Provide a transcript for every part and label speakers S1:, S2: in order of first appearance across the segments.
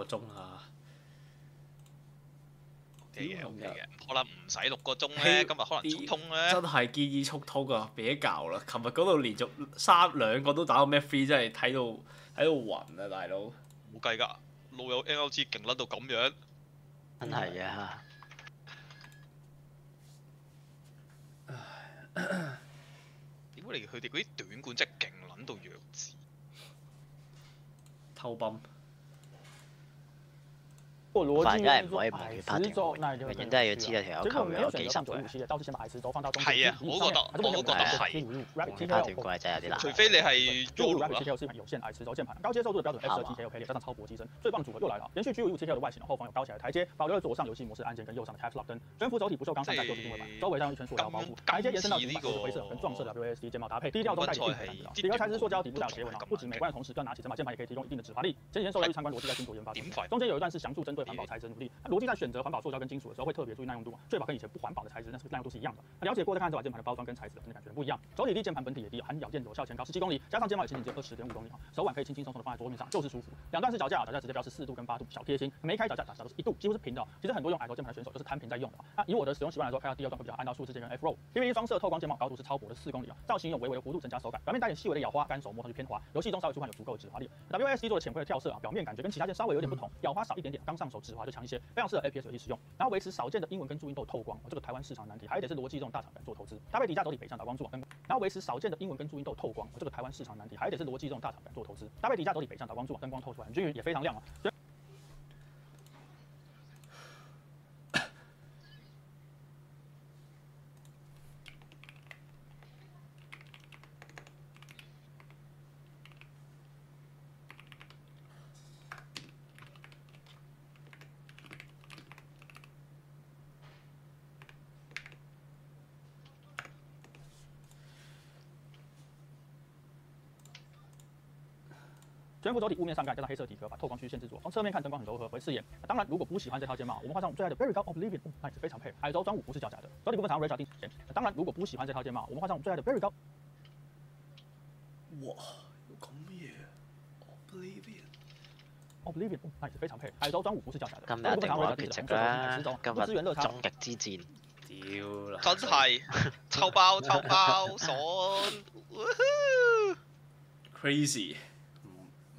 S1: 鐘啊。
S2: 嘅，可能唔使6個鐘咧，今日可能速通咧。
S1: 真係建議速通啊！別教啦，琴日嗰度連續2個都打到咩 free， 真係睇到暈啊，大佬！
S2: 冇計㗎，老友 NLG 勁撚到咁樣，
S3: 真係啊！
S2: 點解佢哋嗰啲短管真係勁撚到弱智？
S1: 偷泵。
S3: 反正係唔可以望住拍定永遠都係要知道條友扣咗幾十嘅。
S2: 係啊，我都覺得係。
S3: 拍斷怪真係有啲難。
S2: 除非你係 Yolo 啦。
S4: 有线 I 持轴键盘，高接受度的标准 F12 TKO 配列加上超薄机身，最棒的组合又来了。延续 G55 TKO 的外形，后方有高起来的台阶，保留了左上游戏模式按键跟右上的 Caps Lock 灯。悬浮轴体不锈钢上盖就是定位板，周围上用一圈塑料包覆，台阶延伸到底部是灰色跟撞色的 WASD 键帽搭配，低调中带点硬质感质地壳材质塑胶，底部带有斜纹不止美观的同时，更拿起整把键盘也可以提供一定的直滑力。前几天受邀去参观罗技在新竹研发中间有一段是详注针对环保材质的努力。罗技在选择环保塑胶跟金属的时候，会特别注意耐用度，确保跟以前不环保的材质，但是耐用度是一样的。了解过再看这把键盘的包装跟材质，真的感觉不一样。轴体低，键盘本体也低，含咬键左效前高17公里，加上键帽也仅仅只有20.5公里，手腕可以轻轻松松的放在桌面上，就是舒服。两段式脚架直接标示4度跟8度，小贴心。没开脚架打都是1度，几乎是平的。其实很多用矮轴键盘的选手就是摊平在用的。以我的使用习惯来说，开到第2段会比较按到数字键跟 F roll。PVD 双色透光键帽高度是超薄的4公里，造型有微微的弧度，增加手感。表面带点细微的咬花，干手摸上去偏滑。游戏中稍微触碰有足够的直滑力。WASD 做的浅灰的跳色表面感觉跟其他键稍微有点不同，咬花少一点点，刚上手直滑就强一些，非常适合 FPS 游戏使用。然后维持少见的英文跟注音都有透光，这个台湾市场难题，还得是逻辑这种大厂敢做投资，搭配底架轴体北向导光柱网跟。然后维持少见的英文跟注音都有透光，这个台湾市场难题，还得是逻辑这种大厂敢做投资，搭配底架轴体北向导光柱网灯光透出来很均匀，也非常亮啊。悬浮轴体雾面上盖加上黑色底壳，把透光区限制住。从侧面看，灯光很柔和，不会刺眼。当然，如果不喜欢这套键帽，我们画上最爱的 Very 高 Oblivion，那也是非常配。矮轴转5不是脚夹的，轴体部分常用 Rachel 定线。当然，如果不喜欢这套键帽，我们画上最爱的 Very 高。
S1: 哇，有咁嘢
S4: Oblivion， 那也是非常配。矮轴轉5不是腳夾的。
S3: 今日一定攞決勝啦！今日終極之戰。
S1: 屌啦！
S2: 真係抽包爽
S1: ，crazy。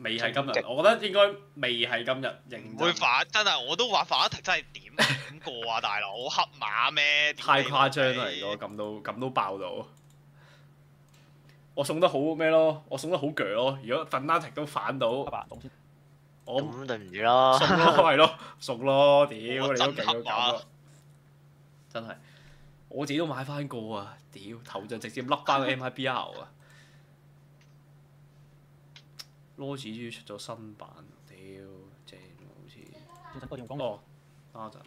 S1: 未係今日，我覺得應該未係今日認真。
S2: 會反真係，我都話反一題真係點過啊，大佬黑馬咩？
S1: 太誇張啦！如果咁都爆到，我送得好咩咯？我送得好鋸咯！如果 Fnatic 都反到，我
S3: 咁對唔住咯。
S1: 送咯，係咯，送咯！屌你都勁到咁啊！真係，我自己都買翻個啊！屌頭就直接笠翻個 MIBR 啊！羅子終於出咗新版，屌正好似。哦，等我陣。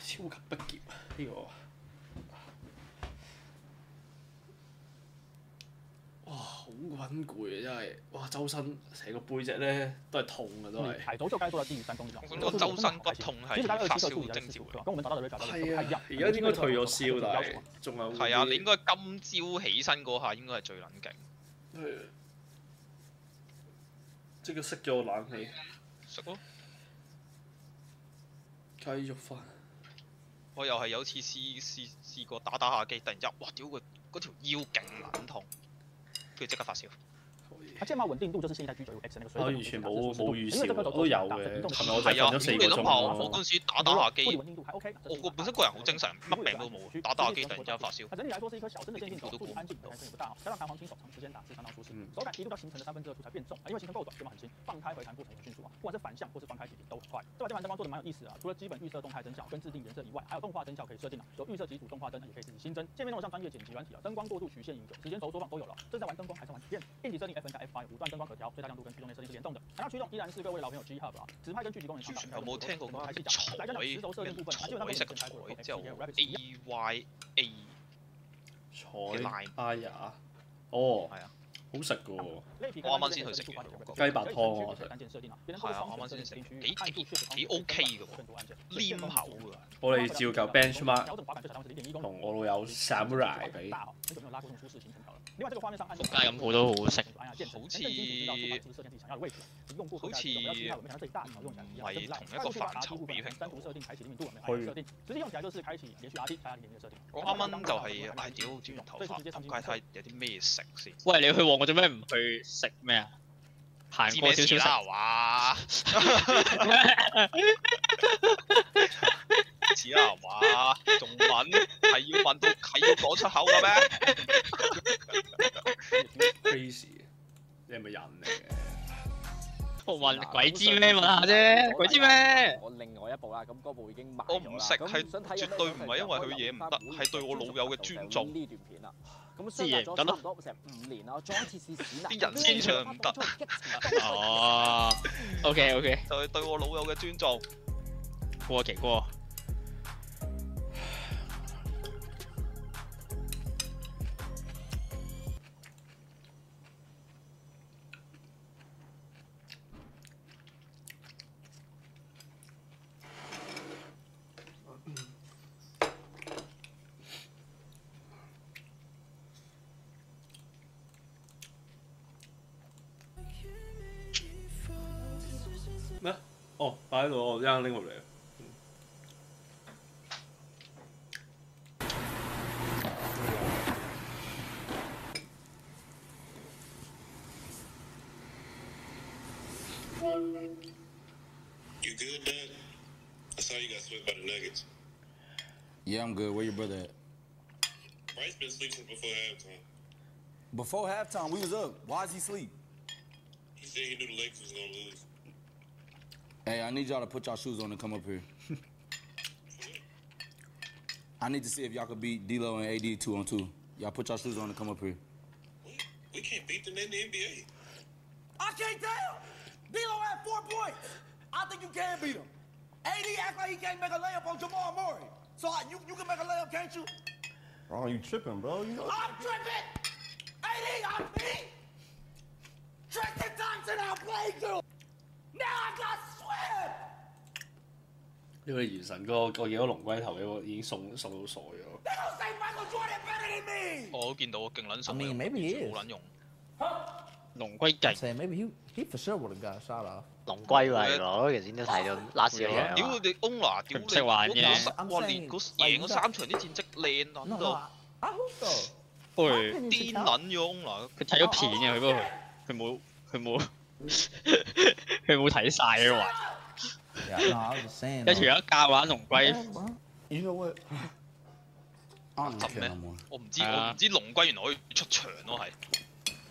S1: 超級不潔啊！呢個哇，好撚攰啊！真係，哇，周身成個背脊咧都係痛啊，都係。
S4: 矮轴就該做到低於3公里。
S2: 個周身骨痛係發燒徵兆嘅。
S4: 跟我們達到的 Rachel
S1: 係啊，而家應該退咗燒，但係仲有。
S2: 係啊，你應該今朝起身嗰下應該係最撚勁。
S1: 係。即刻熄咗個冷氣。
S2: 熄咯。
S1: 繼續翻。
S2: 我又係有次試過打下機，突然之間，哇！屌佢嗰條腰勁撚痛，跟住即刻發燒。
S4: 键毛稳定度就是现在 G9X 那个水准，
S1: 完全冇預兆，
S4: 因為這顆
S1: 都有嘅。琴日我就
S2: 係啊，
S1: 瞓咗4個鐘
S2: 你諗下，
S1: 咯。
S2: 我嗰陣時打下機，
S4: 穩定度還 OK。
S2: 我本身個人好精神，乜病都冇，打下機突然之間發燒。
S4: 它整體來說是一顆小聲的電競手，數值安靜，但聲音不大，加上彈簧輕手，長時間打是相當舒適。手感提速到行程的2/3圖才變重，因為行程夠短，鍵盤很輕，放開回彈過程很迅速啊，不管是反向或是放開啟停都很快。這把鍵盤燈光做的蠻有意思啊，除了基本預設動態燈效跟自定顏色以外，還有動畫燈效可以設定啊，有預設幾組動畫燈，也可以自己新增。界面用得上專業剪輯軟體啊，燈光過渡、曲線、影格、時間軸、縮放都有了。這是在玩燈光還是玩體驗？硬體設定 F1加 F5 5段燈光可調，最大亮度跟驅動內設定是聯動的。談到驅動，依然是各位老朋友 G Hub 啊，直拍跟狙擊功能長打。
S2: 有冇聽過嗰個彩
S4: 來講直軸設定部分，基本上
S2: 彩色嘅彩之後 AYA
S1: 彩哎呀，哦，
S2: 係啊，
S1: 好食嘅喎。
S2: 我啱啱先去食嘅
S1: 雞白湯我食。
S2: 係啊，啱啱先食，幾 OK 嘅喎，黏口㗎。
S1: 我哋照舊 benchmark 同我老友 Samurai 比。
S5: 仆街咁好都好食，
S2: 好似唔係同一個範疇比拼。我啱啱就係唉屌轉頭髮，唔怪睇有啲咩食先。
S5: 喂，你去旺角做咩唔去食咩啊？行過少少食
S2: 話，似啦話，仲問係要問到係要講出口嘅咩
S1: ？Crazy， 你係咪人嚟嘅？
S5: 我問鬼知咩？問下啫，鬼知咩？
S6: 我另外一部啦，咁嗰部已經賣
S2: 我唔食係絕對唔係因為佢嘢唔得，係對我老友嘅尊重。
S6: 呢段片啦，咁相隔咗差唔多成5年啦，我再一次試試啦。
S2: 啲人先唱唔得。
S5: 哦，OK，
S2: 就係對我老友嘅尊重。
S5: 過期過。
S1: 咩？哦，擺喺度，我一陣拎落嚟。
S7: You good, Dad? I saw you got swept by the Nuggets.
S8: Yeah, I'm good. Where your brother at?
S7: Bryce been asleep since before halftime.
S8: Before halftime, we was up. Why is he asleep?
S7: He said he knew the Lakers was gonna lose.
S8: Hey, I need y'all to put y'all shoes on and come up here. I need to see if y'all could beat D-Lo and AD 2-on-2. Y'all put y'all shoes on and come up here.
S7: What? We can't beat them in the NBA.
S9: I can't tell. D-Lo had 4 points. I think you can beat him. AD act like he can't make a layup on Jamal Murray. So you can make a layup, can't you?
S10: Oh, you tripping, bro. You know.
S9: I'm tripping. AD, I'm me. Tristan Thompson outplayed you. Now I got swept.
S1: 呢個元神哥，我見到龍龜頭嘅已經送到傻咗。
S9: They don't say Michael Jordan better than me.
S2: 我都見到勁撚熟，
S11: maybe he is.
S2: 冇撚用。
S5: 龍龜勁。
S11: Say maybe he for sure would have got a shot off.
S3: 龍龜嚟喎，其實先都睇到拉少樣。
S2: 屌你 Owner， 屌你！
S5: 識玩嘅。
S2: 哇，連嗰贏嗰3場啲戰績靚撚到。
S11: I hope so.
S5: 喂，
S2: 癲撚咗 Owner。
S5: 佢睇咗片嘅，佢冇睇晒嘅話。
S11: Yeah, no, I was just saying.
S5: 有條友教玩龍龜。
S10: You know what?
S2: 執咩？我唔知龍龜原來可以出場咯，係。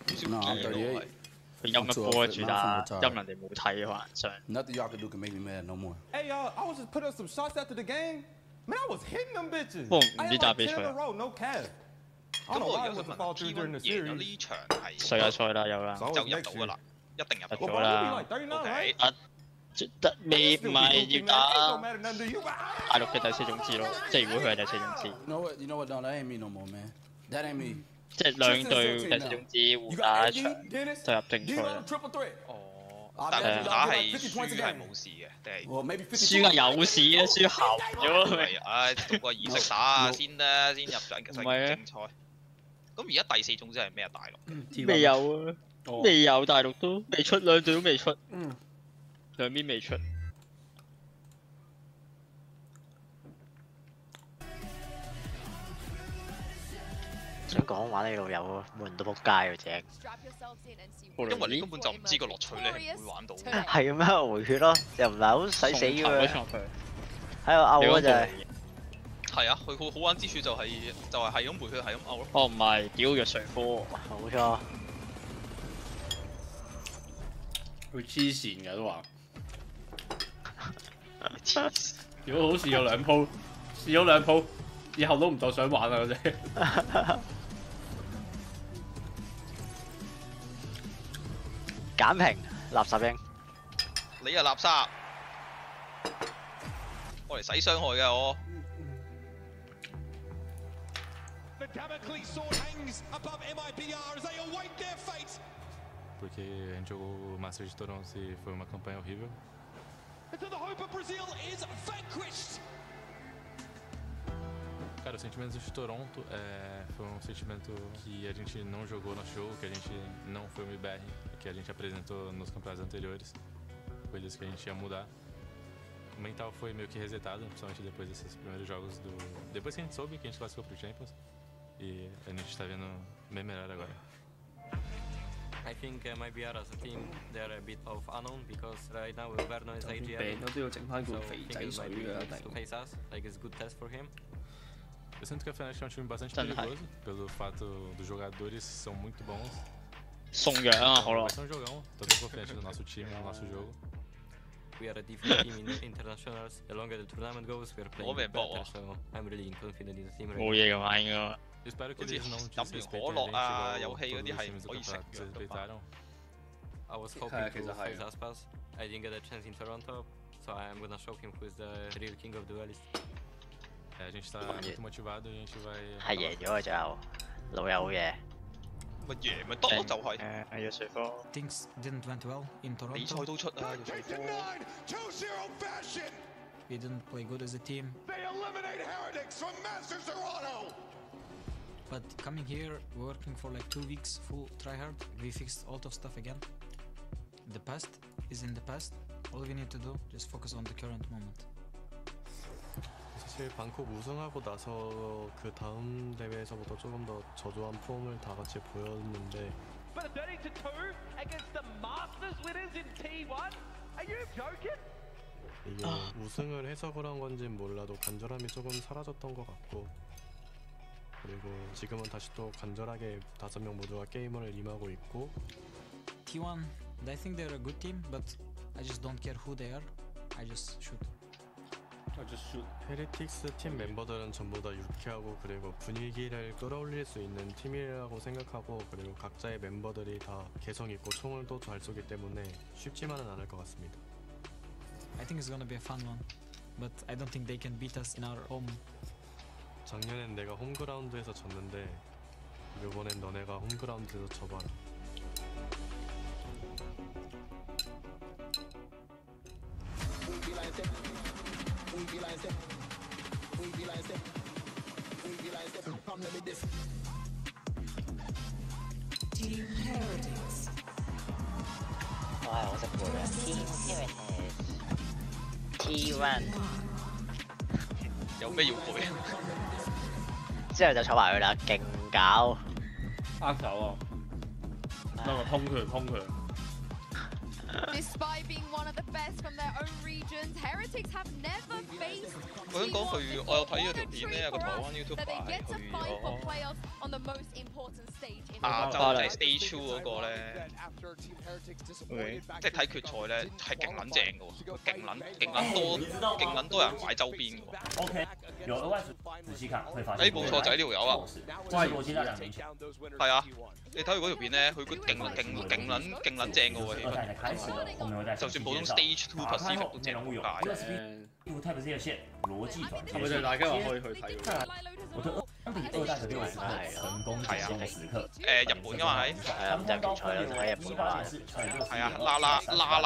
S2: 好少見咯，係。佢陰一波住打，陰人哋冇睇可能上。
S8: Nothing y'all can do can make me mad no more.
S10: Hey y'all, I was just putting up some shots after the game. Man, I was hitting them bitches.
S5: 唔知打比賽。
S10: No cap.
S2: 咁我而家想問 T1 贏咗呢場係
S5: 世界賽啦，有啦，
S2: 就入到㗎啦，一定入到
S5: 咗啦。
S2: OK。
S5: 未唔係要打大陸嘅第4種子咯，即係如果佢係第4種子。
S8: You know what? No, that ain't me no more, man. That ain't me.
S5: 即係2隊第4種子互打一場就入正賽啦。
S2: 哦，但係互打係輸係冇事嘅，定係
S5: 輸係有事嘅，輸含咗
S2: 係唉，讀個儀式打下先啦，先入正賽。咁而家第4種子係咩啊？大陸
S5: 未有啊，未有大陸都未出，2隊都未出。兩邊未出。
S3: 想講玩呢度有悶到仆街喎正。
S2: 因為你根本就唔知個樂趣，你係唔會玩到。
S3: 係咁樣回血咯，又唔係好使死咁樣。喺度勾咯就係。
S2: 係啊，佢好玩之處就係係咁回血，係咁勾咯。
S5: 哦，唔係，屌藥水科。
S3: 冇錯。
S1: 佢黐線㗎都話。如果好似有2鋪，試咗2鋪，以後都唔再想玩啦嗰隻。
S3: 簡評垃圾英。
S2: 你啊垃圾，我嚟洗傷害嘅我。
S12: Porque a gente jogou o Master de Toronto e foi uma campanha horrível. Cara, o sentimento de Toronto foi um sentimento que a gente não jogou no show, que a gente não foi o MBR, que a gente apresentou nos campeonatos anteriores, coisas que a gente ia mudar. O mental foi meio que resetado, principalmente depois desses primeiros jogos depois que a gente soube que a gente classificou pro Champions, e a gente tá vendo bem melhor agora.
S13: I think MIBR as a team they're a bit of unknown because right now Verno is AGL. So I think it might be good to face us. Like it's a good test for him.
S12: Eu sinto que a Fnatic é um time bastante perigoso pelo fato dos jogadores são muito bons. Vai ser um jogão, tô bem confiante no nosso time, no nosso jogo.
S13: We are a different team in internationals. The longer the tournament goes, we are playing better. So I'm really confident in the team.
S5: 冇嘢㗎嘛應該。
S12: Eu espero que eles não
S2: desrespeitem a gente igual eles
S12: desrespeitaram.
S13: I was hoping to face Aspas. I didn't get a chance in Toronto, so I'm gonna show him who's the real king of duelists.
S12: A gente tá muito motivado e a gente vai.
S3: 係贏咗就老友嘅。
S2: 咪贏咪得咯，就係。
S5: 藥水科。
S14: Things didn't went well in Toronto.
S2: 比賽都出啊，藥水科。
S14: We didn't play good as a team.
S9: They eliminate Heretics from Masters Toronto.
S14: But coming here, working for like 2 weeks, full tryhard, we fixed a lot of stuff again. The past is in the past. All we need to do is focus on the current moment.
S12: 사실 방콕 우승하고 나서 그 다음 대회에서부터 조금 더 저조한 폼을 다 같이 보였는데.
S15: But 30-2 against the Masters winners in T1? Are you joking?
S12: 이게 우승을 해서 그런 건진 몰라도 간절함이 조금 사라졌던 것 같고. 그리고 지금은 다시 또 간절하게 5명 모두가 게임을 임하고 있고.
S14: T1, I think they're a good team, but I just don't care who they are. I just shoot.
S12: 헤리틱스 팀 멤버들은 전부 다 유쾌하고 그리고 분위기를 끌어올릴 수 있는 팀이라고 생각하고 그리고 각자의 멤버들이 다 개성 있고 총을 또 잘 쏘기 때문에 쉽지만은 않을 것 같습니다.
S14: I think it's gonna be a fun one, but I don't think they can beat us in our home.
S12: 작년엔 내가 홈그라운드에서 졌는데 이번엔 너네가 홈그라운드에서 져봐라.
S3: 哇！我識背啊 T1
S2: 有咩要背？
S3: 之後就坐埋佢啦，勁搞。
S1: 握手啊！等我通佢。
S16: Despite being one of the best from their own regions, Heretics have never faced
S2: 我想講佢，我有睇咗條片咧，有個台灣 YouTuber 係去亞洲就係 Stage 2嗰個咧，即係睇決賽咧係勁撚正嘅喎，勁撚多人買周邊嘅喎。
S17: OK， 有額外仔細看會發現。
S2: 誒冇錯，就係呢條友啊。係啊，你睇佢嗰條片咧，佢個勁撚正嘅喎，就算普通 Stage 2 Pacific 都正好界。
S17: Type Z 線邏輯轉
S1: 係咪就大家話可以去睇？
S17: 我覺得當第2代的60刻成功進攻的時刻。
S2: 日本㗎嘛係？
S3: 係啊，咁就決賽啦，喺日本啦。
S2: 係啊，拉。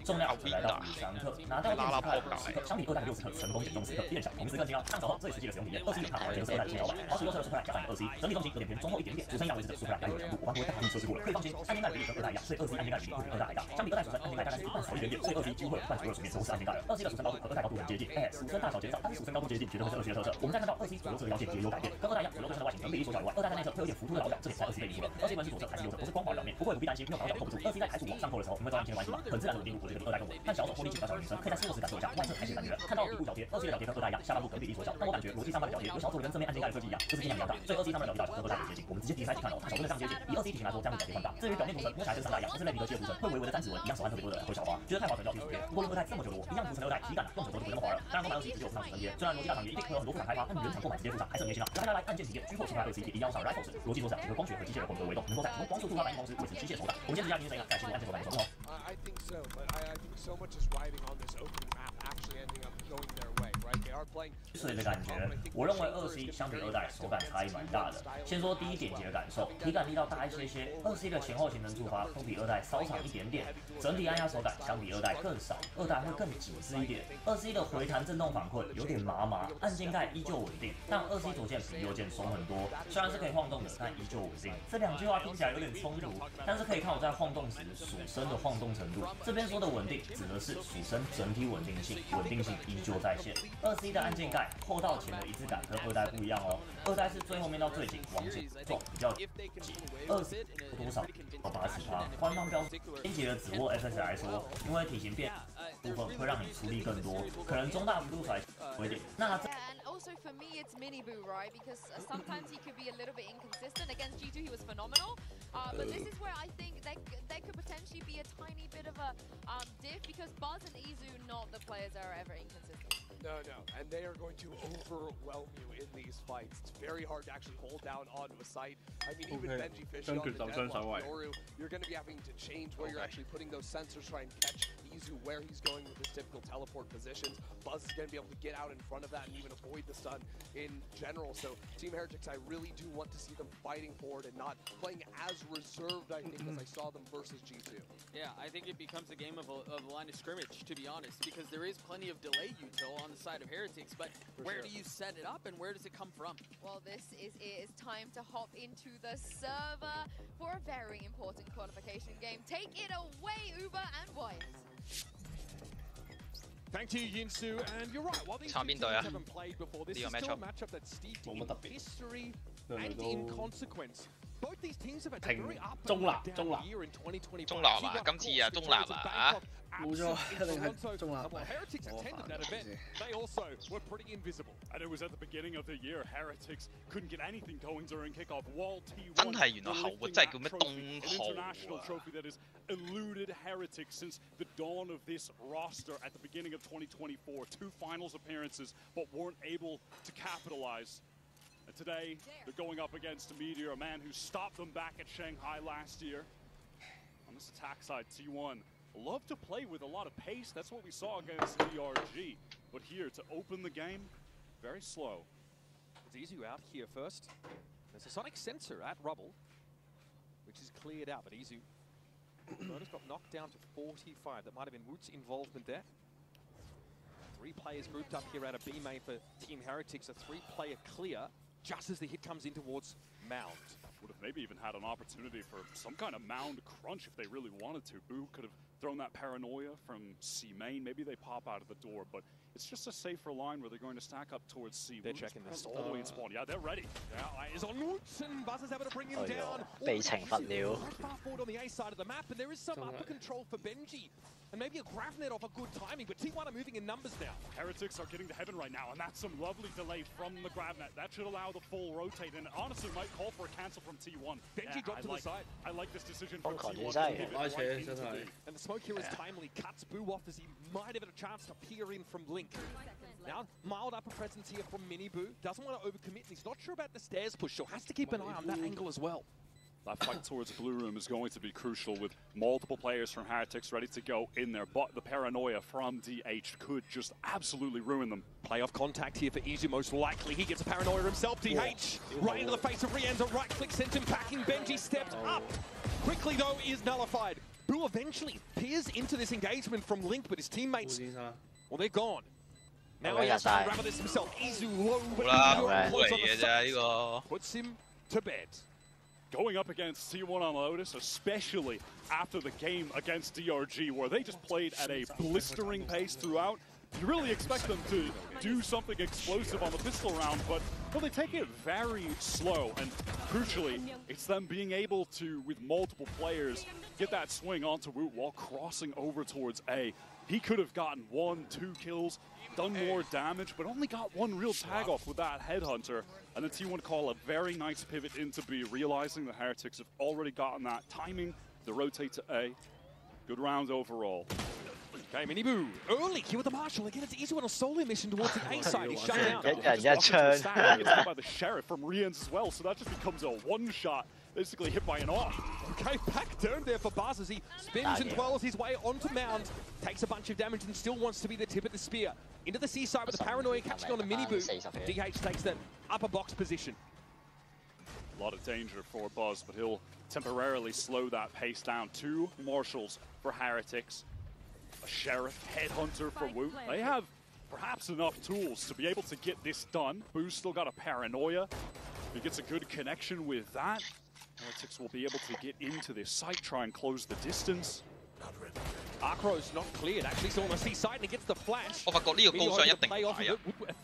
S17: 重量只来到53克，拿到电池块60克，相比2代的60克成功减重10克，变小，同时更精奥。上手后最实际的使用体验，20点看好，这个是2代的新老板，保持右侧的super 加上2C，整体重心有点偏中后一点点，主升压维持着 super 压有强度，我方不会大幅测试过了，可以放心，安全带比例跟2代一样，所以2C 安全带比例会比2代还大，相比2代主升安全带大概是一半少一点点，所以2C几乎会有半左右水面，似乎是安全带了。2C 的主升高度和2代高度很接近，属升大小减少，但是属升高度接近绝对会是2C 的特色。我们再看到2C 左右侧的腰线接有改变。跟2代一样，除了对称的外形能比例缩小以外，2代在内侧会有点浮凸的倒角，这点在2C 被弥补了。2C 无论是左侧还是右侧都是光滑的表面，不过也不必担心没有倒角扣不住。2C 在抬速往上扣的时候，因为抓地线的关系嘛，很自然的稳定度我觉得比2代更稳。但小手脱离起比较小的女生，可以在试落时感受一下外侧抬起的感觉。看到底部角贴，2C 的角贴跟2代一样，下半部可比例缩小，但我感觉逻辑上半的角贴有想要做的跟正面按键盖的设计一样，就是尽量一样大，所以2C 上面的角贴大小跟2代很接近。我们直接比赛一起看哦，它小跟得上接近。以2C 体型来说，这样子角贴换大。至于表面涂层，摸起来跟3代一样，都是类皮革漆的涂层，会微微的沾指纹，一样手汗特别多的人会小花，觉得太滑可能就要去除贴。不过用2代这么久的我，一样涂层的2代体感用手头就不会那么滑了。当然购买2C只有市场主升贴，虽然逻辑大厂也一定会有很多副厂开发，但原厂购买直接副厂还是很贴心啊。然后来按键体验，居后触发2C 一样上 Rifles， 逻辑说是结合光学和机械的混合微动，能够在提供光速触发反应同时维持机械手感。我们先试一下今天声音，再进入按键手感的手动哦。
S18: I think so, but I think so much is riding on this opening map actually ending up going their way, right? They are playing.
S17: 所以的感觉，我认为2C 相比2代手感差异蛮大的。先说第一点击的感受，体感力道大一些些。2C 的前后行程触发都比2代稍长一点点，整体按压手感相比2代更少，2代会更紧致一点。2C 的回弹震动反馈有点麻麻，按键盖依旧稳定，但2C 左键比右键松很多，虽然是可以晃动的，但依旧稳定。这2句话听起来有点冲突，但是可以看我在晃动时属身的晃动程度。这边说的稳定指的是属身整体稳定性，稳定性依旧在线。2C 的按键盖后到前的一致感跟2代不一样哦，2代是最后面到最紧往前撞比较紧，2C 多少80%，官方标编辑的指握 FS 来说，因为体型变部分会让你出力更多，可能中大幅度甩回点。那这
S16: Also for me, it's Miniboo, right? Because sometimes he could be a little bit inconsistent. Against G2, he was phenomenal. But this is where I think there could potentially be a tiny bit of a diff because Buzz and Izu, not the players that are ever inconsistent.
S18: No, and they are going to overwhelm you in these fights. It's very hard to actually hold down onto a site. I mean, even Benji Fish on the deadlock, Yoru, you're going to be having to change where you're actually putting those sensors, try and catch Izu where he's going with his typical teleport positions. Buzz is going to be able to get out in front of that and even avoid the stun in general. So Team Heretics, I really do want to see them fighting forward and not playing as reserved, I think, as I saw them versus G2.
S6: Yeah, I think it becomes a game of a line of scrimmage, to be honest, because there is plenty of delay util on the side of Heretics, but where do you set it up and where does it come from?
S16: Well, this is it. It's time to hop into the server for a very important qualification game. Take it away, Uber and White.
S18: Thank you, Yinsu, and you're right. While these two teams haven't played before, this is still a matchup that's steeped in history and in consequence. Both these teams have had a very up and down year in 2025.
S2: 中立啊，今次啊中立啊。
S1: 冇錯，一定係中立。
S18: Well, Heretics attended that event. They also were pretty invisible.
S19: And it was at the beginning of the year. Heretics couldn't get anything going during kickoff. Wall T1.
S2: 真係原來後活真係叫咩東豪
S19: international trophy that has eluded Heretics since the dawn of this roster at the beginning of 2024. 2 finals appearances, but weren't able to capitalize. And today, they're going up against a Meteor, a man who stopped them back at Shanghai last year. On this attack side, T1 love to play with a lot of pace. That's what we saw against DRG. But here, to open the game, very slow.
S18: It's Izu out here first. There's a sonic sensor at Rubble, which is cleared out, but Izu Murder's got knocked down to 45. That might have been Woot's involvement there. 3 players grouped up here at a B main for Team Heretics. A 3-player clear just as the hit comes in towards Mound.
S19: Would have maybe even had an opportunity for some kind of Mound crunch if they really wanted to. Boo could have thrown that paranoia from C main. Maybe they pop out of the door, but it's just a safer line where they're going to stack up towards C.
S18: They're checking this
S19: all the way in spawn. Yeah, they're ready.
S18: Now is on Woots, and Buzz is able to bring him down.
S3: 被懲罰了。
S18: Far forward on the A side of the map, and there is some upper control for Benji. And maybe a Gravnet off a good timing, but T1 are moving in numbers now.
S19: Heretics are getting to heaven right now, and that's some lovely delay from the Gravnet. That should allow the full rotate, and honestly might call for a cancel from T1.
S18: Benji dropped to the side.
S19: I like this decision from T1.
S18: And the smoke here is timely. Cuts Boo off as he might have had a chance to peer in from Link. Now, mild upper presence here from Miniboo. Doesn't want to overcommit, and he's not sure about the stairs push, so has to keep an eye on that angle as well.
S19: That fight towards Blue Room is going to be crucial with multiple players from Heretics ready to go in there, but the paranoia from DH could just absolutely ruin them.
S18: Playoff contact here for Izu, most likely. He gets a paranoia himself, DH. Right into the face of Rienza, right click sent him packing. Benji stepped up. Quickly though, is nullified. Boo eventually peers into this engagement from Link, but his teammates, well, they're gone. Now he has to unravel this himself. Izu low, but puts him to bed.
S19: Going up against T1 on Lotus, especially after the game against DRG, where they just played at a blistering pace throughout. You really expect them to do something explosive on the pistol round, but well, they take it very slow, and crucially, it's them being able to, with multiple players, get that swing onto Woot while crossing over towards A. He could have gotten 1-2 kills, done more damage, but only got one real tag off with that Headhunter. And then T1 call a very nice pivot into B, realizing the Heretics have already gotten that timing to rotate to A. Good round overall.
S20: Okay, Miniboo early here with the Marshall. Again, it's easy on a solo mission towards the A side. He's shut down.
S19: By the Sheriff from Rians as well, so that just becomes a one-shot, basically hit by an off.
S20: Okay, back down there for Buzz as he spins and twirls his way onto Mound. Takes a bunch of damage and still wants to be the tip of the spear. Into the C side with the Paranoia catching on a Miniboo. DH takes the upper box position.
S19: A lot of danger for Buzz, but he'll temporarily slow that pace down. 2 Marshals for Heretics. A Sheriff, Headhunter for Woot. They have perhaps enough tools to be able to get this done. Boo's still got a Paranoia. If he gets a good connection with that, Heretics will be able to get into this site, try and close the distance.
S20: Arcro's not cleared, actually still on the C side and he gets the flash.
S2: 我發覺呢個高雙一定係啊，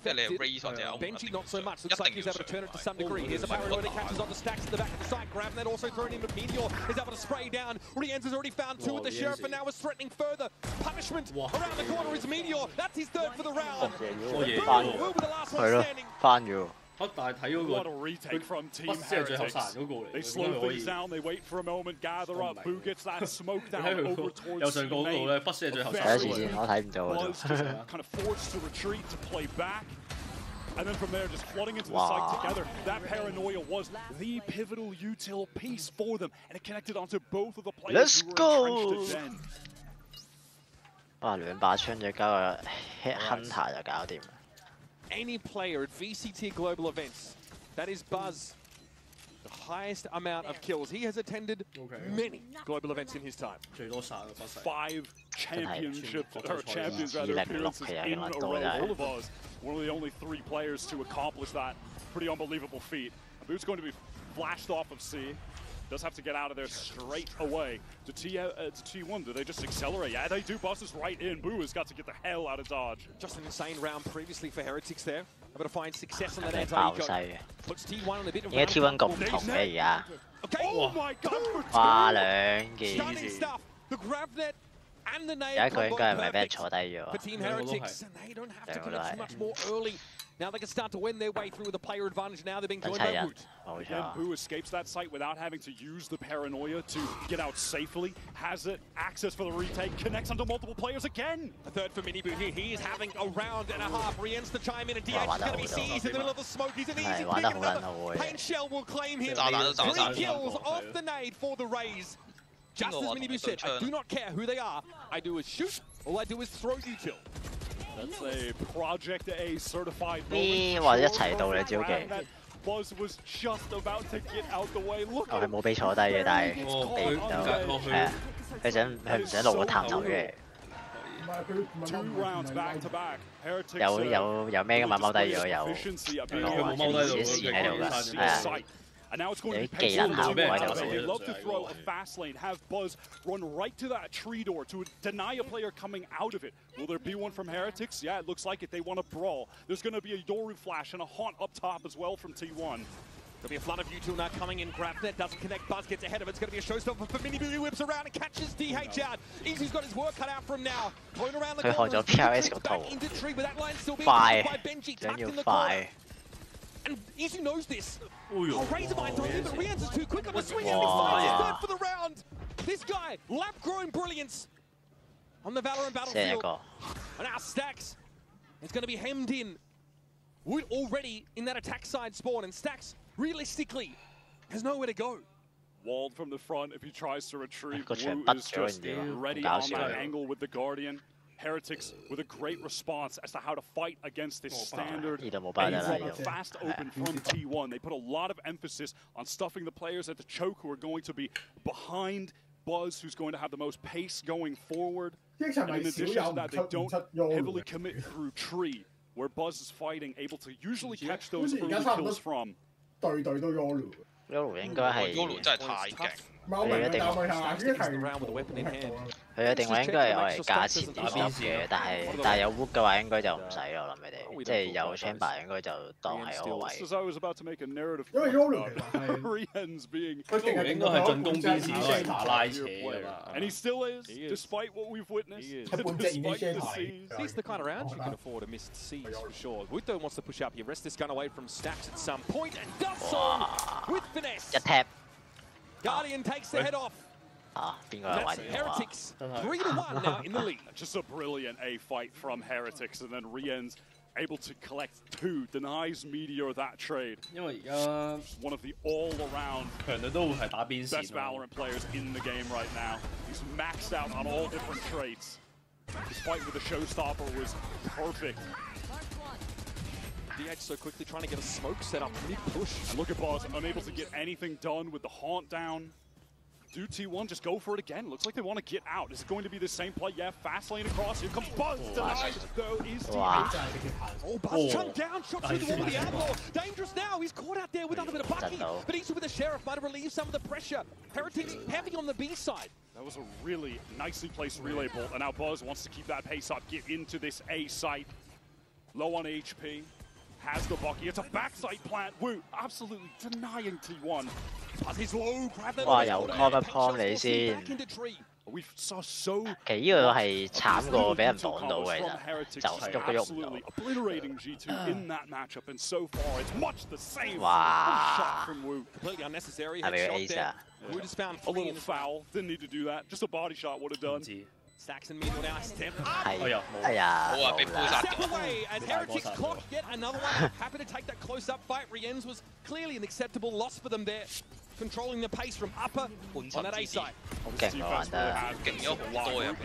S2: 即係你 raise 或者
S20: Benji not so much, looks like he's able to turn it to some degree. Here's a Paranoia that catches on the stacks at the back of the site. Grab that also thrown in, but Meteor is able to spray down. Rienz has already found 2 with the Sheriff and now is threatening further. Punishment around the corner is Meteor. That's his 3rd for the round. Will be the last one standing.
S1: 但係睇嗰個
S19: What a retake from Team Heretics. They slow things down, they wait for a moment, gather up. Boo gets that smoke down over towards C main. Buzz kind of forced to retreat, to play back. And then from there, just flooding into the site together. That Paranoia was the pivotal util piece for them, and it connected onto both of the players who were entrenched again.
S3: 2把槍再加個 Headhunter 就搞掂。
S20: Any player at VCT Global Events, that is Buzz, the highest amount of kills. He has attended many global events in his time.
S19: 5 championships, or champions rather, appearances in a row. All of us, one of the only 3 players to accomplish that pretty unbelievable feat. Boot's going to be flashed off of C. Does have to get out of there straight away. To T1, do they just accelerate? Yeah, they do. Buzz is right in. Boo has got to get the hell out of Dodge.
S20: Just an insane round previously for Heretics there. Able to find success on that anti-eco. Puts T1 on a bit of
S3: T1 咁唔同嘅而家。
S19: Oh my God！
S3: 哇，2件。
S20: Stunning stuff. The grab net and the nade.
S3: 有一個應該係咪俾人坐低咗
S20: for Team Heretics, and they don't have to commit too much more early. Now they can start to win their way through with a player advantage. Now they're being joined by Woot.
S19: Again, Boo escapes that site without having to use the Paranoia to get out safely. Has it, access for the retake, connects onto multiple players again.
S20: A 3rd for Miniboo here. He is having a round and a half. Rienz to chime in, and DH is going to be seized in the middle of the smoke. He's an easy pick. Pain Shell will claim him. 3 kills off the nade for the Rays. Just as Miniboo said, I do not care who they are. I do is shoot. All I do is throw util.
S19: That's a Project A certified
S3: moment.
S19: Buzz was just about to get out the way. Look.
S3: 佢冇俾坐低嘅，但係避唔到。係啊，佢唔想落個探頭嘅。有咩㗎嘛？踎低咗有線喺度㗎，係啊。
S19: And now it's going to be paid off. They love to throw a fast lane, have Buzz run right to that tree door to deny a player coming out of it. Will there be one from Heretics? Yeah, it looks like it. They want to brawl. There's going to be a Yoru flash and a Haunt up top as well from T1.
S20: There'll be a flood of util now coming in. Grabnet doesn't connect. Buzz gets ahead of it. It's going to be a showstopper for Miniboo. He whips around and catches DH out. Easy's got his work cut out from now. Going around the corner. Back into tree, but that line's still being covered by Benji. Tucked in the corner. And Easy knows this. Oh, Razormine throws in, but Rienz is too quick on the swing and he finds his 3rd for the round. This guy, lab-grown brilliance on the Valorant battlefield. And now Stax is going to be hemmed in. Woot already in that attack side spawn, and Stax, realistically, has nowhere to go.
S19: Walled from the front if he tries to retreat. Wu is just ready on that angle with the Guardian. Heretics with a great response as to how to fight against this standard fast open from T1. They put a lot of emphasis on stuffing the players at the choke who are going to be behind Buzz, who's going to have the most pace going forward. And in addition to that, they don't heavily commit through tree, where Buzz is fighting, able to usually catch those early kills from.
S3: Yoru 應該係。佢一定佢嘅定位應該係我嚟價錢啲嘅，但係有 wood 嘅話應該就唔使我諗佢哋，即係有 chamber 應該就當係我位。
S19: 因為 Yolo
S1: 佢應該係進攻邊線嚟打拉扯㗎嘛。
S19: And he still is, despite what we've witnessed, despite the siege.
S20: He's the kind of round you can afford a missed siege for sure. Wooddo wants to push up here, wrest this gun away from Stacks at some point, and does so with finesse.
S3: 一 tap。
S20: Guardian takes the head off.
S3: 邊個係位
S20: Heretics 3-1 now in the lead.
S19: Just a brilliant A fight from Heretics, and then Rien's able to collect 2, denies Meteor that trade.
S1: 因為而家
S19: one of the all-around
S1: 強隊都會係打邊線
S19: best Valorant players in the game right now. He's maxed out on all different traits. His fight with the Showstopper was perfect.
S20: DH so quickly trying to get a smoke set up mid-push.
S19: And look at Buzz, unable to get anything done with the haunt down. Do T1 just go for it again? Looks like they want to get out. Is it going to be the same play? Yeah, fast lane across. Here comes Buzz. Denied, though, is DH.
S20: Oh, Buzz chunked down, shot through the wall with the Outlaw. Dangerous now. He's caught out there with another bit of Bucky. But he's with the Sheriff. Might have relieved some of the pressure. Heretics heavy on the B side.
S19: That was a really nicely placed relay bolt. And now Buzz wants to keep that pace up, get into this A site. Low on HP. Has the Bucky. It's a backside plant. Wu absolutely denying T1.
S20: But he's low. Grab that.
S3: 哇！由 call 一 call 你先。
S19: We saw so
S3: 其實呢個係慘過俾人擋到嘅啫，就喐都喐唔到。
S19: obliterating G2 in that matchup, and so far it's much the same.
S3: 哇！
S19: Shot from Wu.
S20: Completely unnecessary.
S3: 係咪要 ace 啊？
S20: Wu just found
S19: a little foul. Didn't need to do that. Just a body shot would have done.
S20: Stacks and Meteor now step up.
S3: 哎呀，冇啦。
S20: Step away, and Heretics caught yet another one. Happy to take that close-up fight. Rien's was clearly an acceptable loss for them there. Controlling the pace from upper on that A side.
S3: 好勁啊！玩得。
S2: 勁咗好多啊！佢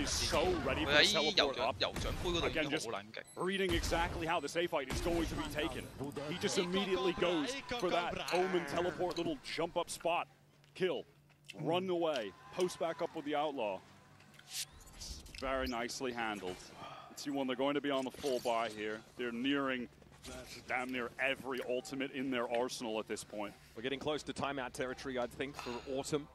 S2: 喺酋長杯嗰度已經好撚勁。
S19: Reading exactly how this A fight is going to be taken. He just immediately goes for that Omen teleport little jump up spot. Kill. Run away. Post back up with the Outlaw. Very nicely handled. T1, they're going to be on the full buy here. They're nearing damn near every ultimate in their arsenal at this point.
S20: We're getting close to timeout territory, I think, for Autumn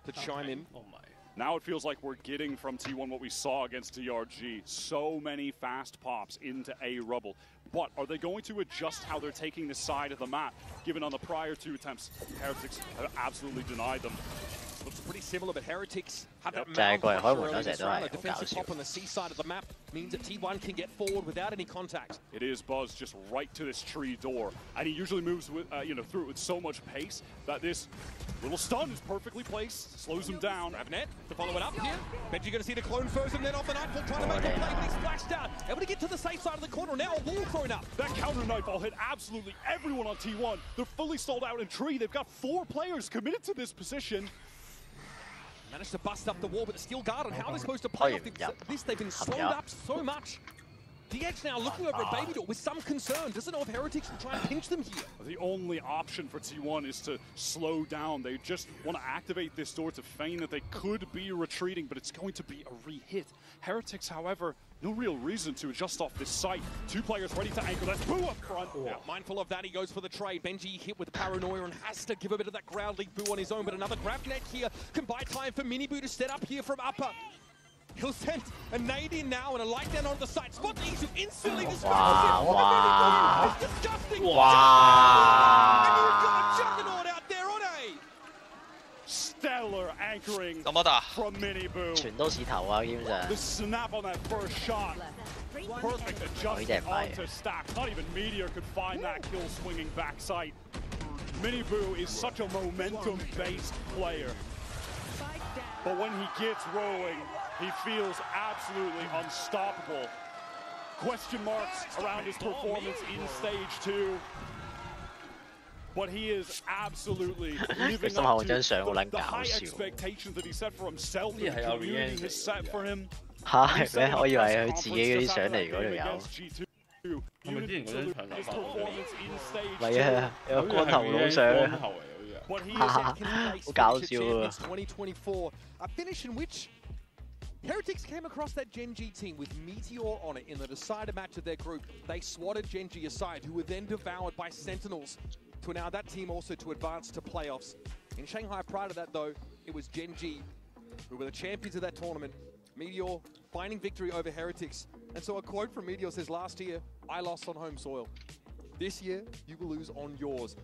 S20: to chime in.
S19: Oh my. Now it feels like we're getting from T1 what we saw against DRG. So many fast pops into A rubble. But are they going to adjust how they're taking this side of the map? Given on the prior 2 attempts, Heretics have absolutely denied them.
S20: Looks pretty similar, but Heretics have that
S3: 就係過嚟開門嗰陣都係好搞
S20: defensive
S3: 笑。
S20: pop on the C side of the map means that T1 can get forward without any contact.
S19: It is Buzz just right to this tree door, and he usually moves with, through it with so much pace that this little stun is perfectly placed, slows him down.
S20: Ravenet to follow it up here. Benji going to see the clone frozen then off the Nightfall trying to make a play, but he's splashed out. Able to get to the safe side of the corner. Now a wall thrown up.
S19: That counter Nightfall hit absolutely everyone on T1. They're fully sold out in tree. They've got 4 players committed to this position.
S20: Managed to bust up the wall, but the Steel Guard on how they're supposed to play off this. They've been slowed up so much. DH now looking over at Baby Door with some concern. Doesn't know if Heretics can try and pinch them here.
S19: The only option for T1 is to slow down. They just want to activate this door to feign that they could be retreating, but it's going to be a re-hit. Heretics, however, no real reason to adjust off this site. 2 players ready to anchor. That's Boo up front.
S20: Yeah, mindful of that, he goes for the trade. Benji hit with the paranoia and has to give a bit of that ground lead Boo on his own, but another grab net here can buy time for Miniboo to set up here from upper. He'll send a nade in now and a light down on the side. Spot Isu instantly destroys him. It's disgusting.
S3: Wow.
S20: And you've got a juggernaut out there on A.
S19: Stellar anchoring
S2: 咁打
S19: from Miniboo.
S3: 全都似頭啊，基本上。
S19: The snap on that first shot. Perfect adjustment onto Stacks. Not even Meteor could find that kill swinging backside. Miniboo is such a momentum-based player. But when he gets rolling, he feels absolutely unstoppable. Question marks around his performance in stage 2. But he is absolutely living up to the high expectations that he set for himself and the community has set for him.
S3: 嚇係咩？我以為係佢自己嗰啲相嚟嗰度有。
S1: 係咪之前嗰張長頭髮？
S3: 唔係啊，有個光頭佬相啊。好搞笑啊！
S20: 2024, a finish in which Heretics came across that Gen.G team with Meteor on it in the decided match of their group. They swatted Gen.G aside, who were then devoured by Sentinels, to allow that team also to advance to playoffs. In Shanghai prior to that, though, it was Gen G who were the champions of that tournament. Meteor finding victory over Heretics. And so a quote from Meteor says, last year, I lost on home soil. This year, you will lose on yours.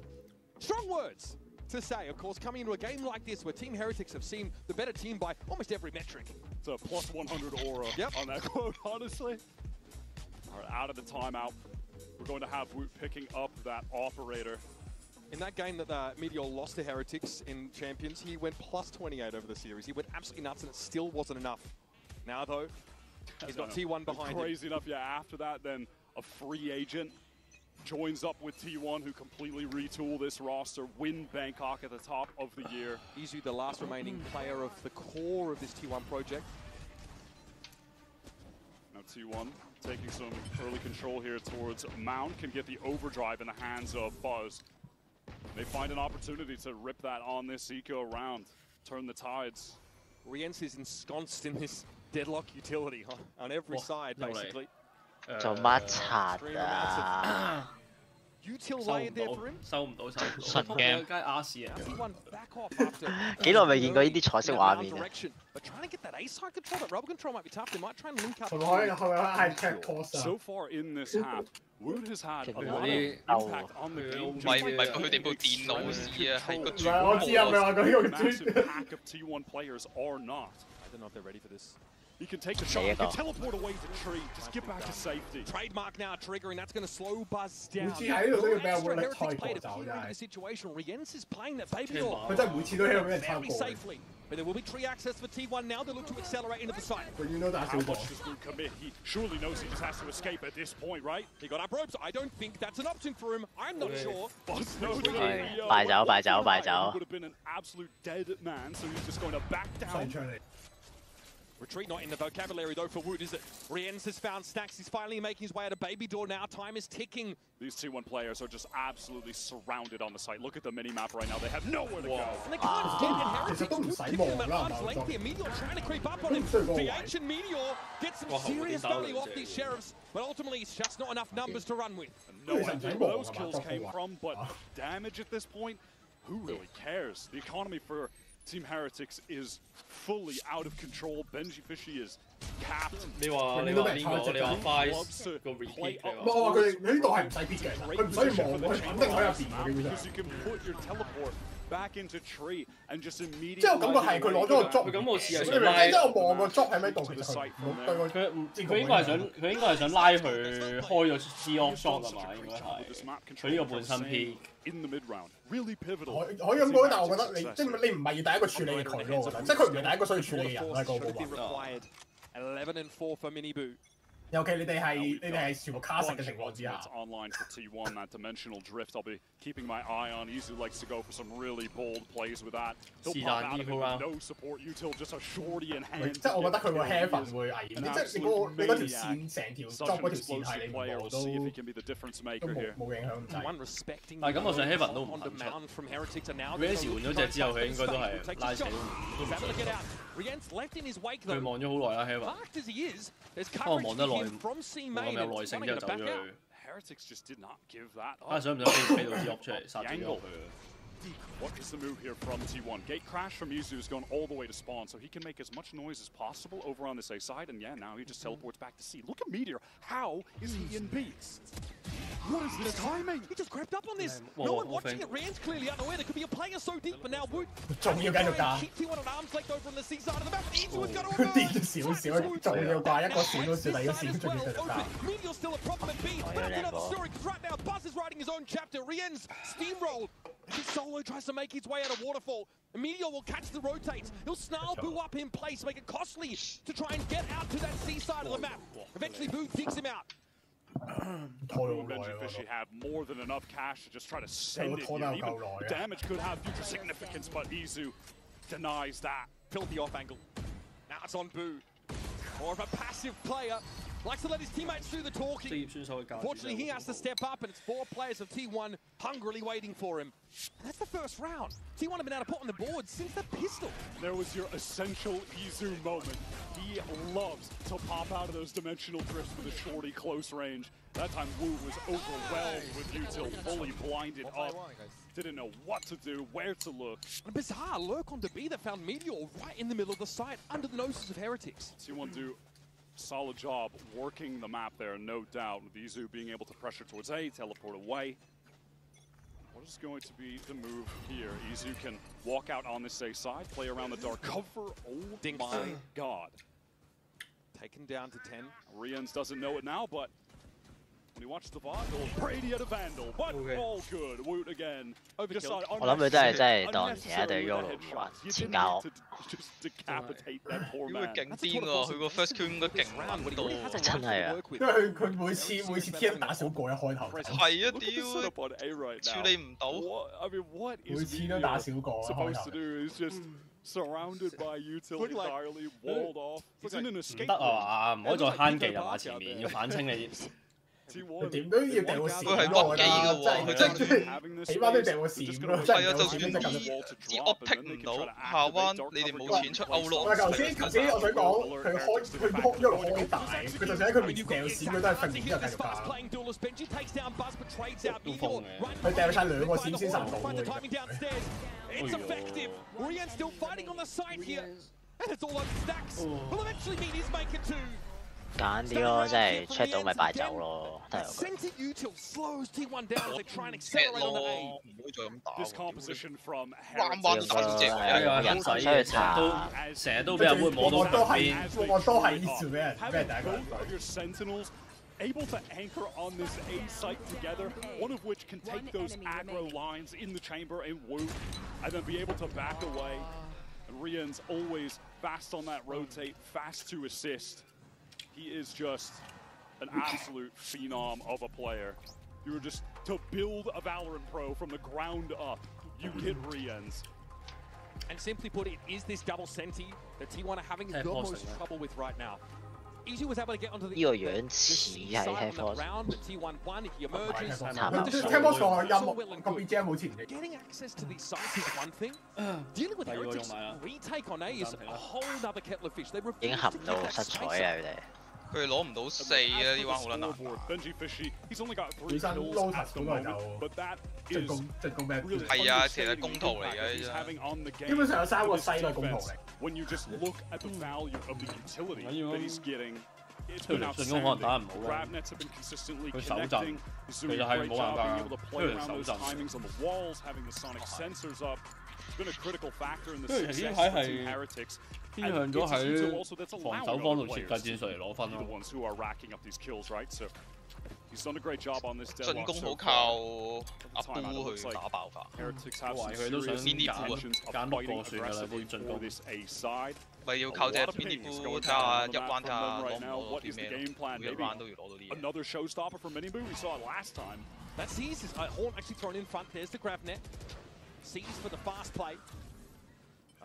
S20: Strong words to say, of course, coming into a game like this where Team Heretics have seemed the better team by almost every metric.
S19: It's a plus 100 aura on that quote, honestly. All right, out of the timeout, we're going to have Woot picking up that operator.
S20: In that game that Meteor lost to Heretics in Champions, he went plus 28 over the series. He went absolutely nuts and it still wasn't enough. Now though, he's got T1 behind him.
S19: Crazy enough, yeah, after that then a free agent joins up with T1 who completely retool this roster, win Bangkok at the top of the year.
S20: Izu, the last remaining player of the core of this T1 project.
S19: Now T1 taking some early control here towards Mound, can get the overdrive in the hands of Buzz. They find an opportunity to rip that on this eco round, turn the tides.
S20: Riens is ensconced in this deadlock utility on every side, basically.
S3: 做乜柒啊？
S20: Util layered there for him.
S1: 收唔到。
S3: 神 game
S1: 梗係亞視啊！
S3: 幾耐未見過呢啲彩色畫面啊？
S20: But trying to get that A side control, that rubber control might be tough. They might try and link up.
S19: So far in this half, Woot has had a lot of impact on the game.
S2: 唔係佢哋部電腦事啊，係個主
S19: massive pack of T1 players are not.
S20: I don't know if they're ready for this.
S19: He can take the shot, he can teleport away to Tree, just get back to safety.
S20: Trademark now triggering, that's going to slow Buzz down.
S4: Extra Heretics
S20: played appear in this situation. Riens is playing that baby door.
S4: 佢真係每次都喺度俾人抄
S20: Very
S4: 過。
S20: safely. But there will be tree access for T1 now. They look to accelerate into the site.
S19: How much does Woot commit? He surely knows he just has to escape at this point, right?
S20: He got up ropes. I don't think that's an option for him. I'm not sure.
S19: Buzz knows it.
S3: 敗走敗走敗走。
S19: Would have been an absolute dead man, so he's just going to back down.
S20: Retreat not in the vocabulary though for Woot, is it? Riens has found Stacks. He's finally making his way out of Baby Door now. Time is ticking.
S19: These T1 players are just absolutely surrounded on the site. Look at the mini-map right now. They have nowhere to go.
S20: And they can't get Heretics keeping them at arm's length here. Meteor trying to creep up on him. VH and Meteor get some serious value off these Sheriffs, but ultimately it's just not enough numbers to run with.
S19: No idea where those kills came from, but damage at this point, who really cares? The economy for Team Heretics is fully out of control. Benji Fishy is capped.
S1: 你話邊個？你話 Five 個 repeat 嚟
S4: 我話佢呢度係唔使 pick 嘅，佢唔使望，佢肯定喺入邊嘅。
S19: Because you can put your teleport back into Tree and just immediately.
S4: 即係我感覺係佢攞咗個 job，
S1: 佢咁我試下
S4: 即
S1: 想拉。
S4: 係我望個 job 喺咪度，其實
S1: 佢應該係想拉佢開咗 C off shot 啊嘛，應該係。佢呢個本身 P。
S19: In the mid round, really pivotal.
S4: 可以咁講，但係我覺得你即係你唔係要第一個處理嘅佢咯，我覺得，即係佢唔係第一個需要處理嘅人喺個部分。
S20: 11-4 for Miniboo.
S4: 尤其你哋係全部卡實嘅情況之下。
S19: Online for T1, that dimensional drift. I'll be keeping my eye on. Izu likes to go for some really bold plays with that. He'll pop out of it with no support util, just a shorty in hand.
S4: 即係我覺得佢個 heaven 會危險，即係你嗰條線成條 job 嗰條線係你望到都冇影響咁滯。
S1: 但係咁我上 heaven 都唔肯出。Riens 換咗隻之後，佢應該都係拉扯。佢望咗好耐啦 heaven。可能望得耐。 冇咁有耐性之後走咗去。啊，想唔想俾到支屋出嚟殺咗佢？
S19: What is the move here from T1? Gate crash from Izu is going all the way to spawn, so he can make as much noise as possible over on this A side, and yeah, now he just teleports back to C. Look at Meteor. How is he in B? What is this timing?
S20: He just crept up on this. No one watching it. Rien's clearly unaware. There could be a player so deep, but now Woot.
S4: 仲要繼續打。
S20: Keep T1 at arm's length over on the C side of the map. Izu has got to reverse.
S4: 跌咗少少，仲要掛一個線都算，第二個線仲要繼續打。
S20: Meteor's still a problem at B. But that's another story, because right now Buzz is writing his own chapter. Rien's steamrolled. His solo tries to make his way out of Waterfall. Meteor will catch the rotates. He'll snarl Boo up in place, make it costly to try and get out to that C side of the map. Eventually Boo digs him out.
S19: Benji Fishy have more than enough cash to just try to send it here. Even damage could have future significance, but Izu denies that.
S20: Filthy off angle. Now it's on Boo. More of a passive player. Likes to let his teammates do the talking. Unfortunately, he has to step up, and it's 4 players of T1 hungrily waiting for him. And that's the first round. T1 have been able to put on the board since the pistol.
S19: There was your essential Izu moment. He loves to pop out of those dimensional drifts with a shorty close range. That time Wu was overwhelmed with Util, fully blinded up. Didn't know what to do, where to look.
S20: A bizarre lurk on B that found Meteor right in the middle of the site, under the noses of Heretics.
S19: T1 do a solid job working the map there, no doubt, with Izu being able to pressure towards A, teleport away. What is going to be the move here? Izu can walk out on this A side, play around the dark cover. Oh my god.
S20: Taken down to 10.
S19: Rians doesn't know it now, but when he watched the VOD, Brady at a Vandal, but all good. Woot again.
S3: 我諗佢真係當其他隊 Yolo 玩前交。
S2: 應該勁癲喎，佢個 first kill 應該勁撚到。
S3: 真係啊！
S21: 因為佢每次 T 都打少個一開頭。
S2: 係啊，屌！處理唔到。
S21: 每次都打少個一開頭。
S19: Surrounded by util entirely, walled off. He's in an escape.
S1: 得啊，唔可以再慳技啦，前面要反清你。
S21: 點都要掉個閃咯，我覺得真係起碼都掉個閃咯。
S2: 係啊，就算啲屋剔唔到，下彎你哋冇錢出歐羅。
S21: 頭先我想講，佢一路開大，佢就算喺佢面前掉閃，佢都係揈完之後繼續打。佢掉晒2個閃先殺到嘅。
S20: It's effective. Rian still fighting on the side here. And it's all on stacks. Will eventually meet his maker too.
S3: 揀啲咯，真係出到咪敗走咯，都係我覺得。
S20: Sent Util slows T1 down as they try and accelerate on the A.
S2: 唔可以再咁打。
S19: Discomposition from
S2: 彎打隻
S3: 人仔出去查，
S1: 成日都俾人會摸到旁邊。
S21: 我都係意思俾人第一個。
S19: Sentinels able to anchor on this A site together, one of which can take those aggro lines in the chamber and Wu, and then be able to back away. And Rian's always fast on that rotate, fast to assist. He is just an absolute phenom of a player. You were just to build a Valorant Pro from the ground up. You get Rian's.
S20: And simply put, it is this double Senti that T1 are having the most trouble with right now. Easy was able to get onto the side on that round, but T1 won. He emerges. Getting access to these sites is one thing. Dealing with Heretics retake on A is a whole other kettle of fish. They refuse to give that space.
S2: 佢哋攞唔到4啊！呢彎好撚難。
S19: Benji Fishy, he's only got 3 kills at the moment, but that is really
S2: 係啊，其實公圖嚟嘅
S21: 基本上有3個西都係公圖嚟。
S19: When you just look at the value of the utility that he's getting, it's been
S1: 進攻可能打唔好啦。
S19: Grabnets have been consistently
S1: 佢手震，
S19: connecting.
S1: 其實係冇辦法㗎，因為
S19: Around
S1: 手
S19: those
S1: 震。
S19: timings on the walls, having the sonic sensors up. It's been a critical factor in the
S1: 因為呢
S19: success
S1: 排
S19: of
S1: 係
S19: Team Heretics.
S1: 偏向咗喺防守方度設計戰術嚟攞分咯。
S19: The ones who are racking up these kills, right? So he's done a great job on this
S2: 進攻好靠阿布去打爆法。
S19: Heretics have some
S1: 佢都想
S19: serious
S1: 揀6個算㗎啦，會進攻。
S2: 咪要靠隻 mini 布睇下入彎睇下攞唔攞啲咩，每一彎都要攞到啲嘢。
S19: Another showstopper for Mini Boo. We saw it last time.
S20: That sees his Horn actually thrown in front. There's the grab net. Sees for the fast play.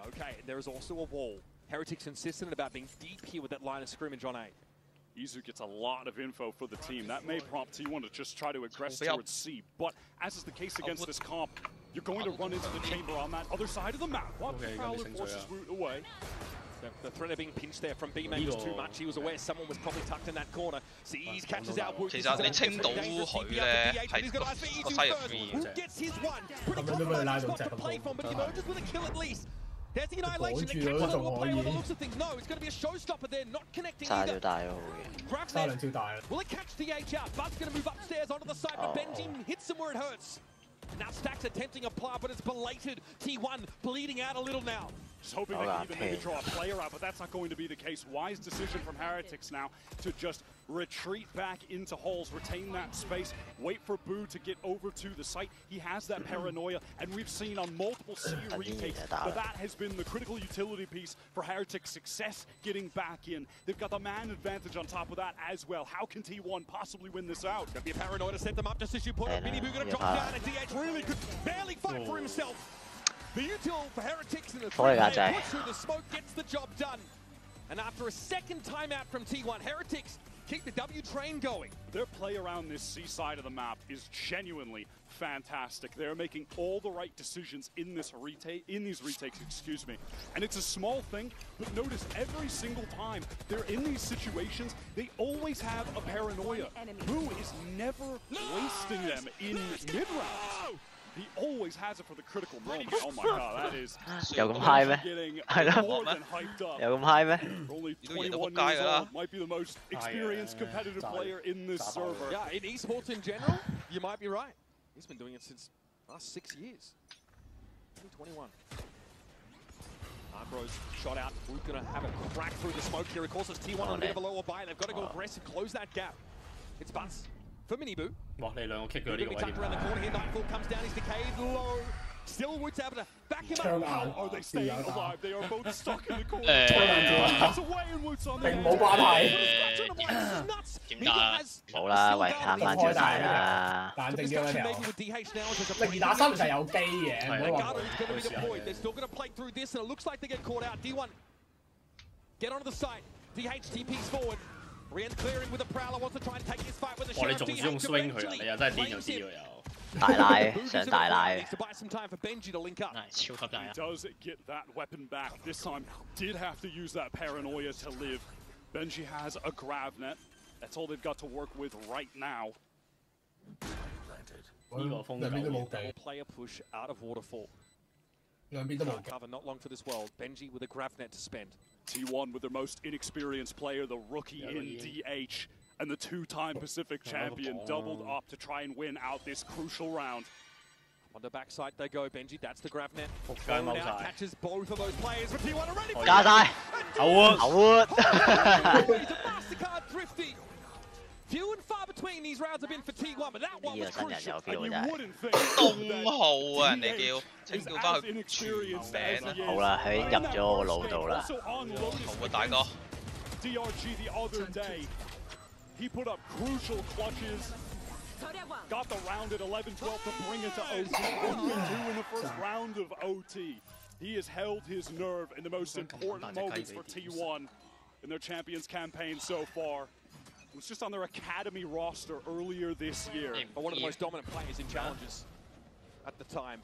S20: Okay, there is also a wall. Heretics insistent about being deep here with that line of scrimmage on A.
S19: Izu gets a lot of info for the team. That may prompt T1 to just try to aggress towards C. But as is the case against this comp, you're going to run into the chamber on that other side of the map. What Prowler forces Root away.
S20: The threat of being pinched there from B-Man was too much. He was aware someone was probably tucked in that corner. Sees, catches out Woot.
S2: 其實你清到佢咧係個西入邊嘅啫。
S20: Gets his one. Pretty compromised spot to play from, but he emerges with a kill at least. There's the annihilation. The catch will play on the looks of things. No, it's going to be a showstopper there, not connecting either. Will it catch the H out? Bud's going to move upstairs onto the side, but Benji hits him where it hurts. Now Stacks attempting a plant, but it's belated. T1 bleeding out a little now.
S19: Just hoping they can even maybe draw a player out, but that's not going to be the case. Wise decision from Heretics now to just retreat back into Halls, retain that space, wait for Boo to get over to the site. He has that paranoia, and we've seen on multiple C retakes that that has been the critical utility piece for Heretics' success getting back in. They've got the man advantage on top of that as well. How can T1 possibly win this out?
S20: Gonna be a paranoia to set them up just as you put it. Mini Boo gonna drop down, and DH really could barely fight for himself. The util for Heretics in the push through the smoke gets the job done. And after a second timeout from T1, Heretics keep the W train going.
S19: Their play around this C side of the map is genuinely fantastic. They're making all the right decisions in these retakes, excuse me. And it's a small thing, but notice every single time they're in these situations, they always have a paranoia. Boo is never wasting them in mid-round. He always has it for the critical moment. Oh my god, that is
S3: 有咁 high 咩？係咯，有咁 high 咩？
S19: Only 21 years old, might be the most experienced competitive player in this server.
S20: Yeah, in esports in general, you might be right. He's been doing it since last 6 years. 2021. Arbro's shot out. We're going to have a crack through the smoke here. Of course, it's T1 on a bit of a lower buy. They've got to go aggressive, close that gap. It's Buzz for Miniboo.
S1: 哇！你兩個 kick 佢呢個位。
S20: Tucked around the corner here. Nightfall comes down. He's decayed low. Still Woods able to back him up.
S19: How are they staying alive? They are both stuck in the corner. It's away and Woods on the end.
S3: 冇關係。點解？冇啦，喂，攤翻轉大啦。
S21: 冷靜啲啦，條。你2打3其實有機嘅，唔好話。
S20: They're still going to play through this, and it looks like they get caught out. D1 get onto the site. DH TP's forward. Rian's clearing with a prowler. Wants to try and take this fight with the sheriff.
S1: 你仲用 swing 佢啊？你又真係癲咗啲喎又。
S3: 大奶上大奶。
S19: Does get that weapon back. This time did have to use that paranoia to live. Benji has a grav net. That's all they've got to work with right now.
S21: 呢個風兩邊都冇計。
S20: Player push out of waterfall.
S21: 兩邊都冇
S20: cover. Not long for this world. Benji with a grav net to spend.
S19: T1 with their most inexperienced player, the rookie in DH. And the two-time Pacific champion doubled up to try and win out this crucial round.
S20: On the backside they go, Benji. That's the grav net.
S19: Catches both of those players. But T1 already.
S3: 加晒。好。
S20: Mastercard thrifty. Few and far between these rounds have been for T1, but that one was crucial.
S19: And you wouldn't think
S2: 東號啊，人哋叫稱叫翻佢全名啊。
S3: 好啦，佢入咗我腦度啦。
S2: 好啊，大哥。
S19: DRG the other day. He put up crucial clutches, got the round at 11-12 to bring it to OT, 1-2 in the first round of OT. He has held his nerve in the most important moments for T1 in their Champions campaign so far. It was just on their academy roster earlier this year.
S20: But one of the most dominant players in challenges at the time.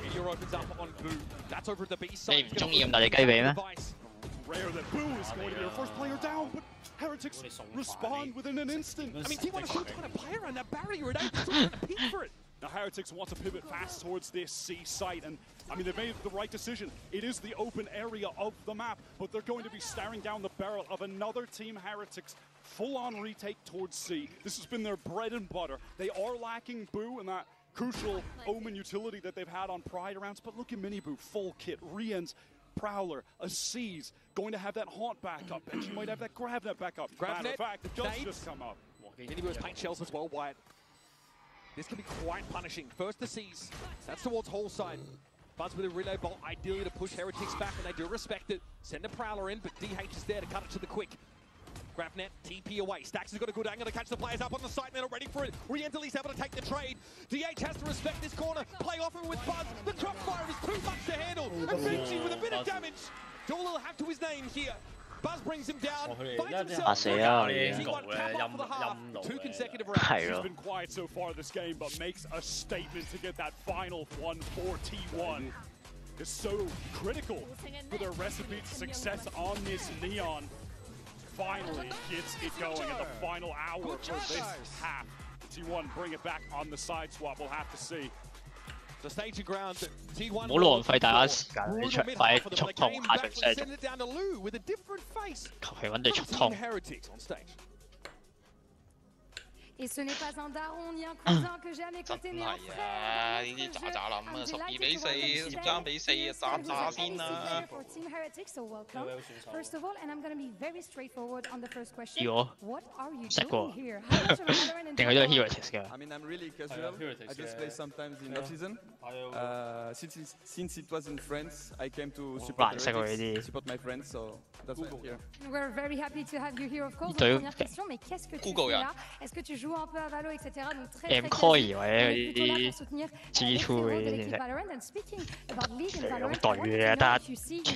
S20: Meteor opens up on Boo. That's over at the B side.
S3: 你唔中意咁大隻雞髀咩？
S19: Rare that Boo is going to be our first player down, but Heretics respond within an instant.
S20: I mean, T1 is still trying to play around that barrier. It ain't trying to peek for it.
S19: Now Heretics want to pivot fast towards this C site, and I mean, they've made the right decision. It is the open area of the map, but they're going to be staring down the barrel of another Team Heretics full-on retake towards C. This has been their bread and butter. They are lacking Boo and that crucial Omen utility that they've had on Pride rounds, but look at Miniboo, full kit, Rian's Prowler, a C's, going to have that Haunt backup, and she might have that GravNet backup. Matter of fact, it does just come up.
S20: Miniboo's paint shells as well, Wyatt. This can be quite punishing. First the C's, that's towards Hall side. Buzz with a relay bolt, ideally to push Heretics back, and they do respect it. Send a Prowler in, but DH is there to cut it to the quick. GravNet, TP away. Stacks has got a good angle to catch the players up on the site. They're not ready for it. Rian's at least able to take the trade. DH has to respect this corner. Play off him with Buzz. The drop fire is too much to handle. And Benji with a bit of damage. All will have to his name here. Buzz brings him down. Finds himself. Two consecutive rounds.
S19: He's been quiet so far this game, but makes a statement to get that final one for T1. It's so critical for their recipe to success on this Neon. Finally gets it going in the final hour for this half. T1 bring it back on the side swap. We'll have to see.
S20: The stage ground. T1.
S3: 唔好浪費大家時間，你出快速通下場先。
S20: Send it down to Lou with a different face.
S3: 求其揾對速通。
S20: Heretics on stage.
S7: Et ce n'est pas un daron ni un cousin que j'ai à mes côtés, mais un frère.
S2: 呢啲渣渣諗啊，12比4、13比4啊，打先啦。
S7: For Team Heretics, so welcome. First of all, and I'm going to be very straightforward on the first question. What are you doing here? How much of a veteran and
S22: I mean, I'm really casual. I just play sometimes in off-season. Since it was in France, I came to support Heretics, support my friends, so that's why I'm here.
S7: We're very happy to have you here, of course. Première question, mais qu'est-ce que tu fais là? Est-ce que tu joues un peu à Valo, etc. Donc très
S3: MCOI,
S7: ouais, G2
S3: 嗰啲有隊嘅，得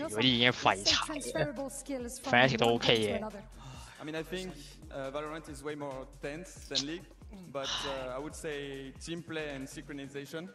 S3: 嗰啲已經廢柴嘅，反正都 OK 嘅。
S22: I mean, I think Valorant is way more tense than League, but I would say team play and synchronisation.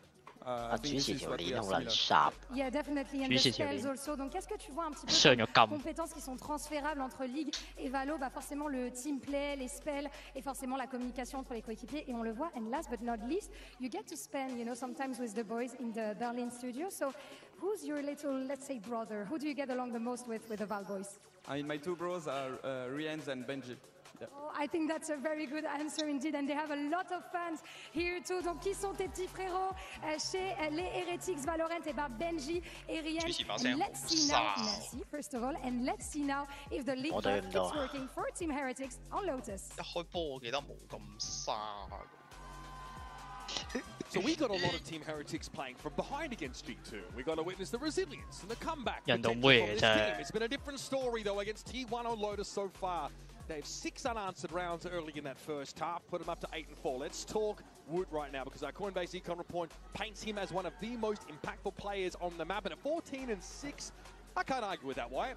S22: I think this is what we are similar.
S7: Yeah, definitely. And the spells also. Donc, qu'est-ce que tu vois un petit peu les compétences qui sont transférables entre League et Valo? Bah, forcément le team play, les spells et forcément la communication entre les coéquipiers. Et on le voit. And last but not least, you get to spend, you know, sometimes with the boys in the Berlin studio. So, who's your little, let's say, brother? Who do you get along the most with the Val boys?
S22: I mean, my two bros are Riens and Benji. Yeah.
S7: Oh, I think that's a very good answer indeed, and they have a lot of fans here too. Donc, qui sont tes petits frérots chez les Heretics Valorant? Et ben Benji et Rien. Let's see now. Merci, first of all, and let's see now if the league keeps working for Team Heretics on Lotus.
S20: So we got a lot of Team Heretics playing from behind against G2. We got to witness the resilience and the comeback from this team. It's been a different story though against T1 on Lotus so far. They have 6 unanswered rounds early in that first half, put them up to 8-4. Let's talk Wood right now because our Coinbase Econ report paints him as one of the most impactful players on the map. And at 14-6, I can't argue with that, Wyatt.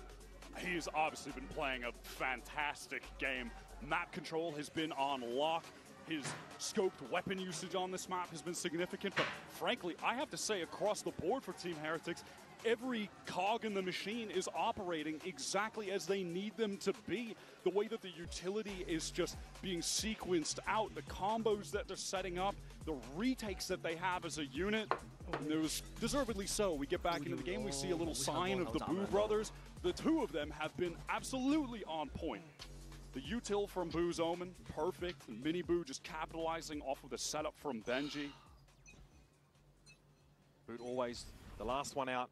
S19: He's obviously been playing a fantastic game. Map control has been on lock. His scoped weapon usage on this map has been significant, but frankly, I have to say across the board for Team Heretics, every cog in the machine is operating exactly as they need them to be. The way that the utility is just being sequenced out, the combos that they're setting up, the retakes that they have as a unit, and it was deservedly so. We get back into the game, we see a little sign of the Boo brothers. The two of them have been absolutely on point. The util from Boo's Omen, perfect. And Mini Boo just capitalizing off of the setup from Benji.
S20: Boot always the last one out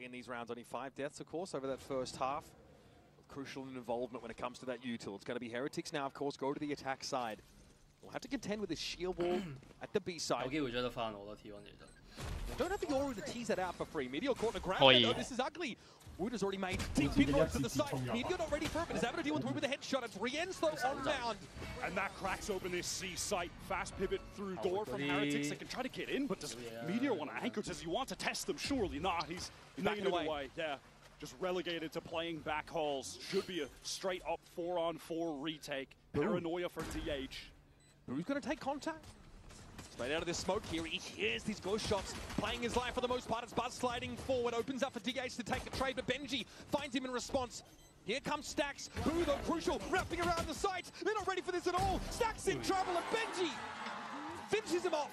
S20: in these rounds. Only 5 deaths, of course, over that first half. Crucial involvement when it comes to that util. It's going to be Heretics now, of course, go to the attack side. We'll have to contend with this shield wall at the B side. Don't have the Aura to tease that out for free. Meteor caught in the ground. No, this is ugly. Wood has already made deep inroads to the side. Meteor not ready for it, but is able to deal with Wood with a headshot. It's Riens though on mound.
S19: And that cracks open this C site. Fast pivot through door from Heretics. They can try to get in, but does Meteor want to anchor? Does he want to test them? Surely not. He's backing away. Yeah, just relegated to playing back hauls. Should be a straight up 4-on-4 retake. Paranoia for DH.
S20: Who's going to take contact? Straight out of this smoke here, he hears these ghost shots, playing his life for the most part. It's Buzz sliding forward, opens up for DH to take a trade, but Benji finds him in response. Here comes Stax, Boo though crucial, wrapping around the site. They're not ready for this at all. Stax in trouble, and Benji finishes him off.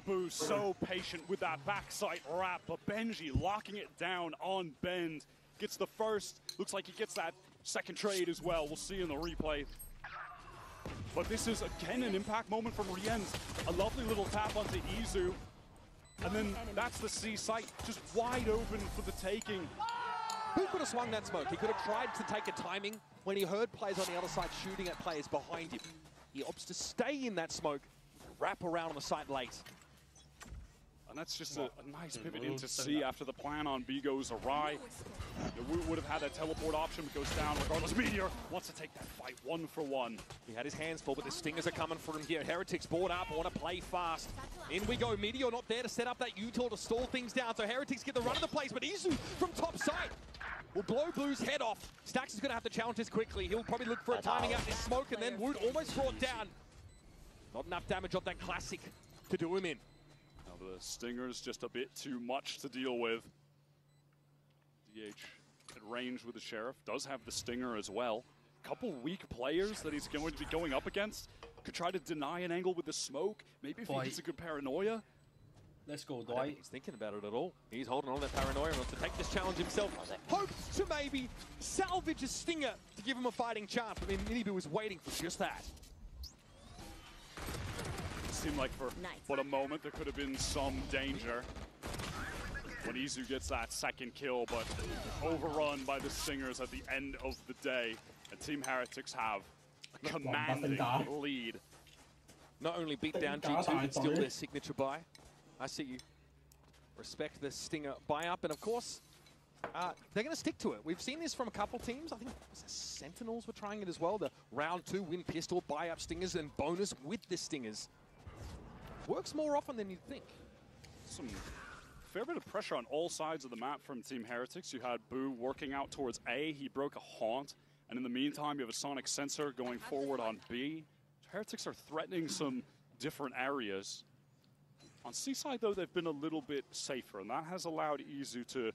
S19: Boo so patient with that backside wrap, but Benji locking it down on Bend. Gets the first, looks like he gets that second trade as well. We'll see in the replay. But this is, again, an impact moment from Riens. A lovely little tap onto Izu. And then that's the C site, just wide open for the taking.
S20: Who could have swung that smoke? He could have tried to take a timing when he heard players on the other side shooting at players behind him. He opts to stay in that smoke, wrap around on the site late.
S19: And that's just a nice pivot into C after the plan on B goes awry. Woot would have had that teleport option, but goes down regardless. Meteor wants to take that fight 1-for-1.
S20: He had his hands full, but the stingers are coming for him here. Heretics board up, want to play fast. In we go. Meteor not there to set up that util to stall things down. So Heretics get the run of the place, but Izu from top side will blow Boo's head off. Stax is going to have to challenge this quickly. He'll probably look for a timing out this smoke, and then Woot almost brought down. Not enough damage on that classic to do him in.
S19: The Stinger's just a bit too much to deal with. DH at range with the Sheriff, does have the Stinger as well. Couple weak players that he's going to be going up against. Could try to deny an angle with the smoke. Maybe if he gets a good paranoia.
S1: Let's go,
S20: I don't think he's thinking about it at all. He's holding on to that paranoia and wants to take this challenge himself. Hopes to maybe salvage a Stinger to give him a fighting chance. I mean, Minibu was waiting for just that.
S19: Seemed like for but a moment there could have been some danger when Izu gets that second kill, but overrun by the Stingers at the end of the day. And Team Heretics have a commanding lead.
S20: Not only beat down G2, but still their signature buy. I see you. Respect the Stinger buy up, and of course, they're going to stick to it. We've seen this from a couple teams. I think Sentinels were trying it as well. The round 2 win pistol, buy up Stingers, and bonus with the Stingers. Works more often than you'd think.
S19: Some fair bit of pressure on all sides of the map from Team Heretics. You had Boo working out towards A. He broke a haunt And in the meantime, you have a Sonic Sensor going forward on B. Heretics are threatening some different areas. On C side, though, they've been a little bit safer, and that has allowed Izu to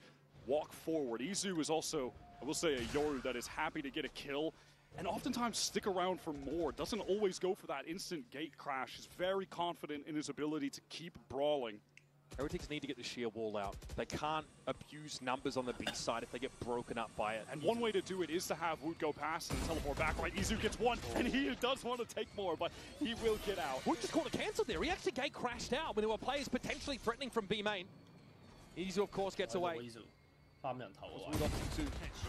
S19: walk forward. Izu is also, I will say, a Yoru that is happy to get a kill and oftentimes stick around for more. Doesn't always go for that instant gate crash. He's very confident in his ability to keep brawling.
S20: Heretics need to get the sheer wall out. They can't abuse numbers on the B side if they get broken up by it.
S19: And one way to do it is to have Woot go past and teleport back. Right, Izu gets one, and he does want to take more, but he will get out.
S20: Woot just caught a cancel there. He actually gate crashed out when there were players potentially threatening from B main. Izu, of course, gets away.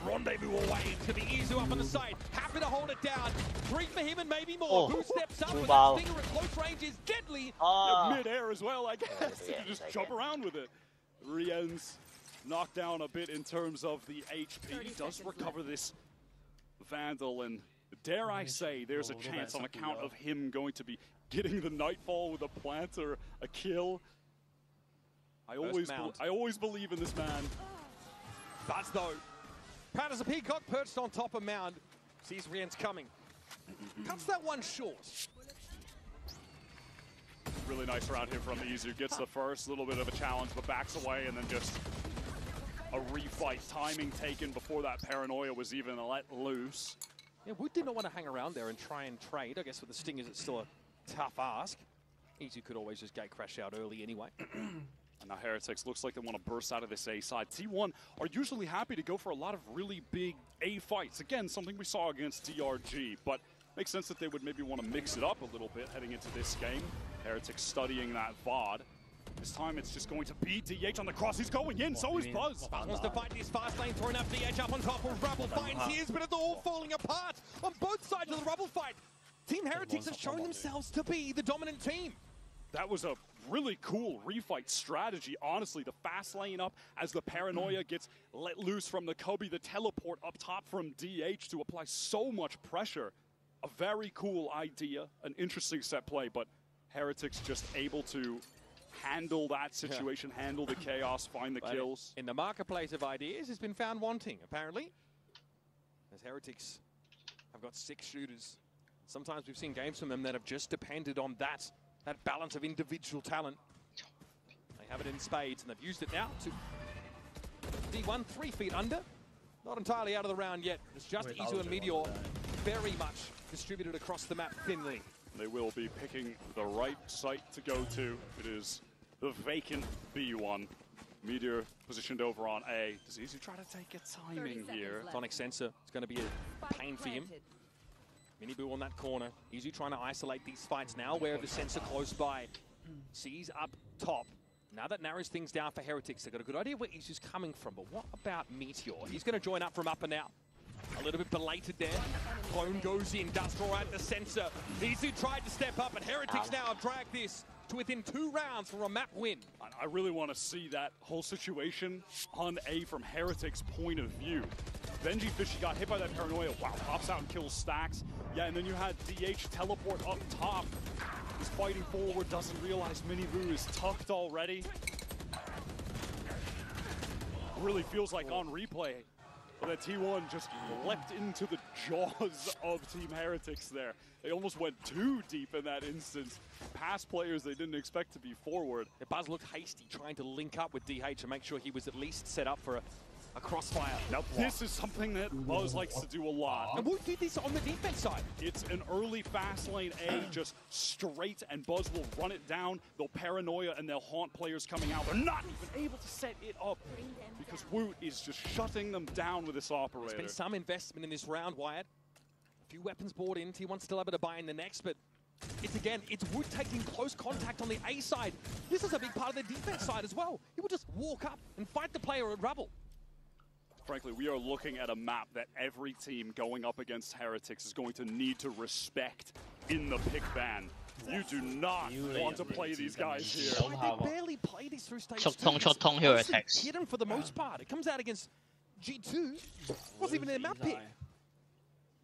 S20: Rendezvous away to the Izu up on the side. Happy to hold it down. 3 for him and maybe more. Who steps up with that stinger at close range is deadly.
S19: Mid-air as well, I guess. You can just jump around with it. Rien's knocked down a bit in terms of the HP. He does recover this Vandal, and dare I say, there's a chance on account of him going to be getting the Nightfall with a plant or a kill. I always believe in this man.
S20: Buzz though. Proud as a peacock perched on top of Mound. Sees Rien's coming. Cuts that one short.
S19: Really nice round here from Izu. Gets the first, little bit of a challenge, but backs away, and then just a refight. Timing taken before that paranoia was even let loose.
S20: Yeah, Woot did not want to hang around there and try and trade. I guess with the Stingers, it's still a tough ask. Izu could always just gate crash out early anyway.
S19: And now Heretics looks like they want to burst out of this A side. T1 are usually happy to go for a lot of really big A fights. Again, something we saw against DRG, but makes sense that they would maybe want to mix it up a little bit heading into this game. Heretics studying that VOD. This time it's just going to be DH on the cross. He's going in, so is Buzz.
S20: Buzz wants to fight this fast lane, throwing up DH up on top of Rubble. Finds his, but it's all falling apart on both sides of the Rubble fight. Team Heretics have shown themselves to be the dominant team.
S19: That was a really cool refight strategy. Honestly, the fast lane up as the paranoia gets let loose from the Kobe, the teleport up top from DH to apply so much pressure. A very cool idea, an interesting set play, but Heretics just able to handle that situation, handle the chaos, find the kills.
S20: In the marketplace of ideas, has been found wanting, apparently. As Heretics have got 6 shooters. Sometimes we've seen games from them that have just depended on that balance of individual talent. They have it in spades, and they've used it now to D1 3 feet under. Not entirely out of the round yet. It's just Izu and Meteor very much distributed across the map thinly.
S19: They will be picking the right site to go to. It is the vacant B1. Meteor positioned over on A. Does Izu try to take a timing here?
S20: Sonic Sensor is going to be a pain for him. Miniboo on that corner. Izu trying to isolate these fights now, aware of the sensor close by. Sees up top. Now that narrows things down for Heretics. They've got a good idea where Izu's coming from, but what about Meteor? He's going to join up from upper now. A little bit belated there. Clone goes in, does draw out the sensor. Izu tried to step up, and Heretics now drag this to within 2 rounds for a map win.
S19: I really want to see that whole situation on A from Heretics' point of view. Benji Fishy got hit by that paranoia. Wow, pops out and kills Stacks. Yeah, and then you had DH teleport up top. He's fighting forward, doesn't realize Miniboo is tucked already. Really feels like on replay that T1 just leapt into the jaws of Team Heretics there. They almost went too deep in that instance. Past players they didn't expect to be forward.
S20: Yeah, Buzz looked hasty trying to link up with DH and make sure he was at least set up for a crossfire.
S19: Now this is something that Buzz likes to do a lot.
S20: And we'll do this on the defense side.
S19: It's an early fast lane A, just straight, and Buzz will run it down. They'll paranoia and they'll haunt players coming out. They're not even able to set it up because Woot is just shutting them down with this operator.
S20: There's been some investment in this round, Wyatt. A few weapons bought in. T1 still able to buy in the next, but it's Woot taking close contact on the A side. This is a big part of the defense side as well. He will just walk up and fight the player at Rubble.
S19: Frankly, we are looking at a map that every team going up against Heretics is going to need to respect in the pick ban. You do not want to play these guys here.
S20: They barely play these through stage 2.
S5: Heretics.
S20: Hidden for the most part. It comes out against G2. Wasn't even in their map pick.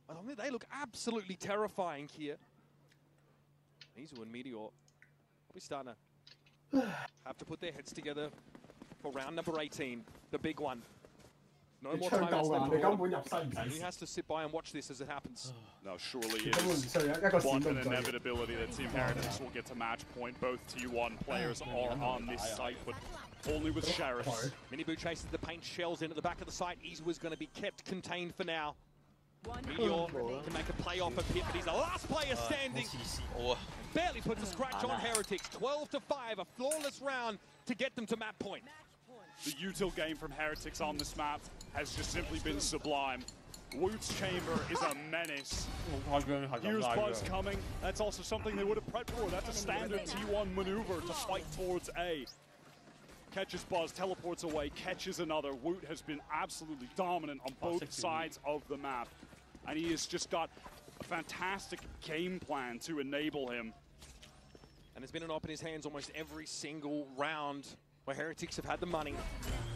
S20: I mean, they look absolutely terrifying here. Izu and Meteor probably starting to have to put their heads together for round number 18, the big one. No more timeouts left. He has to sit by and watch this as it happens.
S19: No, surely is one an inevitability that Team Heretics will get to match point. Both T1 players are on this site, but only with Sheriffs.
S20: Miniboo chases the paint shells into the back of the site. Izu is going to be kept contained for now. Meteor can make a play off a pit, but he's the last player standing. Barely puts a scratch on Heretics. 12-5, a flawless round to get them to map point.
S19: The util game from Heretics on this map has just simply been sublime. Woot's Chamber is a menace. Here's Buzz coming. That's also something they would have prepped for. That's a standard T1 maneuver to fight towards A. Catches Buzz, teleports away, catches another. Woot has been absolutely dominant on both sides of the map. And he has just got a fantastic game plan to enable him.
S20: And there's been an op in his hands almost every single round where Heretics have had the money.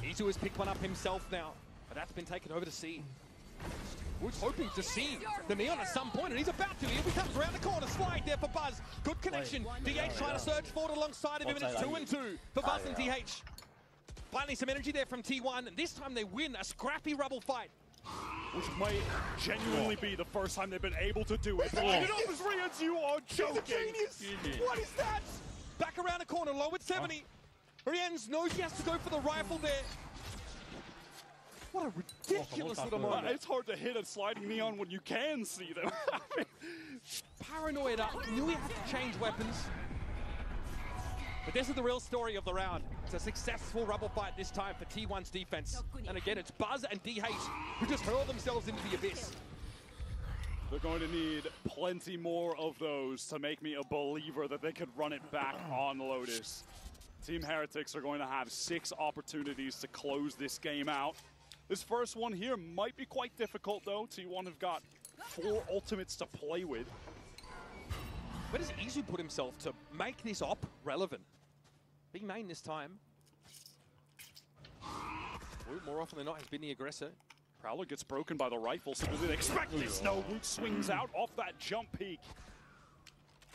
S20: Izu has picked one up himself now, but that's been taken over to C. Woot's hoping to see the Neon at some point, and he's about to. Here he comes around the corner, slide there for Buzz. Good connection. DH trying to surge forward alongside of him, and it's 2-2 for Buzz and DH. Finally some energy there from T1, and this time they win a scrappy rubble fight.
S19: Which might genuinely be the first time they've been able to do it. Riens, you are joking!
S20: He's a genius! What is that? Back around the corner, low at 70. Riens knows he has to go for the rifle there. What a ridiculous little moment.
S19: It's hard to hit a sliding Neon when you can see them.
S20: Paranoid up, knew he had to change weapons. But this is the real story of the round. It's a successful rubble fight this time for T1's defense. And again, it's Buzz and DH who just hurl themselves into the abyss.
S19: They're going to need plenty more of those to make me a believer that they could run it back on Lotus. Team Heretics are going to have 6 opportunities to close this game out. This first one here might be quite difficult though. T1 have got 4 ultimates to play with.
S20: Where does Izu put himself to make this op relevant? Big main this time. Woot, more often than not, has been the aggressor.
S19: Prowler gets broken by the rifle, so they didn't expect this. No, Woot swings out off that jump peak.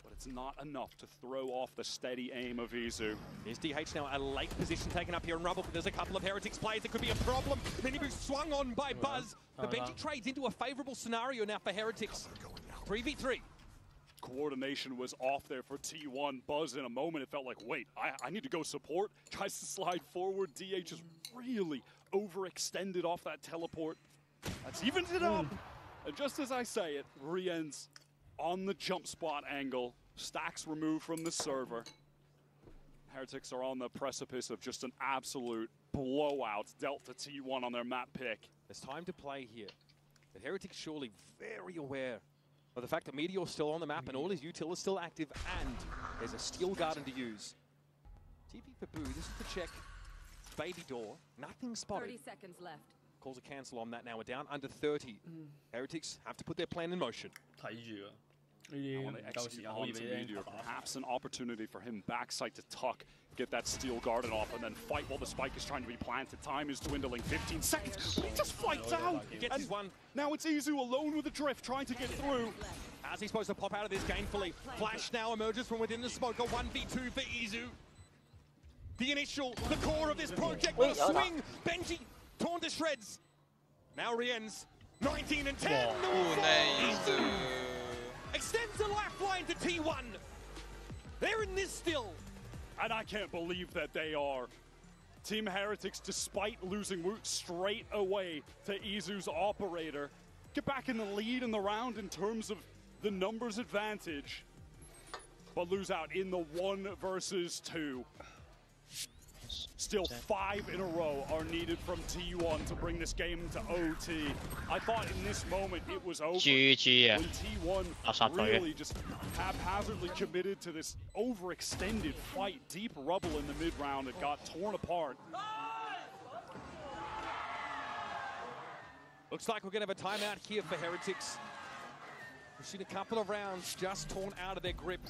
S19: But it's not enough to throw off the steady aim of Izu.
S20: Here's DH now, a late position taken up here in rubble, but there's a couple of Heretics plays that could be a problem. Miniboo swung on by Buzz. The Benji trades into a favorable scenario now for Heretics. 3v3.
S19: Coordination was off there for T1. Buzz in a moment, it felt like, wait, I need to go support. Tries to slide forward. DH is really overextended off that teleport. That's evened it up. And just as I say it, Riens on the jump spot angle. Stacks removed from the server. Heretics are on the precipice of just an absolute blowout dealt to T1 on their map pick.
S20: There's time to play here. But Heretics surely very aware of the fact that Meteor's still on the map and all his util is still active, and there's a Steel Garden to use. TP for Boo, this is the check. Baby door, nothing spotted.
S10: 30 seconds left.
S20: Calls a cancel on that now, we're down under 30. Heretics have to put their plan in motion.
S19: Perhaps an opportunity for him backside to tuck, get that Steel Garden off, and then fight while the spike is trying to be planted. Time is dwindling, 15 seconds. He just fights out.
S20: He gets his one.
S19: Now it's Izu alone with the drift, trying to get through.
S20: How's he supposed to pop out of this gainfully? Flash now emerges from within the smoke. A 1v2 for Izu. The initial, the core of this project will swing. Benji torn to shreds. Now Riens, 19 and 10. Izu extends a lifeline to T1. They're in this still.
S19: And I can't believe that they are. Team Heretics, despite losing Woot straight away to Izu's operator, get back in the lead in the round in terms of the numbers advantage, but lose out in the 1 versus 2. Still 5 in a row are needed from T1 to bring this game to OT. I thought in this moment it was over.
S5: GG.
S19: When T1 really just haphazardly committed to this overextended fight. Deep rubble in the mid-round. It got torn apart.
S20: Looks like we're going to have a timeout here for Heretics. We've seen a couple of rounds just torn out of their grip.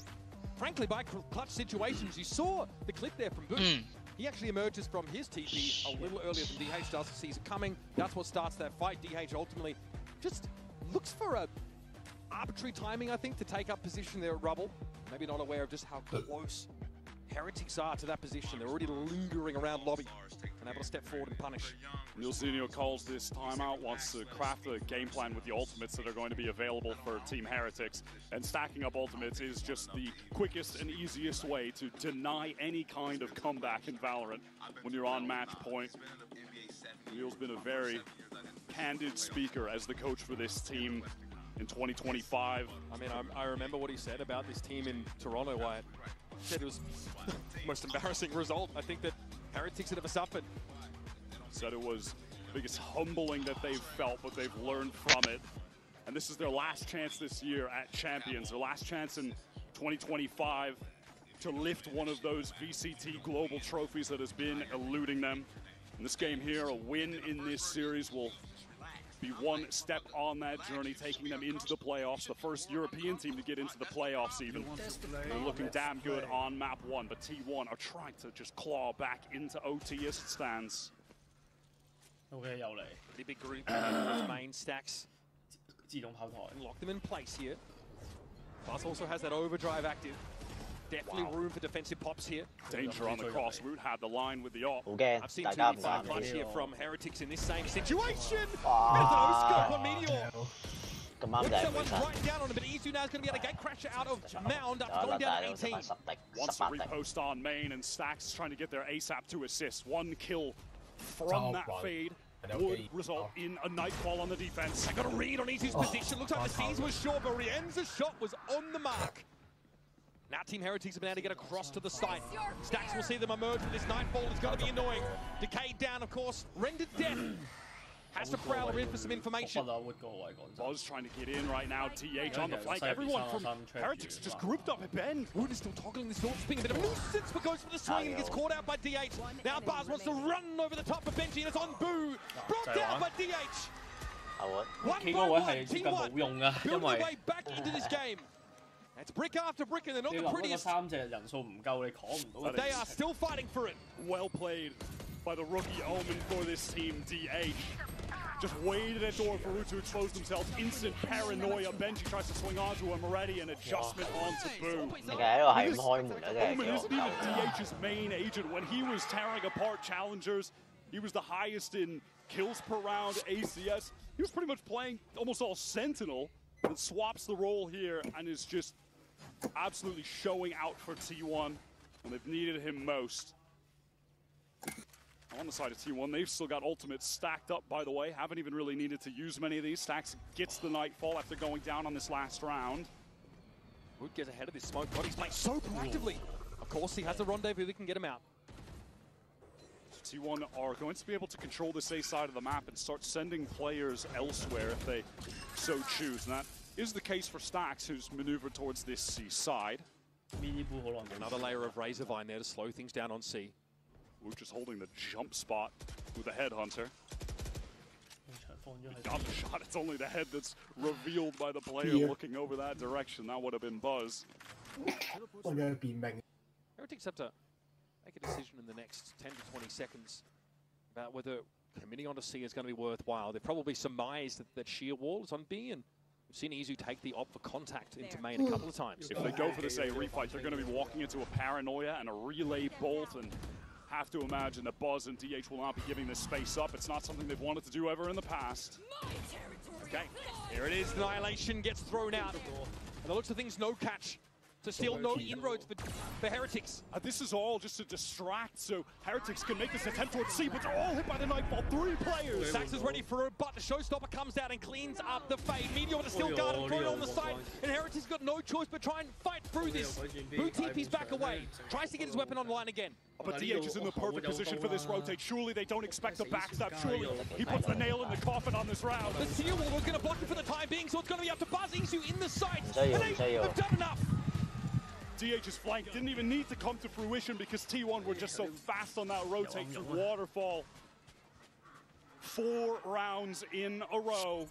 S20: Frankly, by clutch situations, you saw the clip there from Boo. He actually emerges from his TP a little earlier than DH does, sees it coming. That's what starts that fight. DH ultimately just looks for a arbitrary timing, I think, to take up position there at rubble. Maybe not aware of just how close Heretics are to that position. They're already lingering around lobby and able to step forward and punish.
S19: Nilsinho calls this timeout, wants to craft a game plan with the ultimates that are going to be available for Team Heretics. And stacking up ultimates is just the quickest and easiest way to deny any kind of comeback in Valorant when you're on match point. Neil's been a very candid speaker as the coach for this team in 2025.
S20: I mean, I remember what he said about this team in Toronto, Wyatt. He said it was the most embarrassing result I think that Heretics had ever suffered.
S19: Said it was the biggest humbling that they've felt, but they've learned from it. And this is their last chance this year at Champions, their last chance in 2025 to lift one of those VCT global trophies that has been eluding them. In this game here, a win in this series will be one step on that journey, taking them into the playoffs, the first European team to get into the playoffs even. They're looking damn good on map 1, but T1 are trying to just claw back into OT as it stands.
S20: Okay, pretty big group of main stacks. Lock them in place here. Buzz also has that overdrive active. Definitely room for defensive pops here.
S19: Danger on the cross route, had the line with the op.
S20: I've seen 2v5 much here from Heretics in this same situation. No-scope on Meteor. Looks that one's right down on him, but Isu now is going to be able to gate crash out of Mound after going down to 18.
S19: Wants to repost on main, and Stax trying to get their ASAP to assist. One kill from that fade would result in a Nightfall on the defense.
S20: I got a read on Isu's position. Looks like the scenes was short, but Rienza's shot was on the mark. Now Team Heretics have been able to get across to the site. Stax will see them emerge with this Nightfall. It's going to be annoying. Decayed down, of course. Rendered death. Has to Prowler in for some information.
S19: Buzz trying to get in right now. TH on the flank. Everyone from Heretics just grouped up at Ben.
S20: Wood is still toggling this North Spin. A bit of nuisance, but goes for the swing and gets caught out by DH. Now Buzz wants to run over the top of Benji, and it's on Boo. Brought down by DH. One by one, T1 building their way back into this game. It's brick after brick, and they're not the prettiest. But they are still fighting for it.
S19: Well played by the rookie Omen for this team, DH. Just waited at door for Root to expose themselves. Instant paranoia. Benji tries to swing onto him already. An adjustment onto Boo. Omen isn't even DH's main agent. When he was tearing apart challengers, he was the highest in kills per round, ACS. He was pretty much playing almost all Sentinel, and swaps the role here and is just absolutely showing out for T1 when they've needed him most. On the side of T1, they've still got ultimates stacked up, by the way. Haven't even really needed to use many of these. Stax gets the Nightfall after going down on this last round.
S20: Wood gets ahead of this smoke, but he's playing so proactively. Of course, he has a rendezvous that can get him out.
S19: So T1 are going to be able to control this A side of the map and start sending players elsewhere if they so choose. And that is the case for Stax, who's maneuvered towards this C side.
S20: Another layer of Razorvine there to slow things down on C.
S19: Wood just holding the jump spot with the Headhunter. Got the shot, it's only the head that's revealed by the player looking over that direction. That would have been Buzz.
S20: Heretics have to make a decision in the next 10 to 20 seconds about whether committing onto C is going to be worthwhile. They've probably surmised that sheer wall is on B, and we've seen Isu take the op for contact into main a couple of times.
S19: If they go for this A refight, they're going to be walking into a paranoia and a relay bolt, and have to imagine that Buzz and DH will not be giving this space up. It's not something they've wanted to do ever in the past.
S20: Okay, here it is. Annihilation gets thrown out. And the looks of things, no catch. So still no inroads for Heretics.
S19: This is all just to distract, so Heretics can make this attempt towards C, but they're all hit by the Nightfall. 3 players.
S20: Sax is ready for a butt. The Showstopper comes out and cleans up the fade. Meteor is still guarded, thrown on the side, and Heretics got no choice but try and fight through this. Boo TP's back away, tries to get his weapon online again.
S19: But DH is in the perfect position for this rotate. Surely they don't expect a backstab. Surely he puts the nail in the coffin on this round.
S20: The Seer Wall was going to block him for the time being, so it's going to be up to Buzz Isu in the sights. And they have done enough.
S19: DH's flank didn't even need to come to fruition because T1 were just so fast on that rotate. Waterfall. 4 rounds in a row.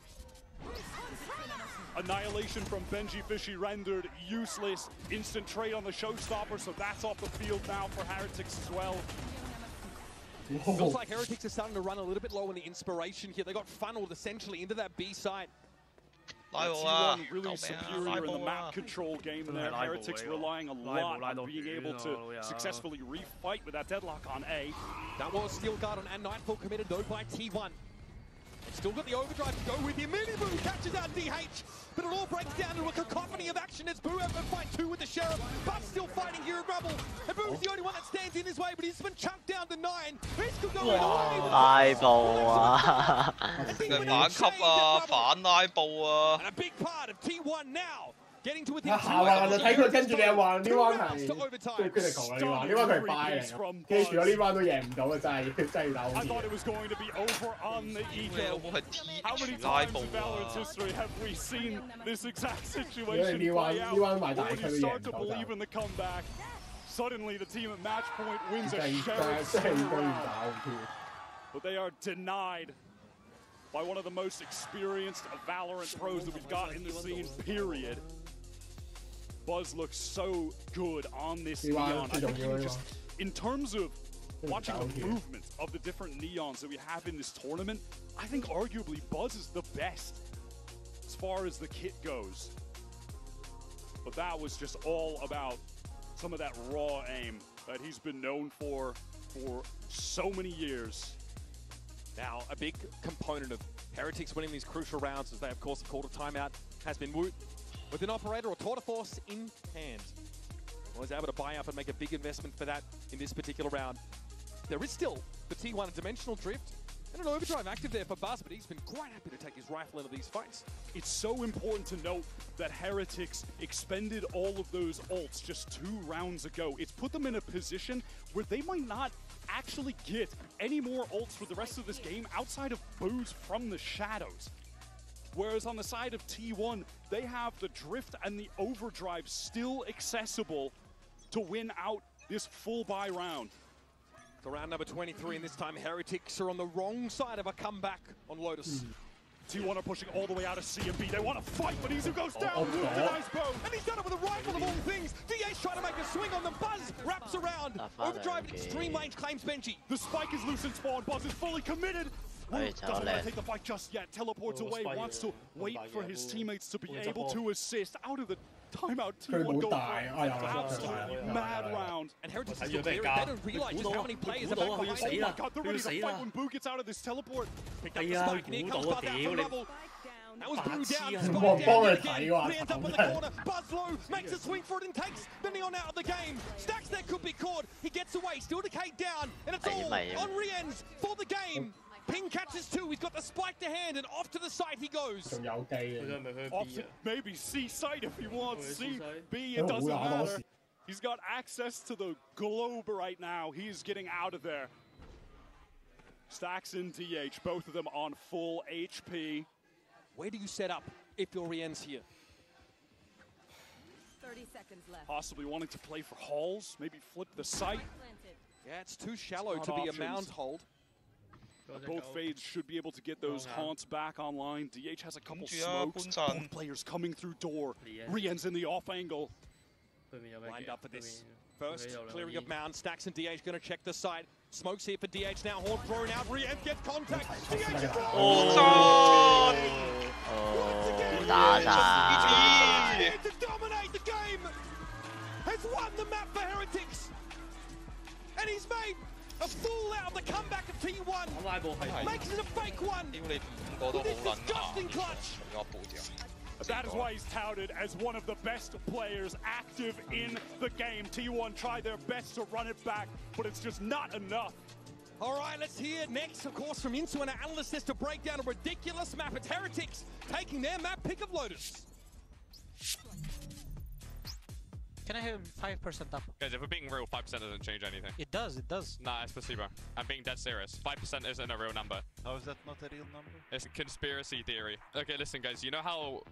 S19: Annihilation from Benji Fishy rendered useless. Instant trade on the Showstopper, so that's off the field now for Heretics as well.
S20: Feels like Heretics are starting to run a little bit low on the inspiration here. They got funneled essentially into that B side.
S19: T1 really superior in the map control game there. Heretics relying a lot on being able to successfully refight with that deadlock on A.
S20: That was Steel Garden and Nightfall committed though by T1. They've still got the overdrive to go with here. Miniboo catches out DH, but it all breaks down to a cacophony of action as Boo have to fight 2 with the Sheriff, but still fighting here in Rubble. And Boo's the only one that stands in his way, but he's been chunked down to 9. This could go away.
S3: 拉布啊！
S2: 佢反級啊，反拉布啊！
S20: And a big part of T1 now. Getting to
S21: 下環就睇佢跟住你又話呢彎係最 critical 啦，呢彎佢係 buy 嚟㗎，記住咗呢彎都贏唔到啊！真係打好啲。
S2: How many
S19: times in Valorant's history have we seen this exact
S21: 如果
S19: situation
S21: 你呢
S19: play
S21: 彎
S19: out?
S21: 呢彎賣大
S19: When
S21: 區
S19: you
S21: 都贏
S19: start
S21: 唔
S19: to
S21: 到
S19: believe
S21: 就。
S19: in the comeback, suddenly the team at match point wins a
S21: 真係
S19: Sheriff
S21: 真係應該要
S19: round.
S21: 打 OK。
S19: But they are denied by one of the most experienced Valorant pros that we've got in the scene, period. Buzz looks so good on this neon. I think just in terms of watching the movement of the different neons that we have in this tournament, I think arguably Buzz is the best as far as the kit goes. But that was just all about some of that raw aim that he's been known for so many years.
S20: Now, a big component of Heretics winning these crucial rounds, as they of course have called a timeout, has been Woot with an operator or Tour de Force in hand. Was able to buy up and make a big investment for that in this particular round. There is still the T1 Dimensional Drift and an overdrive active there for Buzz, but he's been quite happy to take his rifle into these fights.
S19: It's so important to note that Heretics expended all of those ults just 2 rounds ago. It's put them in a position where they might not actually get any more ults for the rest of this game outside of Boo's from the shadows. Whereas on the side of T1, they have the drift and the overdrive still accessible to win out this full buy round.
S20: So round number 23, and this time Heretics are on the wrong side of a comeback on Lotus.
S19: T1 are pushing all the way out of C and B. They want to fight, but Izu goes down. Denies Bo.
S20: And he's done it with a rifle of all things. DA's trying to make a swing on them. Buzz wraps around. Overdrive at extreme range claims Benji.
S19: The spike is loose in spawn. Buzz is fully committed. Doesn't want to take the fight just yet. Teleports away. Wants to wait for his teammates to be able to assist. Out of the timeout, T1 go absolutely mad round.
S20: And Heretics is still clear. They don't realize just how many players are back behind them.
S19: Oh my god, they're ready to fight when Boo gets out of this teleport.
S20: Picked up the spike, and here comes Buzz out from Rubble. That was Boo down, spike down again. He ends up in the corner. Buzz low, makes a swing for it and takes the neon out of the game. Stacks there could be caught. He gets away, still decayed down, and it's all on Riens for the game. Ping catches 2, he's got the spike to hand, and off to the side he goes.
S19: Off to maybe C site if he wants. C, B, it doesn't matter. He's got access to the globe right now. He's getting out of there. Stacks and DH, both of them on full HP.
S20: Where do you set up if you're Riens here?
S16: 30 seconds left.
S19: Possibly wanting to play for Halls, maybe flip the site.
S20: Yeah, it's too shallow to be a mound hold.
S19: Both fades should be able to get those haunts back online. DH has a couple smokes. Both players coming through door. Riens in the off angle.
S20: Lined up for this first clearing of mound. Stacks and DH going to check the side. Smokes here for DH now. Horn thrown out. Riens gets contact. DH to dominate the game. Has won the map for Heretics. And he's made a fool out of the comeback of T1. Makes it a fake one. With this disgusting clutch.
S19: That is why he's touted as one of the best players active in the game. T1 tried their best to run it back, but it's just not enough.
S20: All right, let's hear next, of course, from Insu and our analyst to break down a ridiculous map. It's Heretics taking their map pick of Lotus.
S10: Can I have 5% up?
S12: Guys, if we're being real, 5% doesn't change anything.
S10: It does, it does.
S12: Nah, it's placebo. I'm being dead serious. 5% isn't a real number.
S11: How is that not a real number?
S12: It's a conspiracy theory. Okay, listen, guys. You know how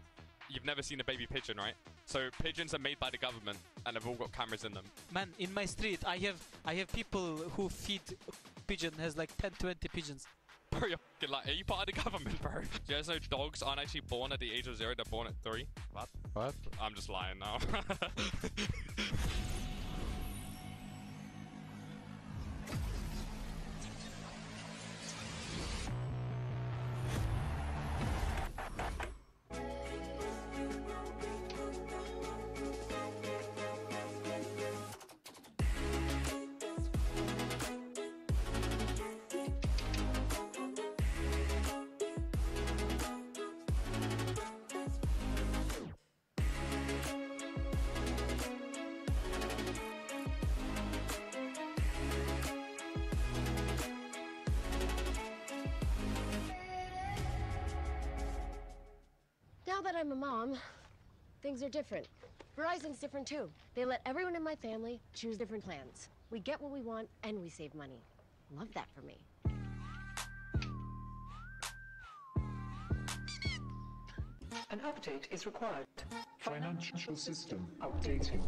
S12: you've never seen a baby pigeon, right? So pigeons are made by the government, and they've all got cameras in them.
S10: Man, in my street, I have people who feed pigeon, has like 10, 20 pigeons.
S12: Bro, you're fucking like, are you part of the government, bro? You guys know dogs aren't actually born at the age of 0, they're born at 3.
S11: What? What?
S12: I'm just lying now.
S8: I'm a mom, things are different. Verizon's different too. They let everyone in my family choose different plans. We get what we want and we save money. Love that for me.
S13: An update is required. Financial system updating.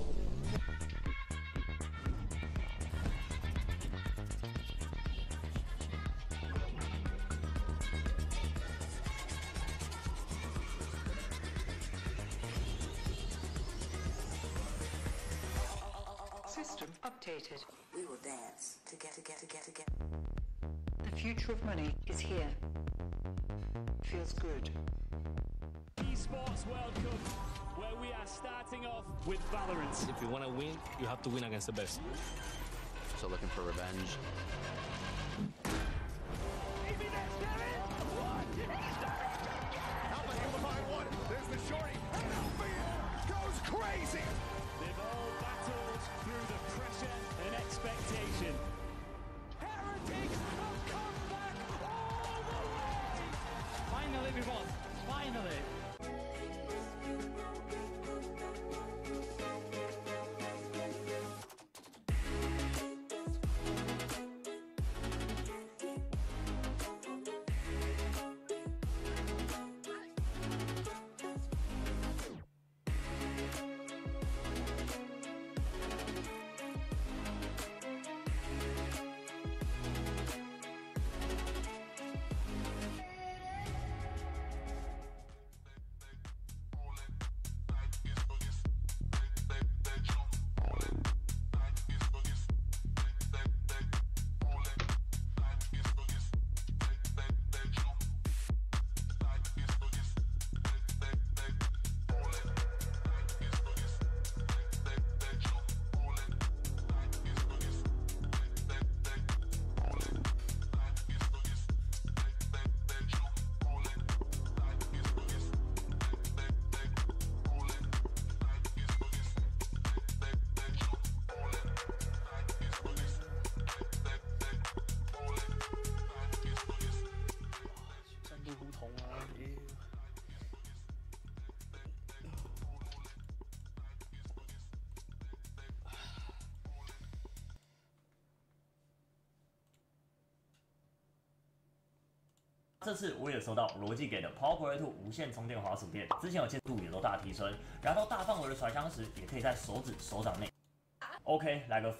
S13: System updated.
S23: We will dance together.
S13: The future of money is here. Feels good.
S24: Esports World Cup, where we are starting off with Valorant.
S25: If you want to win, you have to win against the best.
S26: So looking for revenge.
S24: There's the shorty. Goes crazy. They've all battled through the pressure and expectation. Heretics have come back all the way. Finally, we won. Finally.
S17: 这次我也收到罗技给的 Power Two 无线充电滑鼠垫，之前有接触度也都大提升，然后大范围的甩枪时也可以在手掌内。OK， 来个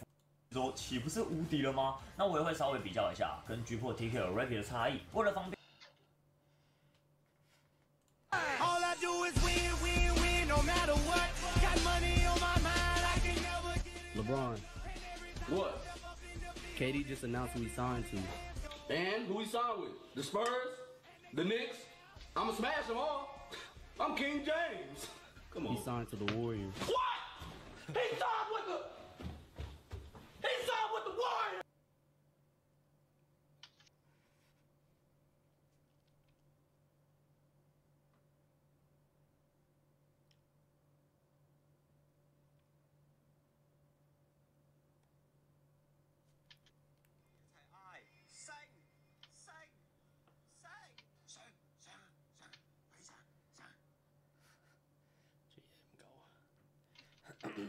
S17: 说岂不是无敌了吗？那我也会稍微比较一下跟 G Pro TK Rapid 的差异，为了方便。
S9: All I do is win, win, win, no matter what. Got money on my mind, I can never get it.
S27: LeBron. What? KD just announced who he signed to.
S28: And who he signed with? The Spurs? The Knicks? I'ma smash them all. I'm King James. Come on.
S27: He signed to the Warriors.
S9: What? He signed with the Warriors.
S1: GM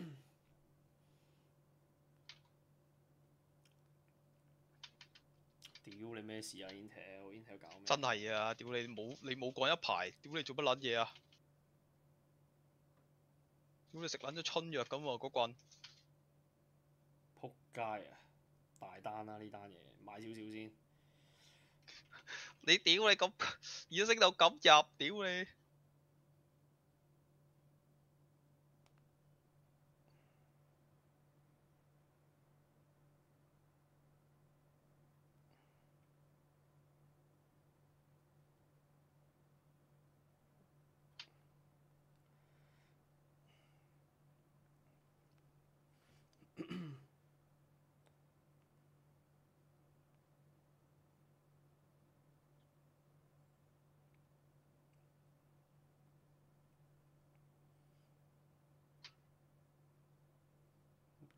S1: 屌你咩事啊 Intel 搞咩？
S2: 真係啊！屌你冇講一排，屌你做乜撚嘢啊？屌你食撚咗春藥咁喎嗰棍！
S1: 撲街啊！大單啦呢單嘢，買少少先。
S2: 你屌你咁，而家升到咁入，屌你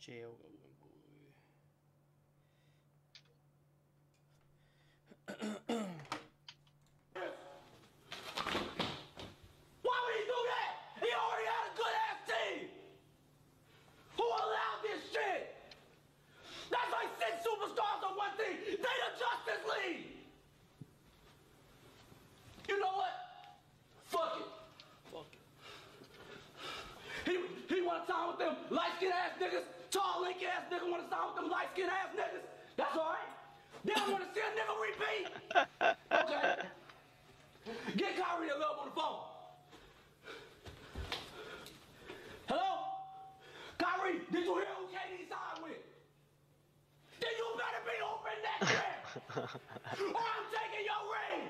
S2: ！gel
S1: 嘅會唔會？Why
S9: would he do
S28: tall, lanky ass nigga wanna sign with them light skinned ass niggas. That's alright. They don't wanna see a nigga repeat. Okay. Get Kyrie a love on the phone. Hello? Kyrie, did you hear who KD signed with? Then you better be open that crib. Or I'm taking your ring.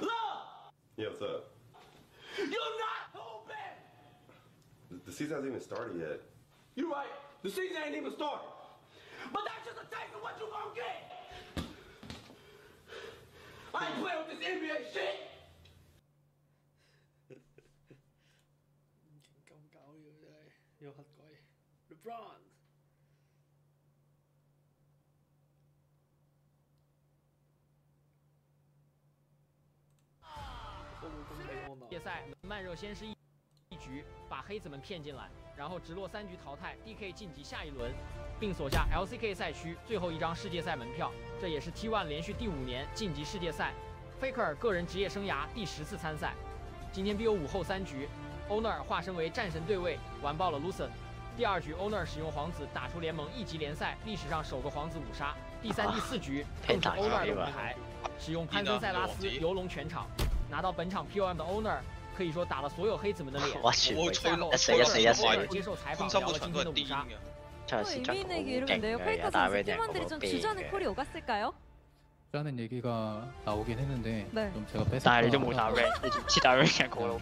S28: Look.
S4: Yeah, what's up?
S28: You're not hooping.
S4: The season hasn't even started yet.
S28: You're right. The season ain't even started. But that's just a taste of what you gonna get. I ain't playing with this NBA shit.
S1: 咁搞笑真係，有黑鬼 LeBron。
S5: 决赛慢热先是一局把黑子们骗进来，然后直落3局淘汰 ，DK 晋级下一轮，并锁下 LCK 赛区最后一张世界赛门票。这也是 T1 连续第5年晋级世界赛。Faker 个人职业生涯第10次参赛。今天 BO5后3局 ，Owner 化身为战神对位，完爆了 Lucen。第2局 Owner 使用皇子打出联盟1级联赛历史上首个皇子5杀。第3、第4局更是 Owner 的舞台，使用潘森塞拉斯游龙全场。 拿到本场 POM 的 Owner， 可以说打了所有黑子们的脸。
S3: 我去，一死！
S5: 接受采访聊了今天的5杀。
S6: 페이커 선수 팀원들이 좀 주저하는 콜이 오갔을까요?
S11: 라는 얘기가 나오긴 했는데
S6: 네.
S11: 좀 제가 뺏었다.
S2: 但係你都冇打 rank， 你唔知打 rank 嘅嗰度。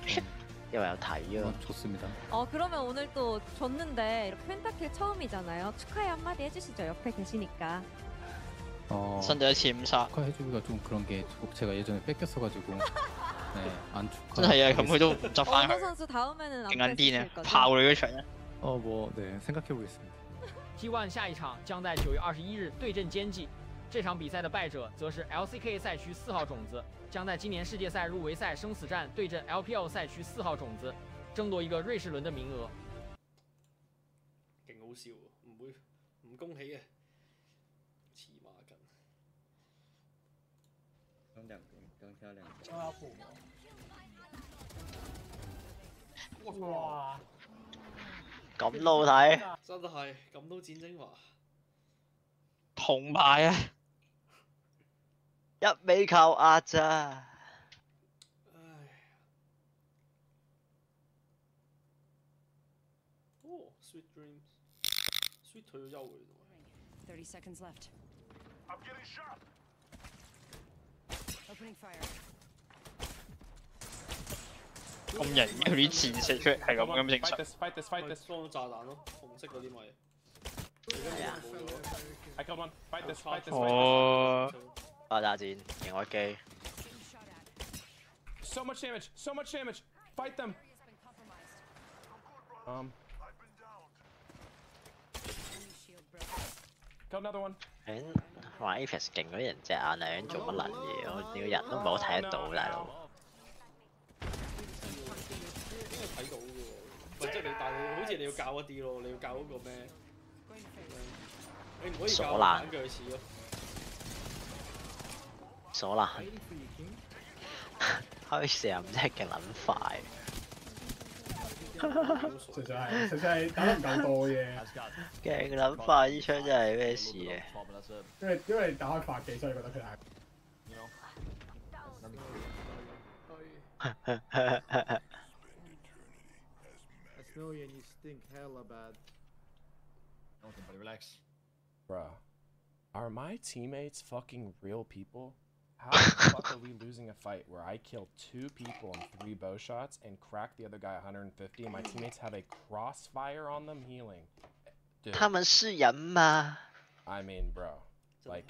S3: 因為有睇啊。
S11: 좋습니다.
S6: 그러면 오늘 또 줬는데 이렇게 펜타킬 처음이잖아요. 축하의 한마디 해주시죠. 옆에 계시니까.
S2: 新第一次5殺。
S11: 축하해주기가 좀 그런 게 제가 예전에 뺏겼어가지고 네, 안 축하.
S2: 真係啊，咁佢都唔執翻
S6: 언어 선수 다음에는 안
S2: 勁緊啲
S6: 뺏으실
S2: 呢，
S6: 거죠?
S2: 炮你嗰場。
S11: 뭐 네, 생각해보겠습니다.
S5: T1 下一场将在9月21日对阵奸计，这场比赛的败者则是 LCK 赛区4号种子，将在今年世界赛入围赛生死战对阵 LPL 赛区4號種子，爭奪一個瑞士輪的名額。
S1: 勁好笑喎，唔會唔恭喜嘅，黐孖筋。更漂亮。哇！
S3: 咁老睇，
S1: 真係咁都戰精華。
S2: 銅牌啊！
S3: 一味靠壓咋。
S1: 哦 ，Sweet Dreams，Sweet 退咗休嘅原來。
S8: 30 seconds left.
S24: I'm getting shot.
S8: Opening fire.
S2: 咁型嘅佢啲箭射出嚟係咁正常。
S1: Fight this，裝炸彈咯，紅色嗰啲咪。I got one. Fight this。
S2: 哦。
S3: 爆炸戰，型我機。
S20: So much damage. Fight them. Got another one.
S3: 玩 Apex 勁嗰啲人隻眼兩做乜撚嘢？我屌人都冇睇得到，大佬。
S1: 睇到嘅喎，即係你，但係好似你要教一啲咯，你要教嗰個咩？你唔可以教反句似咯。
S3: 鎖爛，開射唔真係勁撚快。
S21: 純粹係打得唔夠多啫。
S3: 勁撚快，呢槍真係咩事嘅？
S21: 因為你打開發技，所以覺得佢係。
S7: Million, you stink hella bad.
S14: Nothing, buddy, relax.
S15: Bruh, are my teammates fucking real people? How the fuck are we losing a fight where I killed 2 people in 3 bow shots and cracked the other guy 150 and my teammates have a crossfire on them healing? Dude.
S3: 他们是人吗
S15: I mean, bro, like...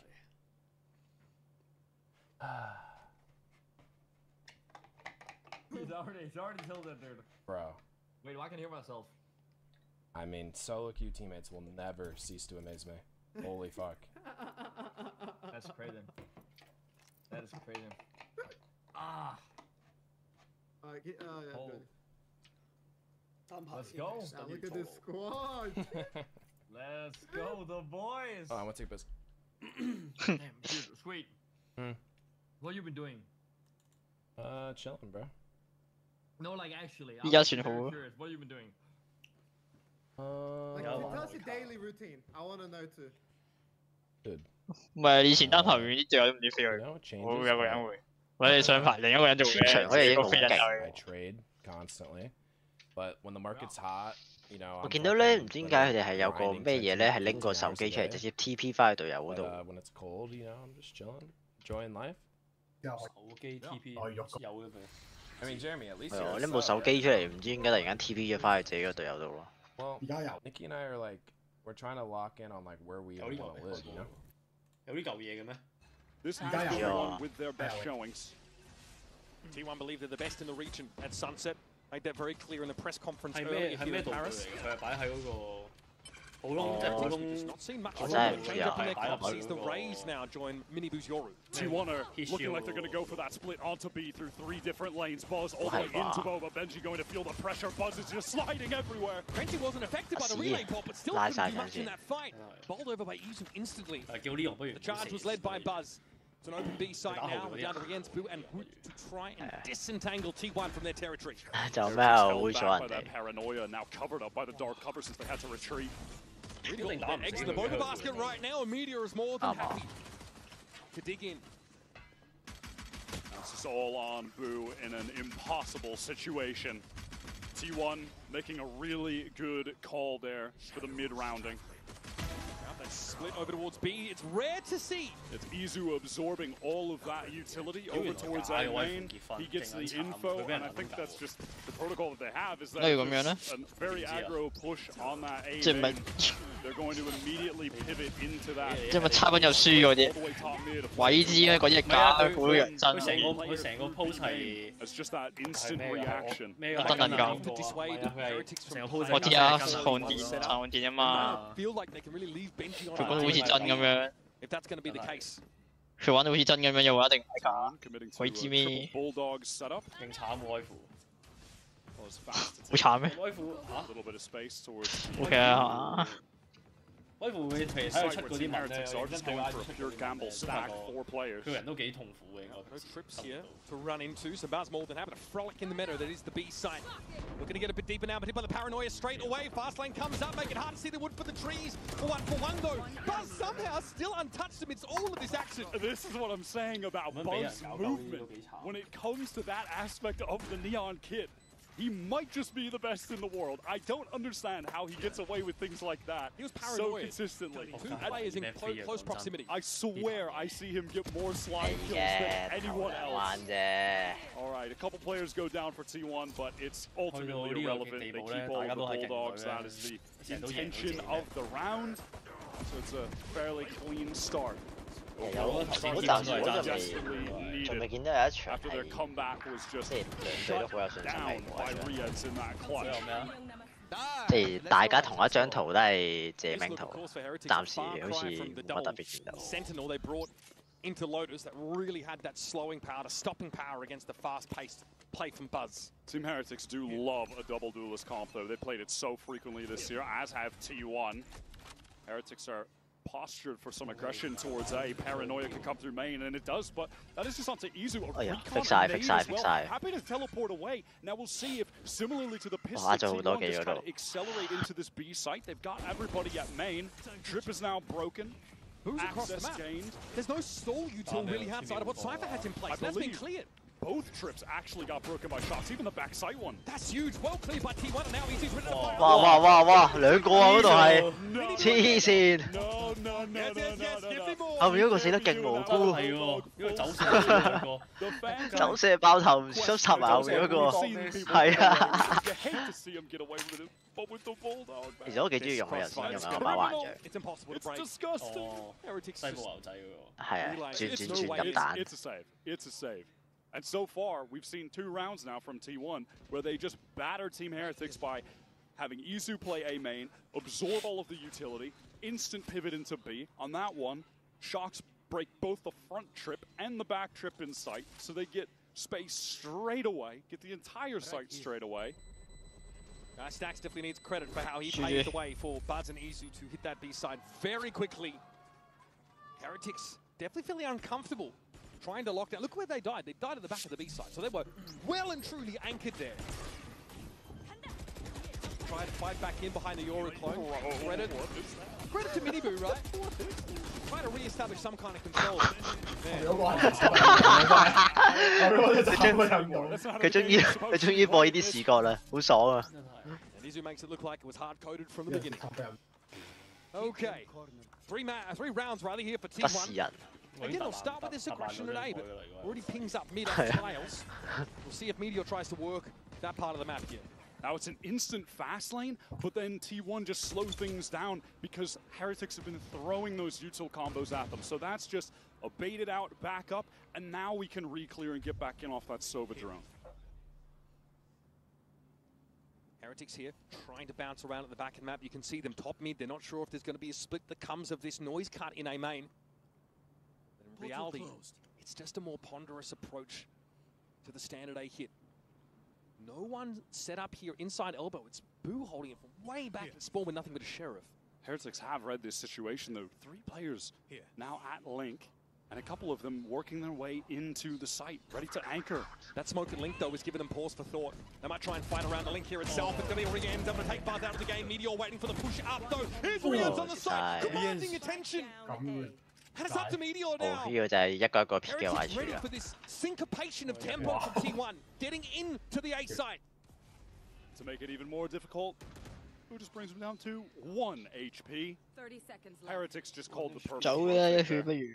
S14: He's already tilted, dude.
S15: Bro.
S14: Wait, I can hear myself.
S15: I mean, solo queue teammates will never cease to amaze me. Holy fuck.
S14: That's crazy. That is crazy. Ah.
S7: Yeah,
S14: Let's go.
S7: Now look at this squad.
S14: Let's go, the boys.
S15: Oh, I want to take this.
S14: Damn, dude, sweet. What you been doing?
S15: Chilling, bro.
S14: No, like actually.
S2: I'm very
S14: curious. What you been doing?
S7: your daily routine? I want to know too.
S15: Dude.
S2: 唔係以前單排永啲隊友都唔知飛去，會有個人會，或者你上排另一個人就會個飛人去。
S15: I trade constantly, but when the market's hot, you know.
S3: 我見到咧，唔知點解佢哋係有個咩嘢咧，係拎個手機出嚟直接 TP 翻去隊友嗰度。
S15: When it's cold, you know, I'm just chilling, enjoying life.
S1: 手機 TP 有嘅咩
S15: I mean, Jeremy, at least.
S3: 係我拎部手機出嚟，唔知點解突然間 TP 咗翻去自己個隊友度咯。
S15: Well, Nikki and I are like, we're trying to lock in on like where we want to live, you know.
S1: 有啲舊嘢嘅咩
S20: This has everyone with their best showings. T1 believe they're the best in the region at Sunset. Made that very clear in the press conference earlier here in Paris.
S1: 佢係擺喺嗰個普通即係普通。
S20: Not seen much of a change up in their comp sees the Rays now join Minibus Yoru.
S24: T1 are looking like they're going to go for that split onto B through 3 different lanes. Buzz all the way into Boba. Benji going to feel the pressure. Buzz is just sliding everywhere.
S20: Frenzy wasn't affected by the relay pop, but still couldn't do much in that fight. Bowled over by Izu instantly. The charge was led by Buzz. It's an open B site now. We're down to Riensbu and Wood to try and disentangle T1 from their territory.
S3: 就咩啊？會咗人哋。
S24: Paranoia now covered up by the dark cover since they had to retreat.
S20: Really got eggs in the Boba basket right now, and Meteor is more than happy to dig in.
S24: This is all on Boo in an impossible situation. T1 making a really good call there for the mid-rounding.
S20: They split over towards B. It's rare to see.
S24: It's Izu absorbing all of that utility over towards A lane. He gets the info, and I think that's just the protocol that they have is that there's a very aggro push on that A lane. They're going to immediately pivot into that.
S2: 即係咪差分又輸嗰啲？鬼知咧嗰啲係假好人真。
S1: 佢成個 post 係
S24: It's just that instant reaction.
S2: 真能夠。我知啊，放電啊嘛。佢講到好似真咁樣，佢玩到好似真咁樣，又話一定係假，鬼知咩？
S1: 勁慘喎，威虎。
S2: 好慘咩？OK 啊。
S1: 威虎佢睇佢出嗰啲文咧，佢人都幾痛苦嘅應該。
S20: Trips here to run into, so Buzz more than happy to frolic in the meadow. That is the B site. Looking to get a bit deeper now, but hit by the Paranoia straight away. Fast lane comes up, make it hard to see the wood for the trees. For one though. Buzz somehow still untouched amidst all of this action.
S24: This is what I'm saying about Buzz's movement. When it comes to that aspect of the Neon kit, he might just be the best in the world. I don't understand how he gets away with things like that so consistently.
S20: 2 players in close proximity.
S24: I swear I see him get more slime kills than anyone else. All right, a couple players go down for T1, but it's ultimately irrelevant. They keep all of the Bulldogs. That is the intention of the round. So it's a fairly clean start.
S3: After
S24: their comeback was just shut down by Reds in that clutch.
S3: 即係大家同一張圖都係謝明圖，暫時好似冇乜特別見到。
S20: Sentinel they brought into Lotus that really had that slowing power, the stopping power against the fast-paced play from Buzz.
S24: Team Heretics do love a double duelist comp though. They played it so frequently this year, as have T1. Heretics are postured for some aggression towards A. Paranoia can come through main, and it does, but that is just onto Izu.
S3: Fix side.
S24: Happy to teleport away. Now we'll see if, similarly to the Pistons, T1 just kind of accelerate into this B site. They've got everybody at main. Trip is now broken.
S20: Who's across the map? Gained. There's no stall util really outside of what Cypher has in place. That's been cleared.
S24: Both trips actually got broken by shots, even the backside one.
S20: That's huge. Well cleared by T1, and now Easy's rid of the fire.
S3: 哇！兩個啊嗰度係黐線。後面嗰個死得勁無辜。走射爆頭唔小心插埋後面嗰個。係啊。其實我幾中意用佢人先咁樣把環象。
S1: 西部牛仔嗰個。
S3: 係啊，轉入彈。
S24: It's a save. And so far, we've seen 2 rounds now from T1 where they just batter Team Heretics by having Izu play A main, absorb all of the utility, instant pivot into B. On that one, Shocks break both the front trip and the back trip in sight, so they get space straight away, get the entire site straight away.
S20: Stacks definitely needs credit for how he paved the way for Buzz and Izu to hit that B side very quickly. Heretics definitely feeling uncomfortable. Trying to lock down. Look where they died. They died at the back of the B side. So they were well and truly anchored there. Try to fight back in behind the Yoru clone. Credit to Miniboo, right? Trying to re-establish some kind of control.
S3: 佢終於播呢啲視覺啦，好爽啊！
S20: Nizu makes it look like it was hard-coded from the beginning. Okay, three rounds rather here for T1. Again, they'll start with this aggression today, but already pings up mid on tiles. We'll see if Meteor tries to work that part of the map here.
S10: Now it's an instant fast lane, but then T1 just slow things down because Heretics have been throwing those util combos at them. So that's just a baited out back up, and now we can re-clear and get back in off that Sova drone.
S20: Heretics here, trying to bounce around at the back of the map. You can see them top mid. They're not sure if there's going to be a split that comes of this noise cut in A main. In reality, it's just a more ponderous approach to the standard A hit. No one set up here inside elbow. It's Boo holding it from way back at spawn with nothing but a sheriff.
S10: Heretics have read this situation though. 3 players now at Link, and a couple of them working their way into the site, ready to anchor.
S20: That smoke at Link though is giving them pause for thought. They might try and fight around the Link here itself. It's going to be Rians able to take Buzz out of the game. Meteor waiting for the push up though. Here's Rians on the side, commanding attention. And it's up to Meteor now.
S3: 呢個就係一個一個撇嘅壞
S20: Heretics
S3: 處
S20: ready
S3: 啦。
S20: for this syncopation of tempo from T1, getting into the A site.
S10: To make it even more difficult, who just brings them down to 1 HP.
S6: 30 seconds left.
S10: Heretics just called the perfect
S3: 走啦，一血不如。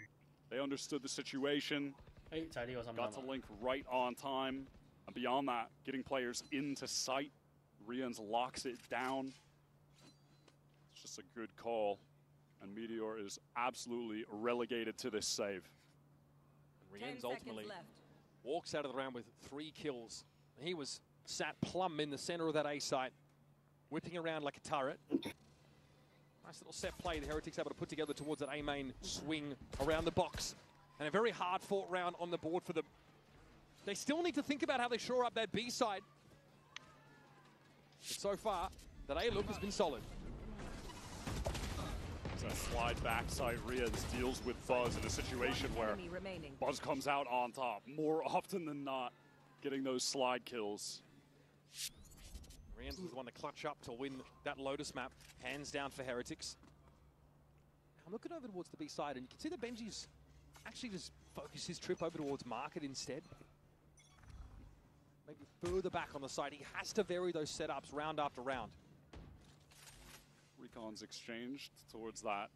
S10: They understood the situation, got to Link right on time, and beyond that, getting players into sight. Rians locks it down. It's just a good call, and Meteor is absolutely relegated to this save.
S20: Rians ultimately walks out of the round with 3 kills. He was sat plumb in the center of that A site, whipping around like a turret. Nice little set play the Heretics able to put together towards that A main swing around the box. And a very hard fought round on the board for them. They still need to think about how they shore up that B side. But so far, that A look has been solid.
S10: It's a slide backside. Rians deals with Buzz in a situation where Buzz comes out on top more often than not, getting those slide kills.
S20: Rians was the one to clutch up to win that Lotus map, hands down for Heretics. I'm looking over towards the B side, and you can see that Benji's actually just focused his trip over towards Market instead. Maybe further back on the side. He has to vary those setups round after round.
S10: Recon's exchanged towards that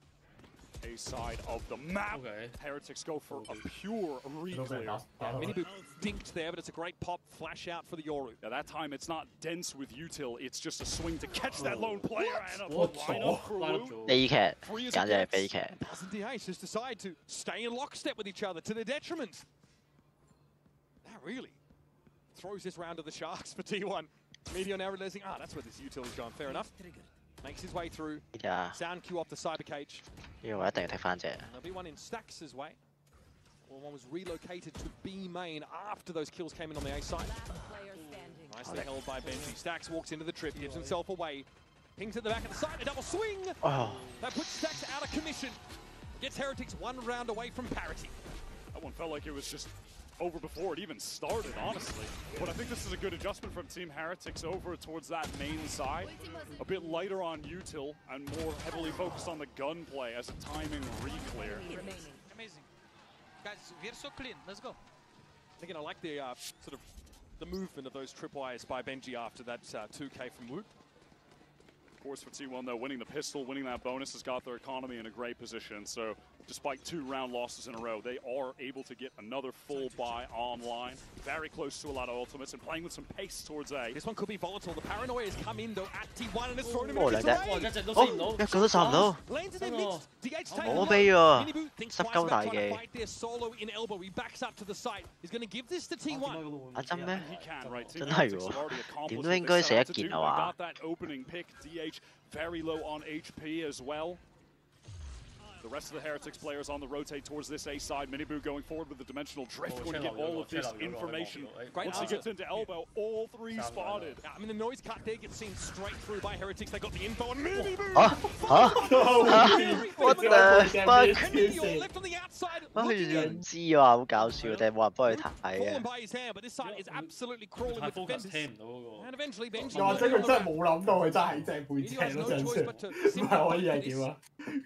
S10: A side of the map. Heretics go for a pure re-clear.
S20: Miniboo dinked there, but it's a great pop flash out for the Yoru.
S10: Yeah, that time it's not dense with util, it's just a swing to catch that lone player and a lineup for Wu.
S3: 悲劇，簡直係悲劇。
S20: Buzz and DH just decide to stay in lockstep with each other to their detriment. That really throws this round to the Sharks for T1. Meteor now realizing, that's where this util is going. Fair enough. Makes his way through. Sound cue off the cyber cage.
S3: 呢個我一定要踢翻隻。
S20: There'll be one in Stax' way. Well, one was relocated to B main after those kills came in on the A side. Nicely held by Benji. Stax walks into the trip, gives himself away. Pings at the back of the side, a double swing! That puts Stax out of commission. Gets Heretics 1 round away from parity.
S10: That one felt like it was just over before it even started, honestly. But I think this is a good adjustment from Team Heretics over towards that main side. A bit lighter on util and more heavily focused on the gunplay as a timing re-clear.
S20: Amazing. Guys, we are so clean. Let's go. Again, I like the sort of the movement of those tripwires by Benji after that 2K from Woot.
S10: Of course, for T1, though, winning the pistol, winning that bonus has got their economy in a great position. So despite 2 round losses in a row, they are able to get another full buy online. Very close to a lot of ultimates and playing with some pace towards A.
S20: This one could be volatile. The paranoia has come in, though, at T1 and it's thrown him
S3: 哦，
S20: into
S3: 兩
S20: terrain.
S3: 隻，一個都殺唔到，我飛喎，濕鳩大嘅。
S20: There solo in elbow. He backs up to the site. He's going to give this to T1.
S3: 阿真咩？
S10: 真
S3: 係喎，點都應該死一件係嘛？
S10: Got that opening pick. DH very low on HP as well. The rest of the Heretics players on the rotate towards this A side. Miniboo going forward with the dimensional drift. Going to get all of this information. Once he gets into elbow, all 3 spotted.
S20: I mean, the noise cut there gets seen straight through by Heretics. They got the info on Miniboo.
S3: What the fuck?
S20: Miniboo left on the outside.
S3: 唔知啊，好搞笑，定係冇人幫佢睇嘅。
S1: 太 focus 聽唔到嗰個。
S21: 又或者佢真係冇諗到佢真係喺正背脊咯，陣時唔係可以係點啊？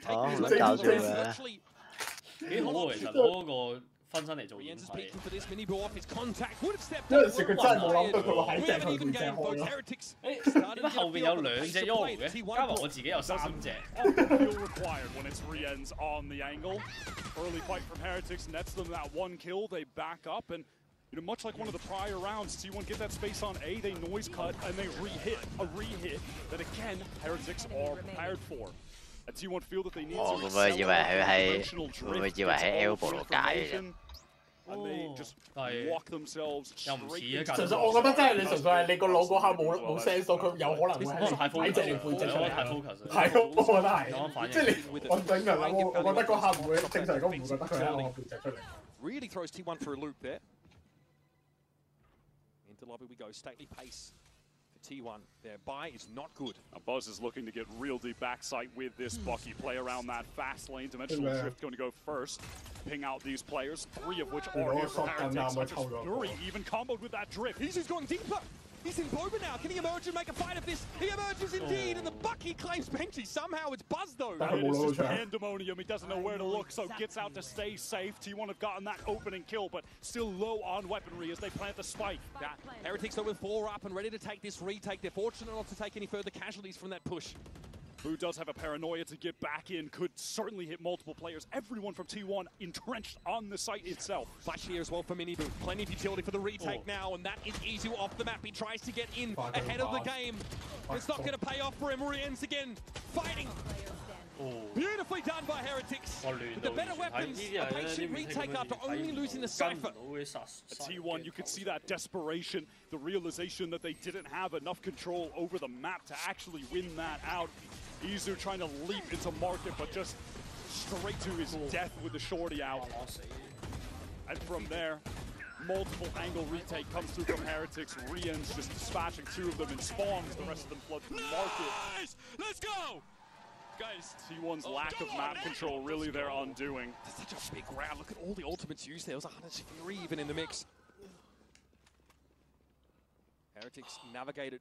S3: 哦，咁搞笑嘅。
S1: 幾好喎，其實攞個分身嚟做演戲。
S21: 有陣時佢真係冇諗到佢會喺正佢背脊開咯。
S1: 誒，點解後邊有兩隻 Yoro 嘅？加埋我自己有3隻。
S10: Early fight from Heretics nets them that 1 kill. They back up and. Much like one of the prior rounds, T1 get that space on A, they noise cut, and they re-hit. A re-hit that, again, Heretics are prepared for. And T1 feel that they need to accelerate the conventional drift. And they just walk themselves straight into
S21: 純粹我覺得真係你純粹係你個腦嗰下冇 sense 到佢有可能會喺正你背脊出嚟。係咯，我覺得係。即係你我整人諗，我覺得嗰下唔會正常嚟講唔會覺得佢喺我背脊出嚟。
S20: Really throws T1 for a loop there. Into lobby we go. Stately pace for T1. Their buy is not good.
S10: Now Buzz is looking to get real deep backside with this Bucky. Play around that fast lane. Dimensional Drift going to go first. Ping out these players, 3 of which are here for Heretics. Yuri even comboed with that Drift.
S20: He's just going deeper. He's in Boba now. Can he emerge and make a fight of this? He emerges indeed, and the Bucky claims Benji. Somehow it's Buzz though.
S10: It is just pandemonium. He doesn't know where to look, so gets out to stay safe. T1 have gotten that opening kill, but still low on weaponry as they plant the spike.
S20: Heretics though with 4 up and ready to take this retake. They're fortunate not to take any further casualties from that push.
S10: Who does have a paranoia to get back in, could certainly hit multiple players. Everyone from T1 entrenched on the site itself.
S20: Flash here as well for Minibu. Plenty of utility for the retake now, and that is Izu off the map. He tries to get in ahead of the game. It's not going to pay off for him. Rien's again fighting. Beautifully done by Heretics. With the better weapons, a patient retake after only losing the Cypher.
S10: At T1, you could see that desperation, the realization that they didn't have enough control over the map to actually win that out. Izu trying to leap into market, but just straight to his death with the shorty out. And from there, multiple angle retake comes through from Heretics. Rien's just dispatching 2 of them and spawns. The rest of them flood through market.
S20: Nice! Let's go! Guys,
S10: T1's lack of map control really their undoing.
S20: Such a big round. Look at all the ultimates used there. There was a Hunter's Fury even in the mix. Heretics navigated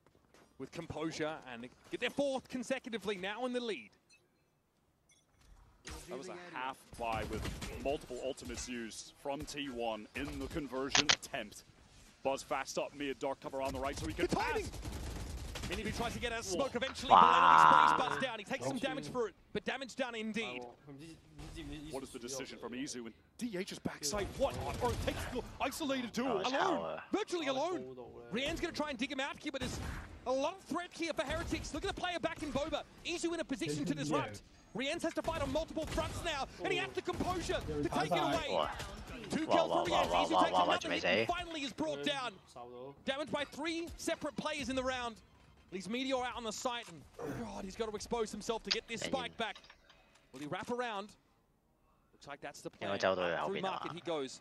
S20: with composure and get their 4th consecutively, now in the lead.
S10: That was a half buy with multiple ultimates used from T1 in the conversion attempt. Buzz fast up mid, dark cover on the right so he can pass.
S20: Minibu tries to get out of smoke eventually, but sprays Buzz down. He takes some damage for it, but damage done indeed.
S10: What is the decision from Izu and DH's backside? What on earth takes the isolated duel?
S20: Alone, virtually alone. Rien's going to try and dig him out here, but there's a lot of threat here for Heretics. Look at the player back in Boba. Izu in a position to disrupt. Rien's has to fight on multiple fronts now, and he has the composure to take it away. 2 kills for Rien's. Izu takes another hit and finally is brought down. Damaged by 3 separate players in the round. Leaves Meteor out on the site, and God, he's got to expose himself to get this spike back. Will he wrap around? Looks like that's the plan. Through market he goes.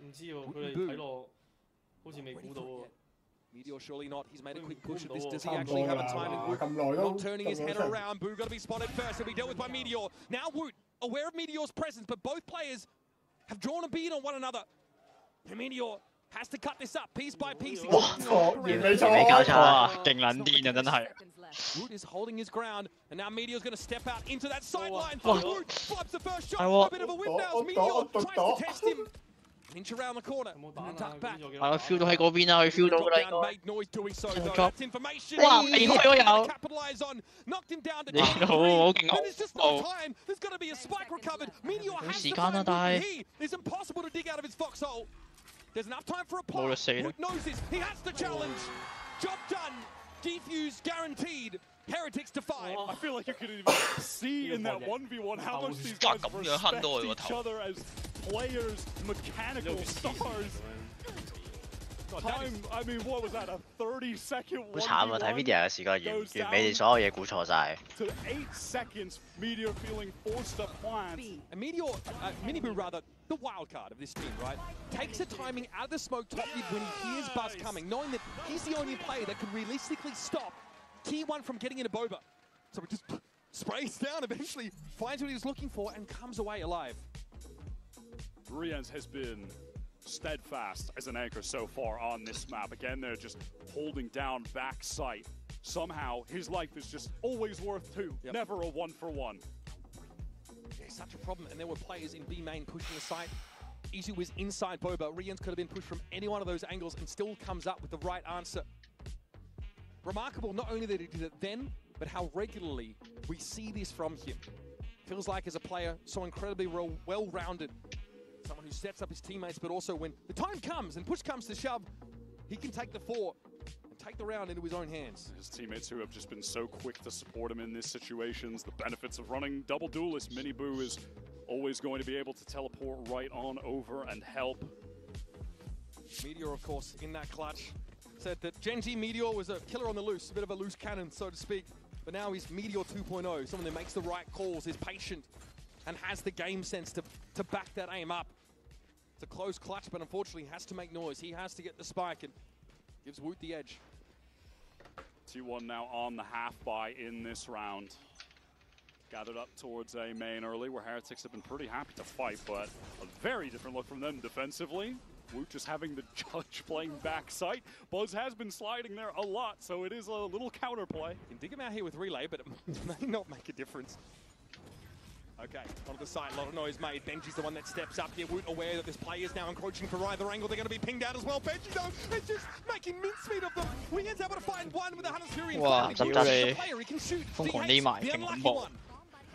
S20: Meteor surely not. He's made a quick push at this. Does he actually have a timing? Not turning his head around. Boo got to be spotted first. He'll be dealt with by Meteor. Now Woot, aware of Meteor's presence, but both players have drawn a bead on one another. And Meteor has to cut this up piece by piece. Woot is holding his ground, and now Meteor's going to step out into that sideline. Woot flips the first shot. A bit of a whip now. Meteor tries to test him. Inch around the corner, and duck back.
S2: 我 feel 到喺嗰邊啊，佢 feel 到㗎啦應該。哇！避開咗有。你好，好勁啊！冇時間啊，但係。冇得死啦。
S20: Defuse guaranteed. Heretics to 5.
S10: I feel like you could even see in that 1v1 how much these guys respect each other as players, mechanical stars. Time, I mean, what was that? A 30-second
S3: 好慘啊！睇 Media 嘅時間完美地所有嘢估錯晒。
S10: To 8 seconds, Meteor feeling forced to plant.
S20: And Meteor, Minibu rather, the wild card of this team, right? Takes the timing out of the smoke top mid when he hears Buzz coming, knowing that he's the only player that can realistically stop T1 from getting into Boba. So it just sprays down, eventually finds what he was looking for and comes away alive.
S10: Riens has been steadfast as an anchor so far on this map. Again, they're just holding down back sight. Somehow, his life is just always worth 2, never a 1-for-1.
S20: Yeah, such a problem, and there were players in B main pushing the site. Easy was inside Boba. Riens could have been pushed from any one of those angles and still comes up with the right answer. Remarkable, not only that he did it then, but how regularly we see this from him. Feels like as a player, so incredibly well-rounded. Someone who sets up his teammates, but also when the time comes and push comes to shove, he can take the 4 and take the round into his own hands.
S10: His teammates who have just been so quick to support him in these situations. The benefits of running double duelist. Miniboo is always going to be able to teleport right on over and help.
S20: Meteor, of course, in that clutch. Said that Gen G Meteor was a killer on the loose, a bit of a loose cannon, so to speak. But now he's Meteor 2.0, someone that makes the right calls, is patient, and has the game sense to back that aim up. It's a close clutch, but unfortunately he has to make noise. He has to get the spike and gives Woot the edge.
S10: T1 now on the half-buy in this round. Gathered up towards A main early, where Heretics have been pretty happy to fight, but a very different look from them defensively. Woot just having the judge playing backside. Buzz has been sliding there a lot, so it is a little counterplay.
S20: You can dig him out here with relay, but it may not make a difference. Okay, onto the side, a lot of noise made. Benji's the one that steps up here. Woot aware that this player is now encroaching for either angle. They're going to be pinged out as well. Benji, though, is just making mincemeat of them. Rien's able to find one with the Hunter's Fury.
S2: Wow,
S20: the player, he can shoot. The unlucky one.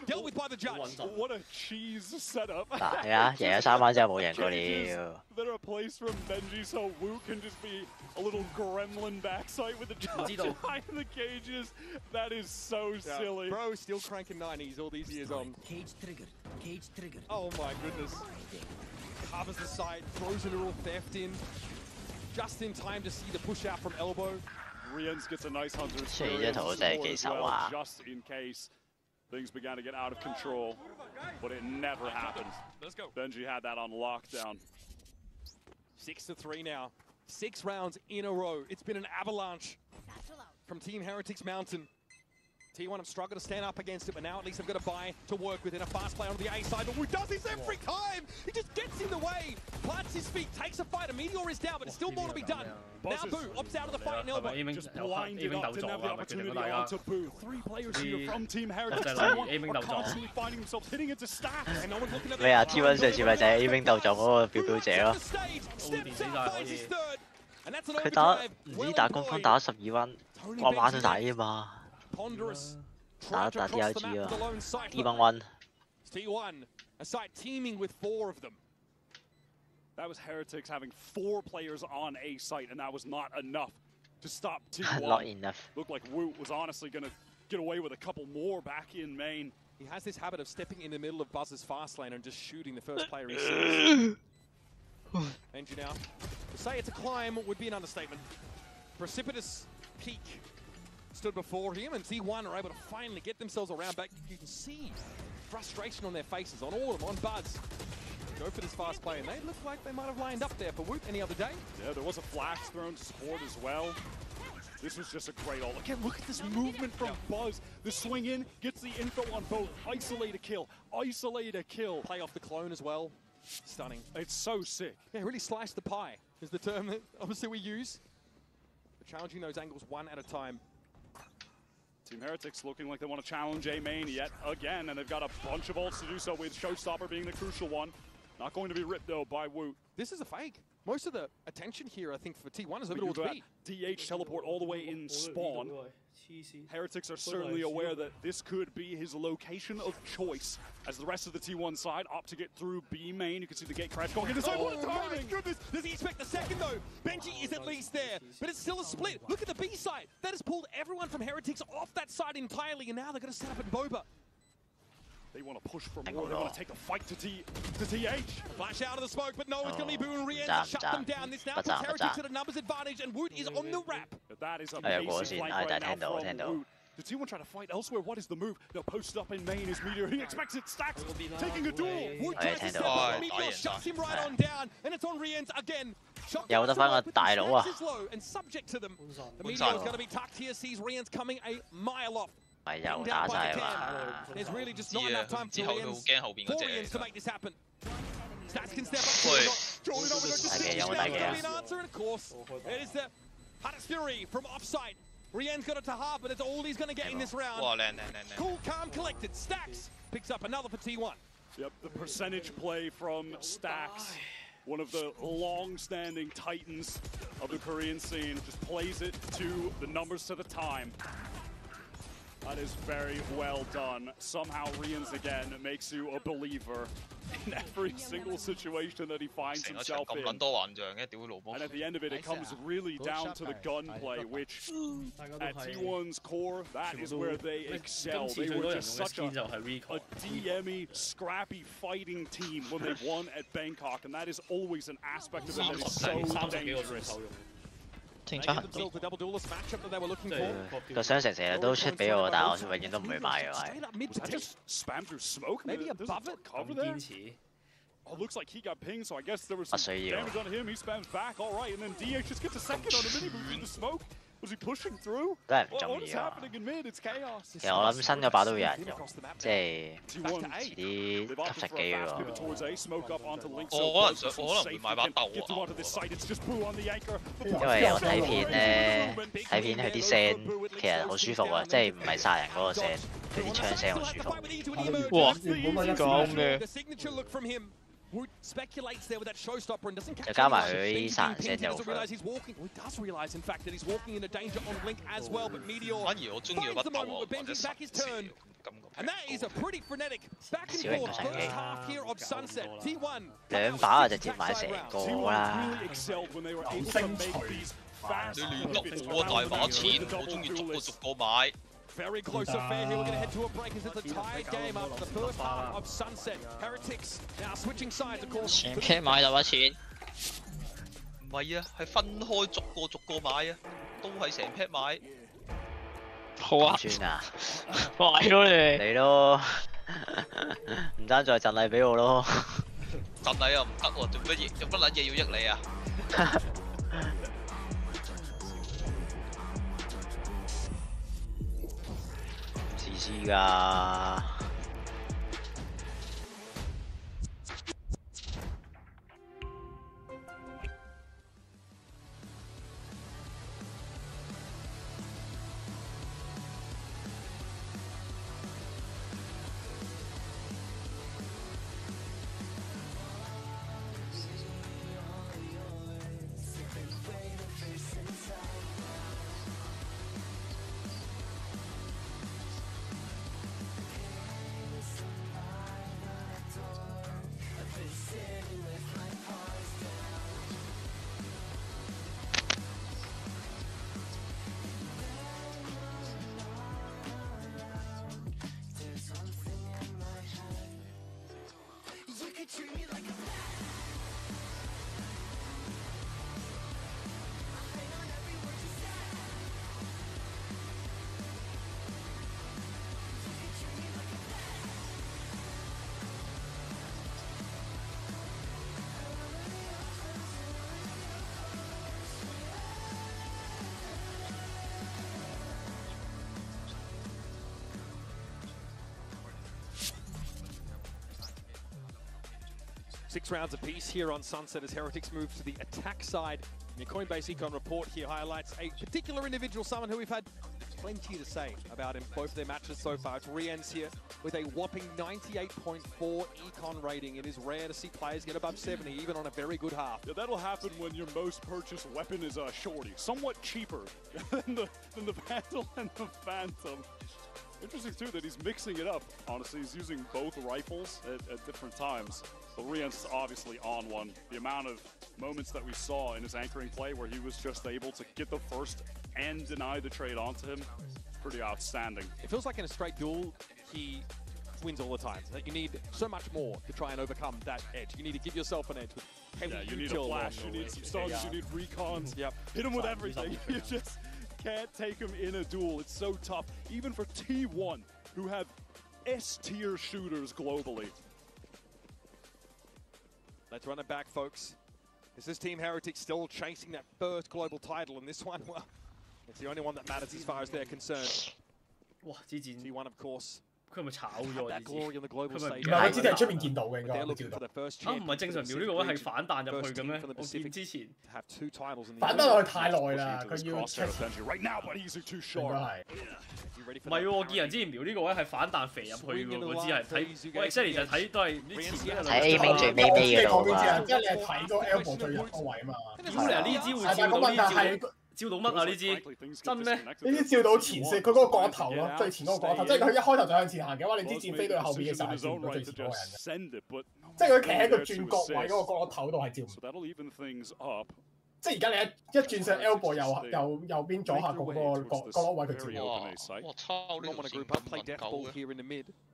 S20: Dealt with by the judge.
S10: What a cheese setup.
S3: 係啊，贏咗3彎之後冇贏過了。
S10: They're a place from Benji, so Woot can just be a little gremlin backside with the judge behind the cages. That is so silly.
S20: Bro, still cranking 90s all these years on.
S17: Cage triggered. Cage triggered.
S20: Oh my goodness. Covers the side, throws a little theft in. Just in time to see the push out from elbow.
S10: Riens gets a nice Hunter's
S3: 雖然呢圖真係幾手啊。
S10: just in case things began to get out of control, but it never happened.
S20: Let's go.
S10: Benji had that on lockdown.
S20: 6-3 now. 6 rounds in a row. It's been an avalanche from Team Heretics Mountain. T1 have struggled to stand up against it, but now at least they've got a buy to work with in a fast play on the A side. But Woot does this every time! He just gets in the way, plants his feet, takes a fight. A Meteor is down, but there's still more to be done. Now Boo opts out of the fight in elbow.
S10: Just blinded up, didn't have the opportunity onto Boo. 3 players here from Team Heretics
S1: are
S10: constantly finding themselves hitting into stacks. And no one's looking at
S3: 咩啊 ？T1 上次咪就係 aiming 鬥撞嗰個表表姐咯。佢打唔知打攻方打12彎，彎彎都抵啊嘛。 打 DRG 啊 ，D11。
S20: T1, a site teeming with 4 of them.
S10: That was Heretics having 4 players on A site, and that was not enough to stop T1.
S3: Not enough.
S10: Looked like Woot was honestly going to get away with a couple more back in main.
S20: He has this habit of stepping in the middle of Buzz's fast lane and just shooting the first player he sees. Benji now. To say it's a climb would be an understatement. Precipitous peak stood before him, and T1 are able to finally get themselves around back. You can see frustration on their faces, on all of them, on Buzz. Go for this fast play, and they look like they might have lined up there for Woot any other day.
S10: Yeah, there was a flash thrown to support as well. This was just a great ult. Again, look at this movement from Buzz. The swing in, gets the info on both. Isolate a kill, isolate a kill.
S20: Play off the clone as well. Stunning.
S10: It's so sick.
S20: Yeah, really slice the pie is the term that obviously we use. But challenging those angles one at a time.
S10: Team Heretics looking like they want to challenge A main yet again, and they've got a bunch of ults to do so, with Showstopper being the crucial one. Not going to be ripped though by Woot.
S20: This is a fake. Most of the attention here, I think, for T1 is over towards B.
S10: DH teleport all the way in spawn. Heretics are certainly aware that this could be his location of choice, as the rest of the T1 side opt to get through B main. You can see the gate crash going into zone.
S20: Oh my goodness! Does he expect the second though? Benji is at least there, but it's still a split. Look at the B side. That has pulled everyone from Heretics off that side entirely, and now they're going to set up in Boba.
S10: They want to push for more. They want to take the fight to TH.
S20: Flash out of the smoke, but no, it's going to be Boo and Riens to shut them down. This now puts Heretics at a numbers advantage, and Woot is on the wrap.
S10: That is amazing flank right now from Woot. Did T1 try to fight elsewhere? What is the move? They'll post up in main as Meteor. He expects it. Stacks taking a duel.
S20: Woot tries to step up. Meteor shuts him right on down, and it's on Riens again.
S3: 有得翻個大佬啊！
S20: And subject to them. The Meteor is going to be tucked here. Sees Riens coming a mile off.
S3: 咪又打晒嘛！
S20: There's really just not enough time for Riens to make this happen. Stats can step up. Jordan over just going to be an answer, and of course, it is the Hades Fury from offsite. Rien's got it to half, but that's all he's going to get in this round. Cool, calm, collected. Stacks picks up another for T1.
S10: Yep, the percentage play from Stacks, one of the long-standing titans of the Korean scene, just plays it to the numbers to the time. That is very well done. Somehow Rians again makes you a believer in every single situation that he finds himself in. And at the end of it, it comes really down to the gunplay, which at T1's core, that is where they excel. They were just such a DME, scrappy fighting team when they won at Bangkok, and that is always an aspect of it that is so dangerous.
S3: 個商城成日都出俾我，但係我永遠都唔會買嘅。
S10: Spam through smoke? Maybe above it? Cover there? Oh, looks like he got pinged, so I guess there was some damage on him. He spams back, all right, and then DH just gets a second on a mini boost in the smoke. Was he pushing through? What is happening in mid? It's chaos.
S3: 其實我諗新嗰把都有人用，即係遲啲吸食機喎。
S2: 我可能會買把豆啊。
S3: 因為我睇片咧，睇片佢啲聲其實好舒服啊，即係唔係殺人嗰個聲，佢啲槍聲好舒服。
S2: 哇！講咩？
S20: speculates there with that showstopper and doesn't catch
S3: doesn't
S20: realize he's walking. He does realize, in fact, that he's walking into danger on Blink as well. But Meteor finds the moment where Benji's back his turn. And that is a pretty frenetic back and forth first half here of Sunset. T1.
S3: 兩把就直接買成個啦。
S2: 你亂讀我大把錢，我中意逐個買。
S20: Very close affair here. We're going to head to a break as it's a tied game after the first half of Sunset. Heretics now switching sides, of course.
S2: 成 pair 買大把錢。唔係啊，係分開逐個買啊，都係成 pair 買。好啊。
S3: 算啊，
S2: 快咯你。
S3: 嚟咯，唔爭再贈禮俾我咯。
S2: 贈禮又唔得喎，做乜撚嘢要益你啊？知㗎。
S20: 6 rounds apiece here on Sunset as Heretics move to the attack side. The Coinbase Econ report here highlights a particular individual, someone who we've had plenty to say about in both their matches so far. It's Riens here with a whopping 98.4 Econ rating. It is rare to see players get above 70, even on a very good half.
S10: Yeah, that'll happen when your most purchased weapon is a shorty, somewhat cheaper than the Vandal and the Phantom. Interesting too that he's mixing it up. Honestly, he's using both rifles at different times. But Rien's obviously on one. The amount of moments that we saw in his anchoring play where he was just able to get the first and deny the trade onto him, pretty outstanding.
S20: It feels like in a straight duel, he wins all the time. That you need so much more to try and overcome that edge. You need to give yourself an edge with heavy
S10: you need a flash, you need some stuns, you need recons.
S20: Yep.
S10: Hit him with everything. You just can't take him in a duel. It's so tough, even for T1, who have S-tier shooters globally.
S20: Let's run it back, folks. This is Team Heretics still chasing that first global title, and this one, well, it's the only one that matters as far as they're concerned.
S1: Wow, GG.
S20: T1, of course,
S1: 佢係咪炒咗啊？
S21: 唔係，佢之前喺出面見到嘅應該。
S1: 啊，唔係正常瞄呢個位係反彈入去嘅咩？我見之前
S21: 反彈落去太耐啦，佢要出應該係。
S1: 唔係喎，我見人之前瞄呢個位係反彈肥入去嘅喎，嗰支係睇，我 exactly 就睇都係啲前嘅。
S3: 睇 A 名最尾嘅度啊！
S21: 因為你係睇嗰個 elbow 最入個位啊嘛。
S1: 點解呢支會照到呢招？照到乜啊？呢支真咩？
S21: 呢啲照到前射，佢嗰個角頭咯，最前嗰個角頭，即係佢一開頭就向前行嘅話，你支箭飛到去後邊嘅時候係照唔到最前嗰個人嘅。即係佢企喺個轉角位嗰個角頭度係照唔到。即係而家你一轉上 elbow 右邊左下角嗰個角落位佢照到。
S2: 我操！呢個線咁狗嘅。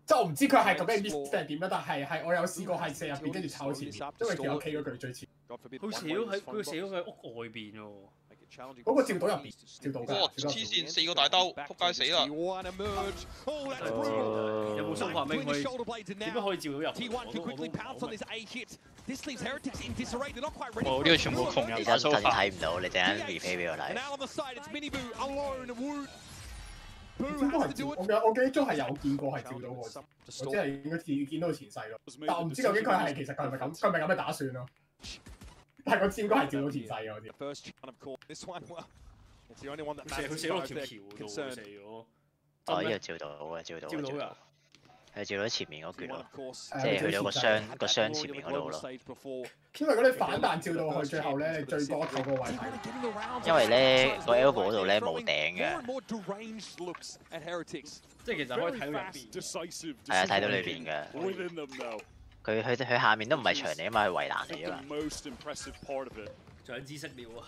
S21: 即係我唔知佢係究竟 miss 定係點啦，但係我有試過係射入邊跟住抄前面，因為其實我企嗰句最前。
S1: 佢射咗喺屋外邊喎。
S21: 嗰個照到入邊，照到㗎。
S2: 哇！黐線4個大兜，撲街死啦！
S1: 有冇生化兵可以？點樣可以照到入？
S2: 呢個全部窮人打蘇法。
S3: 睇唔到，你陣間 replay 俾我睇。
S21: 應該係照，我記得中係有見過係照到喎，我即係應該見到前勢咯。但我唔知究竟佢係其實佢係咪咁嘅打算咯？但係個應該係照到前勢嘅，我知。
S1: 佢射落條橋度射咗。
S3: 哦，呢個照到嘅，照到。
S1: 照到㗎。
S3: 係照到前面嗰橛咯，即係去到個箱前面嗰度咯。
S21: 因為嗰啲反彈照到去最後咧，最角頭個位睇。
S3: 因為咧個 elbow 嗰度咧冇頂嘅。
S1: 即係其實可以睇到入邊。
S3: 係啊，睇到裏邊嘅。佢下面都唔係牆嚟啊嘛，係圍欄嚟啊嘛。
S1: 長知識了啊！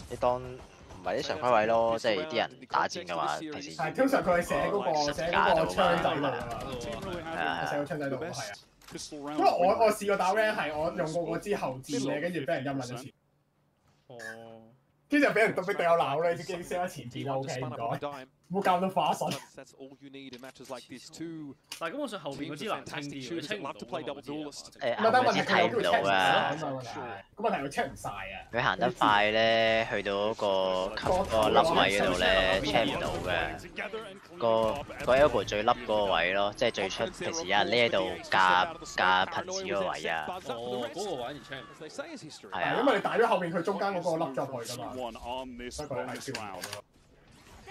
S3: 你當唔係啲常規位咯，即係啲人打戰嘅話，平時
S21: 係通常佢係寫嗰個槍仔度啊嘛，寫個槍仔度係啊。因為我試過打 rank 係我用過嗰支後箭咧，跟住俾人陰撚咗前。哦。跟住就俾人俾隊友鬧咧，已經寫喺前邊 OK 唔該。冇教到花神。
S1: 但係咁我想後邊嗰支難清啲，清唔到。
S21: 但問題
S3: 睇唔到啊！
S21: 咁問題佢 check 唔晒啊！
S3: 佢行得快咧，去到嗰個粒位嗰度咧 check 唔到嘅。個 elbow 最凹嗰個位咯，即係最出平時有人匿喺度架噴子嗰個位啊。
S1: 哦，嗰個位而 check 唔到。
S21: 係啊，因為你打咗後邊佢中間嗰個凹咗去㗎嘛。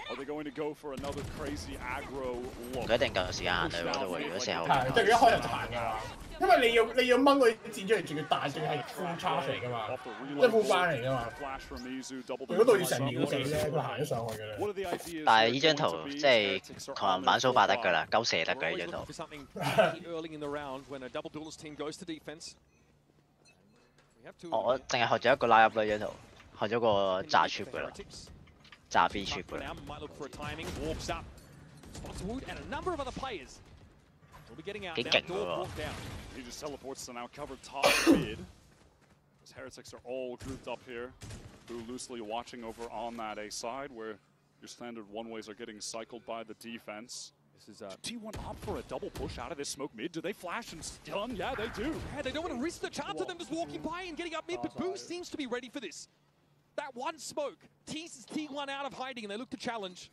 S3: 佢一定夠時間行去嗰度喎，如果射後。
S21: 係，即係佢一開頭就行㗎啦。因為你要掹佢箭出嚟，仲要彈，仲係 full charge 嚟㗎嘛，即係 full 關嚟㗎嘛。嗰度要成秒幾咧，佢行咗上去㗎咧。
S3: 但係呢張圖即係狂人版蘇化得㗎啦，鳩射得㗎呢張圖。我淨係學咗一個拉入啦，呢張圖，學咗個炸 trip 㗎啦。炸 B 出嘅。幾勁喎
S10: ！Heretics are all grouped up here, who loosely watching over on that A side, where your standard one-ways are getting cycled by the defense. This is T1 opt for a double push out of this smoke mid. Do they flash and stun? Yeah, they do.
S20: Yeah, they don't want to risk the chance of them just walking by and getting up mid, but Boo seems to be ready for this. That one smoke teases T1 out of hiding, and they look to challenge.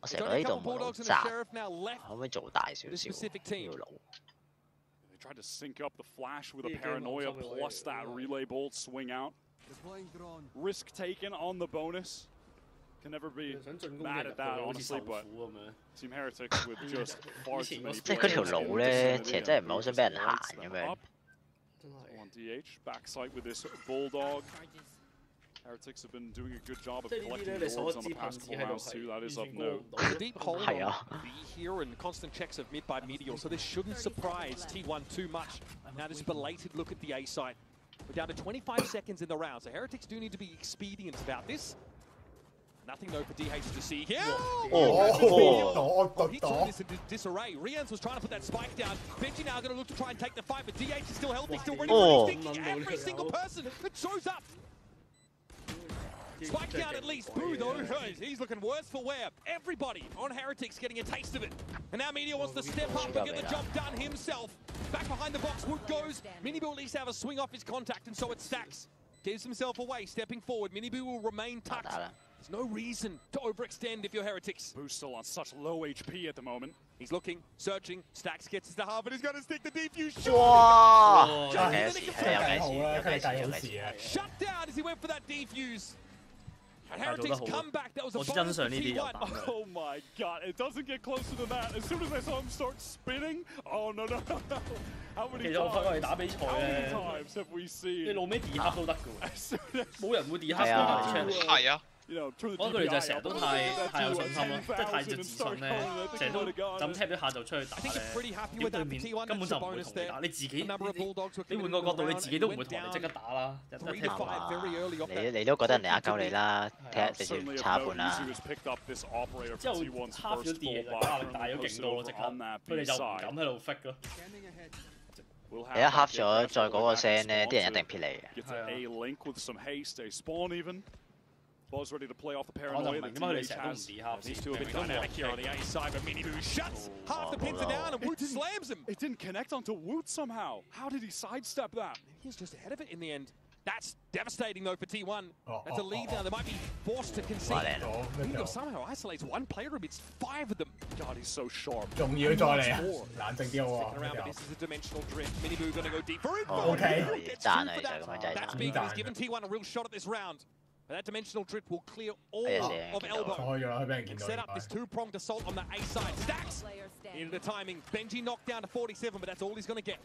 S3: 我成日覺得呢度冇路閘，可唔可以做大少少？條路。
S10: They tried to sync up the flash with a paranoia plus that relay bolt swing out. Risk taken on the bonus. Can never be mad at that, honestly, but Team Heretics with just far too many.
S3: 即係嗰條路咧，其實真係唔係好想俾人行咁樣。
S10: On DH, backside with this bulldog. Heretics have been doing a good job of collecting the orbs on the past couple rounds too. That is of note.
S20: The deep hole B here and constant checks of mid by Meteor, so this shouldn't surprise T1 too much. Now this belated look at the A site. We're down to 25 seconds in the round, so Heretics do need to be expedient about this. Nothing though for DH to see here. He turned this into disarray. Rians was trying to put that spike down. Benji now going to look to try and take the fight, but DH is still healthy, still ready for anything. Every single person that shows up. Spike down at least. Boo though, he's looking worse for wear. Everybody on Heretics getting a taste of it. And now Meteor wants to step up and get the job done himself. Back behind the box, Wood goes. Miniboo at least have a swing off his contact, and so it stacks. Gives himself away, stepping forward. Miniboo will remain tucked. There's no reason to overextend if you're Heretics.
S10: Boo's still on such low HP at the moment.
S20: He's looking, searching. Stacks gets to half, and he's going to stick the defuse.
S3: Wow!
S20: Shut down as he went for that defuse. And Heretics come back. That was a bonus for T1.
S10: Oh my god, it doesn't get closer than that. As soon as I saw him start spinning, oh no. How many times have we seen?
S1: 你老尾地黑都得嘅喎，冇人會地黑幫人 check。係啊。我覺得佢哋就成日都太有信心咯，即係太自信咧，成日都就咁 tap 一下就出去打咧，點對面根本就唔會同你打，你自己你換個角度，你自己都唔會同人哋即刻打啦，一 tap
S3: 你都覺得人哋呃鳩你啦，踢你仲差一半啦。
S1: 之後half 咗啲嘢，壓力大咗勁多咯，即刻佢哋就唔敢喺度 fake 咯。
S3: 你一 half 咗，再嗰個聲咧，啲人一定撇你嘅。
S10: Buzz ready to play off the paranoia. The teammate has.
S20: These two have been dynamic here on the A side, but MiniBoo shuts half the pins are down, and Woot slams him.
S10: It didn't connect onto Woot somehow. How did he sidestep that?
S20: He's just ahead of it in the end. That's devastating though for T1. That's a lead now. They might be forced to concede. MiniBoo somehow isolates one player amidst 5 of them.
S10: God, he's so sharp.
S21: 仲要再嚟啊！冷靜啲喎。
S20: Around, but this is a dimensional drift. MiniBoo gonna go deep for it.
S3: Okay.
S20: That's big. He's given T1 a real shot at this round. And that dimensional drift will clear all of Elbow. Set up this two-pronged assault on the A side. Stacks into the timing. Benji knocked down to 47, but that's all he's going to get.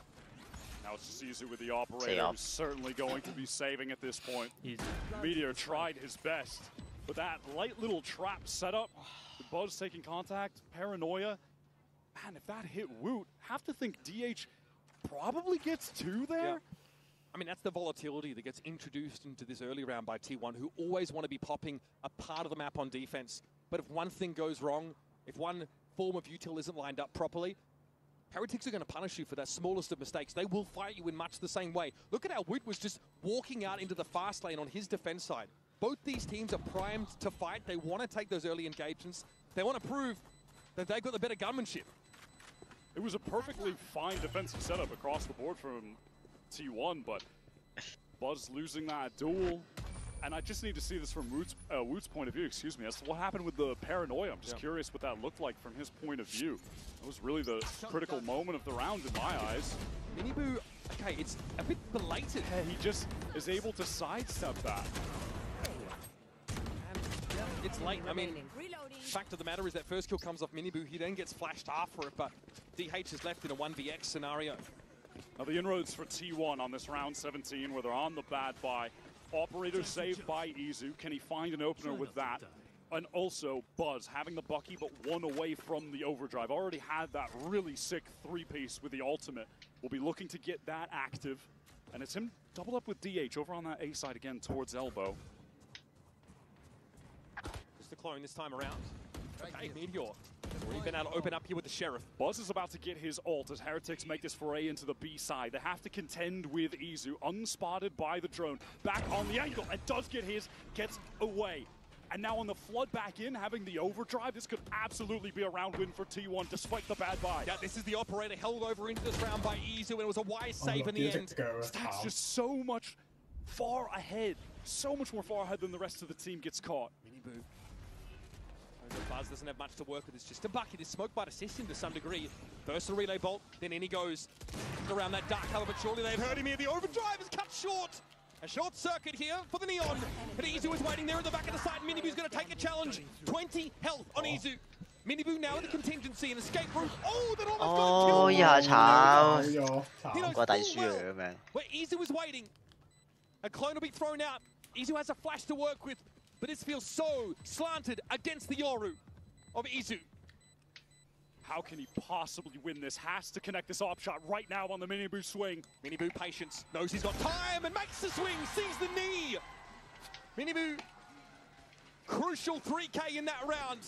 S10: Now it's Zizu with the operator, who's certainly going to be saving at this point. Meteor tried his best, but that light little trap setup, the Buzz taking contact, paranoia. Man, if that hit Woot, have to think DH probably gets 2 there.
S20: Yeah. I mean, that's the volatility that gets introduced into this early round by T1, who always want to be popping a part of the map on defense. But if one thing goes wrong, if one form of util isn't lined up properly, Heretics are going to punish you for that smallest of mistakes. They will fight you in much the same way. Look at how Woot was just walking out into the fast lane on his defense side. Both these teams are primed to fight. They want to take those early engagements. They want to prove that they've got the better gunmanship.
S10: It was a perfectly fine defensive setup across the board from T1, but Buzz losing that duel. And I just need to see this from Woot's point of view, excuse me, as to what happened with the paranoia. I'm just curious what that looked like from his point of view. That was really the critical moment of the round in my eyes.
S20: MiniBoo, okay, it's a bit belated.
S10: Yeah, he just is able to sidestep that.
S20: And it's late. I mean, fact of the matter is that first kill comes off MiniBoo. He then gets flashed after it, but DH is left in a 1vx scenario.
S10: Now the inroads for T1 on this round 17, where they're on the bad buy. Operator saved by Izu. Can he find an opener with that? And also Buzz having the Bucky, but 1 away from the overdrive. Already had that really sick 3-piece with the ultimate. We'll be looking to get that active. And it's him doubled up with DH over on that A side again towards Elbow.
S20: Just the clone this time around. Okay, Meteor. Already been able to open up here with the Sheriff.
S10: Buzz is about to get his ult as Heretics make this foray into the B side. They have to contend with Izu, unspotted by the drone. Back on the angle, and does get his, gets away. And now on the flood back in, having the overdrive, this could absolutely be a round win for T1 despite the bad buy.
S20: Yeah, this is the operator held over into this round by Izu, and it was a wise save in the end.
S10: Stacks just so much far ahead. So much more far ahead than the rest of the team gets caught.
S20: MiniBoo. Buzz doesn't have much to work with. It's just a bucket. His smoke might assist him to some degree. First a relay bolt, then in he goes around that dark cover, but surely they've heard him here. The overdrive is cut short. A short circuit here for the Neon. But Izu is waiting there at the back of the side. MiniBoo's going to take a challenge. 20 health on Izu. MiniBoo now with the contingency and escape route. Oh, that almost got a kill. He knows full well where Izu is waiting. A clone will be thrown out. Izu has a flash to work with. But this feels so slanted against the Yoru of Izu.
S10: How can he possibly win this? Has to connect this op shot right now on the MiniBoo swing.
S20: MiniBoo patience, knows he's got time and makes the swing, sees the knee. MiniBoo, crucial 3K in that round.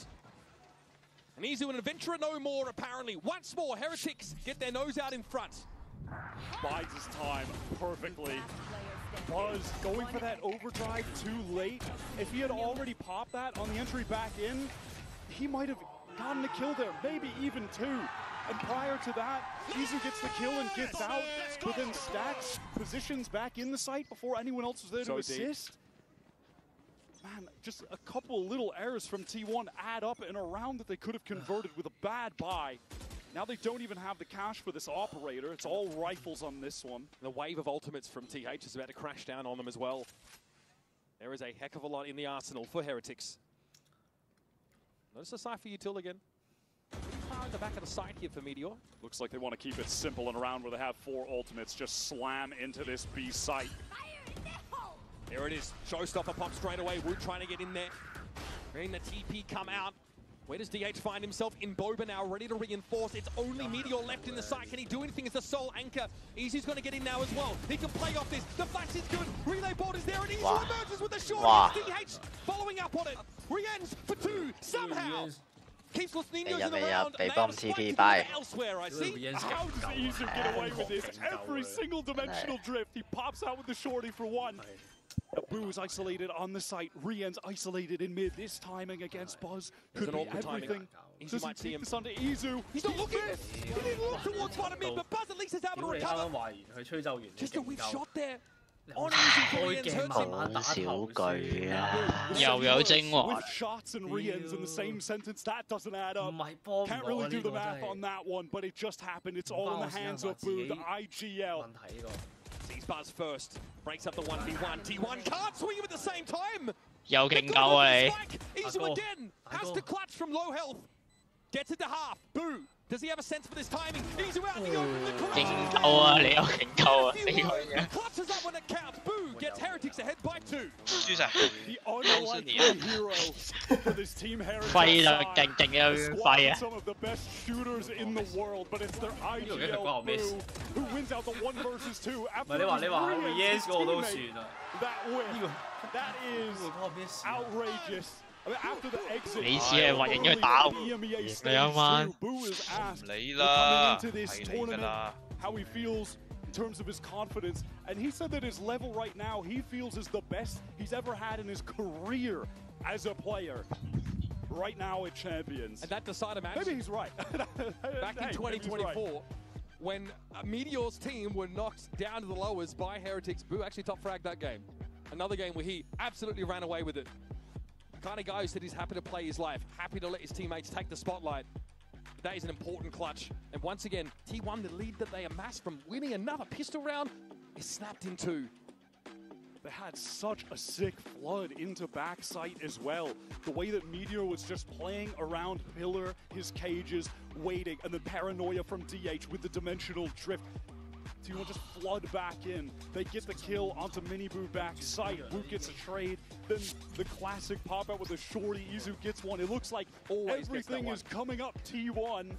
S20: And Izu an adventurer no more apparently. Once more, Heretics get their nose out in front.
S10: Bides his time perfectly. Buzz going for that overdrive too late. If he had already popped that on the entry back in, he might have gotten a kill there, maybe even 2. And prior to that, Izu gets the kill and gets out, but then Stacks positions back in the site before anyone else was there to assist. man, just a couple of little errors from T1 add up in a round that they could have converted with a bad buy. Now they don't even have the cash for this operator. It's all rifles on this one.
S20: The wave of ultimates from TH is about to crash down on them as well. There is a heck of a lot in the arsenal for Heretics. Notice the Cypher util again. Far in the back of the side here for Meteor.
S10: Looks like they want to keep it simple in a round where they have 4 ultimates. Just slam into this B site.
S20: There it is. Showstopper pops straight away. Wood trying to get in there. Hearing the TP come out. Where does DH find himself? In Boba now, ready to reinforce. It's only Meteor left in the site. Can he do anything as the sole anchor? Easy's going to get in now as well. He can play off this. The flash is good. Relay board is there, and Easy emerges with the short. DH following up on it. Riens for 2 somehow. Keeps Los Niños in the round, and they have spiked elsewhere, I see.
S10: How does Izu get away with this? Every single dimensional drift, he pops out with the shorty for 1. Boo is isolated on the site. Rien's isolated in mid. This timing against Buzz could be everything. Does he take this onto Izu?
S20: He's not looking. He didn't look towards bottom mid, but Buzz at least is able to recover. Just a weak shot there. On Izu for Rien's hurts him.
S3: 好少句啊！
S2: 又有精華。
S10: With shots and Rien's in the same sentence, that doesn't add up. Can't really do the math on that one, but it just happened. It's all in the hands of Boo, the IGL.
S20: Sees Buzz first, breaks up the 1v1. T1 can't swing him at the same time.
S2: 有勁夠啊你！
S20: Izu again has to clutch from low health. Gets it to half. Boo. Does he have a sense for this timing? Izu out in the open. The correction.
S2: 勁夠啊！你有勁夠啊！呢個嘢。
S20: Clutches up when it counts. Boo gets Heretics ahead by 2.
S2: 輸晒。
S10: The unlikely hero for this team Heretics.
S2: 廢就勁嘅廢啊！
S10: Some of the best shooters in the world, but it's their IGL Boo who wins out the 1 versus 2 after
S1: 你話 Yes 嗰個都算啦。
S10: That win. That is outrageous. After the exit,
S2: 你只係為咗打我，你阿媽。
S10: Boo is asked coming into this tournament how he feels in terms of his confidence, and he said that his level right now he feels is the best he's ever had in his career as a player. Right now at Champions.
S20: And that decided match.
S10: Maybe he's right.
S20: Back in 2024, when Meteor's team were knocked down to the lowers by Heretics, Boo actually top fragged that game. Another game where he absolutely ran away with it. The kind of guy who said he's happy to play his life, happy to let his teammates take the spotlight. That is an important clutch. And once again, T1, the lead that they amassed from winning another pistol round, is snapped in 2.
S10: They had such a sick flood into backside as well. The way that Meteor was just playing around Pillar, his cages, waiting, and then Paranoia from DH with the dimensional drift. T1 just flood back in. They get the kill onto Mini Boo backside. Boo gets a trade. Then the classic pop out with a shorty. Izu gets one. It looks like everything is coming up T1.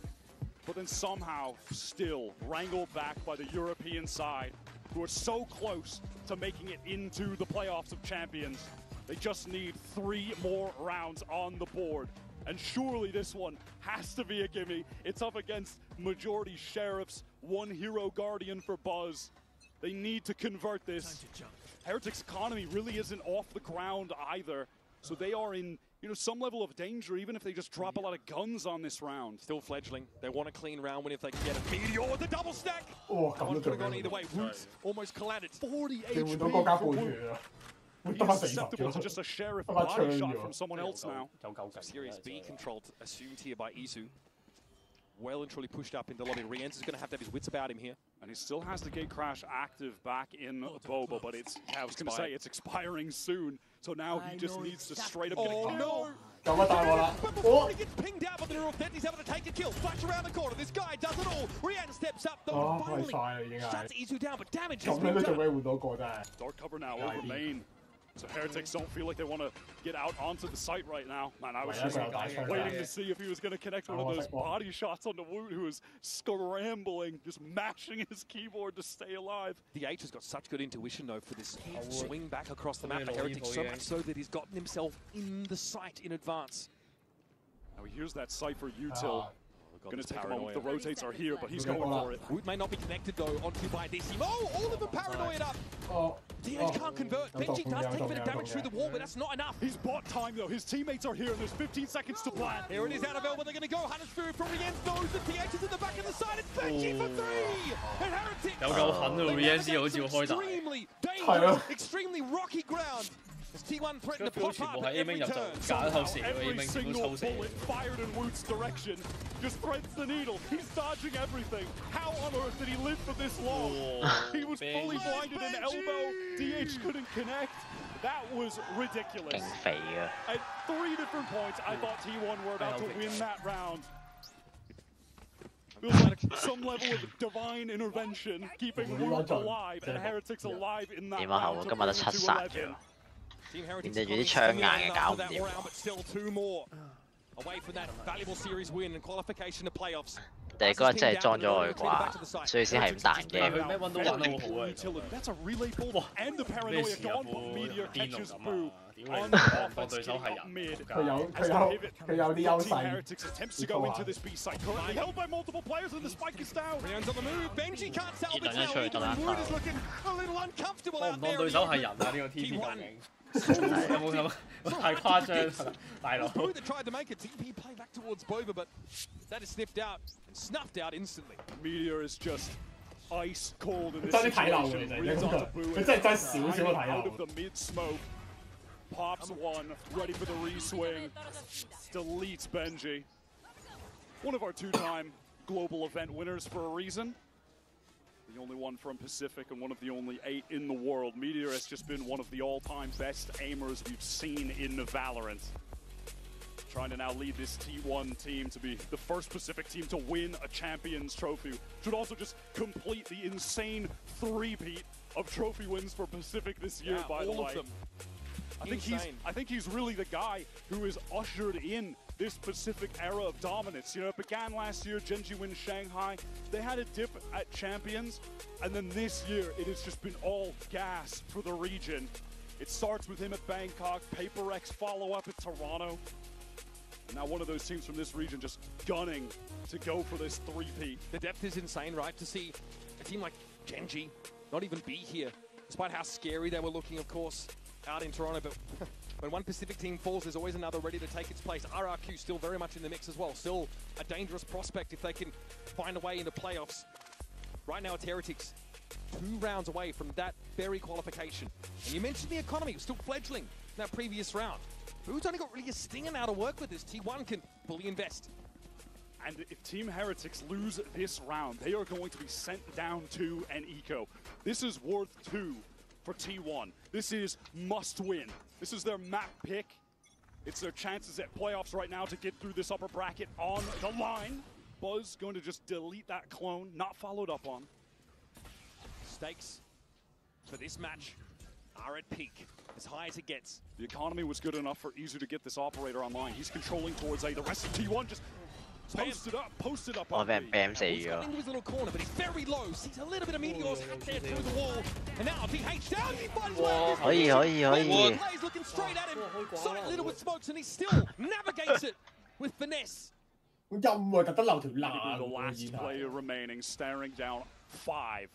S10: But then somehow still wrangled back by the European side, who are so close to making it into the playoffs of champions. They just need 3 more rounds on the board. And surely this one has to be a gimme. It's up against majority Sheriffs, 1 Hero Guardian for Buzz. They need to convert this. Heretics' economy really isn't off the ground either. So they are in, some level of danger, even if they just drop a lot of guns on this round.
S20: Still fledgling. They want a clean round win if they can get it. Meteor with the double stack. Oh, one could have gone either way. Roots almost collided.
S10: 40 HP for Wu. He's susceptible to just a Sheriff body shot from someone else now.
S20: Serious B control assumed here by Izu. Well and truly pushed up into lobby. Riens is going to have his wits about him here.
S10: And he still has the gate crash active back in Boba, but I was going to say, it's expiring soon. So now he just needs to straight up get a kill.
S20: No! But before he gets pinged out by the Neural he's able to take a kill. Flash around the corner. This guy does it all. Riens steps up, though. Finally shuts Izu down, but damage has been done.
S10: Dark cover now over main. So Heretics don't feel like they want to get out onto the site right now. Man, I was just waiting to see if he was going to connect one of those body shots onto Woot, who was scrambling, just mashing his keyboard to stay alive.
S20: The H has got such good intuition, though, for this swing back across the map for Heretics, so much so that he's gotten himself in the site in advance.
S10: Now he hears that Cypher util. Gonna take a moment. The rotates are here, but he's going for it.
S20: Woot may not be connected though onto by Decimo. All of them paranoid up. DH can't convert. Benji does take a bit of damage through the wall, but that's not enough.
S10: He's bought time though. His teammates are here, and there's 15 seconds to plan.
S20: Here it is, Annabelle, where they're gonna go. Hunter's Fury from Riens knows that DH is in the back of the side. It's Benji for 3. And Heretics.
S1: 有夠狠啊 ！Riens 好似要開大。
S20: Extremely dangerous, extremely rocky ground. T1 threatened to pop up
S1: at every turn.
S10: Every single bullet fired in Woot's direction just threads the needle. He's dodging everything. How on earth did he live for this long? He was fully blinded in elbow. DH couldn't connect. That was ridiculous. At 3 different points, I thought T1 were about to win that round. Feels like some level of divine intervention, keeping Woot alive and Heretics alive in that round to 11.
S3: Team Heretics coming out of that
S20: round, but still 2 more away from that valuable series win and qualification to playoffs.
S3: 第嗰日真係裝咗佢啩，所以先係咁彈嘅。
S1: 咩揾到玩得好好啊！
S10: That's a relay bull and the paranoia gone, but Meteor catches Boo on
S1: the
S10: offense up mid.
S21: 佢有啲優勢。
S10: Heretics attempts to go into this B site, currently held by multiple players, and the spike is down.
S20: Rion's on the move. Benji can't salvage now. Woot is looking a little uncomfortable out there.
S1: 對手係人啊！呢個 TP 究竟有冇咁太誇張？大佬。
S20: Boo that tried to make a TP play back towards Bova, but that is sniffed out and snuffed out instantly.
S10: Meteor is just ice cold in this situation. Reads onto Boo out of the mid smoke. Pops one, ready for the re-swing. Deletes Benji. One of our 2-time global event winners for a reason. The only one from Pacific and one of the only 8 in the world. Meteor has just been one of the all-time best aimers we've seen in Valorant. Trying to now lead this T1 team to be the first Pacific team to win a Champions Trophy. Should also just complete the insane 3-peat of trophy wins for Pacific this year, by the way. I think he's really the guy who has ushered in this Pacific era of dominance. You know, it began last year, Genji wins Shanghai. They had a dip at Champions, and then this year it has just been all gas for the region. It starts with him at Bangkok, PaperX follow up at Toronto. And now one of those teams from this region just gunning to go for this 3-peat.
S20: The depth is insane, right? To see a team like Genji not even be here, despite how scary they were looking, of course, out in Toronto. But when one Pacific team falls, there's always another ready to take its place. RRQ still very much in the mix as well. Still a dangerous prospect if they can find a way into playoffs. Right now it's Heretics, 2 rounds away from that very qualification. And you mentioned the economy was still fledgling in that previous round. Who's only got really a stinger now to work with this? T1 can fully invest.
S10: And if Team Heretics lose this round, they are going to be sent down to an eco. This is worth 2 for T1. This is must win. This is their map pick. It's their chances at playoffs right now to get through this upper bracket on the line. Buzz going to just delete that clone, not followed up on.
S20: Stakes for this match are at peak, as high as it gets.
S10: The economy was good enough for Izu to get this operator online. He's controlling towards A. The rest of T1 just posted up on B.
S20: He's got into his little corner, but he's very low. Sees a little bit of meteors up there through the wall. And now DH down, he finds where Blaze looking straight at him. Sight little with smokes, and he still navigates it with finesse.
S10: The last player remaining, staring down 5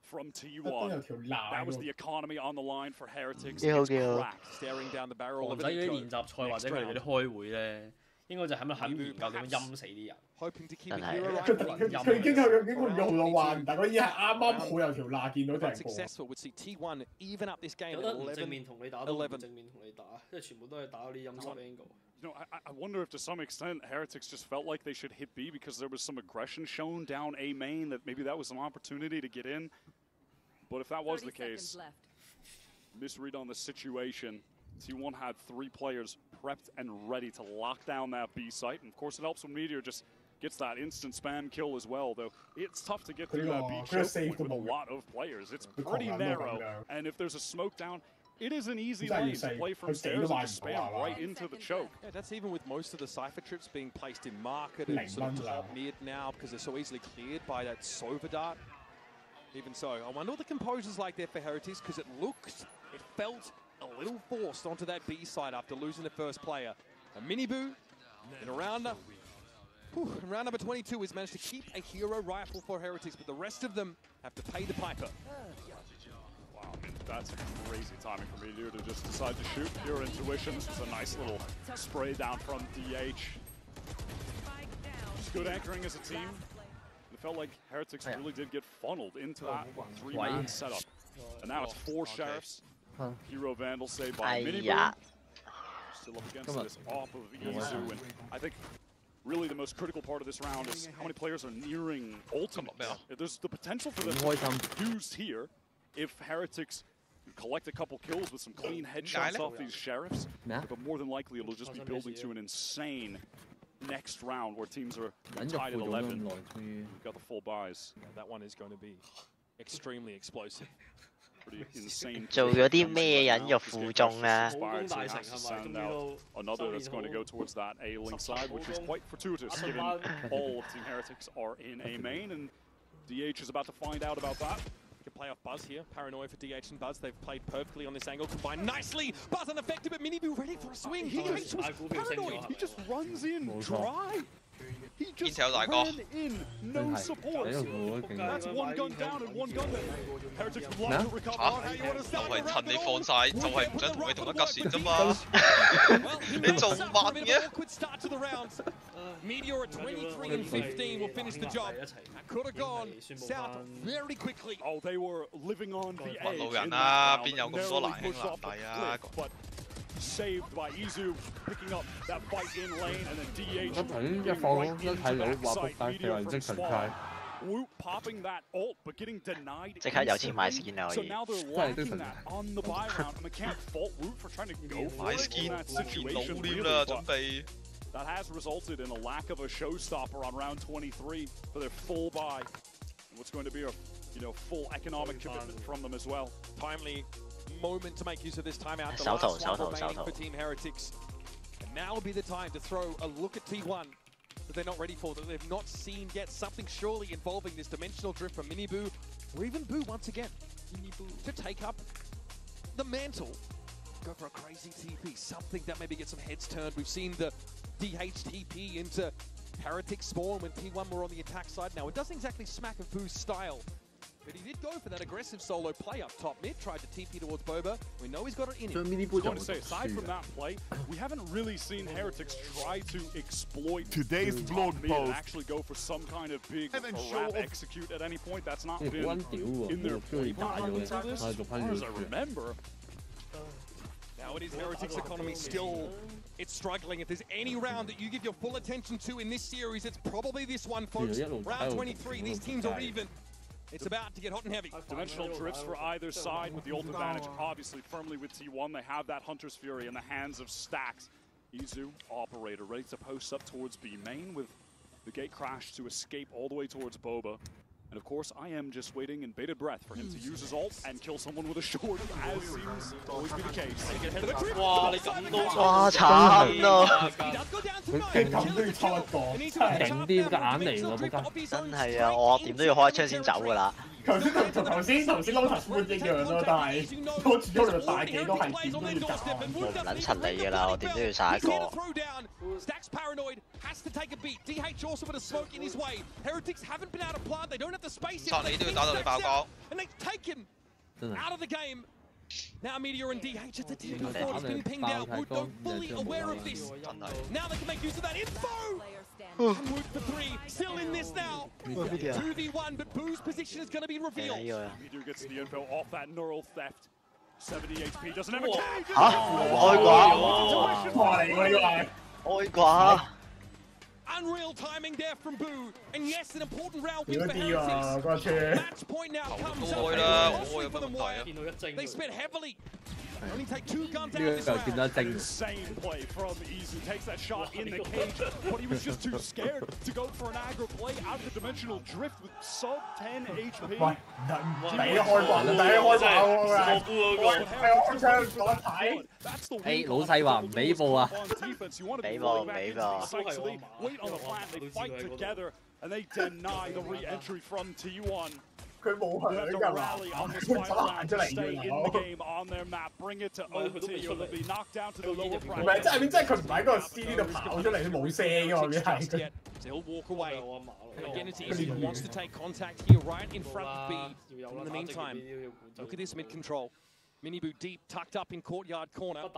S10: from T1. That was the economy on the line for Heretics.
S20: Staring down the barrel of it.
S1: 練習賽或者佢哋嗰啲開會咧，應該就喺度研究點樣陰死啲人。
S20: Hoping to keep
S21: 佢已經用到話，但係佢已經係啱啱好有條罅見到就係
S20: successful would see T1 even up this game.
S1: 有得唔正面同你打都唔正面同你打，即係全部都係打嗰啲陰濕 angle。
S10: You know, I wonder if to some extent Heretics just felt like they should hit B because there was some aggression shown down A main, that maybe that was some opportunity to get in. But if that was the case, misread on the situation. T1 had 3 players prepped and ready to lock down that B site. And of course it helps when Meteor just gets that instant spam kill as well, though it's tough to get through that B choke with a lot of players. It's pretty narrow, and if there's a smoke down, it is an easy lane to play from stairs and just spam right into the choke.
S20: Yeah, that's even with most of the Cypher trips being placed in market and sort of top mid now because they're so easily cleared by that Sova dart. Even so, I wonder what the composure's like there for Heretics, because it felt a little forced onto that B side after losing the first player. A Miniboo in round number 22 has managed to keep a hero rifle for Heretics, but the rest of them have to pay the piper.
S10: Wow, that's crazy timing for Meteor to just decide to shoot. Pure intuition. This was a nice little spray down from DH. Just good anchoring as a team. It felt like Heretics really did get funneled into that 3-man setup. And now it's 4 Sheriffs Hero Vandal saved by Minibu. Still up against this off of Izu, and I think really the most critical part of this round is how many players are nearing ultimate. There's the potential for them to be used here if Heretics collect a couple kills with some clean headshots off these Sheriffs, but more than likely it'll just be building to an insane next round where teams are tied at 11. We've got the full buys.
S20: That one is going to be extremely explosive.
S3: 做咗啲咩忍辱負重啊
S10: Another that's going to go towards that A link side, which is quite fortuitous given all of Team Heretics are in A main, and DH is about to find out about that.
S20: Can play off Buzz here. Paranoia for DH and Buzz. They've played perfectly on this angle. Combined nicely. Buzz unaffected, but Minibu ready for a swing. DH was paranoid.
S10: He just runs in dry. He just ran in, no support. That's one gun down and one gun there. Heretics would love to recover. How you want to start the round?
S2: 你放晒，就係唔想同你同一格線啫嘛。你做乜嘅
S20: ？Awkward start to the round. Meteor at 23 and 15 will finish the job. Could have gone south very quickly.
S10: Oh, they were living on the edge.
S2: 路人啊，邊有咁多難兄難弟啊？
S10: Saved by Izu, picking up that fight in lane, and then DH
S21: 一放一睇到話仆街，佢話即神態。
S10: Woot popping that ult, but getting denied.
S3: 即刻有錢買 skin 啦，可
S10: So
S3: 以。
S10: now they're locking that on the buy round, and they can't fault Woot for trying to go for it in that situation. Really, that has resulted in a lack of a showstopper on round 23 for their full buy. What's going to be a full economic commitment from them as well.
S20: Timely moment to make use of this timeout. The last one remaining for Team Heretics. And now will be the time to throw a look at T1 that they're not ready for, that they've not seen yet. Something surely involving this dimensional drift from Minibu, or even Boo once again. Minibu to take up the mantle. Go for a crazy TP, something that maybe gets some heads turned. We've seen the DHTP into Heretic spawn when T1 were on the attack side. Now, it doesn't exactly smack of Boo's style, but he did go for that aggressive solo play up top mid, tried to TP towards Boba. We know he's got it in him.
S10: I was going to say, aside from that play, we haven't really seen Heretics try to exploit today's blog post and actually go for some kind of big rap execute at any point. That's not been in their playbook until this, as far as I remember.
S20: Now it is Heretics' economy still, it's struggling. If there's any round that you give your full attention to in this series, it's probably this one, folks. Round 23, these teams are even. It's about to get hot and heavy.
S10: Dimensional drifts for either side with the ult advantage obviously firmly with T1. They have that Hunter's Fury in the hands of Stacks. Izu, operator, ready to post up towards B main with the gate crash to escape all the way towards Boba. And of course, I am just waiting in bated breath for him to use his ult and kill someone with a short, as seems to always be the case.
S3: Wow, 哇，慘咯！
S21: 佢咁都要抽一個，勁啲個眼嚟喎，仆街！
S3: 真係啊，我點都要開槍先走㗎啦。
S21: 頭先同頭先 Lotus 般一樣咯，但係我始終你個大技都係點都要搞，
S3: 唔撚柒你㗎啦，我點都要殺一個。
S20: Stacks paranoid, has to take a beat. DH also with a smoke in his way. Heretics haven't been able to plant, they don't have the space yet. And they take him out of the game. Now Meteor and DH at the tip of the has been pinged out. Wood don't fully aware of this. Now they can make use of that info. And Wood for 3, still in this now. 2v1, but Boo's position is going to be revealed.
S10: Meteor gets the info off that neural theft. 70 HP doesn't have a cage.
S3: 嚇！愛寡！
S21: 哇嚟喎呢個係
S3: 愛寡！
S20: Unreal timing there from Boo, and yes, an important round win for Heretics. Match point now comes up. For them wire. They spent heavily. Only take 2 guns out of this round.
S10: Insane play from Izu. Takes that shot in the cage, but he was just too scared to go for an aggro play out of the dimensional drift with sub 10 HP.
S21: 喂，抵開雲，抵開爆喎！係我槍攞睇。誒，老細話唔俾報啊！
S3: 俾報，俾報。
S10: Wait on the flat, they fight together, and they deny the re-entry from T1.
S21: 佢冇響㗎嘛，佢走行出嚟嘅。唔係，即係即係佢唔喺嗰個 CD 度跑出嚟都冇聲㗎嘛，佢係。
S20: They'll walk away. Again, it's easy. Wants to take contact here, right in front of B. In the meantime, look at this mid control. Minibu deep, tucked up in courtyard corner.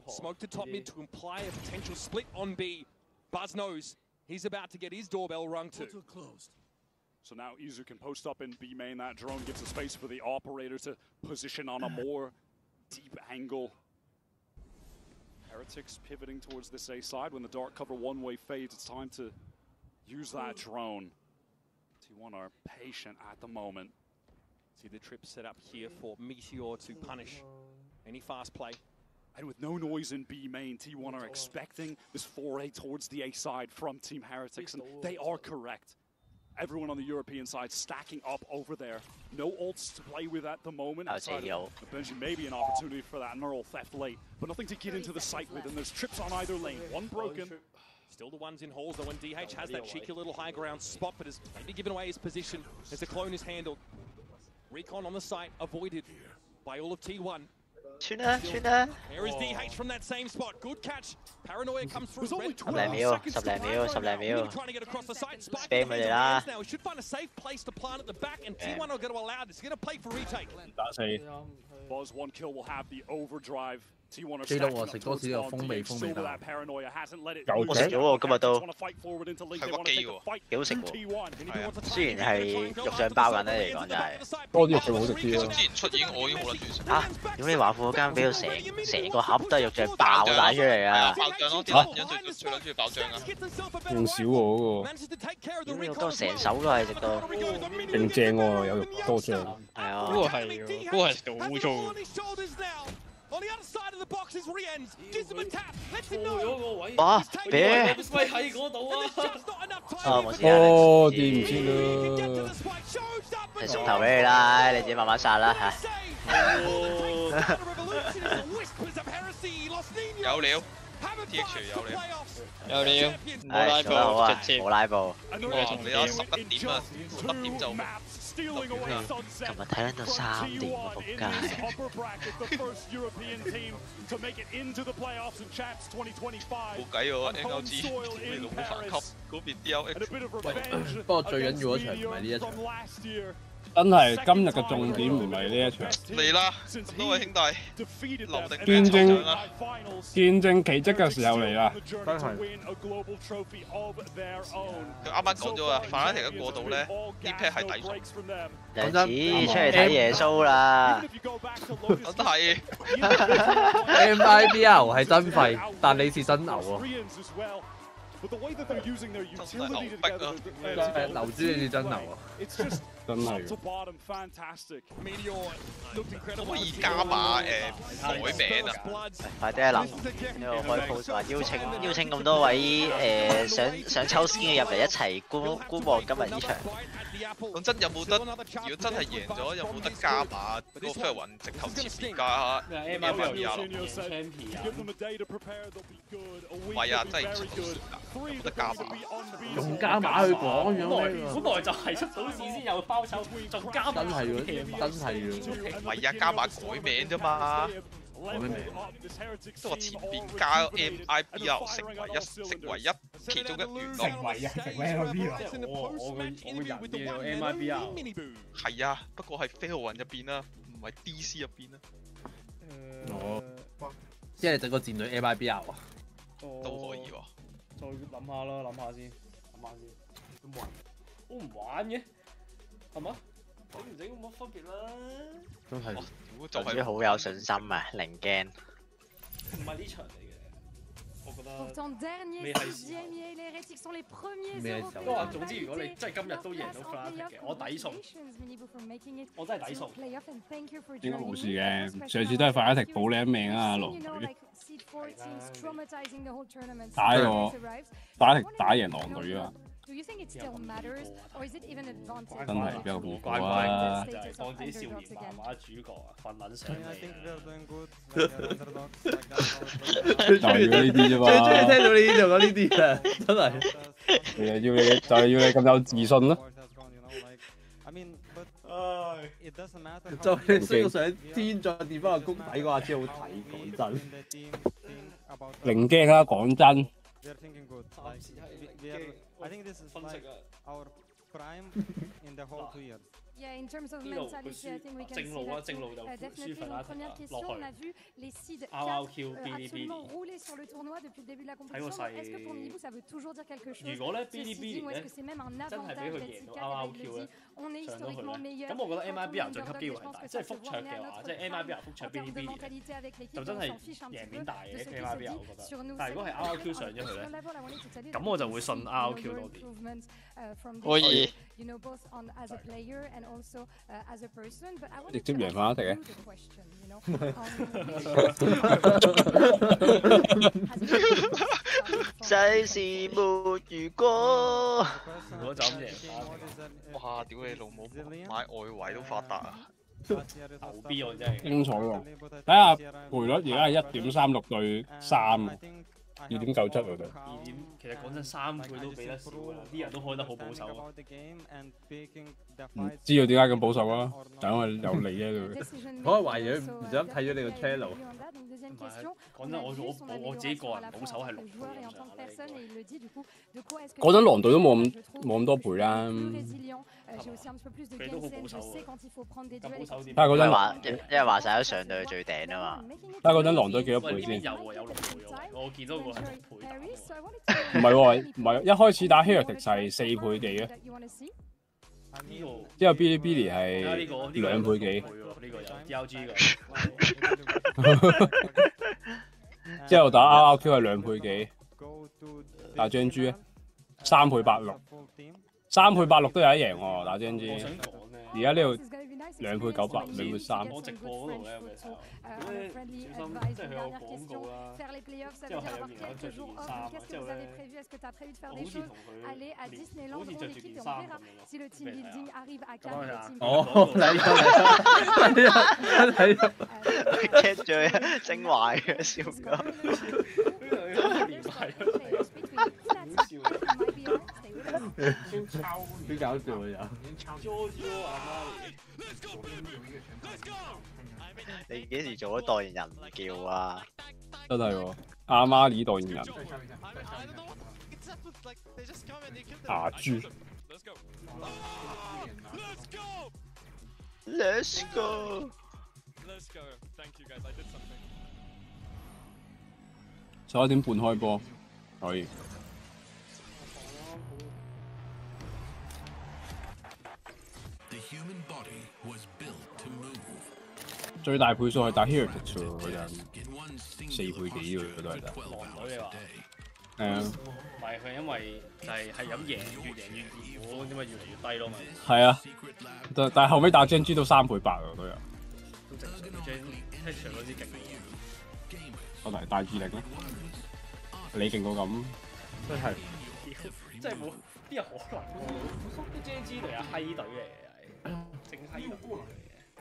S20: Smoke to top mid to imply a potential split on B. Buzz knows he's about to get his doorbell rung too.
S10: So now Izu can post up in B main. That drone gives a space for the operator to position on a more deep angle. Heretics pivoting towards this A side. When the dark cover one-way fades, it's time to use that drone. T1 are patient at the moment.
S20: See the trip set up here for Meteor to punish any fast play.
S10: And with no noise in B main, T1 are expecting this foray towards the A side from Team Heretics, and they are correct. Everyone on the European side stacking up over there. No ults to play with at the moment. Benji, maybe an opportunity for that neural theft late, but nothing to get into the site with, and there's trips on either lane. One broken.
S20: Still the ones in halls, though, when DH has that cheeky little high ground spot, but has maybe given away his position as the clone is handled. Recon on the site, avoided by all of T1.
S3: Tuna.
S20: There is DH from that same spot. Good catch. Paranoia comes through.
S3: 10 秒。
S20: Trying to get across the site. Spike now. He should find a safe place to plant at the back, and T1 are going to allow this. He's going to play for retake.
S10: Buzz 1 kill will have the overdrive. T1 are
S11: 記得我食多啲個風味得。
S3: 我食咗喎，今日都係屈機喎，幾好食喎。雖然係肉醬包緊咧嚟講就係
S11: 多啲肉醬好食啲咯。
S2: 之前出已經我已經好撚中意食。
S3: 嚇！點解華富嗰間俾到成個盒都係肉醬爆晒出嚟啊？
S2: 爆醬咯，啲人最撚中意爆醬啊！
S11: 用少喎嗰個。
S3: 點解肉都成手都係食到？
S11: 勁正喎，有肉多醬。
S3: 係啊。
S2: 嗰個係嗰個係食到污糟。
S20: On the other side of the box is Rienz. Gives him a tap. Lets him know.
S3: 哇！咩？
S1: 喂喺嗰度啊！
S3: 我知啊。
S11: 哦，掂唔知啦。
S3: 係熟頭俾你啦，你自己慢慢殺啦嚇。
S2: 有料 ，TH 有料，有料，
S3: 冇拉布，
S2: 我同你講11點啊，11點就。琴
S3: 日睇緊到3點喎，仆街！
S2: 冇計喎 ，NLG 你老母反級，嗰邊 DLX。
S11: 不過最緊要嗰場唔係呢一場，真係今日嘅重點唔係呢一場。
S2: 嚟啦，多位兄弟，留定
S11: 見證奇蹟嘅時候嚟啦！真係。
S2: 佢啱啱講咗啊，法拉提嘅過渡咧，呢 pair 係抵數。
S3: 梁子出嚟睇耶穌啦！
S2: 我睇
S11: MIBL 係真廢，但你是真牛喎。
S2: 真係牛逼啊！
S11: 流珠你是真牛啊！真係。
S2: 可唔可以加碼改名啊？
S3: 快啲啊！林，呢度開 post 話邀請咁多位想抽 skin 嘅入嚟一齊觀望今日呢場。
S2: 講真有冇得？如果真係贏咗，有冇得加碼？嗰個飛雲直頭前面加 MIBL 落。唔係啊，真係出到線啦，有冇得加碼？
S11: 用加碼去講樣咩？
S1: 本來就係出到線先有包抽，仲加碼。
S11: 真係喎，真係喎。
S2: 唔係啊，加碼改名啫嘛。
S11: 改咩名？
S2: 都話前邊加 MIBL 成為一其中一員咯。
S21: 成為MIBL。
S1: 我個人叫 MIBL。
S2: 係啊，不過係 Failwin 入邊啦，唔係 DC 入邊啦。
S11: 哦。即係整個戰隊 MIBL 啊？
S2: 都可以喎。
S1: 再諗下啦，諗下先。都冇人，都唔玩嘅，係嘛？整唔整冇乜分別啦。
S11: 都係。
S3: 就係好有信心啊，零驚。
S1: 唔係呢場嚟嘅，我覺得。
S6: 未
S1: 係。都話總之，如果你真係今日都贏到 Fnatic 嘅，我抵送。我真係抵送。
S11: 應該冇事嘅，上次都係Fnatic保你一命啊，狼隊。打贏狼隊啊！真係比較冇怪啊！
S1: 就係當自己少年漫畫主角啊，瞓撚上
S11: 就係要呢啲啫嘛！最中意聽到你就講呢啲啊，真係。就係要你咁有自信咯。就你升到上天再跌翻個谷底嗰下先好睇，講真。零驚啦，講真。
S1: I think this is like our prime in the whole 2 years.
S6: In terms of mentality, I think we can see that definitely donc première question, on a vu les seeds 4 absolument rouler sur le tournoi depuis le début de la compétition. Est-ce que pour Nibou ça veut toujours dire quelque chose? Ou est-ce que c'est même un avantage d'être seed 4? Il le dit, on est historiquement meilleur.
S1: 咁我覺得 MIBR 晉級機會係大，即係覆卓嘅話，即係 MIBR 覆卓 Bilibili 就真係贏面大嘅 MIBR 我覺得。但係如果係 RRQ 上咗去咧，咁我就會信 RRQ 多啲。
S2: 可以。
S11: 直接贏翻一定嘅。
S3: 世事沒如果。
S1: 如果就咁贏翻，
S12: 哇！屌你老母，買外圍都發達啊！
S1: 牛 B 我真係
S11: 精彩喎！睇下賠率而家係1.36對3。2.97喎就。
S1: 其實講真3倍都俾得少啦，啲人都開得好保守啊。
S11: 唔知道點解咁保守啊？就因為有利喺度。
S21: 可能懷疑佢唔想睇咗你個 channel。
S1: 唔係，講真，我自己個人保守係6倍以上。
S11: 嗰陣狼隊都冇咁多賠啦。
S1: 佢都好保守喎。
S11: 但係嗰
S3: 陣因為話晒都上到去最頂啊嘛。
S11: 但係嗰陣狼隊幾多倍先？
S1: 有喎，有6倍喎。我見到個係6倍。
S11: 唔係喎，唔係一開始打 Heretics 係4倍幾嘅。之後 Bilibili 係2倍幾。
S1: 呢個有 DRG
S11: 之後打 RRQ 係2倍幾。打 JNG 咧3倍86，3倍86都有得贏喎打 JNG。而家呢度2倍900，2倍3。
S1: 我直播嗰度咧有咩睇啊？小心，即係佢有廣告啦，之後係有件着住件衫，之後咧我好似同佢好似着住件衫咁樣。
S11: 哦，睇咗
S3: get 咗精壞嘅笑咁。
S11: 幾搞笑啊！
S3: 你幾時做咗代言人唔叫啊？
S11: 真係喎，阿媽呢代言人。牙豬。
S3: Let's go。
S11: 11點半開波，可以。最大倍數係打 Heretics 喎，嗰陣4倍幾喎，都係打。
S1: 狼隊你話？
S11: 係啊。
S1: 唔係佢因為就係咁贏，越贏越熱火，因為越嚟越低咯嘛。
S11: 係啊，但係後尾打 JNG 都3倍8喎，都有。
S1: 都正常 ，JNG 嗰啲勁喎。
S11: 我嚟大智力咯，你勁過咁，真係。
S1: 真係冇邊有可能？啲 JNG 隊係閪隊嚟嘅，正閪隊嚟嘅。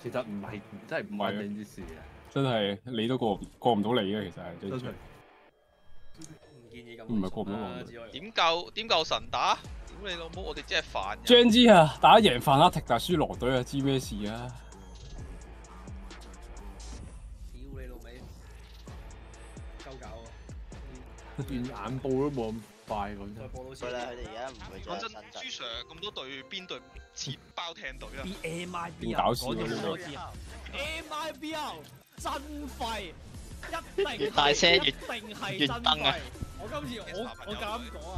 S21: 其實唔係，真係唔關你啲事嘅。
S11: 真係你都過唔到你嘅，其實係真係。
S1: 唔建議咁。
S11: 唔係過唔到我。
S12: 點夠神打？屌你老母！我哋真係煩人。
S11: JNG 啊，打贏范拉踢，但係輸狼隊啊，知咩事啊？
S1: 屌你老味！鳩搞啊！
S21: 連眼報都冇咁快講真。
S3: 佢哋而家唔會再。
S12: 講真，朱 Sir 咁多隊，邊隊似包艇隊啊？
S5: 啲 MIBL
S11: 搞笑呢度
S5: MIBL 真廢，一定
S2: 越大聲越
S5: 真
S2: 登啊！
S5: 我今次我夠膽講啊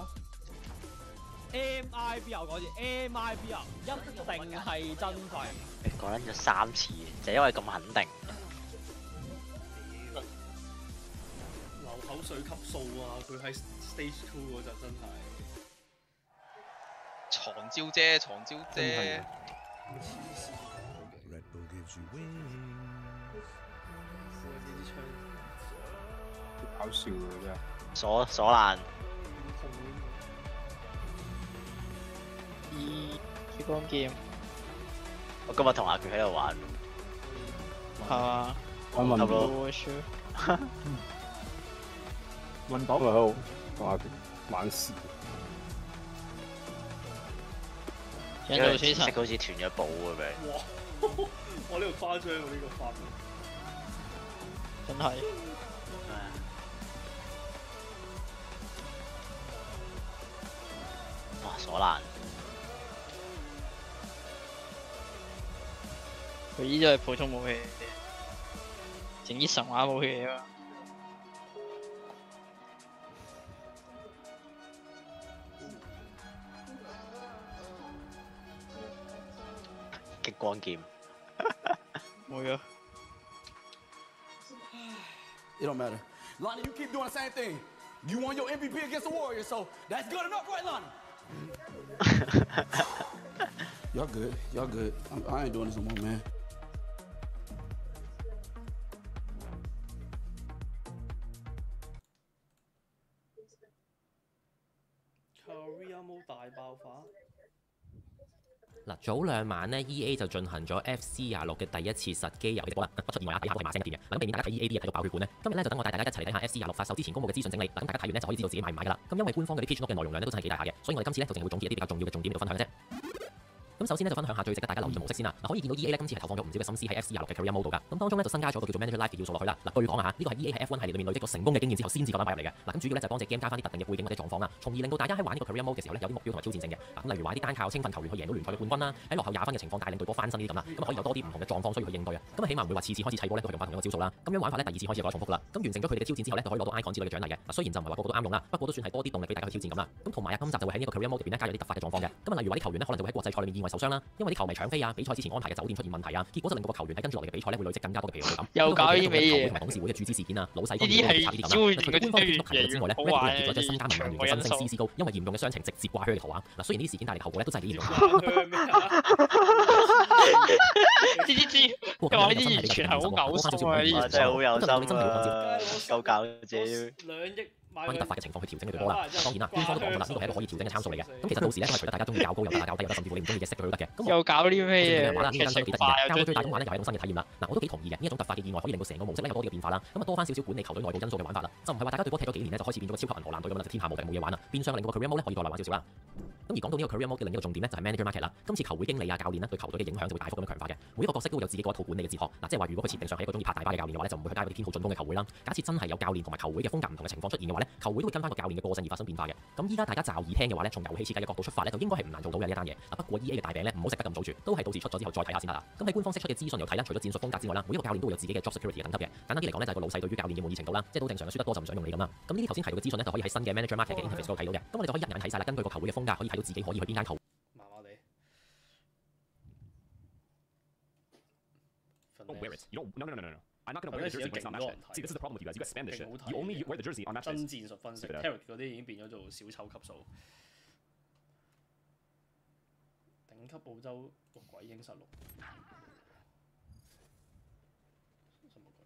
S5: ！MIBL 嗰次 MIBL 一定係真廢。
S3: 你講咗3次，就因為咁肯定。
S1: 流口水級數啊！佢喺 Stage 2嗰陣真係。
S12: 床招啫，床招啫。
S11: 搞笑嘅真係。
S3: 鎖爛。
S2: 激光劍。
S3: 我今日同阿權喺度玩。
S2: 係嘛？
S11: 我問到。問到咪好，同阿權玩事。
S3: 因為紫色好似斷咗寶咁樣。
S1: 哇！我呢個誇張喎，呢個發明。
S2: 真係。
S3: 哇！鎖爛。
S2: 佢依就係普通武器，整啲神話武器啊！
S3: 激光劍。
S2: 冇啊。
S28: It don't matter. Lonnie, you keep doing the same thing. You won your MVP against the Warriors, so that's good enough, right, Lonnie? Y'all good. Y'all good. I ain't doing this no more, man.
S1: Curry 有冇大爆發？
S13: 嗱，早2晚咧 ，EA 就進行咗 FC26嘅第一次實機遊戲直播啦。不出意外啦，底下都係罵聲一片嘅。嗱，咁避免大家睇 EA 啲嘢睇到爆血管咧，今日咧就等我帶大家一齊睇下 FC26發售之前公佈嘅資訊整理。嗱，咁大家睇完咧就可以知道自己買唔買㗎啦。咁因為官方嗰啲 pitch note 嘅內容量咧都真係幾大下嘅，所以我哋今次咧就淨係會總結一啲比較重要嘅重點嚟到分享嘅啫。咁首先咧就分享下最值得大家留意嘅模式先啦。嗱，可以見到 EA 咧今次係投放咗唔少嘅心思喺 FC26嘅 Career Mode 度㗎。咁當中咧就增加咗個叫做 Manager Life 嘅要素落去啦。嗱，據講啊嚇，呢個係 EA 喺 F1 系列裏面累積咗成功嘅經驗之後先至夠膽擺入嚟嘅。嗱，咁主要咧就幫隻 game 加翻啲特定嘅背景或者狀況啦，從而令到大家喺玩呢個 Career Mode 嘅時候咧有啲目標同埋挑戰性嘅。嗱，咁例如話啲單靠青訓球員去贏到聯賽嘅冠軍啦，喺落後20分嘅情況帶領隊波翻身呢啲咁啦，咁可以有多啲唔同嘅狀況需要去應對啊。咁啊，起碼唔會話次次開始砌波咧都係用翻同一個招數啦。咁樣玩法咧第2次開始就覺得重複啦。咁完成咗佢哋嘅挑戰之後咧，就可以攞到 icon 之類嘅獎勵嘅。嗱，雖然就唔係話個個都啱用啦，不過都算係多啲動力俾大家去挑戰咁啦。咁同埋啊，今集就會喺呢個 Career Mode 入邊咧加入啲突發嘅狀況嘅。咁啊，例如話啲球員咧可能就會喺國際賽裏面意外受傷啦，因為啲球迷搶飛啊，比賽之前安排嘅酒店出現問題啊，結果就令到個球員喺跟住落嚟嘅比賽咧會累積更加多嘅疲勞感。
S2: 又搞呢味嘢，
S13: 同埋董事會嘅注資事件啊，老細方面都查呢啲咁啦。除咗官方嘅提及之外咧 ，Red 貼咗張新加盟曼聯嘅新星 CC 高，因為嚴重嘅傷情直接掛靴嘅圖啊。嗱，雖然呢啲事件帶嚟嘅後果咧都真係幾嚴重。
S2: 知，因為呢啲完全係好嘔心啊！
S3: 真係好有心啊，夠搞啫。
S1: 2億。
S13: 關於突發嘅情況去調整佢隊波啦。當然啦，官方都講過啦，呢個係一個可以調整嘅參數嚟嘅。咁其實到時咧都係隨得大家中意較高又得，較低又得，甚至乎你唔中意嘅識佢都得嘅。
S2: 又搞啲咩嘢？
S13: 呢間都幾得意嘅，較到最大咁玩咧又係一種新嘅體驗啦。嗱，我都幾同意嘅，呢一種突發嘅意外可以令到成個模式咧有多啲嘅變化啦。咁啊多翻少少管理球隊內部因素嘅玩法啦，就唔係話大家對波踢咗幾年咧就開始變咗個超級銀河艦隊咁啦，就天下無敵冇嘢玩啦。變相令到個 Career Mode 咧可以再來玩少少啦。咁而講到呢個 Career Mode 嘅另一個重點咧就係 Manager Market 啦。今次球會經理啊、教練咧對球隊嘅影響就會大幅咁樣強化嘅。每一個角色都會有自己嗰一套管理嘅哲學。嗱，即係話如果佢設定上係一個中意拍大巴嘅教練嘅話咧，就唔會去加嗰啲偏好進攻嘅球會啦。假設真係有教練同埋球會嘅風格唔同嘅情況出現嘅話咧，球會都會跟翻個教練嘅個性而發生變化嘅。咁依家大家驟耳聽嘅話咧，從遊戲設計嘅角度出發咧，就應該係唔難做到嘅呢一單嘢。不過 EA 嘅大餅咧唔好食得咁早住，都係到時出咗之後再睇下先得啦。咁喺官方釋出嘅資訊又睇啦，除咗戰術風格之外啦，每一個教練都會有自己嘅 job security 嘅等級嘅。簡單啲嚟講咧，就係個老細對於教練嘅滿意程度啦，即係都正常嘅，輸得多就唔想用你咁啦。咁呢啲頭先提到嘅資訊咧，就可以喺新嘅 Manager Market 嘅 interface 度睇到嘅。咁我哋就可以一眼睇晒啦，根據個球會嘅風格，可以睇到自己可以去邊間球。麻麻地。
S11: Oh, wear it. You don't. No. I'm not gonna wear the jersey when it's not match fit. See, this is the problem with you guys. You guys spam this shit. You only wear the jersey on match fit.
S1: 真戰術分析 ，Tarek 嗰啲已經變咗做小丑級數。頂級澳洲六鬼英實錄。什麼鬼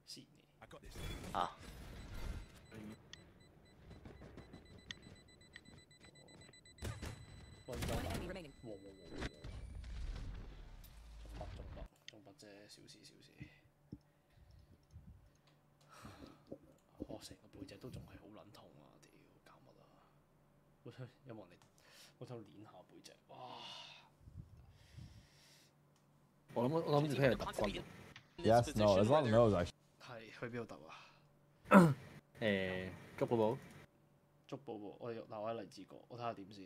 S1: ？Sydney。
S3: 啊。
S1: 溫州。中北啫，小事。我成個背脊都仲係好撚痛啊！屌，搞乜啊？有冇人嚟？我想練下背脊。哇！
S21: 我諗住聽日揼骨。
S16: Yes, no, there's a lot of no's actually.
S1: 係去邊度揼啊？
S21: 竹寶寶。
S1: 竹寶寶，我喺荔枝角，我睇下點先。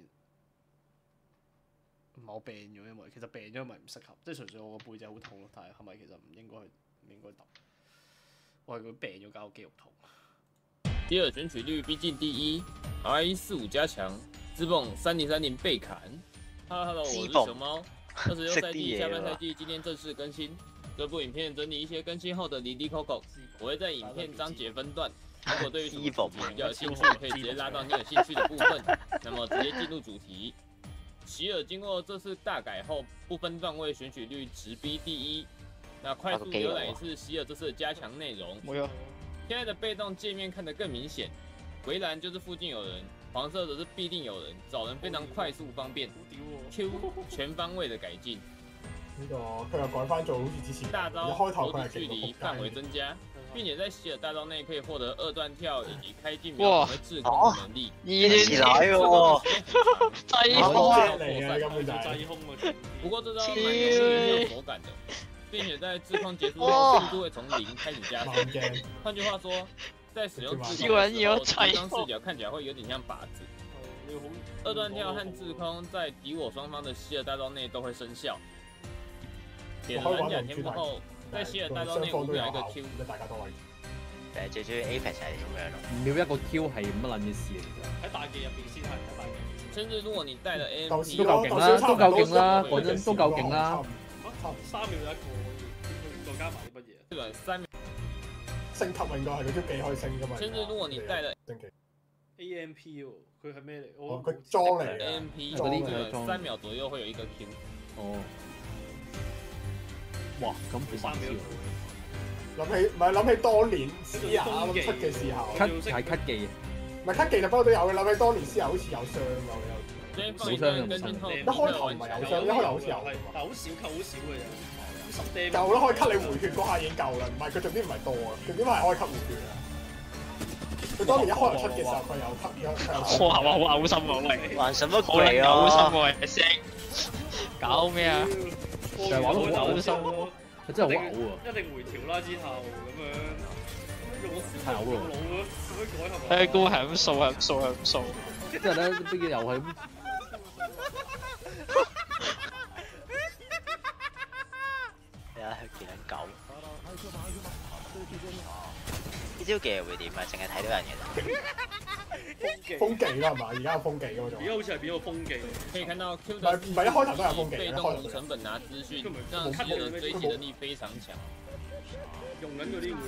S1: 唔係我病咗，因為其實病咗咪唔適合，即係純粹我個背脊好痛咯。但係係咪其實唔應該揼？我係佢病咗搞肌肉痛。
S18: 第二选取率逼近第一 ，RE45加强，自蹦3030被砍。Hello， 我是熊猫。26赛季下半赛季今天正式更新，这部影片整理一些更新后的离离口口，我会在影片章节分段。如果对于什么主题比较有兴趣，可以直接拉到你有兴趣的部分，那么直接进入主题。希尔经过这次大改后，不分段位选取率直逼第一。那快速浏览一次希尔这次的加强内容。现在的被动界面看得更明显，围栏就是附近有人，黄色则是必定有人，找人非常快速方便。Q 全方位的改进。
S21: 呢個佢又改翻做好似之前
S18: 大招投掷距離範圍增加，並且在希爾大招內可以獲得2段跳以及開進瞄準制空的能力。
S3: 起來喎！
S18: 擠空不過這招蠻有手感的。並且在制空結束後，速度會從0開始加速。換句話說，在使用制空的時候，這張視角看起來會有點像靶子。2段跳和制空在敵我雙方的希爾大招內都會生效。点蓝甲天赋後，在希爾大招內5秒一個 Q，
S21: 大家都可以。
S3: 最主要 Apex 係咁樣咯。
S4: 5秒一個 Q 係乜撚嘅事嚟㗎？
S1: 喺大技入邊先係喺大技。
S18: 甚至如果你帶了 AMP，
S4: 都夠勁啦，都夠勁啦，講真都夠勁啦。
S1: 3秒一個，再加埋啲乜嘢？
S18: 對，3秒。
S21: 升級應該係佢都幾可以升㗎嘛。
S18: 甚至如果你帶了
S1: AMP 喎，佢係咩嚟？
S21: 佢裝嚟嘅。
S18: AMP 嗰啲3秒左右會有一個 Q。
S4: 哦。哇，咁佢3秒。
S21: 諗起當年思雅啱出嘅時候。
S4: 係 cut 技。
S21: 唔係 cut 技就不過都有嘅，諗起當年思雅好似有傷㗎，
S18: 冇傷
S21: 一開頭唔係有傷，一開頭好似有，
S1: 但係好少 cut 好少嘅啫，
S21: 夠啦，可以 cut 你回血嗰下已經夠啦，唔係佢重點唔係多啊，重點係可以 cut 回血啊。佢當年一開頭出嘅時候，佢有 cut
S2: 哇！好嘔心啊！喂，
S3: 還什麼鬼啊？
S2: 嘔心喎！聲搞咩啊？
S4: 就係玩到好嘔心咯，佢真係好嘔啊！
S1: 一定回調啦，之後咁樣用
S4: 太嘔咯！
S1: 咁樣改係咪？
S2: 高係咁掃，係咁掃，係咁掃。
S4: 即係咧，畢竟又係咁。
S3: 係啊，佢見緊狗。呢招技會點啊？淨係睇到人嘅
S21: 咋？風技啦係嘛？而家有風技嗰種。
S1: 而家好似係變咗風技。
S18: 可以看到 Q
S21: 的唔係一開頭都有風技，
S18: 被動無成本拿資訊，讓希爾追擊能力非常強。
S1: 用緊嗰啲會。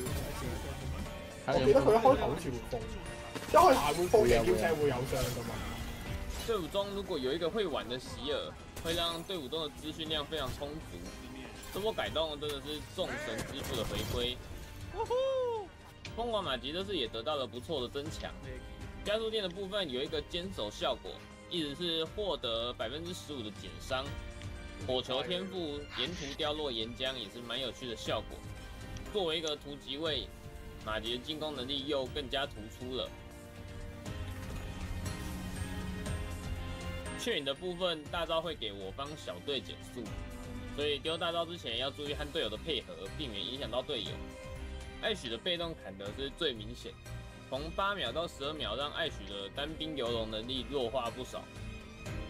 S21: 我記得佢一開頭好似會風，一開頭會風嘅 Q 車會有傷㗎嘛。
S18: 隊伍中如果有一個會玩的希爾，會讓隊伍中的資訊量非常充足。這波改動真的是眾神之父的回歸。瘋狂馬吉這次也得到了不錯的增強。加速墊的部分有一個堅守效果，意思是獲得15%的減傷。火球天賦沿途掉落岩漿也是蠻有趣的效果。作為一個突擊位，馬吉的進攻能力又更加突出了。雀影的部分大招會給我方小隊減速，所以丟大招之前要注意和隊友的配合，避免影響到隊友。艾許的被動砍得是最明顯，從8秒到12秒讓艾許的單兵游龍能力弱化不少。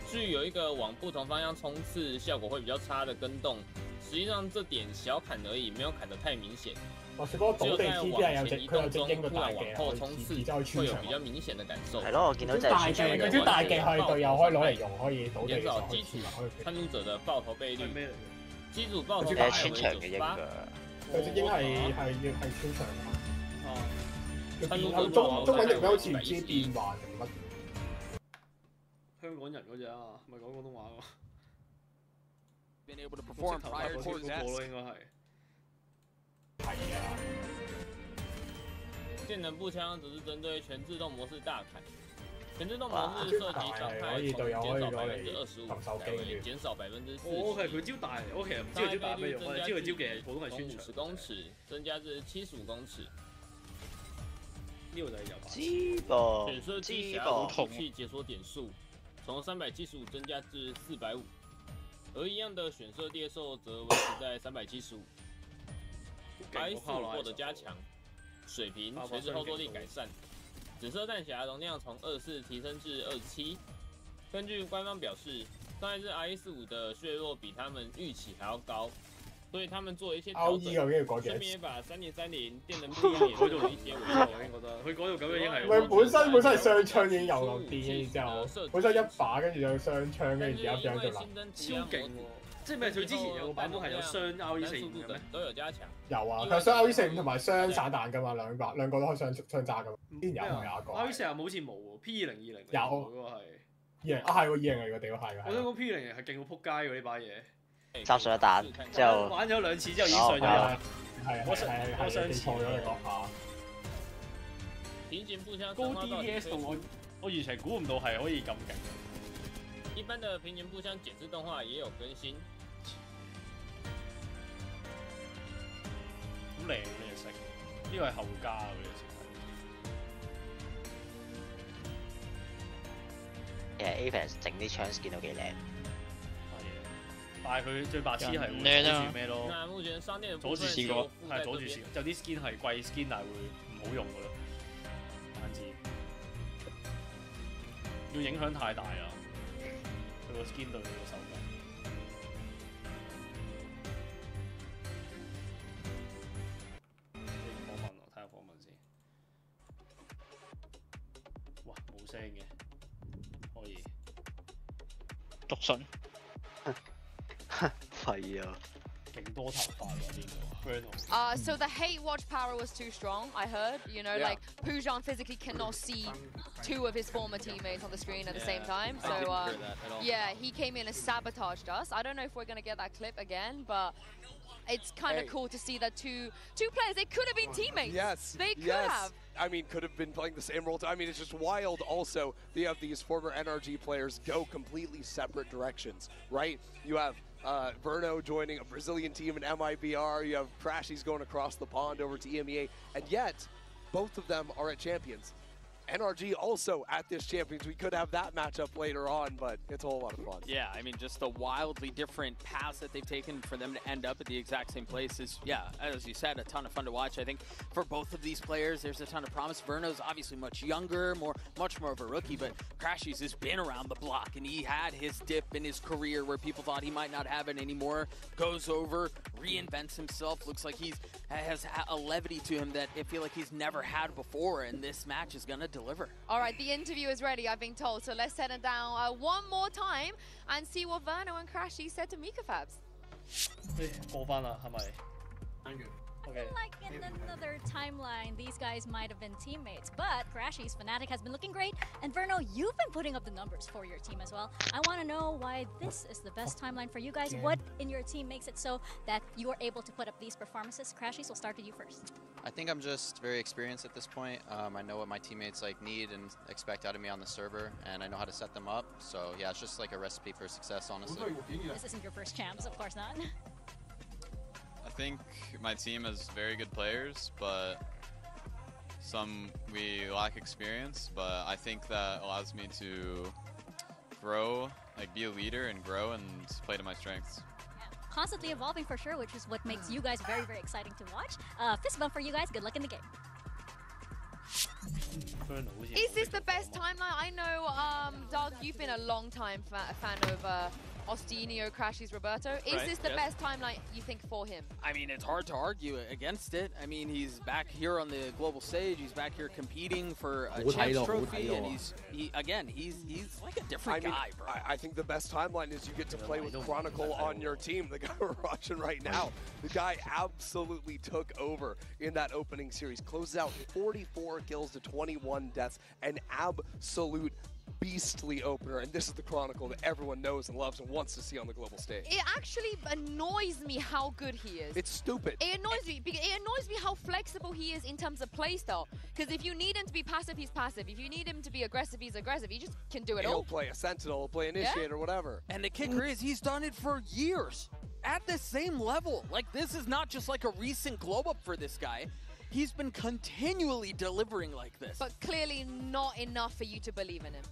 S18: 至於有一個往不同方向衝刺效果會比較差的跟動，實際上這點小砍而已，沒有砍得太明顯。只有在往前移動中突然往後衝刺，會有比較明顯的感受。
S3: 係咯，我見到就係
S21: 佢啲大技係隊友可以攞嚟用，可以倒地就可以刺埋。
S18: 參與者的爆頭倍率，機組爆頭
S3: 係穿牆嘅鷹㗎。
S21: 佢隻鷹係穿牆㗎。中文譯名好似唔知變幻定乜？
S1: 香港人嗰隻啊，唔係講廣東話㗎。
S21: 識頭髮嗰個咯，應該係。係啊。
S18: 電能步槍只是針對全自動模式大砍，全自動模式射擊狀態從減少25%改為減少40%。
S1: 我係佢招大，我其實唔知佢招大咩用，我係知佢招嘅普通係穿牆。
S18: 50公尺增加至75公尺。
S1: 呢個就係有。
S18: 選射機匣武器解鎖點數從375增加至450，而一樣的選射獵獸則維持在375。I4獲得加強，水平隨着後坐力改善，紫色彈匣容量從24提升至27。根據官方表示，上一次 I45的削弱比他們預期還要高，所以他們做一些調整，順便也把3030電能不一樣也做了一些維修。
S1: 我覺得佢講到咁樣已經係。
S21: 唔係本身係雙槍已經有落電，然之後本身一把跟住有雙槍，跟住而家變咗就
S1: 超勁喎！即係咩？佢之前有個版本係有雙 RE45嘅咩？
S18: 都有加強。
S21: 有啊，佢有雙 RE45同埋雙散彈㗎嘛，兩個都可以雙揸㗎嘛。之前有一個。
S1: RE45好似冇喎，P2020有嗰個係。
S21: 係喎20個屌係㗎。
S1: 我想講 P20係勁到撲街喎呢把嘢。
S3: 執上一彈之後。
S1: 玩咗2次之後已經上咗啦。
S21: 係我上次錯咗你講下。
S1: 高 DPS 同我完全估唔到係可以咁勁。
S18: 一般的平原步槍檢視動畫也有更新。
S1: 好靚呢隻色，呢個係後加嘅呢隻色。
S3: 其實 Apex 整啲槍 skin 都幾靚。
S1: 但係佢最白痴係會阻住咩咯？阻住視覺，係阻住視覺。有啲 skin 係貴 skin，但係會唔好用㗎咯。單止要影響太大啦。佢個 skin 對佢個手感。聲嘅，可以。
S2: 讀信。
S3: 廢啊！
S1: 勁多頭髮喎呢個。
S8: So the hate watch power was too strong, I heard. You know, like Pujan physically cannot see two of his former teammates on the screen at the same time. So yeah, he came in and sabotaged us. I don't know if we're gonna get that clip again, but it's kind of cool to see that two players, they could have been teammates.
S20: Yes.
S8: They could have.
S20: I mean, could have been playing the same role. I mean, it's just wild also. You have these former NRG players go completely separate directions, right? You have Verno joining a Brazilian team in MIBR. You have Crashies going across the pond over to EMEA. And yet, both of them are at Champions. NRG also at this Champions. We could have that matchup later on, but it's a whole lot of fun.
S18: Yeah, I mean, just the wildly different paths that they've taken for them to end up at the exact same place is, yeah, as you said, a ton of fun to watch. I think for both of these players, there's a ton of promise. Verno's obviously much younger, much more of a rookie, but Crashies has been around the block, and he had his dip in his career where people thought he might not have it anymore. Goes over, reinvents himself. Looks like has a levity to him that I feel like he's never had before, and this match is going to deliver.
S8: All right, the interview is ready, I've been told, so let's set it down one more time and see what Verno and Crashy said to Mika Fabs.
S1: 過返啦，係咪？
S6: I feel like in another timeline, these guys might have been teammates, but Crashy's Fnatic has been looking great, and Verno, you've been putting up the numbers for your team as well. I want to know why this is the best timeline for you guys. What in your team makes it so that you are able to put up these performances? Crashies, we'll start with you first.
S9: I think I'm just very experienced at this point. I know what my teammates need and expect out of me on the server, and I know how to set them up. So yeah, it's just like a recipe for success, honestly.
S6: This isn't your first champs, of course not.
S19: I think my team has very good players, but we lack experience. But I think that allows me to grow, like be a leader and grow and play to my strengths.
S6: Constantly evolving for sure, which is what makes you guys very, very exciting to watch. Fist bump for you guys. Good luck in the game.
S8: Is this the best timeline? I know, Doug, you've been a long time fan of Ostinio, Crashies, Roberto. Is this the best timeline you think for him?
S18: I mean, it's hard to argue against it. I mean, he's back here on the global stage. He's back here competing for a champs trophy, and he's like a different guy, bro.
S20: I think the best timeline is you get to play with Chronicle on your team. The guy we're watching right now, the guy absolutely took over in that opening series. Closes out 44 kills to 21 deaths, an absolute beastly opener, and this is the Chronicle that everyone knows and loves and wants to see on the global stage.
S8: It actually annoys me how good he is.
S20: It's stupid.
S8: It annoys me because it annoys me how flexible he is in terms of playstyle. Because if you need him to be passive, he's passive. If you need him to be aggressive, he's aggressive. He just can do it all.
S20: He'll play a Sentinel, he'll play Initiator, whatever.
S18: And the kicker is he's done it for years at the same level. Like, this is not just like a recent glow up for this guy. He's been continually delivering like this.
S8: But clearly not enough for you to believe in him.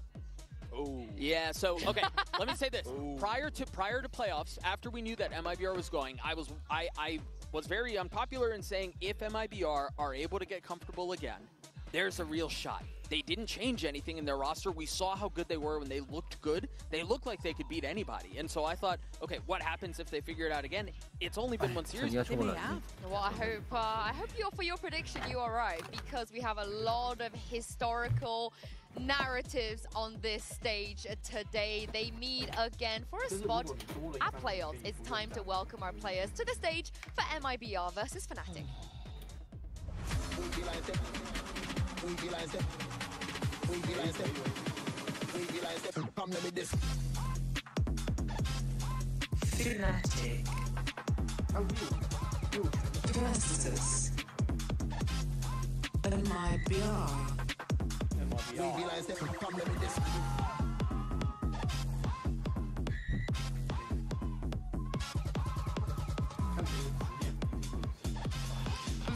S20: Oh.
S18: Yeah, so, okay, let me say this. Prior to playoffs, after we knew that MIBR was going, I was very unpopular in saying if MIBR are able to get comfortable again, there's a real shot. They didn't change anything in their roster. We saw how good they were when they looked good. They looked like they could beat anybody. And so I thought, okay, what happens if they figure it out again? It's only been one series, but they may have.
S8: Well, I hope for your prediction you are right, because we have a lot of historical narratives on this stage today. They meet again for a spot at playoffs. It's time to welcome our players to the stage for MIBR versus Fnatic.
S22: Fnatic versus MIBR.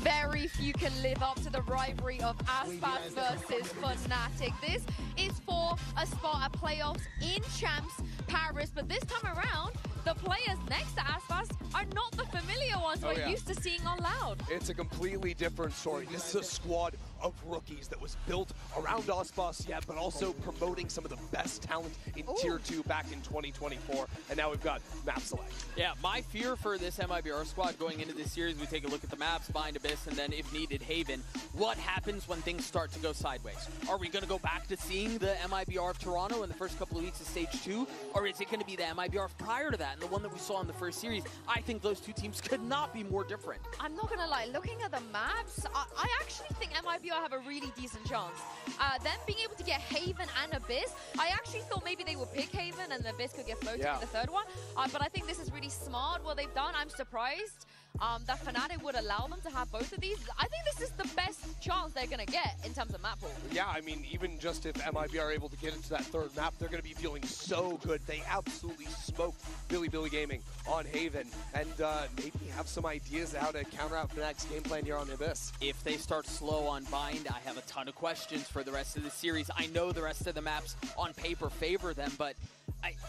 S8: Very few can live up to the rivalry of Aspas versus Fnatic. This is for a spot at playoffs in Champs Paris, but this time around, the players next to Aspas are not the familiar ones we're used to seeing on Loud.
S20: It's a completely different story. This is a squad of rookies that was built around Ospas, but also promoting some of the best talent in Tier 2 back in 2024, and now we've got map select.
S7: Yeah, my fear for this MIBR squad going into this series, we take a look at the maps, Bind, Abyss, and then if needed, Haven. What happens when things start to go sideways? Are we going to go back to seeing the MIBR of Toronto in the first couple of weeks of Stage 2, or is it going to be the MIBR prior to that and the one that we saw in the first series? I think those two teams could not be more different.
S8: I'm not going to lie, looking at the maps, I actually think MIBR have a really decent chance. Them being able to get Haven and Abyss, I actually thought maybe they would pick Haven and Abyss could get floated in the third one. But I think this is really smart what they've done. I'm surprised that Fnatic would allow them to have both of these. I think this is the best chance they're going to get in terms of map pool.
S20: Yeah, I mean, even just if MIB are able to get into that third map, they're going to be feeling so good. They absolutely smoked Billy Gaming on Haven, and maybe have some ideas how to counter out Fnatic's game plan here on Abyss.
S7: If they start slow on Bind, I have a ton of questions for the rest of the series. I know the rest of the maps on paper favor them, but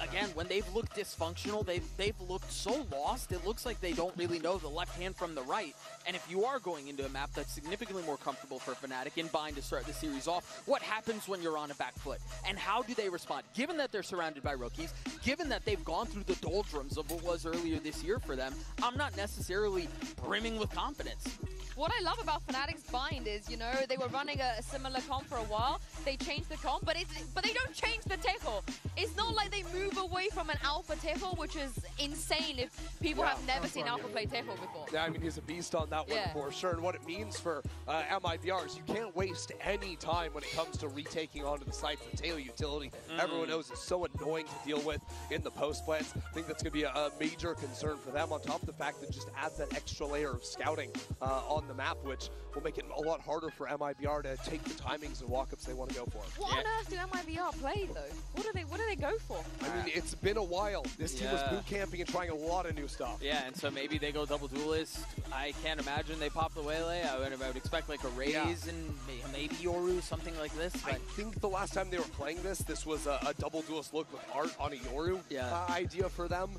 S7: again, when they've looked dysfunctional, they've looked so lost, it looks like they don't really know the left hand from the right. And if you are going into a map that's significantly more comfortable for Fnatic in Bind to start the series off, what happens when you're on a back foot? And how do they respond? Given that they're surrounded by rookies, given that they've gone through the doldrums of what was earlier this year for them, I'm not necessarily brimming with confidence.
S8: What I love about Fnatic's Bind is, you know, they were running a similar comp for a while. They changed the comp, but they don't change the Tejo. It's not like they move away from an alpha Tejo, which is insane if people have never seen alpha play Tejo before.
S20: Yeah, I mean, he's a beast on that one for sure. And what it means for MIBR is you can't waste any time when it comes to retaking onto the site. The Tejo utility, everyone knows, is so annoying to deal with in the post plants. I think that's going to be a major concern for them, on top of the fact that it just adds that extra layer of scouting on the map, which will make it a lot harder for MIBR to take the timings and walk-ups they want to go for.
S8: What on earth do MIBR play, though? What do they go for?
S20: I mean, it's been a while. This team was boot camping and trying a lot of new stuff.
S7: Yeah, and so maybe they go double duelist. I can't imagine they pop the Waylay. I would expect like a Raze and maybe Yoru, something like this.
S20: I think the last time they were playing this was a double duelist look with Art on a Yoru idea for them.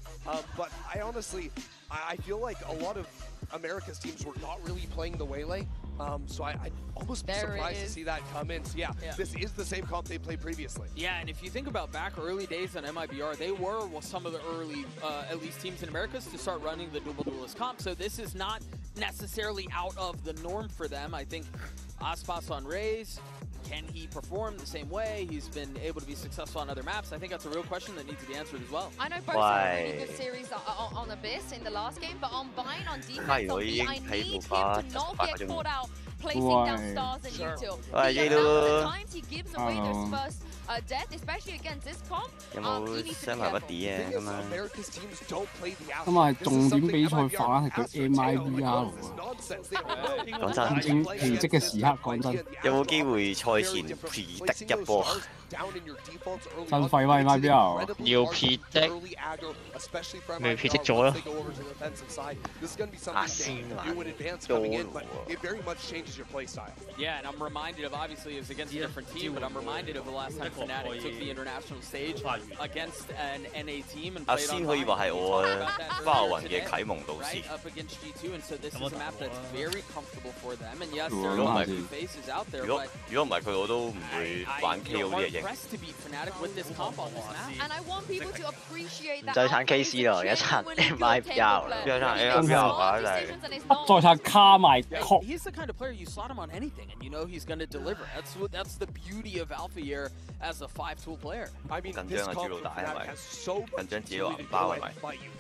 S20: But I honestly, I feel like a lot of America's teams were not really playing the Waylay. So I'd almost be surprised to see that come in. So this is the same comp they played previously.
S7: Yeah, and if you think about back early days on MIBR, they were some of the early, at least teams in Americas to start running the double duelist comp. So this is not necessarily out of the norm for them. I think Aspas on Raze, can he perform the same way? He's been able to be successful on other maps. I think that's a real question that needs to be answered as well.
S8: I know both had a really good series on Abyss in the last game, but on Bind, on defense, on B, I need him to not get caught out placing down stars and util. The amount of times he gives away those first death, especially against this comp, he needs to be careful.
S20: America's teams don't play the out.
S11: 咁啊，重點比賽反係佢 MIBR 喎。講真，奇蹟嘅時刻，講真。
S3: 有冇機會賽前predicted入波？
S11: 真廢威 MIBR。
S2: 要predicted，咪predicted咗咯。
S3: 阿仙啊，Yeah,
S7: and I'm reminded of, obviously, it was against a different team, but I'm reminded of the last time Fnatic took the international stage against an NA team and played on up against G2, and so this is a map that's very comfortable for them. And yes, there are two faces out there, but I'm impressed to beat Fnatic with this comp on this map.
S8: And I want people to appreciate that.
S3: 再撐 KC 咯，而家撐 MIBR 咯，而家撐 MIBR
S11: 再撐卡埋曲。
S7: He's the kind of player you slot him on anything, and you know he's going to deliver. That's the beauty of Alphayear as a 5-tool player.
S20: I mean, this comp has so much to fight you.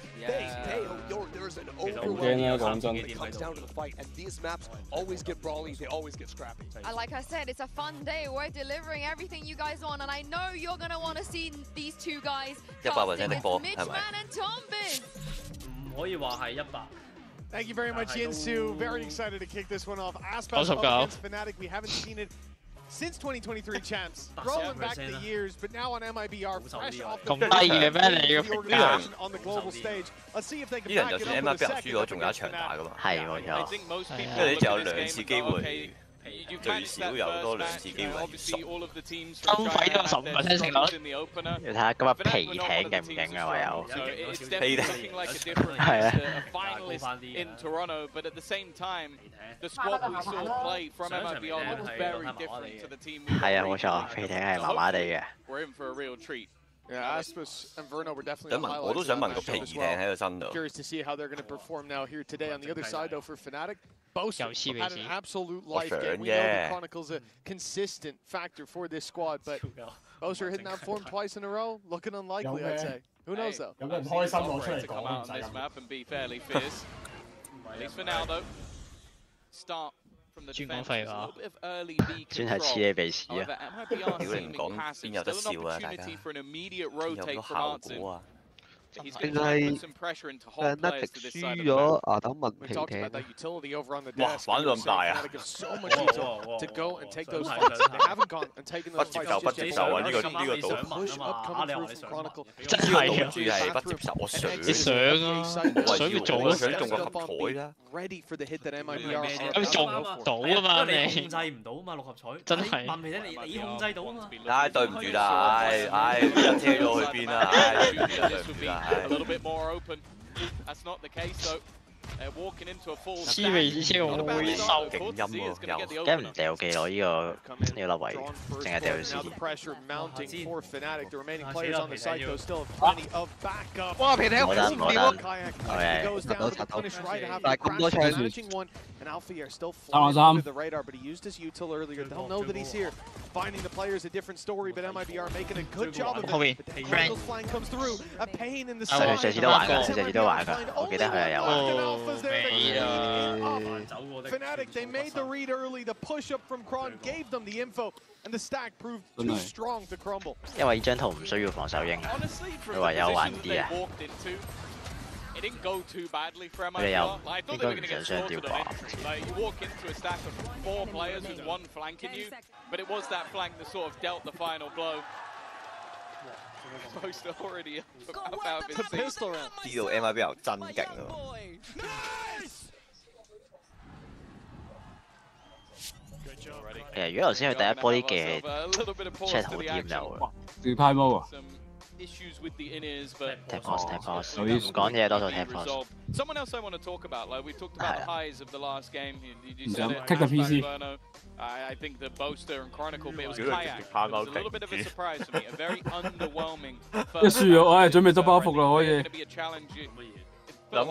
S20: There's an overwhelming confidence that comes down to the fight, and these maps always get brawly, they always get scrappy.
S8: Like I said, it's a fun day. We're delivering everything you guys want, and I know you're going to want to see these two guys.
S3: 100% 的波，係咪？
S8: Mitchman and Tombin.
S1: 唔可以話係100。
S14: Thank you very much, Yinsu. Very excited to kick this one off. Aspas against Fnatic. We haven't seen it since 2023 champs. Rolling back the years, but now on MIBR, fresh off the organization on the global stage. Let's see if they can back it up with a second.
S3: 係喎，有。因為你仲有2次機會。
S10: 最少有多2次機會係
S2: 真睇咗15%成率。
S3: 你睇下今日皮艇勁唔勁啊？唯有
S10: 皮艇
S3: 係啊。
S7: In Toronto, but at the same time, the squad we saw play from MIBR looks very different to the team.
S3: 係啊，冇錯，皮艇係麻麻地嘅。
S7: We're in for a real treat.
S14: Yeah, Aspus and Verno were definitely on highlights.
S10: 我都想問個皮艇喺個身度。
S14: Curious to see how they're going to perform now here today. On the other side, though, for Fnatic, Boaster had an absolute life game. We know the Chronicle's a consistent factor for this squad, but Boaster hitting that form twice in a row, looking unlikely, I'd say. Who knows, though?
S21: 有人開心攞出嚟
S7: to come out on this map and be fairly fierce. At least for now, though. Start from the defense. A little bit of early B control. However, MIBR seeming passive. Still an opportunity for an immediate rotate from Artsin. He's going to try and put some pressure into hold players to this side of the map. We talked about that utility over on the desk. Fnatic have so much utility to go and take those fights. They haven't gone and taken those fights just yet. Push up coming through from Chronicle.
S2: 真係啊！
S10: 住係不接受，我想啊，
S2: 想要做啊，
S10: 想中個合彩啦。
S14: Ready for the hit that MIBR.
S2: 咁做唔到啊嘛，
S1: 你控制唔到啊嘛，6合彩。
S2: 真係。
S1: 問題咧，你控制到啊嘛。
S10: 唉，對唔住啦，唉，人車咗去邊啦，唉，對唔住啦。
S7: A little bit more open. That's not the case though. They're walking into a full stack.
S3: 黐味之我會收勁音喎，梗唔掉技我呢個粒位，淨係掉佢先。
S14: pressure mounting for Fnatic. The remaining players on the site though still have plenty of backup.
S3: 哇，皮艇好掂喎
S14: ！Goes down to the punish right after crash matching one, and Alfie are still flying under the radar, but he used his util earlier. They'll know that he's here. Finding the players a different story, but MIBR making a good job of it. But the Chronicle's flank comes through. A pain in the side.
S3: 上次都玩㗎，上次都玩㗎，我記得佢係有玩。
S14: Fnatic, they made the read early. The push up from Kron gave them the info, and the stack proved too strong to crumble.
S3: 因為呢張圖唔需要防守英，佢唯有玩啲啊。
S7: It didn't go too badly for MIBR. I thought they were going to get slaughtered today. Like, you walk into a stack of 4 players with 1 flanking you, but it was that flank that sort of dealt the final blow. Most already out of his pistol round.
S10: 知道 MIBR 真勁啊！
S3: 其實如果頭先佢第一波啲技出係好啲咁就，
S11: 自拍毛啊！
S7: Issues with the in-ears, but
S3: Tech-Boss， 唔講嘢多數 Tech-Boss。
S7: Someone else I want to talk about, like we talked about the highs of the last game. You said it. I think the Boaster and Chronicle bit was Kayak. It was a little bit of a surprise for me. A very underwhelming.
S11: 一輸咗，我係準備執包袱啦，可以。
S10: 諗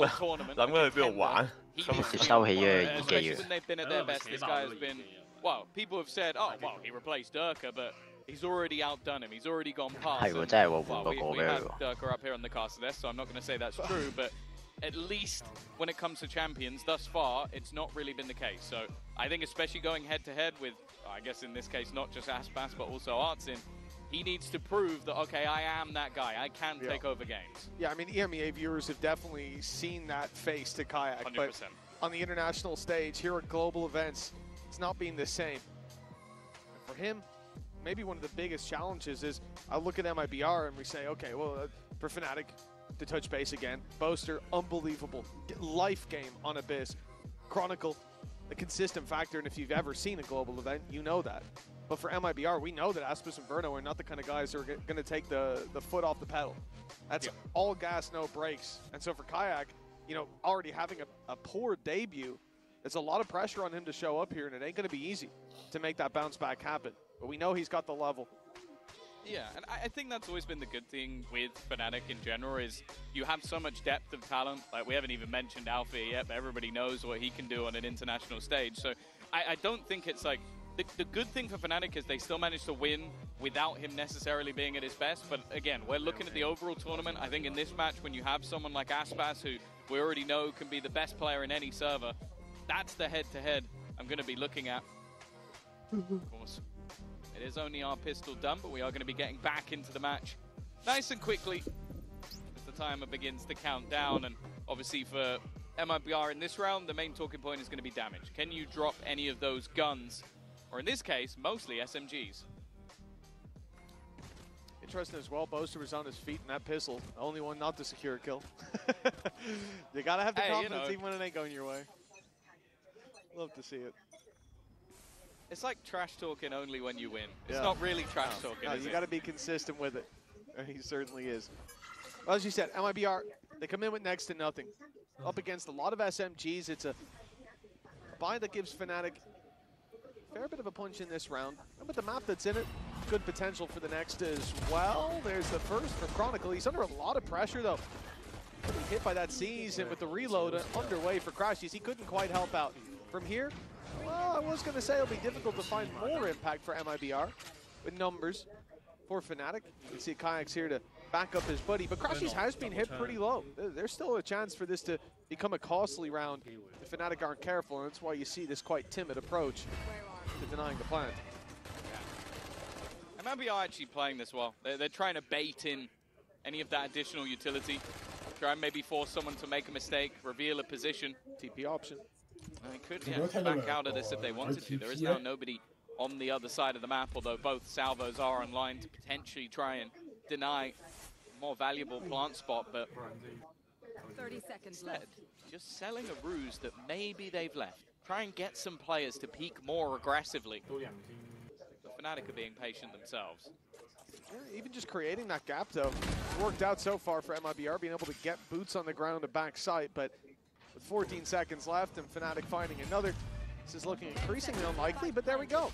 S10: 緊去邊度玩？
S3: 接收起嘅耳機嘅。
S7: When they've been at their best, this guy has been. Well, people have said, oh, well, he replaced Durka, but he's already outdone him. He's already gone past him. Well, we have Durka up here on the cast of this, so I'm not going to say that's true, but at least when it comes to champions, thus far, it's not really been the case. So I think especially going head-to-head with, I guess in this case, not just Aspas, but also Artsin, he needs to prove that, okay, I am that guy. I can take over games.
S14: Yeah, I mean, EMEA viewers have definitely seen that face to Kayak, 100%. But on the international stage, here at global events, it's not being the same. And for him, maybe one of the biggest challenges is I look at MIBR and we say, okay, well, for Fnatic to touch base again, Boaster, unbelievable. Life game on Abyss. Chronicle, a consistent factor, and if you've ever seen a global event, you know that. But for MIBR, we know that Aspus and Verno are not the kind of guys that are going to take the foot off the pedal. That's all gas, no brakes. And so for Kayak, you know, already having a poor debut, there's a lot of pressure on him to show up here, and it ain't going to be easy to make that bounce back happen. But we know he's got the level.
S7: Yeah, and I think that's always been the good thing with Fnatic in general is you have so much depth of talent. Like, we haven't even mentioned Alfie yet, but everybody knows what he can do on an international stage. So I don't think it's like... The good thing for Fnatic is they still managed to win without him necessarily being at his best. But again, we're looking at the overall tournament. I think in this match, when you have someone like Aspas, who we already know can be the best player in any server, that's the head-to-head I'm going to be looking at. Of course, it is only our pistol done, but we are going to be getting back into the match nice and quickly as the timer begins to count down. And obviously for MIBR in this round, the main talking point is going to be damage. Can you drop any of those guns? Or in this case, mostly SMGs.
S14: Interesting as well, Boaster was on his feet in that pistol. The only one not to secure a kill. You gotta have the confidence even when it ain't going your way. Love to see it.
S5: It's like trash talking only when you win. It's not really trash talking.
S14: No, you got to be consistent with it. He certainly is. Well, as you said, MIBR, they come in with next to nothing. Up against a lot of SMGs. It's a buy that gives Fnatic a fair bit of a punch in this round. And with the map that's in it, good potential for the next as well. There's the first for Chronicle. He's under a lot of pressure, though. Hit by that Seize, and with the reload underway for Crashies, he couldn't quite help out. From here, well, I was going to say it'll be difficult to find more impact for MIBR with numbers for Fnatic. You can see Kayaks here to back up his buddy, but Crashies has been hit pretty low. There's still a chance for this to become a costly round if Fnatic aren't careful, and that's why you see this quite timid approach to denying the plant.
S5: MIBR actually playing this well. They're trying to bait in any of that additional utility. Try and maybe force someone to make a mistake, reveal a position.
S14: TP option.
S5: They could back out of this if they wanted to. There is now nobody on the other side of the map, although both salvos are online to potentially try and deny a more valuable plant spot, but
S22: 30 seconds left.
S5: Just selling a ruse that maybe they've left. Try and get some players to peak more aggressively. The Fnatic are being patient themselves.
S14: Yeah, even just creating that gap, though, it's worked out so far for MIBR, being able to get boots on the ground to back sight, but with 14 seconds left and Fnatic finding another, this is looking increasingly unlikely, but there we go.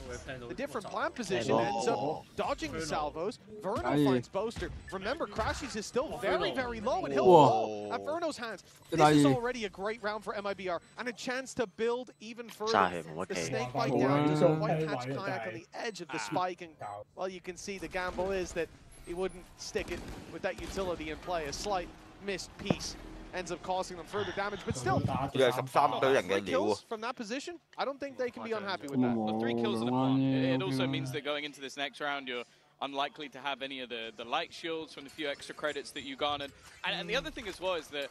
S14: The different plant position ends up dodging the salvos. Verno finds Boaster. Remember, Crashies is still very, very low, and he'll fall at Verno's hands. This is already a great round for MIBR, and a chance to build even further. The snake bite down to quite catch Kayak on the edge of the spike, and well, you can see the gamble is that he wouldn't stick it with that utility in play. A slight missed piece ends up causing them further damage, but still,
S10: 13對人嘅料
S14: kills from that position. I don't think they can be unhappy with that.
S5: Well, 3 kills in a plant. It also means that going into this next round, you're unlikely to have any of the light shields from the few extra credits that you garnered. And the other thing as well is that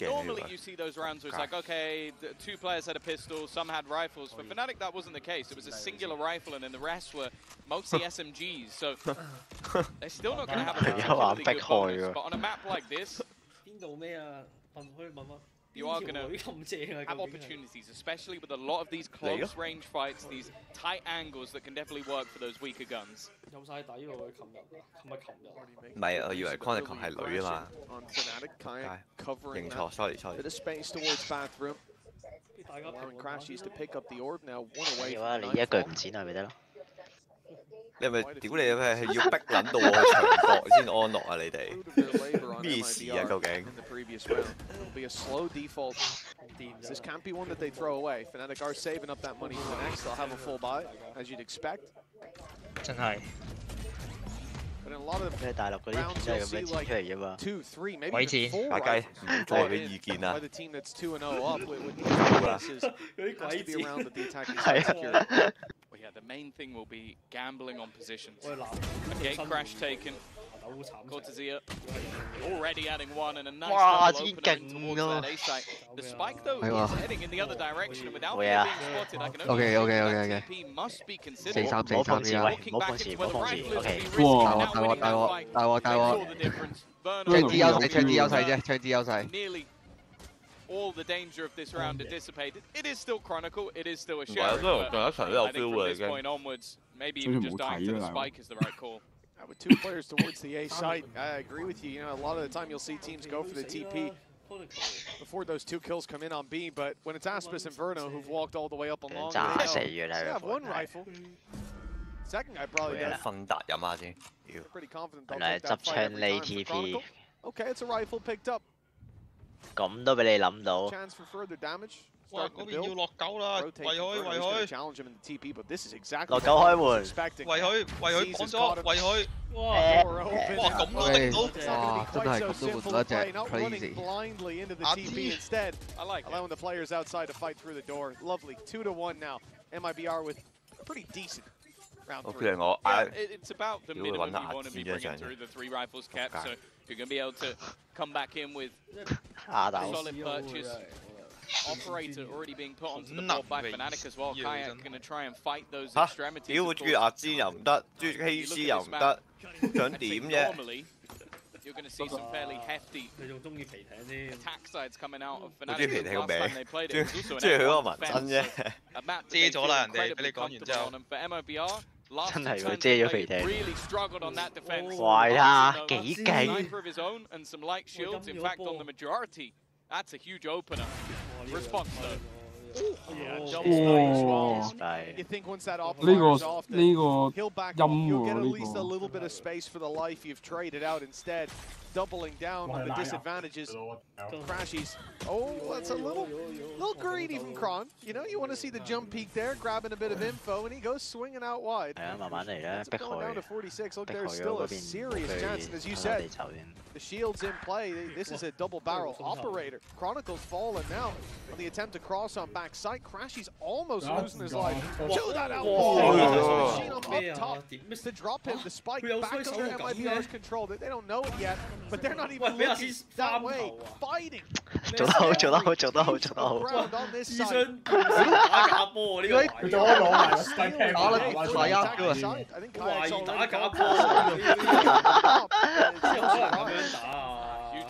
S5: normally you see those rounds where it's like, okay, 2 players had a pistol, some had rifles. For Fnatic, that wasn't the case. It was a singular rifle, and then the rest were mostly SMGs. So they're still not going to have a particularly good bonus. But on a map like this, you are going to have opportunities, especially with a lot of these close range fights, these tight angles that can definitely work for those weaker guns.
S10: 唔係，我以為 Chronicle 係女啊嘛。認錯 ，sorry。
S14: Bit of space towards bathroom. Allowing Crashies to pick up the orb now, one away from
S3: 你一句唔剪係咪得咯？
S10: 你係咪屌你係要逼撚到我去長角先安樂啊？你哋咩事啊？究竟？
S14: It'll be a slow default. This can't be one that they throw away. Fnatic are saving up that money for the next. They'll have a full buy, as you'd expect.
S3: 真係。
S14: But in a lot of
S3: 大陸嗰啲片真係咁樣剪出嚟啫嘛。
S14: 2, 3, maybe even 4
S10: 打雞唔再俾意見啊！
S14: by the team that's 2-0 up with these cases, has to be around the attacking side security.
S5: Well, yeah, the main thing will be gambling on positions. A gate crash taken. Cortezia already adding one and a nice double opening towards that A site. The spike though is heading in the other direction, and without being spotted, I can only that TP must be considered. Walking back into where the rifle is to be risky. Now winning that fight. Saw the difference. Verno nearly all the danger of this round are dissipated. It is still Chronicle, it is still a Sheriff, but I think from this point onwards, maybe even just dying to the spike is the right call.
S14: With 2 players towards the A site, I agree with you. You know, a lot of the time you'll see teams go for the TP before those 2 kills come in on B, but when it's Aspis and Verno who've walked all the way up along, they have 1 rifle. Second guy probably does. Pretty confident they'll take that fight every time for Chronicle. Okay, it's a rifle picked up.
S3: 咁都俾你諗到。
S14: Chance for further damage.
S12: 哇！嗰邊要落狗啦，為佢。
S14: challenge him in the TP, but this is exactly
S3: 落狗開門。
S12: 為佢講咗，為佢。哇！咁都頂到。
S14: 哇！真係咁都換到一隻 crazy。blindly into the TP instead. I like allowing the players outside to fight through the door. Lovely. 2-1 now. MIBR with a pretty decent round 3.
S5: It's about the minimum you want to be bringing through the 3 rifles kept, so you're going to be able to come back in with a solid purchase. Operator already being put onto the board by Fnatic as well. Kayak going to try and fight those extremities.
S10: Normally,
S5: you're going to see some fairly hefty attack sides coming out of Fnatic. Last time they played it, it was also an defense. A map that they feel incredibly comfortable on. And for MIBR, last two turns they really struggled on that defense. Sniper of his own and some light shields. In fact, on the majority, that's a huge opener. Response though.
S14: Yeah, double spike. You think once that op fires off, he'll back off. You'll get at least a little bit of space for the life you've traded out instead. Doubling down on the disadvantages. Crashies. Oh, that's a little greedy from Kron. You know, you want to see the jump peek there, grabbing a bit of info, and he goes swinging out wide. Going down to 46. Look, there's still a serious chance. And as you said, the shield's in play. This is a double barrel operator. Chronicle's fallen now on the attempt to cross on backside. Crashy's almost losing his life. Chew that out. Machine up top. To drop him, the spike back under MIBR's control. They don't know it yet, but they're not even looking that way. Fighting.
S3: 做得好，做得好，做得好，做得好。
S1: 醫生打假波呢個位，佢
S21: 攞埋個 spike
S1: 打啦，懷疑打假波，之後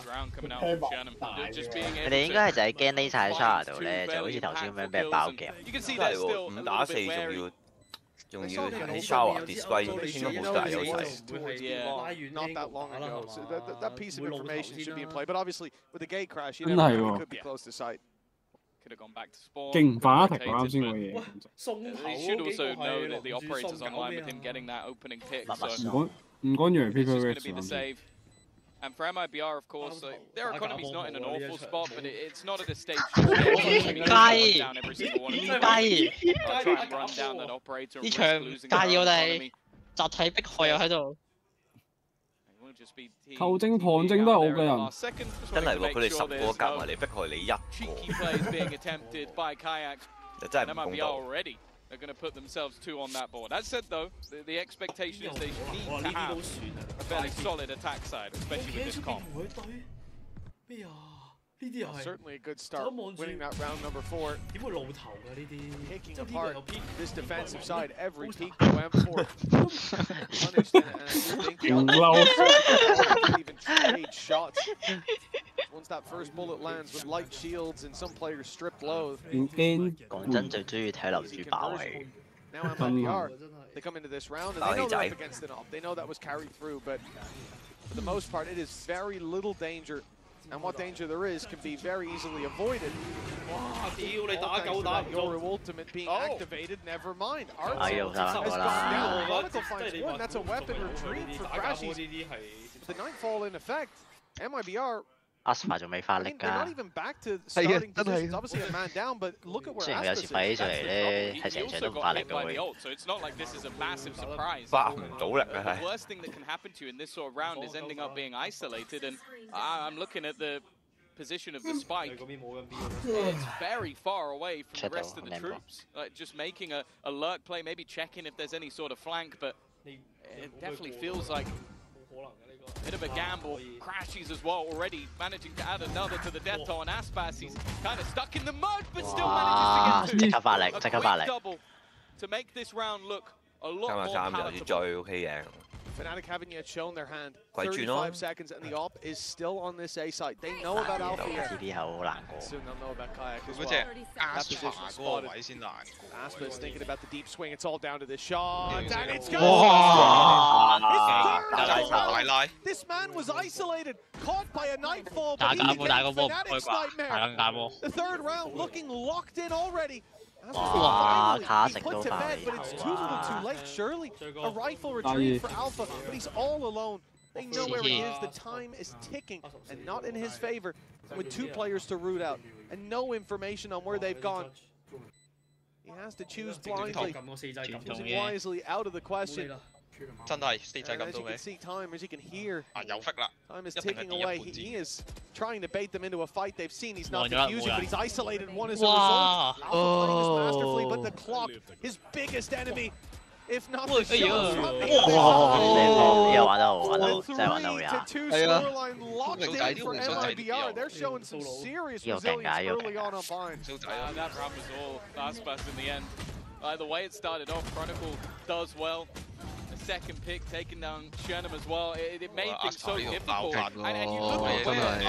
S1: 可能咁樣打啊。
S3: 佢哋應該係就係驚匿晒喺 Char 度咧，就好似頭先咁樣俾人爆夾。
S10: 真係喎，5打4仲要喺 Shower display 應該好大優勢。
S14: Yeah, not that long ago. So that piece of information should be in play. But obviously, with the gate crash, you never know, it could be close to sight.
S5: Could have gone back to spawn.
S11: 勁快一停啱先個嘢。
S5: They should also know that the operator's online with him getting that opening pick. So
S11: 唔講羊 P K
S5: going to be the save. And for MIBR, of course, their economy's not in an awful spot, but it's not at a stage down every single one of them. Try and run down that operator.
S2: 呢場介意我哋集體迫害又喺度。
S11: 球證、旁證都係我嘅人。
S10: 真係喎，佢哋10個夾埋嚟迫害你1個，真係唔公道。
S5: They're going to put themselves 2 on that board. That said, though, the expectation is they need to have a fairly solid attack side, especially with this comp.
S14: Certainly a good start, winning that round number 4. Taking apart this defensive side, every peak to M4. Punished and even trade shots. Once that first bullet lands with light shields and some players stripped low.
S3: 講真最中意睇樓主爆氣。
S14: Now MIBR, they come into this round and they know they're up against it all. They know that was carried through, but for the most part, it is very little danger. And what danger there is can be very easily avoided. Your ultimate being activated, never mind. Arts has gone down. Chronicle finds one. That's a weapon retreat for Crashies. The Nightfall in effect. MIBR.
S3: Aspa 仲未發力㗎。
S14: They're not even back to starting positions. Obviously a man down, but look at where Aspa is.
S3: 雖然佢有時揮出嚟咧，係成場都唔發力㗎會。
S5: So it's not like this is a massive surprise.
S10: 發唔到力啊係。
S5: The worst thing that can happen to you in this sort of round is ending up being isolated, and I'm looking at the position of the spike. It's very far away from the rest of the troops. Like just making a lurk play, maybe checking if there's any sort of flank, but it definitely feels like a bit of a gamble. Crashies as well, already managing to add another to the death toll, and Aspas, he's kind of stuck in the mud, but still manages to get 2. Quick double to make this round look a lot more palatable.
S14: Fnatic haven't yet shown their hand. 35 seconds and the op is still on this A site. They know about Alpha here. Soon they'll know about Kayak as well. That position spotted. Aspa is thinking about the deep swing. It's all down to this shot. And it's good! This man was isolated, caught by a Nightfall, but he became Fnatic's nightmare. The third round looking locked in already. Finally, put to bed, but it's too little too late. Surely a rifle retrieve for Alpha, but he's all alone. They know where he is. The time is ticking and not in his favor with 2 players to root out and no information on where they've gone. He has to choose blindly, choosing wisely out of the question.
S12: 真係四仔咁
S14: As you can see, time, as you can hear, time is ticking away. He is trying to bait them into a fight. They've seen he's not defusing, but he's isolated one as a result. Alpha playing this masterfully, but the clock, his biggest enemy. If not the shots from the 3-2 scoreline locked in for MIBR. They're showing some serious resilience early on bind.
S5: That round was all Aspas in the end. The way it started off, Chronicle does well. second pick, taking down Shenum as well. It made things so difficult. And you look at that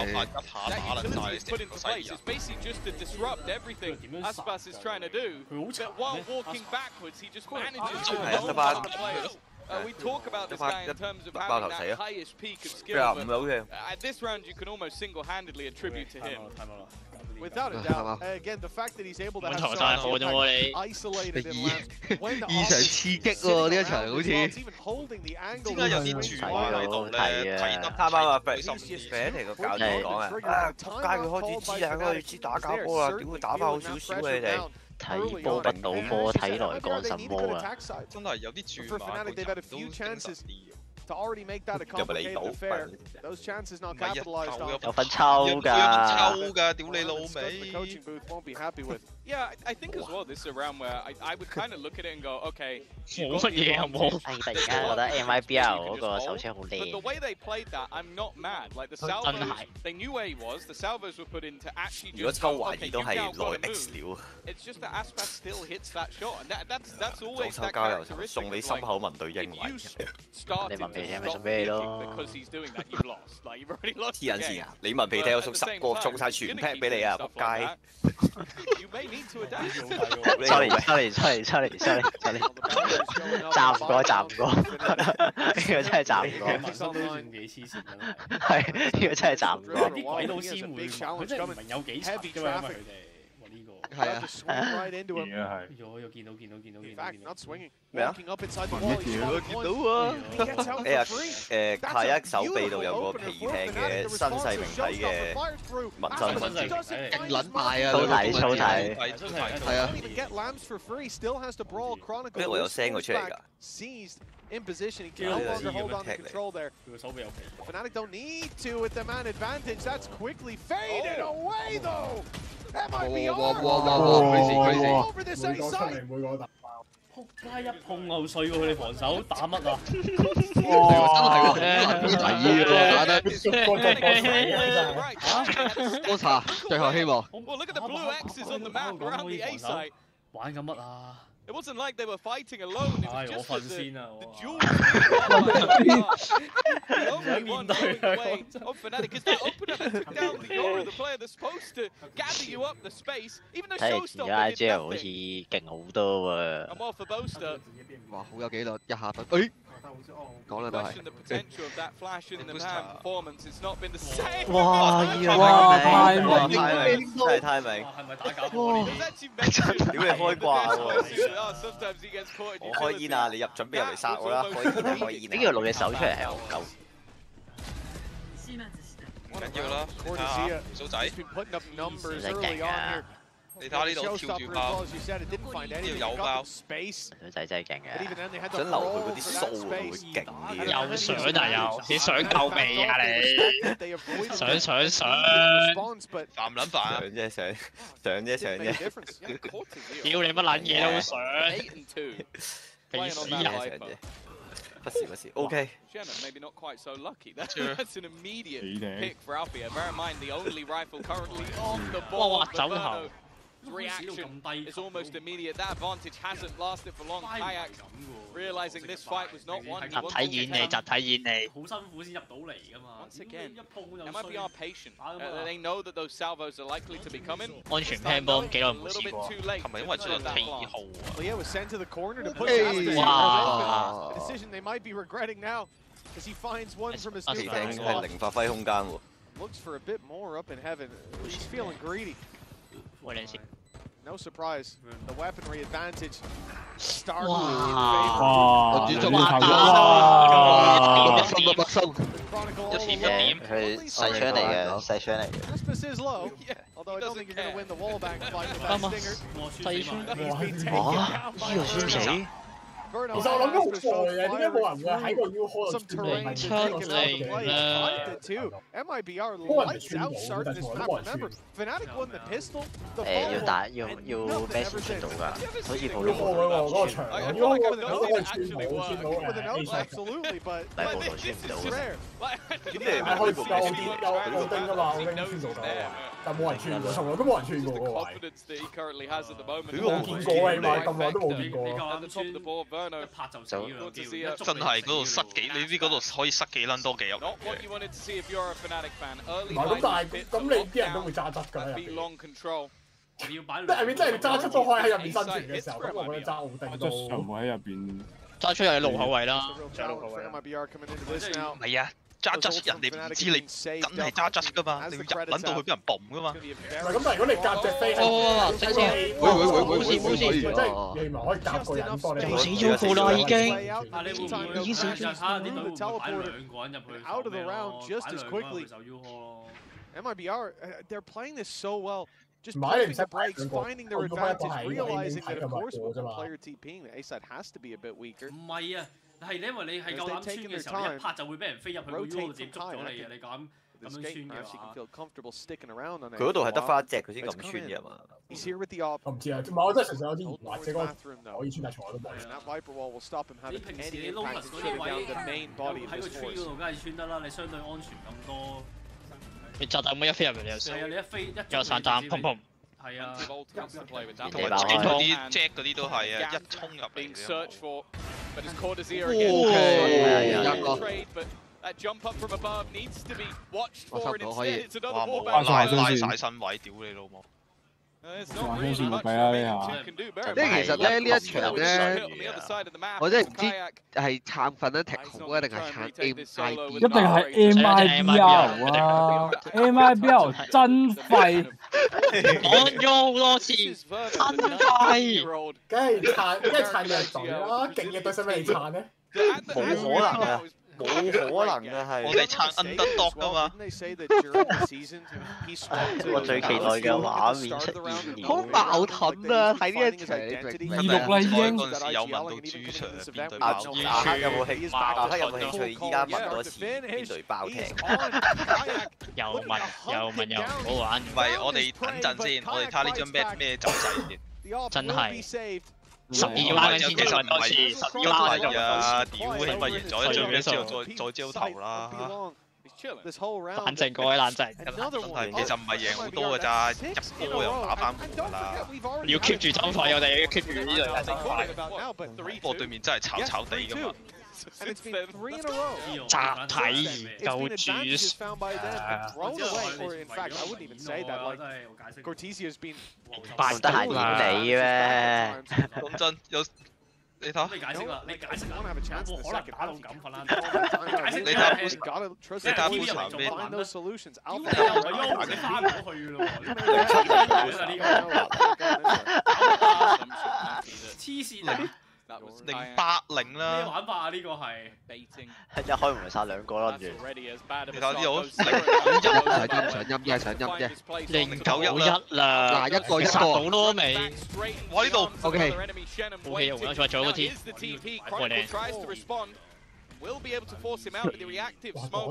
S5: utility put into place. It's basically just to disrupt everything Aspas is trying to do. But while walking backwards, he just manages to hold on the players. We talk about this guy in terms of having that highest peak of skill, but at this round you can almost single-handedly attribute to him.
S14: Without a doubt, again, the fact that he's able to have so isolated in left when the offense even holding the angle.
S10: 點解有啲傳話喺度咧？啱啱俾嚟個教練講啊！仆街佢開始知啊，開始知打假波啦，點會打翻好少少嘅你哋？
S3: 睇波不到波，睇來講什麼啊？
S12: 真係有啲轉碼佢都精實啲。
S14: To already make that a complicated affair. Those chances not capitalized on.
S3: 有份抽㗎，
S12: 屌你老味！
S14: The coaching booth won't be happy with.
S5: Yeah, I think as well this is a round where I would kind of look at it and go, okay.
S3: 冇乜嘢冇。突然間覺得 MIBR 嗰個手槍好靚。
S5: But the way they played that, I'm not mad. Like the salvos, they knew where he was. The salvos were put in to actually just.
S10: 如果抽懷疑都係內 X 料。
S5: It's just that Aspas still hits that shot, and that's always that
S10: 交友
S5: characteristic.
S10: 送你心口文對英位。
S5: Stop because he's doing that, you've lost. Like you've already lost.
S10: 黐撚線啊！你問皮踢我送10個，送晒全 pack 俾你啊！仆街。
S5: You may need to adapt.
S3: sorry，暫唔過，呢個真係暫唔過。
S1: 民生都算幾黐線㗎啦。
S3: 係，呢個真係暫唔過。
S1: 啲鬼佬先會，佢真係唔明有幾柒㗎嘛，因為佢哋。
S14: 係啊，
S1: 又見到。
S10: 咩啊？見到啊！下一手臂度有個皮踢嘅新世名體嘅紋身，
S3: 勁撚大啊！粗睇，係啊。
S10: 咩我有 send 佢出嚟㗎？
S14: In position, he can no longer hold on to control there. Fnatic don't need to with the man advantage. That's quickly faded away though. MIBR over this A side.
S1: 仆街一碰後碎喎，佢哋防守打乜啊？
S2: 哇！真係喎，打得波查，最後希望。
S5: Well, look at the blue X's on the map around the A side.
S1: 玩緊乜啊？
S5: It wasn't like they were fighting alone. It was just the duel. The only one way of Fnatic is that open up and took down the Yoru, the player that's supposed to gather you up the space. Even though Showstopper did nothing.
S3: 好似勁好多喎。
S5: And while for Boaster,
S2: 哇，好有紀律，一下分。誒，講啦都係。
S5: question the potential of that flash in the man performance. It's not been the same.
S3: 哇！呢個
S10: 真係太明。
S1: 係咪打假波？
S10: 屌你開掛喎！ 我開煙啊！你準備入嚟殺我啦！開煙！
S3: 呢個露隻手出嚟係好鳩。
S12: 唔緊要啦，數仔，
S14: 真係勁啊！
S12: 你睇下呢度跳住包，呢度有包，
S3: 女仔真係勁嘅。
S10: 想留佢嗰啲鬚會勁啲。
S2: 有相啊有，你想夠未啊你？想，
S12: 煩唔撚煩啊？
S10: 上啫。
S2: 屌你乜撚嘢都想，
S5: 肥
S2: 屎啊！
S10: 不是 ，OK。
S5: Shenum maybe not quite so lucky. That's an immediate pick for Alfia. Bear in mind the only rifle currently on the board. Reaction is almost immediate. That advantage hasn't lasted for long. Kayak realizing this fight was not one.
S2: 集體演你，集體演你。
S1: 好辛苦先入到嚟㗎嘛。
S5: Once again, MIBR patient. They know that those salvos are likely to be coming.
S2: 安全 pan 波幾耐冇試過？
S12: 係咪因為出咗氣號啊？
S14: Leo was sent to the corner to push a decision they might be regretting now as he finds one from his new friend.
S10: 係零發揮空間喎。
S14: Looks for a bit more up in heaven. He's feeling greedy. No surprise, the weaponry advantage started in favor.
S3: 佢細槍嚟嘅，細槍嚟嘅。
S14: Aspas is low, although I don't think you're going to win the wallbang fight with that stinger.
S3: 細槍？哇！呢個先死。
S21: 其實我諗咗好耐嘅，點解冇人會喺個 U 開度
S14: MIBR lights out start this map. Remember, Fnatic won the pistol.
S3: 要打要咩先出到㗎？好似普通
S21: 嗰個場，如果我哋穿冇
S14: absolutely, but
S3: 穿唔到嘅。
S21: 係可以有丁㗎嘛？我已經穿到㗎，但冇人穿過，從來都冇人穿過嗰個位。冇見過啊嘛，咁耐都冇見過。
S5: Inferno.
S12: 真係嗰度塞幾，你知嗰度可以塞幾撚多幾入。
S5: Not what you wanted to see if you're a Fnatic fan.
S21: 唔係咁，但係咁你啲人都會揸質㗎入邊。
S1: 要擺
S21: 即係入邊，即係你揸出都可以喺入邊生存嘅時候，咁我覺得揸好定都。
S11: 唔會喺入邊
S2: 揸出嚟路口位啦，
S12: 唔係啊，揸質人哋唔知你真係揸質噶嘛，你要入撚到去俾人bomb噶嘛。
S21: 唔係咁，但係如果你夾隻飛，
S2: 冇事，
S21: 即係你咪可以夾個人幫你。
S2: 死咗個啦已經，
S1: 已經死咗。睇下啲隊會擺兩個人入去，out of the round just as quickly。MIBR,
S14: they're playing this so well. Just
S21: pushing
S14: the brakes, finding their advantage, realizing that of course with one player TPing, the A side has to be a bit weaker.
S1: 唔係啊，係因為你係夠膽穿嘅時候，你一拍就會俾人飛入去個 U 度接觸咗你啊！你咁樣穿嘅話，
S10: 佢嗰度係得翻一隻佢先咁穿嘅嘛。
S21: 我唔知啊，唔係我真係純粹有啲疑惑，即係嗰可以穿，但從來都冇。
S1: 你平時你 Lopez 嗰啲位喺個 tree 嗰度，梗係穿得啦，你相對安全咁多。
S2: 你炸彈咁一飛入嚟你就死，
S1: 係啊！你一飛
S2: 有散彈，砰砰。
S1: 係啊，
S12: 同埋啲 Jack 嗰啲都係啊，一衝入嚟嘅。哇！拉晒身位，屌你老母！
S11: 話相算冇計啦呢下。
S15: 即係其實咧呢一場咧，我真係唔知係撐Fnatic好啊，定係撐 MIB？
S11: 一定係 MIBR 啊 ！MIBR 真廢，
S2: 講咗好多次，真廢。
S21: 梗係撐弱隊啦，勁嘅隊使咩你撐咧？
S10: 冇可能啊！冇可能嘅係，
S12: 我哋撐 underdog 噶嘛。
S3: 我最期待嘅畫面出現，
S15: 好矛盾啊！睇呢一場
S11: 26啦已經。
S12: 嗰陣時有問到主場邊隊
S10: 阿
S12: 爆艇，
S10: 黑有冇興？阿黑有冇興趣？依家問多次邊隊爆艇？
S2: 又問又唔好玩。
S12: 唔係，我哋等陣先，我哋睇下呢張咩走勢先。
S2: 真係。12萬嘅其實唔係12萬
S12: 啊！屌，起碼贏咗最尾之後再焦頭啦。
S2: 冷靜各位冷靜。
S12: 係其實唔係贏好多㗎咋，一波又打翻盤㗎啦。
S2: 要 keep 住爭快，我哋要 keep 住呢樣爭快。
S12: 不過對面真係炒炒地㗎嘛。
S2: 集體研究主。
S3: 白得閒演你咩？
S12: 講真，有你睇。
S1: 你解釋啦，你解釋啦，冇可能打到咁份啦。
S12: 你睇副場咩？
S1: 你又唔係優，你翻唔到去咯。黐線啊
S12: ！080啦。
S1: 咩玩法啊？呢個係
S3: 一開門殺兩個啦，跟住。
S12: 你睇呢度
S15: 想陰啫，想陰啫。
S2: 091啦，
S15: 嗱一個
S2: 殺到咯未？
S12: 哇呢度
S15: OK。
S2: 武器用咗，再做嗰啲。過嚟。
S21: 嗰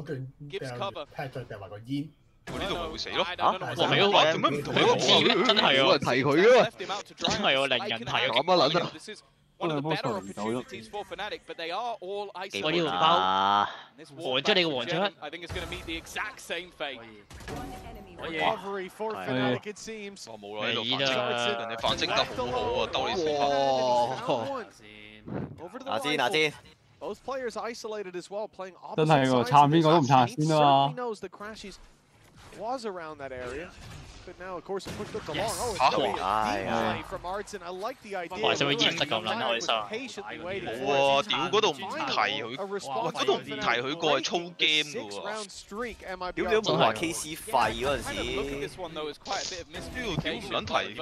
S21: 段劈咗掉埋個煙。
S12: 呢度咪會死咯？
S2: 哇！咪嗰個點解唔同佢知？真係喎，
S15: 提佢啊！
S2: 真係喎，令人提咁
S15: 啊撚啊！
S11: 我哋波球唔到咯。
S2: 我呢個包，黃咗你個黃咗。
S12: 我冇啦，呢度人哋反擊得好好啊，兜你先。
S10: 嗱先。
S11: 真係喎，撐邊個都唔撐先啊嘛。
S14: Was around that area, but now of course a quick look along. Oh, it's going to be a deep play from Artson. I like the idea.
S2: 哇！使唔使演得咁撚開心？
S12: 哇！屌嗰度唔提佢，哇！嗰度唔提佢過係操 game 㗎喎。
S10: 屌你都冇話 KC 廢嗰陣時。
S12: 呢度屌唔撚提㗎喎。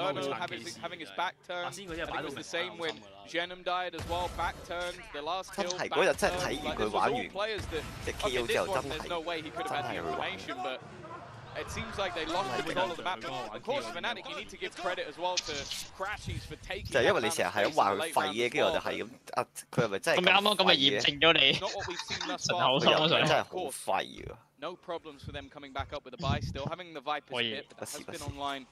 S10: 真係嗰日真係睇完佢玩完隻 KO 之後，真係佢玩。
S5: It seems like they lost control of the map. Of course, Fnatic, you need to give credit as well to Crashies for taking.
S10: 就係因為你成日係咁話佢廢嘅，跟住我就係咁啊，佢係咪真係？
S2: 咁你啱啱咁咪驗證咗你神口心
S10: 真係好廢㗎。
S5: No problems for them coming back up with a buy. Still having the Viper's hit, but has been online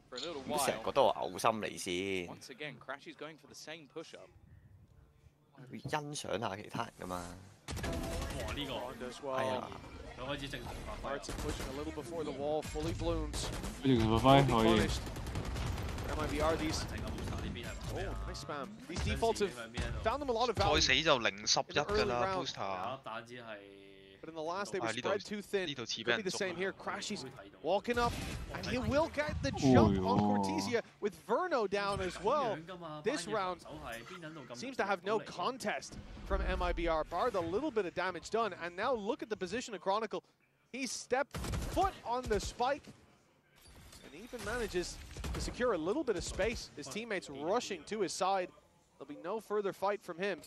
S5: for a little while.
S10: 成日覺得我嘔心嚟先。
S5: Once again, Crashies going for the same push-up.
S10: 會欣賞下其他人㗎嘛。
S1: 哇！呢個係啊。佢開始正常發揮。
S14: pushing a little before the wall, fully blooms.
S11: 正常發揮可以。
S14: MIBR these nice spam. These defaults have found them a lot of value.
S12: 再死就0-11㗎啦 ，Booster。
S14: But in the last, they were spread too thin. Could be the same here. Crashy's walking up, and he will get the jump on Cortesia with Verno down as well. This round seems to have no contest from MIBR, bar the little bit of damage done. And now look at the position of Chronicle. He stepped foot on the spike, and even manages to secure a little bit of space. His teammates rushing to his side. There'll be no further fight from him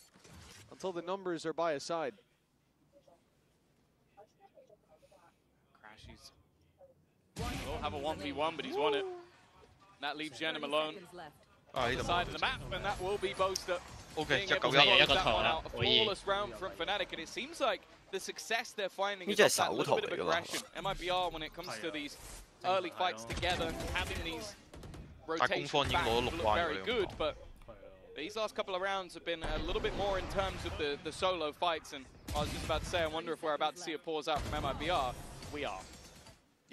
S14: until the numbers are by his side.
S5: Will have a 1v1, but he's won it. That leaves Jenem alone. On the side of the map, and that will be Boaster.
S12: Okay,
S5: that one out. A flawless round from Fnatic, and it seems like the success they're finding is that little bit of aggression. MIBR, when it comes to these early fights together, having these rotations back look very good, but these last couple of rounds have been a little bit more in terms of the solo fights, and I was just about to say, I wonder if we're about to see a pause out from MIBR. We are.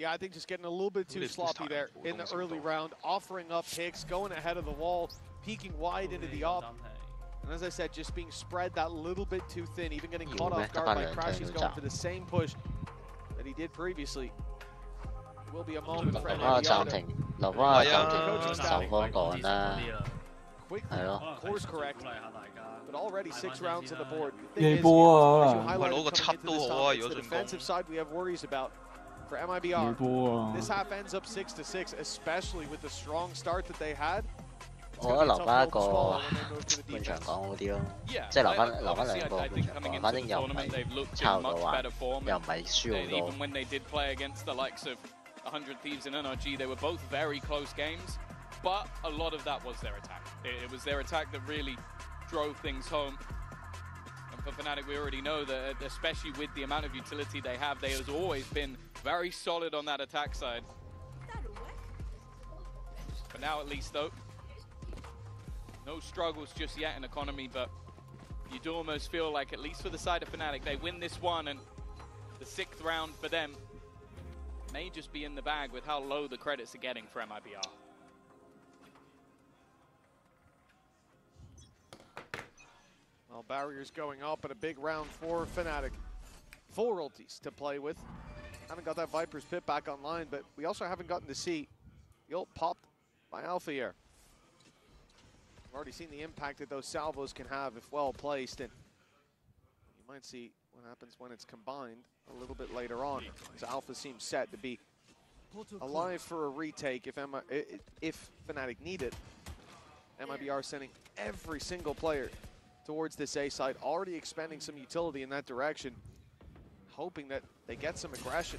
S14: Yeah, I think just getting a little bit too sloppy there in the early round, offering up picks, going ahead of the wall, peeking wide into the op. And as I said, just being spread that little bit too thin, even getting caught off guard by Crashy's going for the same push that he did previously. It will be a moment for Quick course correct, but already 6 rounds on the board. The thing is, as you highlighted coming into this time, it's the defensive side we have worries about. For MIBR, this half ends up 6-6, especially with the strong start that they had.
S3: 我覺得留翻一個半場講好啲咯，即係留翻2個半場講，反正又唔係抄到話，又唔係輸好多。
S5: Even when they did play against the likes of 100 Thieves and NRG, they were both very close games, but a lot of that was their attack. It was their attack that really drove things home. And for Fnatic, we already know that, especially with the amount of utility they have, they have always been very solid on that attack side. For now, at least, though, no struggles just yet in economy, but you do almost feel like, at least for the side of Fnatic, they win this one, and the 6th round for them may just be in the bag with how low the credits are getting for MIBR.
S14: Well, barriers going up, and a big round for Fnatic. Full royalties to play with. Haven't got that Viper's Pit back online, but we also haven't gotten to see the ult popped by Alphair. We've already seen the impact that those salvos can have if well placed, and you might see what happens when it's combined a little bit later on. So Alpha seems set to be alive for a retake if Fnatic need it. MIBR sending every single player towards this A side, already expending some utility in that direction, hoping that they get some aggression.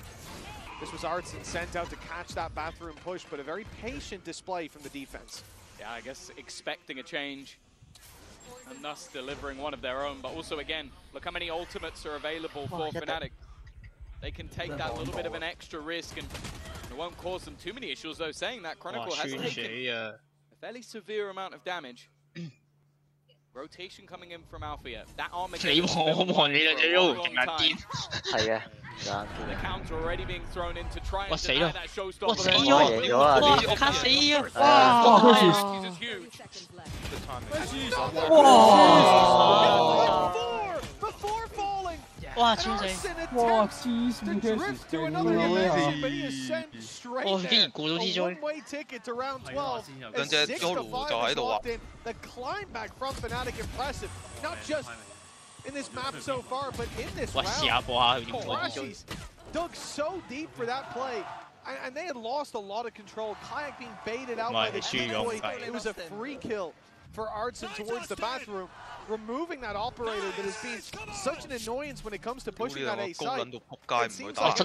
S14: This was Artson sent out to catch that bathroom push, but a very patient display from the defense.
S5: Yeah, I guess expecting a change and thus delivering one of their own, but also again, look how many ultimates are available for Fnatic. They can take that little bit of an extra risk, and it won't cause them too many issues, though. Saying that, Chronicle has taken a fairly severe amount of damage. Rotation coming in from Alpha. That Armageddon the counter already being thrown in to try and deny that showstopper. Is huge. Before falling.
S2: 哇，超死！
S21: 哇，黐線嘅事情嚟
S2: 我竟然過到 T 追。
S12: 兩隻 Yoru 就喺度啊！
S14: The climb back from Fnatic impressive, not just in this map so far, but in this round. Crashies dug so deep for that play, and they had lost a lot of control. Kayak being baited out by the Decoy. It was a free kill for Artson towards the bathroom, removing that operator that has been such an annoyance when it comes to pushing that A side. It seems like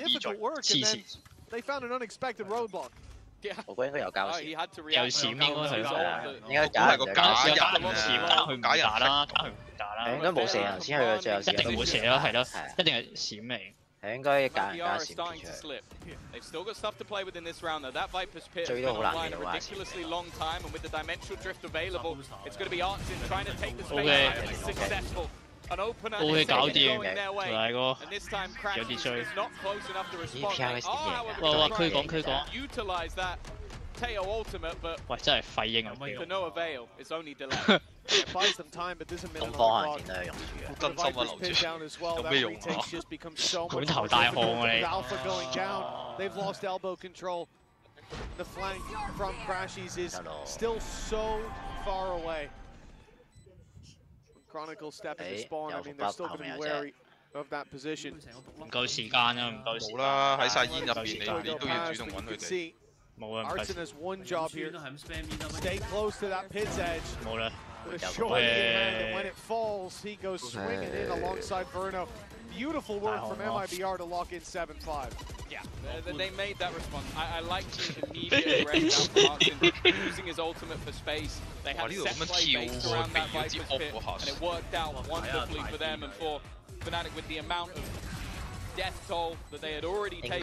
S14: difficult work, and then they found an unexpected roadblock.
S5: Yeah.
S3: 我覺得應該有交
S2: 有閃應該佢
S3: 應該假人嘅，
S2: 假人佢唔打啦，假佢唔打啦。
S3: 應該冇射人先去嘅最後時。
S2: 一定會射啦，係咯，一定係閃嚟。
S3: 係應該假人加閃出嚟。
S5: They've still got stuff to play with in this round, though. That Viper's Pit has been online a ridiculously long time, and with the dimensional drift available, it's going to be Artson trying to take the space and be successful. An opener is going their way, and this time Crashies is not close enough to respond. They are, however, trying to utilize that Teo ultimate, but
S2: 喂，真係廢英啊！
S5: to no avail. It's only delay.
S14: It buys them time, but there's a minute on the clock. The Viper's pinned down as well. That retake just becomes so much more difficult with Alpha going down. They've lost elbow control. The flank from Crashies is still so far away. Chronicle stepping to spawn. I mean, they're still going to be wary of that position.
S2: 唔夠時間啊，唔夠時間。
S12: 冇啦，喺曬煙入邊，你都要主動揾佢哋。
S14: Arsene has one job here. Stay close to that pit's edge.
S2: 冇啦。
S14: With a short hand, and when it falls, he goes swinging in alongside Verno. Beautiful work from MIBR to lock in 7-5.
S5: Yeah, they made that response. I like the immediate aggression from Arsene, using his ultimate for space. They had set play based around that Viper's pit, and it worked out wonderfully for them and for Fnatic with the amount of death toll that they had already taken.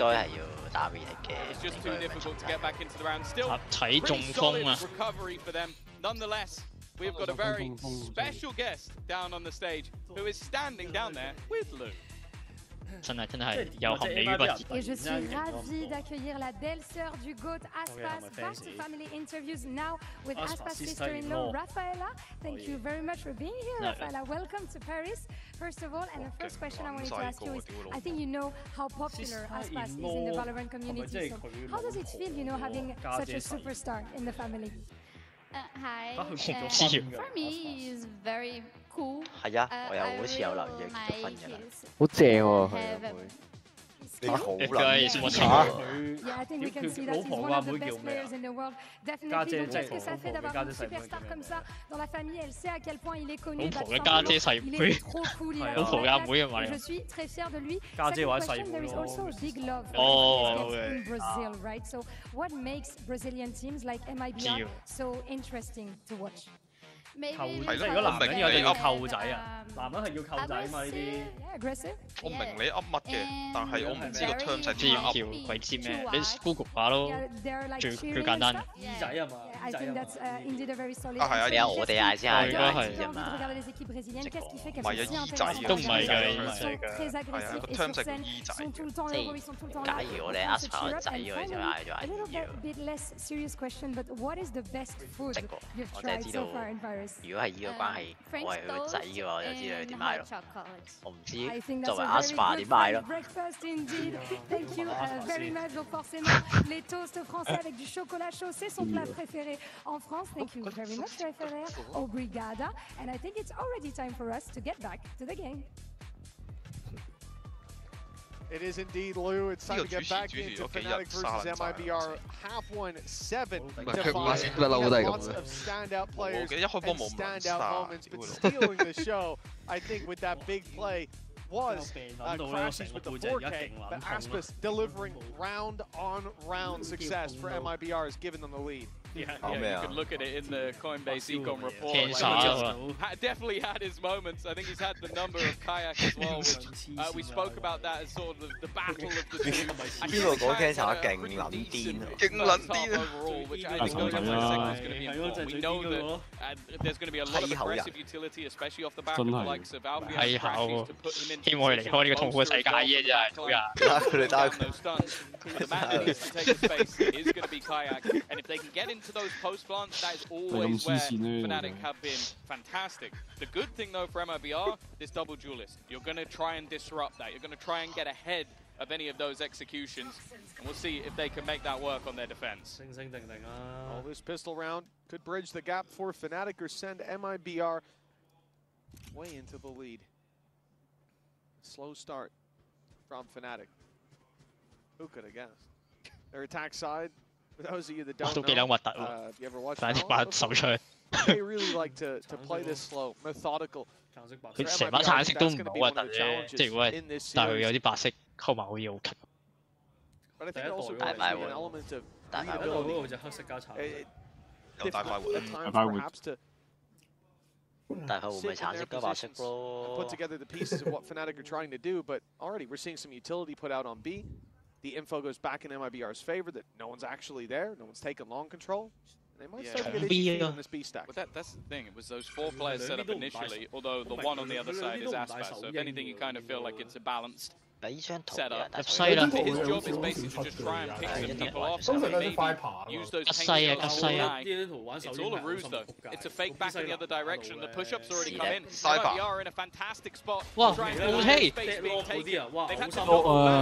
S5: It's just too difficult to get back into the round. Still, pretty solid recovery for them. Nonetheless, we've got a very special guest down on the stage who is standing down there with Lou.
S6: Et je suis ravie d'accueillir la belle-sœur du GOAT, Aspas. Back to family interviews now with Aspas' sister-in-law, Rafaela. Thank you very much for being here, Rafaela. Welcome to Paris. First of all, and the first question I wanted to ask you is, I think you know how popular Aspas is in the Valorant community. So how does it feel, you know, having such a superstar in the family?
S13: Hi. For me, it's very cool.
S3: 係啊，我又好似有留意結咗婚㗎啦。
S15: 好正喎佢。
S3: 你好撚
S6: Yeah, I think we can see that he's one of the best players in the world. Definitely. Donc, qu'est-ce que ça fait d'avoir une superstar comme ça dans la famille? Elle sait à quel point il est connu. Il est trop cool. Il a je suis très fière de lui. Second question, there is also a big love in Brazil, right? So, what makes Brazilian teams like MIBR so interesting to watch?
S12: 係咯，如果男人一定要扣仔啊，
S1: 男人係要扣仔嘛呢啲。
S12: 我明你噏乜嘅，但係我唔知個 term 係點噏。
S2: 鬼知咩？你 Google 下咯，最簡單。
S1: 衣仔啊嘛，I
S6: think that's indeed a very solid.
S3: 係啊，我哋嗌先嗌咗
S6: 係啊嘛。
S12: 唔係啊，衣仔
S2: 都唔係㗎，
S12: 係啊，個 term 係叫衣仔。
S3: 即係假如我哋 ask 翻個仔，我哋就嗌咗嗌衣。
S6: A bit less serious question, but what is the best food you've tried so far in Paris?
S3: 如果係呢個關係，我係佢個仔嘅話，我就知佢點嗌咯。我唔知作為 Aspa 點嗌咯。
S6: Breakfast indeed. Thank you very much. Donc forcément, les toasts français avec du chocolat chaud, c'est son plat préféré en France. Thank you very much, FRR. Obrigada. And I think it's already time for us to get back to the game.
S14: It is indeed, Lou. It's time to get back into Fnatic versus MIBR. Half one, 7 to 5. Lots of standout players and standout moments, but stealing the show, I think, with that big play was Crashies with the 4K, but Aspas delivering round-on-round success for MIBR has given them the lead.
S5: Yeah, you could look at it in the Coinbase Econ report. Definitely had his moments. I think he's had the number of Kayak as well, which we spoke about that as sort of the battle of the two.
S10: 呢個嗰 can 炒勁撚癲，勁撚癲
S5: overall, which I think going into the second is going to be important. We know that there's going to be a lot of aggressive utility, especially off the back of the likes of Albion and Crashies to put him into
S2: 希望佢離開呢個痛苦嘅世界嘅真係，好呀！
S5: 佢哋打佢。The man that needs to take the space is going to be Kayak, and if they can get into those post plants, that is always where Fnatic have been fantastic. The good thing though for MIBR, this double duelist, you're going to try and disrupt that. You're going to try and get ahead of any of those executions, and we'll see if they can make that work on their defense.
S14: All this pistol round could bridge the gap for Fnatic or send MIBR way into the lead. Slow start from Fnatic. Who could have guessed? Their attack side, for those of you that don't know, you ever watch they really like to play this slow, methodical.
S2: 佢成把橙色都唔好核突嘅，即係如果係，但係佢有啲白色溝埋好似好近。
S14: 大快活，大快活嗰個就黑色加橙，有大快活，大快活。
S3: 但係會唔會橙色加白色咯
S14: ？Put together the pieces of what Fnatic are trying to do, but already we're seeing some utility put out on B. The info goes back in MIBR's favor that no one's actually there, no one's taken long control. They might start to get itchy on this B stack.
S5: But that's the thing, it was those 4 players set up initially, although the one on the other side is Aspas, so if anything you kind of feel like it's a balanced
S3: 俾張圖
S2: 入西啦，
S21: 通常有啲快爬
S2: 吉西啊吉西啊，
S1: 啲圖玩手影
S2: 哇路梯，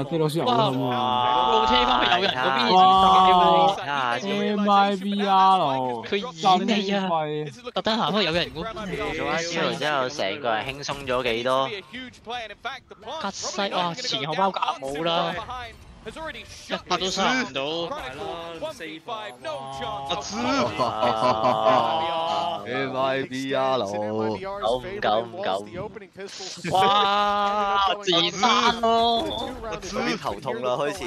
S11: 基老師有
S2: 哇路梯翻去有人嗰邊，
S11: 哇 MIBR
S2: 佢演戲啊，特登行開有人嗰邊，
S3: 做完之後成個人輕鬆咗幾多？
S2: 吉西哇前後包夾冇啦。一百都殺唔到，
S10: 我知，MIBR 9
S2: 哇自殺咯，
S10: 我知邊頭痛啦開始。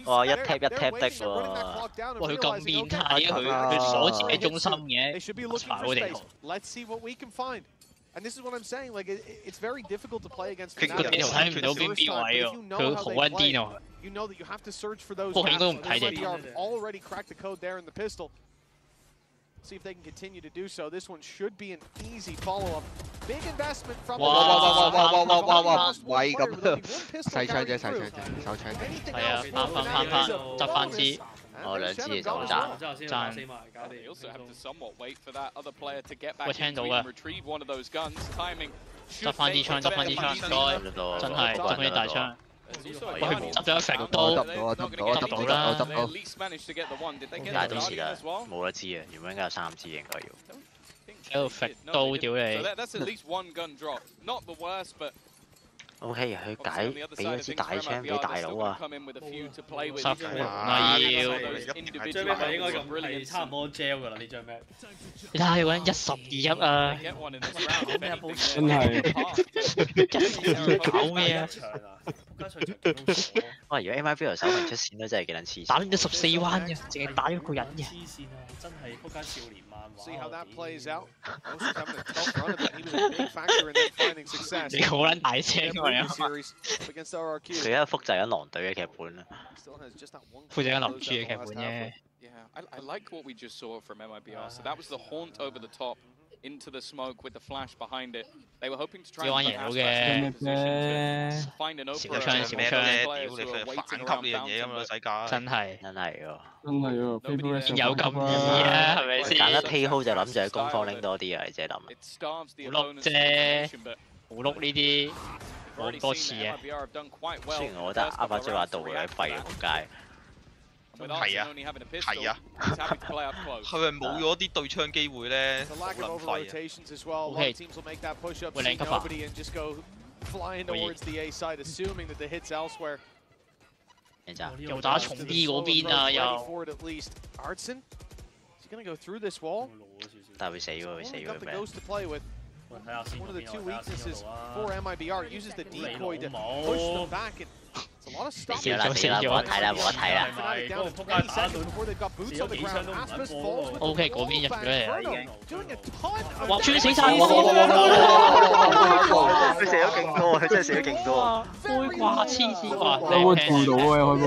S3: 哇一 tap 一 tap 的喎，
S2: 哇佢咁變態嘅佢鎖自己中心嘅，查我哋。
S14: And this is what I'm saying. Like it's very difficult to play against.
S2: You
S14: know that you have to search for those. Already cracked the code there in the pistol. See if they can continue to do so. This one should be an easy follow-up. Big investment from.
S15: 哇！喂咁，細槍啫，細槍啫，手槍。
S2: 係啊，翻執翻支。
S3: 我兩支嘢就好賺，
S2: 喂聽到嘅，執翻支槍，執翻支槍，唔該，真係執翻啲大槍。喂，佢執咗一成刀，執到啦，
S3: 但係都遲啦，冇得支啊，原本應該有3支應該
S2: 要。喺度揈刀屌你。
S3: O.K. 佢解俾咗支大槍俾大佬啊！
S2: 殺佢啊要！
S1: 張咩係應該咁係差唔多 gel 㗎啦呢張咩？
S2: 你睇下有個人112入啊！
S11: 真係
S2: 搞咩啊？
S3: 哇！如果 MIBR 手名出線都真係幾撚黐線，
S2: 打咗14彎嘅，淨係打一個人嘅。
S1: 黐線啊！真係仆街少年漫畫。
S14: See how that plays out. Most having a tough run of it. He was a big factor in them finding success.
S2: 你好撚大聲㗎你。
S3: 佢而家複製緊狼隊嘅劇本啊！
S2: 複製緊狼豬嘅劇本啫。
S5: Yeah, I like what we just saw from MIBR. So that was the haunt over the top into the smoke with the flash behind it. They were hoping to try and find an opener.
S2: 小槍，
S12: 屌你佢反級呢樣嘢咁嘛，世界。
S2: 真係
S11: 喎，
S2: 有咁易啊，係咪先？
S3: 揀得 P 好就諗住喺攻方拎多啲啊，你自己諗。
S2: 好碌啫，好碌呢啲好多次嘅。
S3: 雖然我覺得阿伯最話道嘅廢仆街。
S12: 係啊，係啊，佢係冇咗啲對槍機會咧，好撚廢啊。
S2: OK，會領級法。又打重啲嗰邊啊又。
S3: 但係會死喎，會死喎咩
S14: ？One of the two weaknesses for MIBR uses the decoy to push them back and it's a lot of stuff.
S3: 死啦死啦，冇得睇啦冇得睇啦。
S2: OK 嗰邊入咗嚟啦已經。哇！穿死晒喎！
S10: 佢射咗勁多，佢真係射咗勁多。
S2: 灰掛黐線哇！
S11: 有冇跳到啊？開波。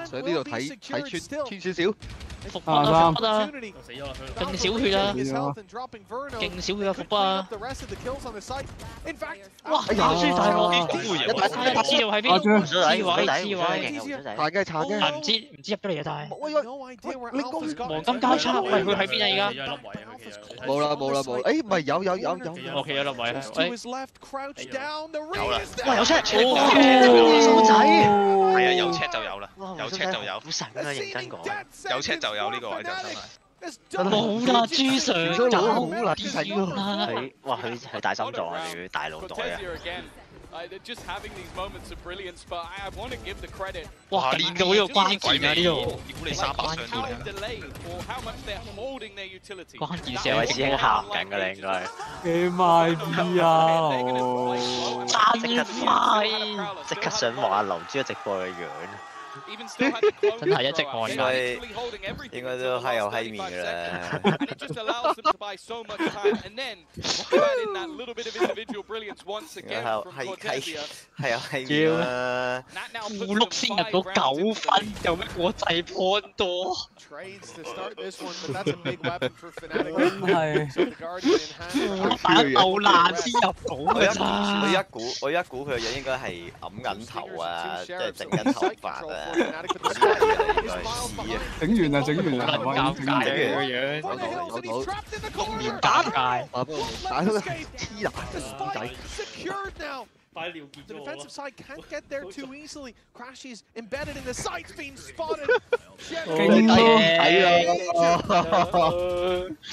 S15: 上呢度睇穿少少。
S2: 伏筆啊！伏筆啊！勁少血啊！勁少血啊！伏筆啊！哇！輸大鑊！一打知道喺邊？知位，
S15: 大雞炒嘅。
S2: 唔知入咗嚟啊！但係黃金交叉，喂佢喺邊啊？而家
S15: 冇啦，誒唔係有，
S2: 我企咗粒位啊！
S12: 有啦，
S2: 哇有車，
S3: 傻仔，
S12: 係啊有車就有啦，有車就有。
S3: 好神啊！認真講，
S12: 有車就有呢個位就真係。
S2: 冇啦，朱上走啦，
S3: 佢哇佢大心臟啊，佢大腦袋啊！
S2: 哇練到呢個關鍵啊呢度，
S12: 屌你300上添。
S3: 關鍵時位師兄行緊㗎啦應該。
S11: MIBR
S2: 真快，
S3: 即刻想望下樓主嘅直播嘅樣。
S2: 真係一直外界。
S10: 應該都閪有閪面㗎啦。係有閪面啦。
S2: 負碌先入到9分，有咩國際 point 多？打鬥爛先入到㗎咋。
S10: 我一估佢嘅樣應該係揞緊頭啊，即係整緊頭髮啊。
S11: 整完啦，整完啦，係嘛？
S2: 尷尬嘅樣，有面尷尬，
S15: 打到黐牙仔。
S14: The defensive side can't get there too easily. Crashes embedded in the sights being spotted.
S11: 勁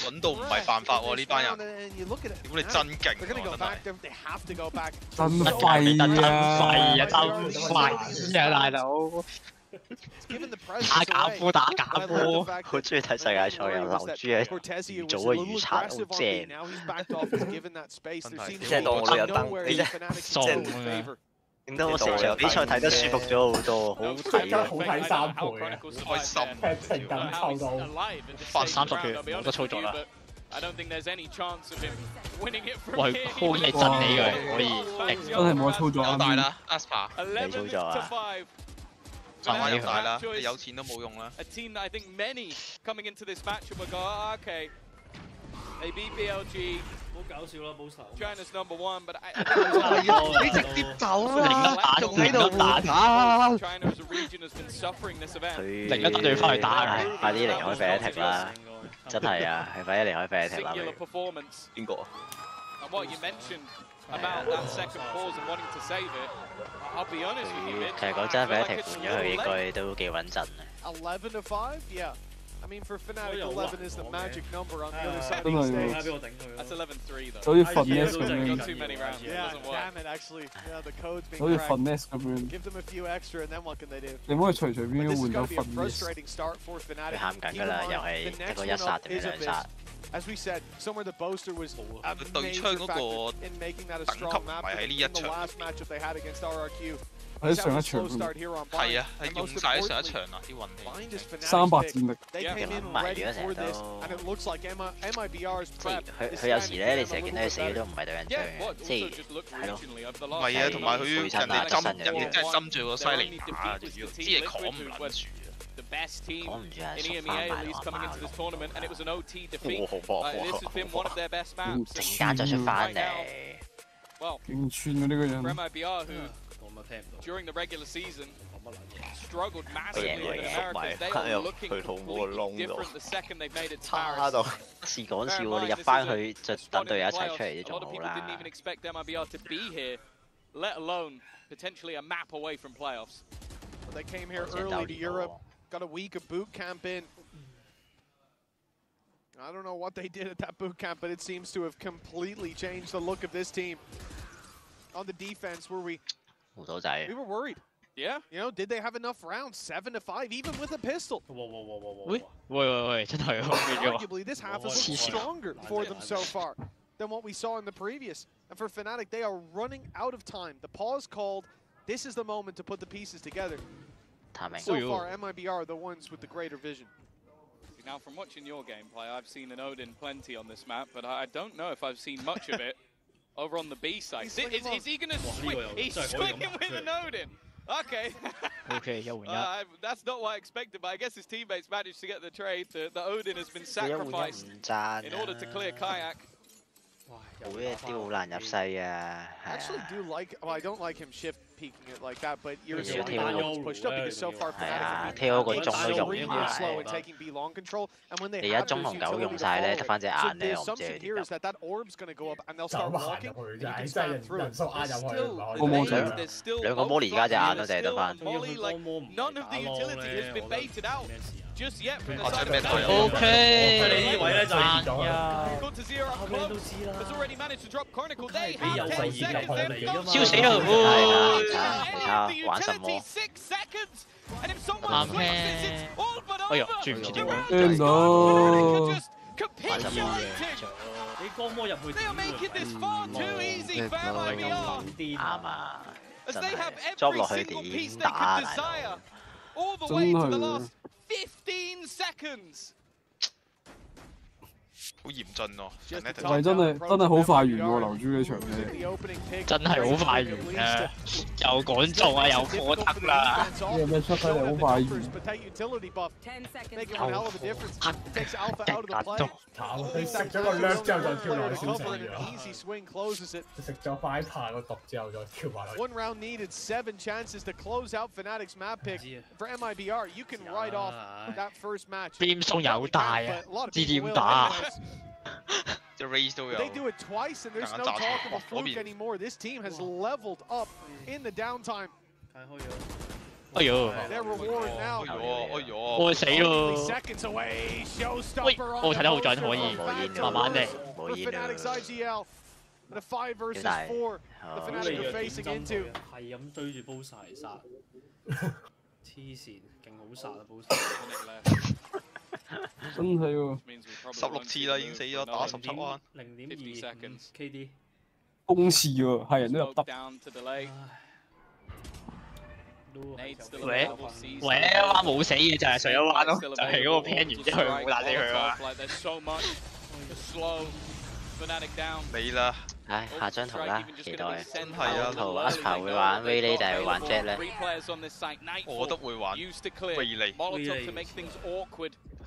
S12: 揾到唔係辦法喎呢班人。屌你真勁喎！
S11: 真廢啊！
S2: 真廢啊，大佬！打假波，打假波，
S3: 好中意睇世界賽有流珠嘅做嘅預測好正，即係當我有燈，即係令到我成場比賽睇得舒服咗好多，好睇啊！
S21: 好睇3倍啊！
S12: 開心，
S21: 情感湊到，
S2: 發30血冇得操作啦。喂，好嘢震起佢，可以
S11: 真係冇得操作啊！
S12: 有大啦 ，Aspa，
S3: 你操作啊！
S12: 台灣又大啦，你有錢都冇用啦。
S5: A team that I think many coming into this matchup will go, okay, they beat BLG.
S1: 好搞笑啦 ，Booster。China's
S5: number one, but I
S15: 你直接走啊！仲喺度打。
S5: China as a region has been suffering this event.
S2: 另一打就要翻去打佢，
S3: 快啲離開Fnatic啦！真係啊，係快啲離開Fnatic啦！
S10: 邊個啊
S5: ？And what you mentioned about that second pause and wanting to save it. I'll be honest with you.
S3: 其實講真，Fnatic 換咗佢應該都幾穩陣啊。
S14: 11-5, yeah. I mean, for Fnatic, 11 is the magic number on the other side of the stage.
S5: That's 11-3 though.
S11: 好似 Finesse 咁樣。
S5: Got too many rounds.
S14: Yeah, damn it, actually. Yeah, the code's being
S11: 好似
S14: cracked.
S11: Finesse 咁樣。
S14: Give them a few extra, and then what can they do?
S11: 你唔可以隨便換咗
S14: Finesse。
S3: 佢喊緊㗎啦，又係一個1殺定係2殺。
S14: As we said, somewhere the Boaster was a
S12: 對槍
S14: major
S12: 嗰
S14: factor
S12: 個
S14: in making that a
S12: 等級
S14: strong
S12: 唔
S14: map
S12: 係喺呢一
S14: in the
S12: 場。
S14: last matchup they had against RRQ.
S11: 喺上一場。
S12: 係啊，係用晒喺上一場啊啲運氣。
S11: 300戰力。
S3: 勁迷啊成日都。佢有時咧，你成日見到佢死都唔係對人槍嘅，即係係咯。
S12: 唔係啊，同埋佢人哋真係針住個西尼打，仲要啲嘢扛唔撚住。
S5: The best team in EMEA at least coming into this tournament, and it was an OT defeat. This has been one of their best maps.
S3: 陣間就出翻嚟。
S5: Well,
S11: 勁串啊呢個人。
S5: MIBR who during the regular season struggled massively in America. They are looking completely different the second they made it to Paris.
S3: 是講笑喎，你入翻去就等隊友一齊出嚟都
S5: A lot
S3: 仲
S5: of
S3: 好
S5: people
S3: 啦。
S5: didn't even expect MIBR to be here, let alone potentially a map away from playoffs.
S14: They came here early to Europe. Got a week of boot camp in. I don't know what they did at that boot camp, but it seems to have completely changed the look of this team. On the defense, we were worried.
S5: Yeah.
S14: You know, did they have enough rounds? 7-5, even with a pistol. Arguably, this half is stronger for them so far than what we saw in the previous. And for Fnatic, they are running out of time. The pause called. This is the moment to put the pieces together. So far, MIBR are the ones with the greater vision.
S5: Now, from watching your gameplay, I've seen an Odin plenty on this map, but I don't know if I've seen much of it over on the B side. Is he going to swing? He's swinging with an Odin. Okay.
S2: Okay,
S5: that's not what I expected, but I guess his teammates managed to get the trade. The Odin has been sacrificed in order to clear Kayak.
S3: I
S14: actually do like, well, I don't like him shift peeking it like that, but you're assuming Ball's pushed up because so far Fnatic have been really slow in taking B long control, and when they have those utilities so the assumption here is that orb's going to go up and they'll start walking, and you can spam through it. There's still Molly, like, none of the utility has been baited out. Just yet from the side of
S2: Okay.
S5: Got to 0 up close. Has already managed to drop Chronicle. They have 10 seconds. The utility 6 seconds. And if someone swings this, it's all but over. Just capitulating. They are making this far too easy for MIBR. As they have every single piece they could desire. all the way to the last 15 seconds.
S12: 好嚴峻喎，
S11: 係真係好快完喎，留住呢場戲。
S2: 真係好快完嘅，又趕做啊，又過得啦。
S11: 有咩出睇嚟好快完？佢食咗個掠之後就跳落去小城咗。食咗快爬個毒之後再跳埋落去。
S14: One round needed, 7 chances to close out Fnatic's map pick. For MIBR, you can write off that first match.
S2: 邊鬆有大啊，知點打？
S12: 只 raise 都有。
S14: They do it twice, and there's no talk of a fluke anymore. This team has leveled up in the downtime.
S2: 哎呦
S14: Their reward now.
S2: 我死咯！
S14: Seconds away.
S2: 喂，
S14: Showstopper
S2: 我睇得好準，可以慢慢地。
S14: for Fnatic's IGL. In a 5 versus 4, the Fnatic are facing into.
S1: 係咁追住煲晒殺，黐線，勁好殺啊！煲晒。
S11: 真係喎
S12: ，16次啦，已經死咗，打17彎。
S1: 0.25 KD。
S11: 公事喎，係人都入得。
S2: 喂，一彎冇死嘅就係上一彎咯，就係嗰個 plan 完之後冇打死佢啊！
S12: 你啦。
S3: 唉，下張圖啦，期待。下圖 Aspa 會玩 Waylay 定係會玩 Jet 咧？
S12: 我都會玩 Waylay。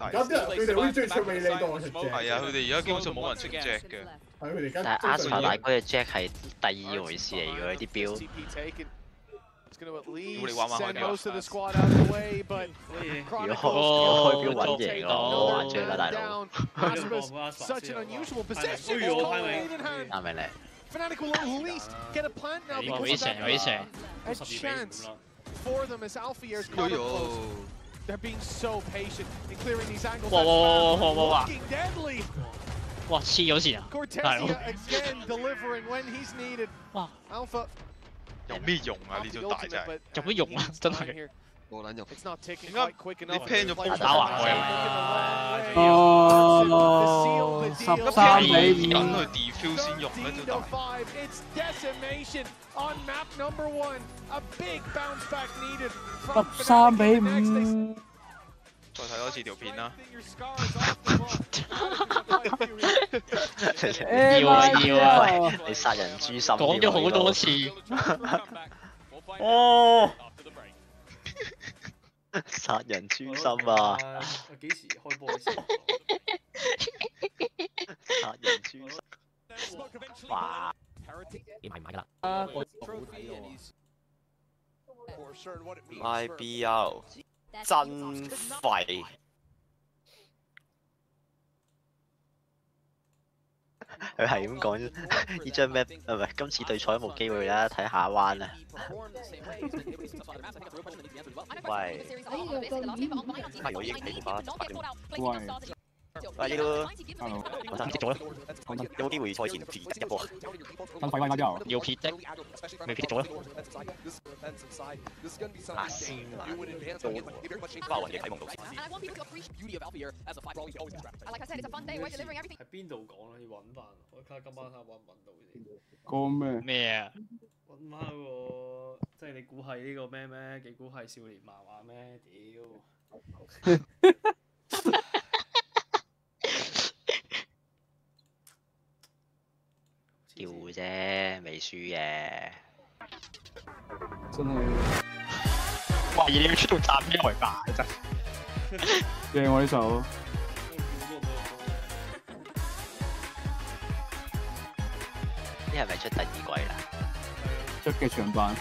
S21: 而家啲人佢哋好中意出 Waylay 多過出 Jet。
S12: 係啊，佢哋而家基本上冇人出 Jet 嘅。
S21: 係佢哋而家。
S3: 但係 Aspa 大哥嘅 Jet 係第二回事嚟嘅啲標。
S14: Going to at least send most of the squad out of the way, but Chronicles
S3: 玩Jet 啦，大佬。
S14: such an unusual position. Fnatic will at least get a plant now because of that. A chance for them as Alfier's close. They're being so patient in clearing these angles. Looking deadly.
S2: 哇，黐咗線啊！
S14: Cortesia again delivering when he's needed. Alpha.
S12: 有咩用啊？呢招大真係
S2: 有咩用啊？真係
S15: 冇撚用。
S12: 點解你 plan 咗波
S2: 打橫我
S11: 哦，13比5。
S12: 等佢 defuse 先用咧，真係。
S14: It's decimation on map number 1. A big bounce back needed.
S11: 13比5。
S12: 再睇多次條片啦。
S2: 要啊要啊！
S3: 你殺人誅心。
S2: 講咗好多次。
S1: 哦。
S3: 殺人誅心啊！
S1: 幾時開波先？
S3: 殺人誅心。哇！
S2: 你買唔買㗎啦
S10: ？IBL 真廢。
S3: 佢係咁講，呢張 map 唔係今次對賽冇機會啦，睇下彎啊！喂，係我已經睇到8點。喂，呢個講真，跌咗啦，講真，有冇機會賽前入波啊？
S11: 分快彎之後，
S2: 要撇啫，未撇咗啦。
S3: 阿仙啊，
S10: 花雲嘅啟蒙導師。
S1: 喺邊度講咧？要揾翻，我睇下今晚揾唔揾到先。
S11: 個咩？
S2: 咩啊？
S1: 揾翻個，即係你估係呢個咩咩？你估係少年漫畫咩？屌！
S3: 叫啫，未輸嘅。
S11: 真係。
S2: 懷疑你要出到站咩為敗真。
S11: 正我呢首。
S3: 呢係咪出第2季啦？
S11: 出劇場版。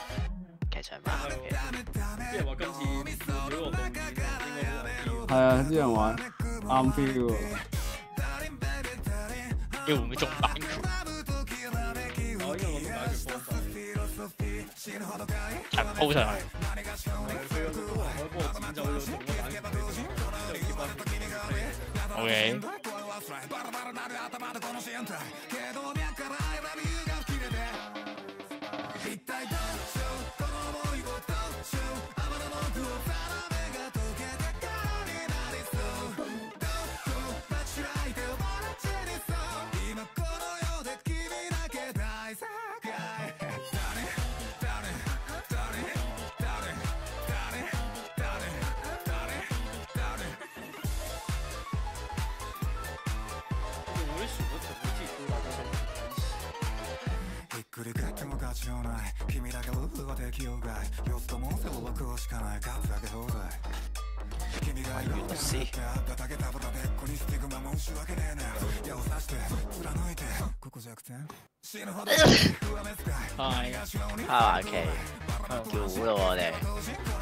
S3: 劇場版。
S1: 啲人話今次換咗個導演應該好。
S11: 係啊，啲人話啱 feel 喎。
S2: 你會唔會中版權？
S1: 我應該諗解決方法。
S2: 係鋪上去。OK。
S3: 下期叫糊咯我哋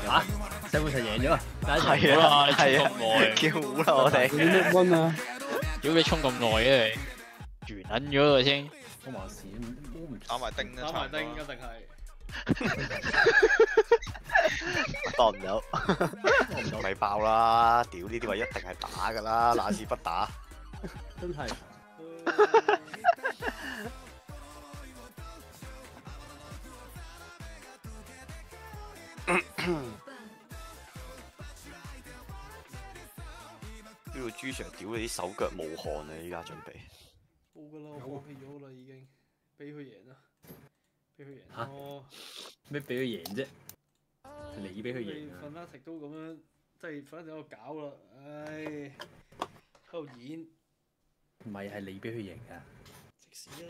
S4: 嚇，7半場贏咗，
S3: 係啊，係啊，叫糊啦我哋。
S11: 幾蚊啊？
S2: 屌你衝咁耐嘅你，完撚咗佢先。
S4: 我話事，
S12: 打埋丁啊，
S1: 打埋丁一定係。
S3: 當唔到，咪爆啦！屌呢啲位一定係打㗎啦，哪次不打？
S4: 真係。
S10: 呢個朱 Sir 屌你啲手腳冇汗啊！依家準備。
S1: 冇㗎啦，我放棄咗啦已經，俾佢贏啦，俾佢贏。嚇？
S4: 咩俾佢贏啫？你俾佢贏啊！
S1: 瞓啦，食都咁樣，即係瞓喺度搞啦，唉，喺度演。
S4: 唔係，係你俾佢贏㗎。
S1: 食屎啦！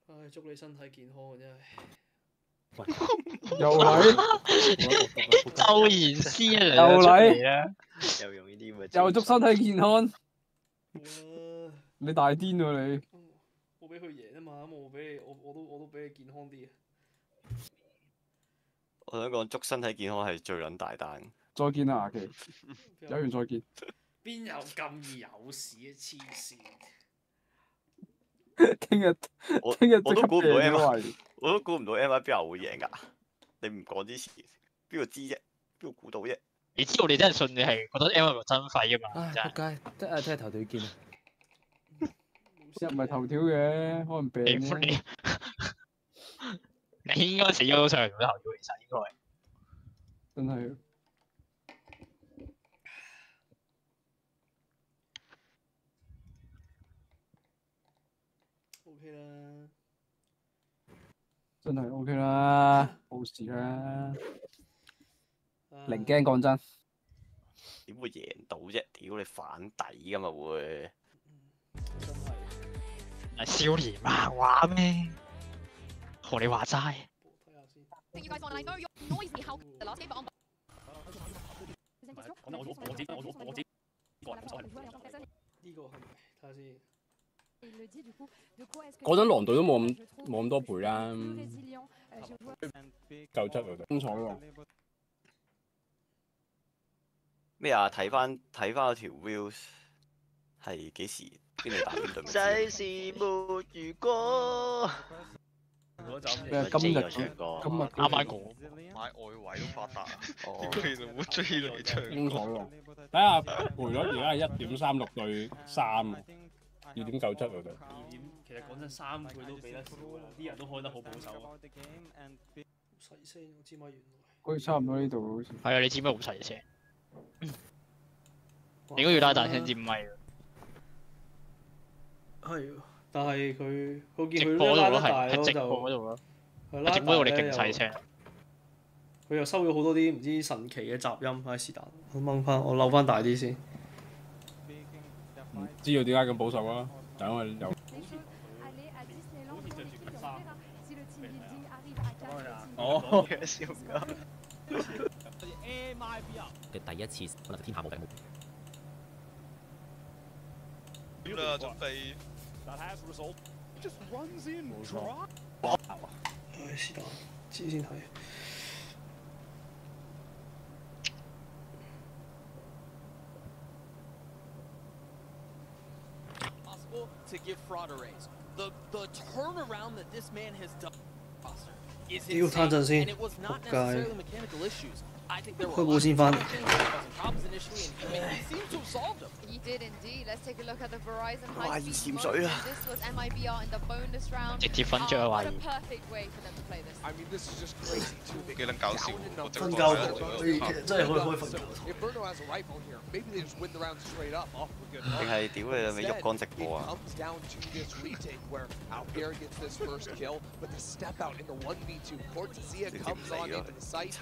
S1: 唉，祝你身體健康啊！真係。
S11: 又嚟，
S2: 周言師嚟，
S11: 又嚟
S3: 啊！又用呢啲咁嘅，
S11: 又祝身體健康。你大癲喎你！
S1: 我俾佢贏啊嘛，咁我俾你，我都俾你健康啲啊！
S10: 我想講祝身體健康係最撚大單。
S11: 再見啦，阿奇，有緣再見。
S1: 邊有咁易有事啊？黐線！
S11: 聽日
S10: 我都估唔到 MI， 我都估唔到 MI 邊有會贏㗎。你唔講之前，邊個知啫？邊個估到啫？
S2: 你知道你真係信你係覺得 MI 真廢㗎嘛？
S4: 唉，仆街，真係頭條見啊！
S11: 又唔係頭條嘅，可能病咧。
S2: 你應該死咗都上唔到頭條，其實應該。
S11: 真係。
S1: OK 啦。
S11: 真係 OK 啦，冇事啦。零驚講真。
S10: 點會贏到啫？屌你反底㗎嘛會。
S2: 係少年漫畫咩？學你話齋。
S11: 嗰陣狼隊都冇咁多賠啦，夠質喎，精彩喎。
S10: 咩啊？睇翻嗰條 views 係幾時？邊度打邊隊？
S3: 世事沒如果。
S11: 咩？今日啱
S2: 啱講
S12: 買外圍都發達啊！哦，其實我追嚟唱。
S11: 精彩喎！睇下賠率而家係1.36對3，2.97喎就。
S1: 其實講真，3倍都俾得少啦，啲人都開得好保守啊。細聲，我知咪原來。
S11: 好似差唔多呢度好似。
S2: 係啊，你知咩好細聲？你應該要拉大聲啲咪。
S1: 係，但係佢見
S2: 佢
S1: 都拉得
S2: 大咯，
S1: 就
S2: 直播嗰度咯。
S1: 喺
S2: 直播嗰度你勁細聲。
S1: 佢又收咗好多啲唔知神奇嘅雜音，唉是但，我掹翻，我扭翻大啲先。
S11: 唔知道點解咁保守啊？就因為有。
S3: 哦，笑咗。
S4: 嘅第一次可能天下無敵無。
S12: 點啦，準備。
S1: 冇錯。唉是但，知先睇。
S7: To give Fraud a raise. The turnaround that this man has done is insane, and it was not necessarily mechanical issues. I think there were a lot of problems initially, and he seemed to have solved them.
S8: He did indeed. Let's take a look at the Verizon high-speed mode. This was MIBR in the bonus round. What a perfect way for them to play this.
S14: I mean, this is just crazy too.
S12: 幾撚搞笑，我
S1: 瞓覺台真係可以開瞓覺台。
S14: If Bruno has a rifle here, maybe they just win the round straight up. Oh, we're good.
S10: 定係屌你咪浴缸直播啊
S14: It comes down to this retake where Alpier gets this first kill, but the step out in the 1v2, Cortezia comes on into the site,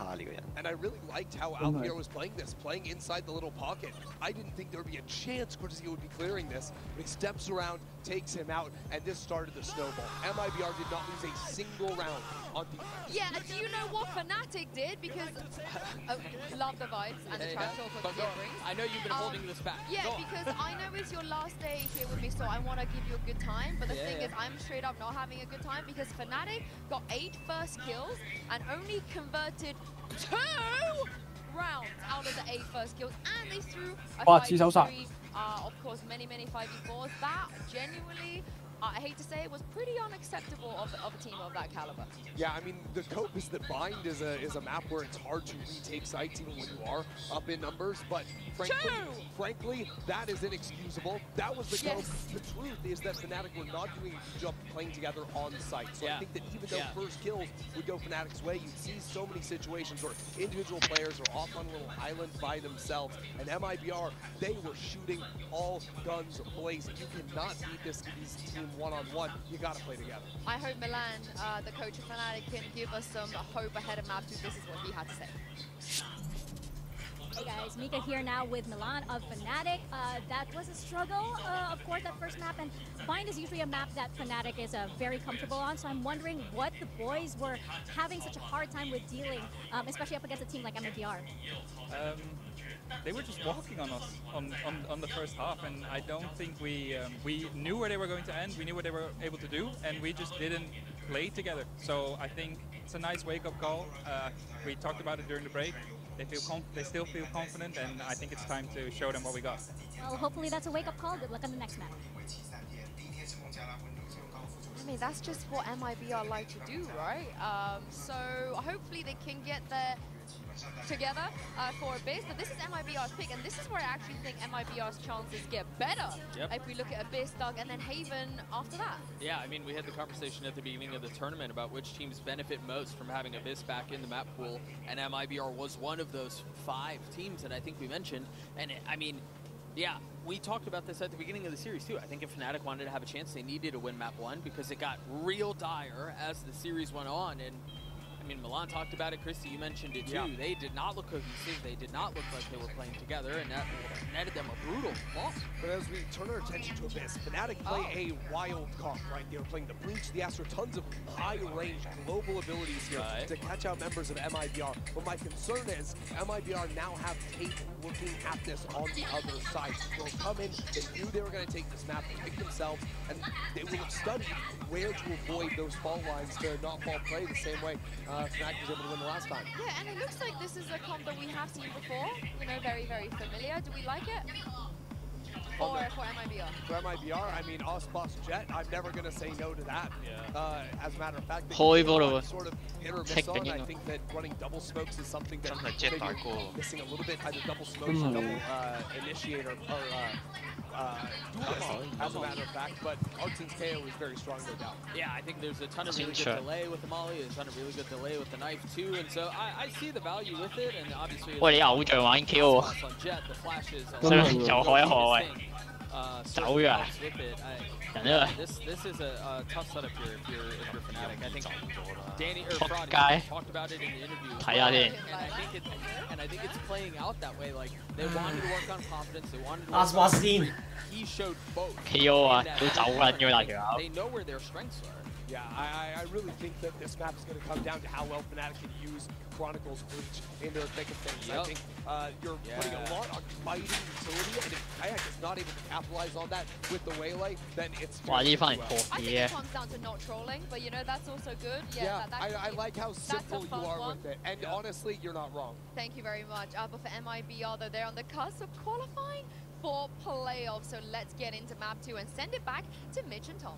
S14: and I really
S20: liked how Alpier was playing this, playing inside the little pocket. I didn't think there would be a chance Cortesio would be clearing this, but he steps around, takes him out, and this started the snowball. MIBR did not lose a single round on defense.
S8: Yeah, do you know what Fnatic did? Because love the vibes and the trash talk what Kid brings.
S7: I know you've been holding this back.
S8: Yeah, because I know it's your last day here with me, so I want to give you a good time. But the thing is, I'm straight up not having a good time because Fnatic got 8 first kills and only converted 2 rounds out of the 8 first kills, and they threw a 5v3, of course, many 5v4s. That genuinely, I hate to say it, was pretty unacceptable of a team of that caliber.
S20: Yeah, I mean, the cope is that Bind is a map where it's hard to retake sites even when you are up in numbers, but frankly, that is inexcusable. That was the cope. The truth is that Fnatic were not doing a good job playing together on site. So I think that even though first kills would go Fnatic's way, you'd see so many situations where individual players are off on a little island by themselves, and MIBR, they were shooting all guns blazing. You cannot beat this team one-on-one. You gotta play together.
S8: I hope Milan, the coach of Fnatic, can give us some hope ahead of map 2. This is what he had to say.
S6: Hey guys, Mika here now with Milan of Fnatic. That was a struggle, of course, that first map, and Bind is usually a map that Fnatic is very comfortable on, so I'm wondering what the boys were having such a hard time with dealing, especially up against a team like MIBR.
S16: They were just walking on us on the first half, and I don't think we knew where they were going to end. We knew what they were able to do, and we just didn't play together. So I think it's a nice wake-up call. We talked about it during the break. They still feel confident, and I think it's time to show them what we got.
S6: Well, hopefully that's a wake-up call. Good luck on the next map.
S8: I mean, that's just what MIBR like to do, right? So hopefully they can get there together for Abyss, but this is MIBR's pick, and this is where I actually think MIBR's chances get better. If we look at Abyss, Doug, and then Haven after that.
S7: Yeah, I mean, we had the conversation at the beginning of the tournament about which teams benefit most from having Abyss back in the map pool, and MIBR was one of those 5 teams that I think we mentioned, and I mean, yeah, we talked about this at the beginning of the series too. I think if Fnatic wanted to have a chance, they needed to win map 1 because it got real dire as the series went on, and I mean, Milan talked about it, Christy, you mentioned it too. Yeah. They did not look cohesive, they did not look like they were playing together, and that netted them a brutal loss.
S20: But as we turn our attention to Abyss, Fnatic play a wild card, right? They were playing the Breach, the Astra, tons of high-range global abilities here to catch out members of MIBR. But my concern is MIBR now have Tate looking at this on the other side. They'll come in, they knew they were going to take this map, they picked themselves, and they will have studied where to avoid those fault lines to not fall prey the same way Fnatic was able to win the last time.
S8: Yeah, and it looks like this is a comp that we have seen before. You know, very familiar. Do we like it? For MIBR?
S20: For MIBR, I mean, us boss Jet, I'm never going to say no to that. As a matter of fact, sort of hit or miss on. I think that running double smokes is something that maybe missing a little bit, either double smokes or double initiator, or dual, as a matter of fact, but Artsin's KO is very strong, no doubt.
S7: Yeah, I think there's a ton of really good delay with the Molly, there's a ton of really good delay with the knife too, and so I see the value with it, and obviously...
S2: 喂，你偶像玩 Q 啊！所以又開一河喂，走咗啊！人啊！
S7: This is a tough setup here if you're Fnatic. I think Danny or Fraudy talked about it in the interview. And I think it's playing out that way. Like they wanted to work on confidence. They wanted to work on he showed both.
S2: KO 啊，都走啦，要大條。
S7: They know where their strengths are.
S20: Yeah, I really think that this map is going to come down to how well Fnatic can use Chronicles Breach in their thick of things. I think you're putting a lot on fighting utility, and if Kayak is not able to capitalize on that with the Waylay, then it's...
S2: I think
S8: it comes down to not trolling, but you know, that's also good.
S20: Yeah, I like how simple you are with it, and honestly, you're not wrong.
S8: Thank you very much. But for MIBR, though, they're on the cusp of qualifying for playoffs, so let's get into map 2 and send it back to Mitch and Tom.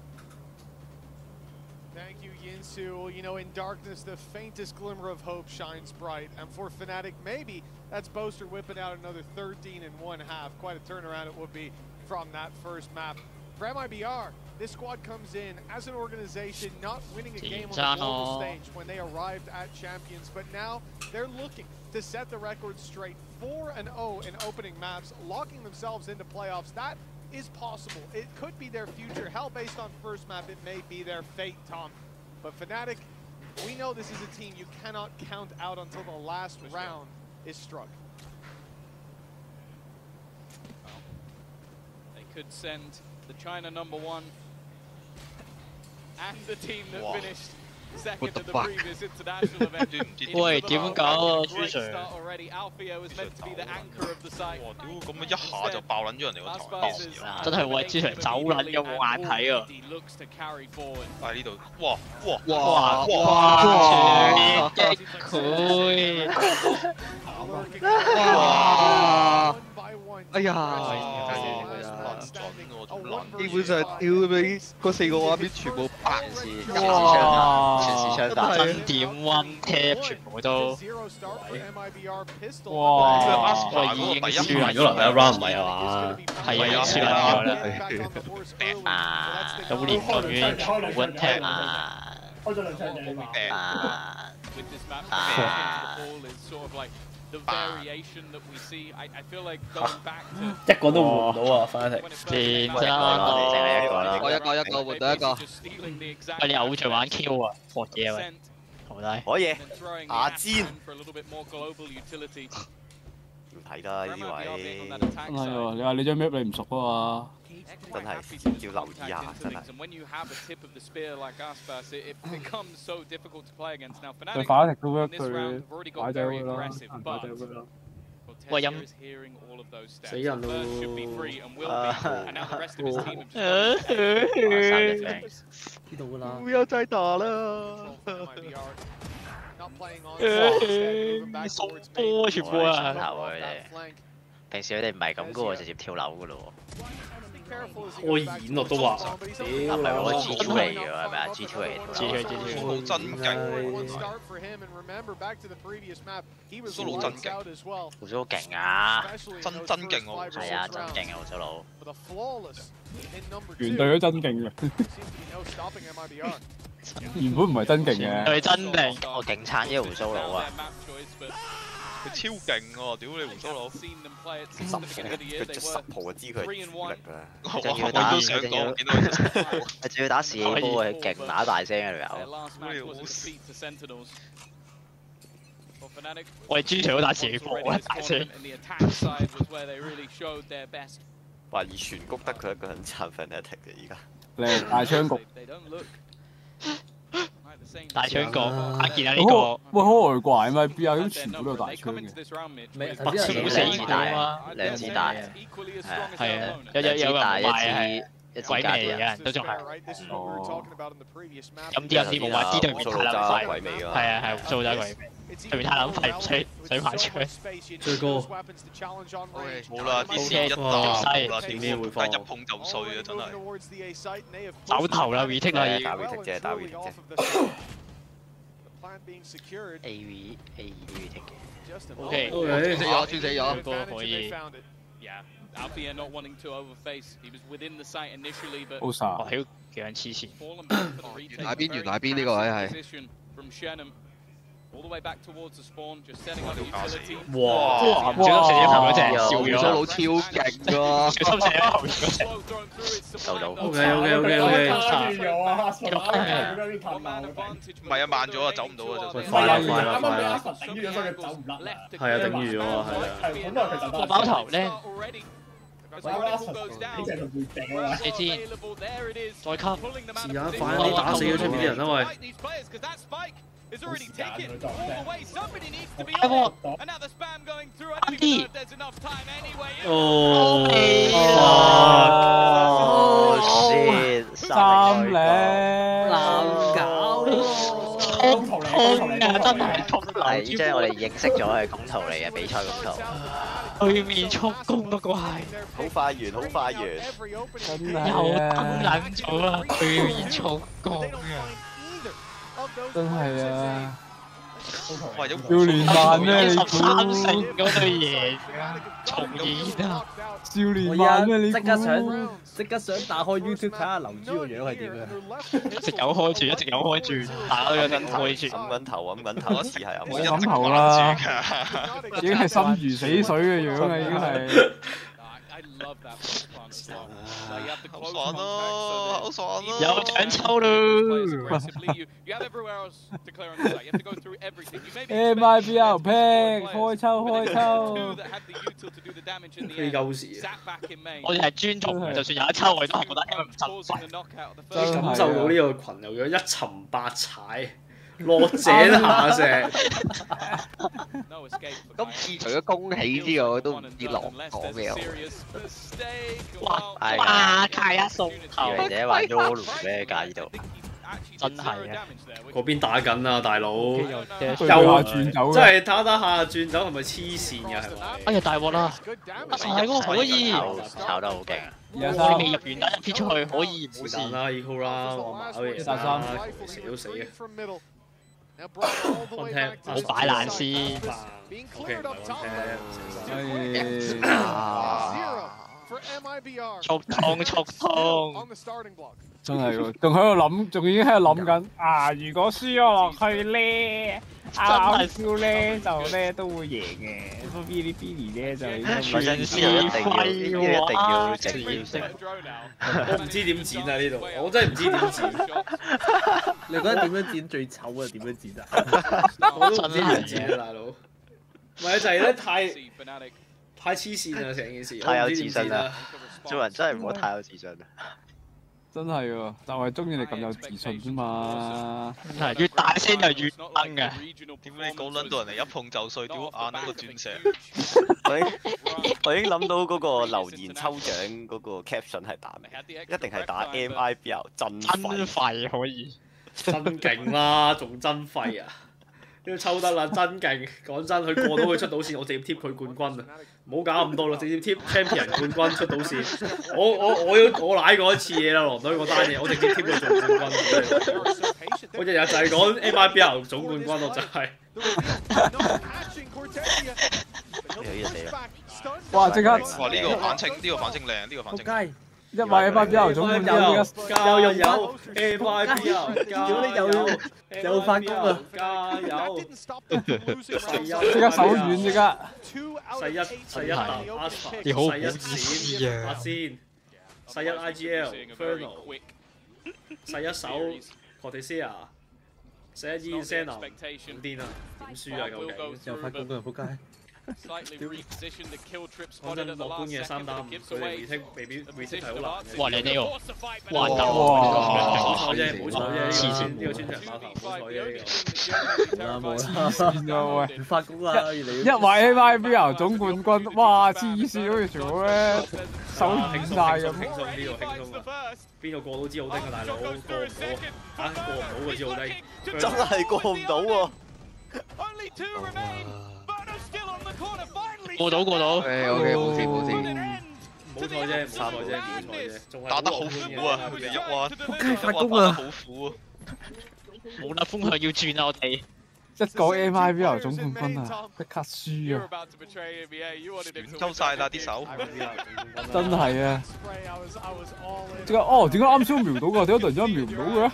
S14: Thank you, Yinsu. You know, in darkness, the faintest glimmer of hope shines bright. And for Fnatic, maybe that's Boaster whipping out another 13 and 1/2. Quite a turnaround it would be from that first map. For MIBR, this squad comes in as an organization, not winning a game on the global stage when they arrived at Champions, but now they're looking to set the record straight. 4-0 in opening maps, locking themselves into playoffs. That is possible. It could be their future. Hell, based on first map, it may be their fate, Tom. But Fnatic, we know this is a team you cannot count out until the last round. is struck.
S5: They could send the China #1 and the team that finished second at the previous international event.
S2: 喂，點搞啊，朱 Sir？
S5: Alfio was meant to be the anchor of the site.
S12: 哇！屌，咁樣一下就爆撚咗人哋個台，
S2: 真係喂，朱 Sir 走撚有冇眼睇啊？
S12: 喺呢度，哇！
S15: 哇！哎呀！基本上屌你嗰4個畫面全部白
S3: 全是槍打，
S2: 真點 one tap 全部都，
S11: 哇！
S2: 已經輸
S4: 咗啦，第一 round 唔係啊嘛？
S2: 係啊，已經輸撚咗啦。咁連續於 one tap
S21: 開咗2槍嘅
S5: The variation that we see, I feel like going back to
S4: 一個都換唔到啊！翻嚟，
S2: 變真，
S15: 我一個換到一個。
S2: 喂，你偶像玩 Q 啊？學嘢喂，好低。
S10: 可以，牙尖。要睇㗎呢啲位。
S11: 係喎，你話你張 map 你唔熟啊嘛？
S10: 真係要留意下，真係。
S11: 佢反擊都 work 佢擺走佢啦，擺走佢啦。
S2: 喂陰，
S4: 死人咯！知道㗎啦。
S15: 不要再打了。
S2: 送波全部啊！
S3: 平時佢哋唔係咁噶喎，直接跳樓噶咯喎。
S4: 開演我都話，
S3: 唔係我 G2 嚟嘅係咪啊 ？G2 嚟
S12: ，Solo 真勁 ，Solo 真勁
S3: ，Solo 勁啊！
S12: 真勁喎，
S3: 係啊，真勁啊 ，Solo。
S11: 原隊都真勁嘅。原本唔係真勁嘅，
S2: 係真勁，
S3: 我勁撐呢個胡鬚佬啊！
S12: 佢超勁喎，屌你胡鬚佬！10號就知佢力啦。我都想講，見到
S3: 佢仲要打士氣波，佢勁打大聲嘅條友。
S2: 喂，朱除咗打士氣波啊，大聲！
S10: 話而全谷得佢一個人撐 Fnatic 嘅而家。
S11: 你大槍局。
S2: 大槍局，關鍵啊呢個。
S11: 喂，好外怪啊嘛 ，B R 咁全部都有大槍嘅。
S3: 白超4支大，2支大，
S2: 係啊，有人賣係鬼味嚟嘅，都仲係。哦。有啲冇話知對面太撚快，係啊係，做咗鬼味。對面太撚快，唔使買槍。
S4: 最高。
S12: 冇啦，啲線一打啦，點知會放？一碰就碎啊，真係。
S2: 走頭啦 ，retake 啦要。
S10: 打 retake 啫，打 retake 啫。
S3: A retake 嘅。
S2: OK，
S15: 死咗，
S2: 個可以。
S5: Alfia not wanting to overface. He was within the site initially, but
S11: 好傻，
S2: 屌幾撚黐線。
S15: 大邊呢個位係。
S5: All the way back towards the spawn, just setting up utility.
S2: 哇！唔小心射咗頭嗰隻，笑咗。
S15: 胡鬚佬超勁㗎，
S2: 小心射咗後面嗰隻。
S3: 收到。
S4: OK。
S12: 唔係啊，慢咗啊，走唔到啊，就。
S4: 快啦！係啊，頂住咗啊，係啊。
S2: 個爆頭咧。射箭，再吸。
S4: 是啊，快啲打死咗出面啲人啊喂！
S5: Is already taken all the way. Somebody needs to be
S2: on.
S5: Another spam going through. I don't even know if there's enough time anyway.
S3: Oh shit！
S11: 3零
S4: 難搞，
S2: 衝啊！真係衝嚟。
S3: 係，即係我哋認識咗係拱圖嚟嘅比賽拱圖。
S2: 對面速攻嗰個係。
S10: 好快完，好快完。
S2: 又登撚咗啦！對面速攻啊！
S11: 真係啊！
S12: 為咗
S11: 少年漫咩？你估
S2: 13勝嗰對贏重演啊！
S11: 少年漫咩？你
S4: 即刻想打開 YouTube 睇下劉珠個樣係點嘅。
S2: 一直有開住，大家都有跟開住。
S10: 揞緊頭，一時係
S11: 冇揞頭啦，已經係心如死水嘅樣啦，已經係。
S12: 好爽咯，好爽咯！
S2: 有獎抽咯
S11: ！MIBL pick 開抽開抽，
S1: 佢鳩事。
S2: 我哋係尊重佢，就算有一抽我哋都係覺得因為唔真實。
S1: 感受到呢個群又有一沉百踩。落井下石。
S15: 咁除咗恭喜之外，我都唔知落講咩喎。
S2: 哇！卡一送頭，
S3: 以為你玩 Yolo 咩㗎？呢度
S2: 真係啊！
S1: 嗰邊打緊啊，大佬！又
S11: 轉走，
S1: 真係打下轉走，係咪黐線㗎？係咪？
S2: 哎呀大鑊啦！阿神係嗰個可以
S3: 炒得好勁啊！
S2: 我哋未入完打一撇出去，可以冇事
S1: 啦 ，Eco 啦，我馬嘅嘢啦，死都死嘅。
S2: 好擺爛先。速通，
S11: 真係喎，仲喺度諗，仲已經喺度諗緊啊！如果輸咗落去咧，啱燒咧就咧都會贏嘅。不過 Bilibili 咧就應該
S2: 全是廢
S3: 話，
S1: 我唔知點剪啊呢度，我真係唔知點剪。
S4: 你覺得點樣剪最醜啊？點樣剪啊？
S1: 我都唔知點剪啊，大佬。唔係就係咧太黐線啦，成件事。
S3: 太有自信啦！做人真係唔好太有自信啊！
S11: 真係喎，就係中意你咁有自信啫嘛。
S2: 係越大聲就越掹嘅。
S12: 點解你講撚到人哋一碰就碎，屌眼撚個鑽石？
S10: 我已經諗到嗰個留言抽獎嗰個 caption 係打咩？一定係打 MIBL 真
S2: 廢可以。
S1: 真勁啦，仲真廢啊！呢個抽得啦，真勁！講真，佢過到佢出到線，我直接貼佢冠軍啊！唔好搞咁多啦，直接貼 champion 冠軍出到線。我舐過一次嘢啦，狼隊嗰單嘢，我直接貼佢做冠軍。我日日就係講 MIBL 總冠軍，我就係。
S11: 哇！即刻！
S12: 哇！呢個反稱，呢個反稱靚，呢個反稱。
S11: 一位 MIBL 總冠軍，
S1: 加油！MIBL
S4: 屌你有翻工啊！
S1: 加油！
S11: 即刻手軟即刻。
S1: 世一搭 Aspa， 世一閃阿仙，世一 IGL，Ferno， 世一手 Cortesia， 世一 Insana， 好癲啊！點輸啊？究竟
S4: 有翻工啊！仆街！
S1: 講真，樂觀嘅3打5，佢哋retake係好難嘅。
S2: 哇！你呢個，
S1: 哇！好彩啫，好彩啫，
S2: 黐線！
S1: 呢個穿牆碼頭，好彩啫呢
S4: 個。
S11: 黐線啊喂！
S4: 翻工啦！
S11: 一位 MIBL 總冠軍，哇！黐線好似全部咧手軟晒咁。
S1: 輕鬆呢個輕鬆啊！邊個過到支好丁啊大佬？過唔到啊！過唔到個支好丁，
S10: 真係過唔到喎！
S2: 過到。
S15: OK， 冇事。
S1: 冇錯啫，冇錯啫，仲係
S12: 打得好苦啊！佢哋一話
S4: 發功啊！
S12: 好苦啊！
S2: 冇啦，風向要轉啊！我哋
S11: 一講 MIBL 總冠軍啊，即刻輸啊！
S12: 鳩晒啦啲手，
S11: 真係啊！即刻點解啱先瞄到㗎？點解突然之間瞄唔到嘅？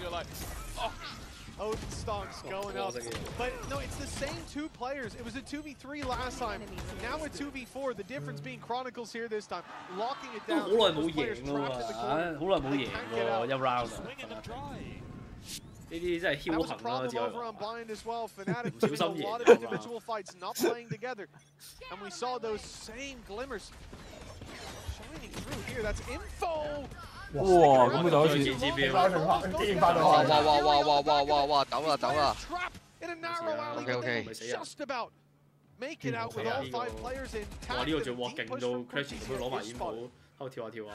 S14: Odin Stonks going up. But no, it's the same two players. It was a 2v3 last time. Now a 2v4. The difference being Chronicles here this time. Locking it down.
S1: 好耐冇贏咯喎，好耐冇贏喎，一 round 啊！呢啲真係僥倖啦，只可以唔小心贏。
S14: individual fights not playing together. And we saw those same glimmers shining through here. That's info.
S11: 哇！咁佢就好似
S15: 哇！走啦 ！OK。
S1: 哇！呢個仲鑊勁到 Crash 咁樣攞埋煙寶，喺度跳下。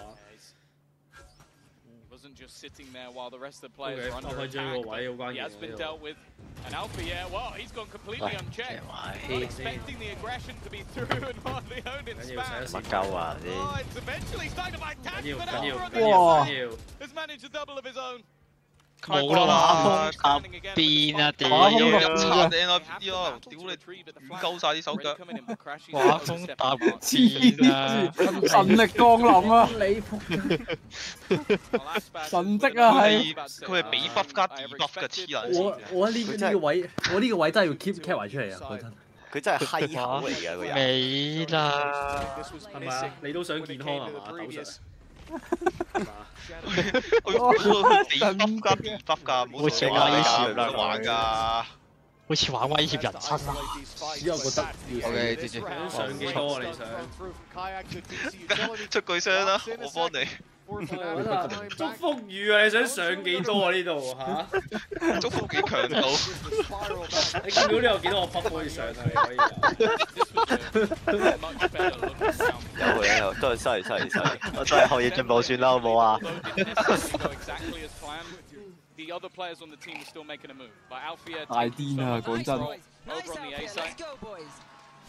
S5: Wasn't just sitting there while the rest of the players were under
S1: attack.
S5: He has been dealt with. And Alpha, yeah, well, he's gone completely unchecked. Not expecting the aggression to be through and hardly owned in spam. Oh, it's eventually starting to find tax, but Alpha has managed a double of his own.
S2: 冇啦，邊啊屌！
S12: 插你 NIP 啊！屌你，鳩晒啲手腳。
S2: 畫風搭邊啊！
S11: 神力降臨啊！神蹟啊係！
S12: 佢係俾 buff 加 debuff 嘅黐人。
S4: 我呢個位真係要 keep 埋出嚟啊！講真。
S10: 佢真係閪口嚟㗎個人。
S2: 未啦，
S1: 係咪啊？你都想健康係嘛，豆 Sir？
S12: 你急㗎，急㗎，唔好似玩威脅啦，玩㗎。
S2: 好似玩威脅人生啊！
S21: 只有覺得
S15: OK， 知知。
S1: 上幾多啊？你想？
S12: 出句聲啦，我幫你。
S1: 祝福語啊！你想上幾多啊？呢度嚇？
S12: 祝福幾強度？
S1: 你見到呢有幾多個 buff 可以上啊？你可以。
S10: 有嘅有，都係犀利，我真係學業進步算啦，好冇啊？The
S5: other players on the team are still making a move. Like Alfia,
S11: 太癲啦，講真。
S5: over on the A side.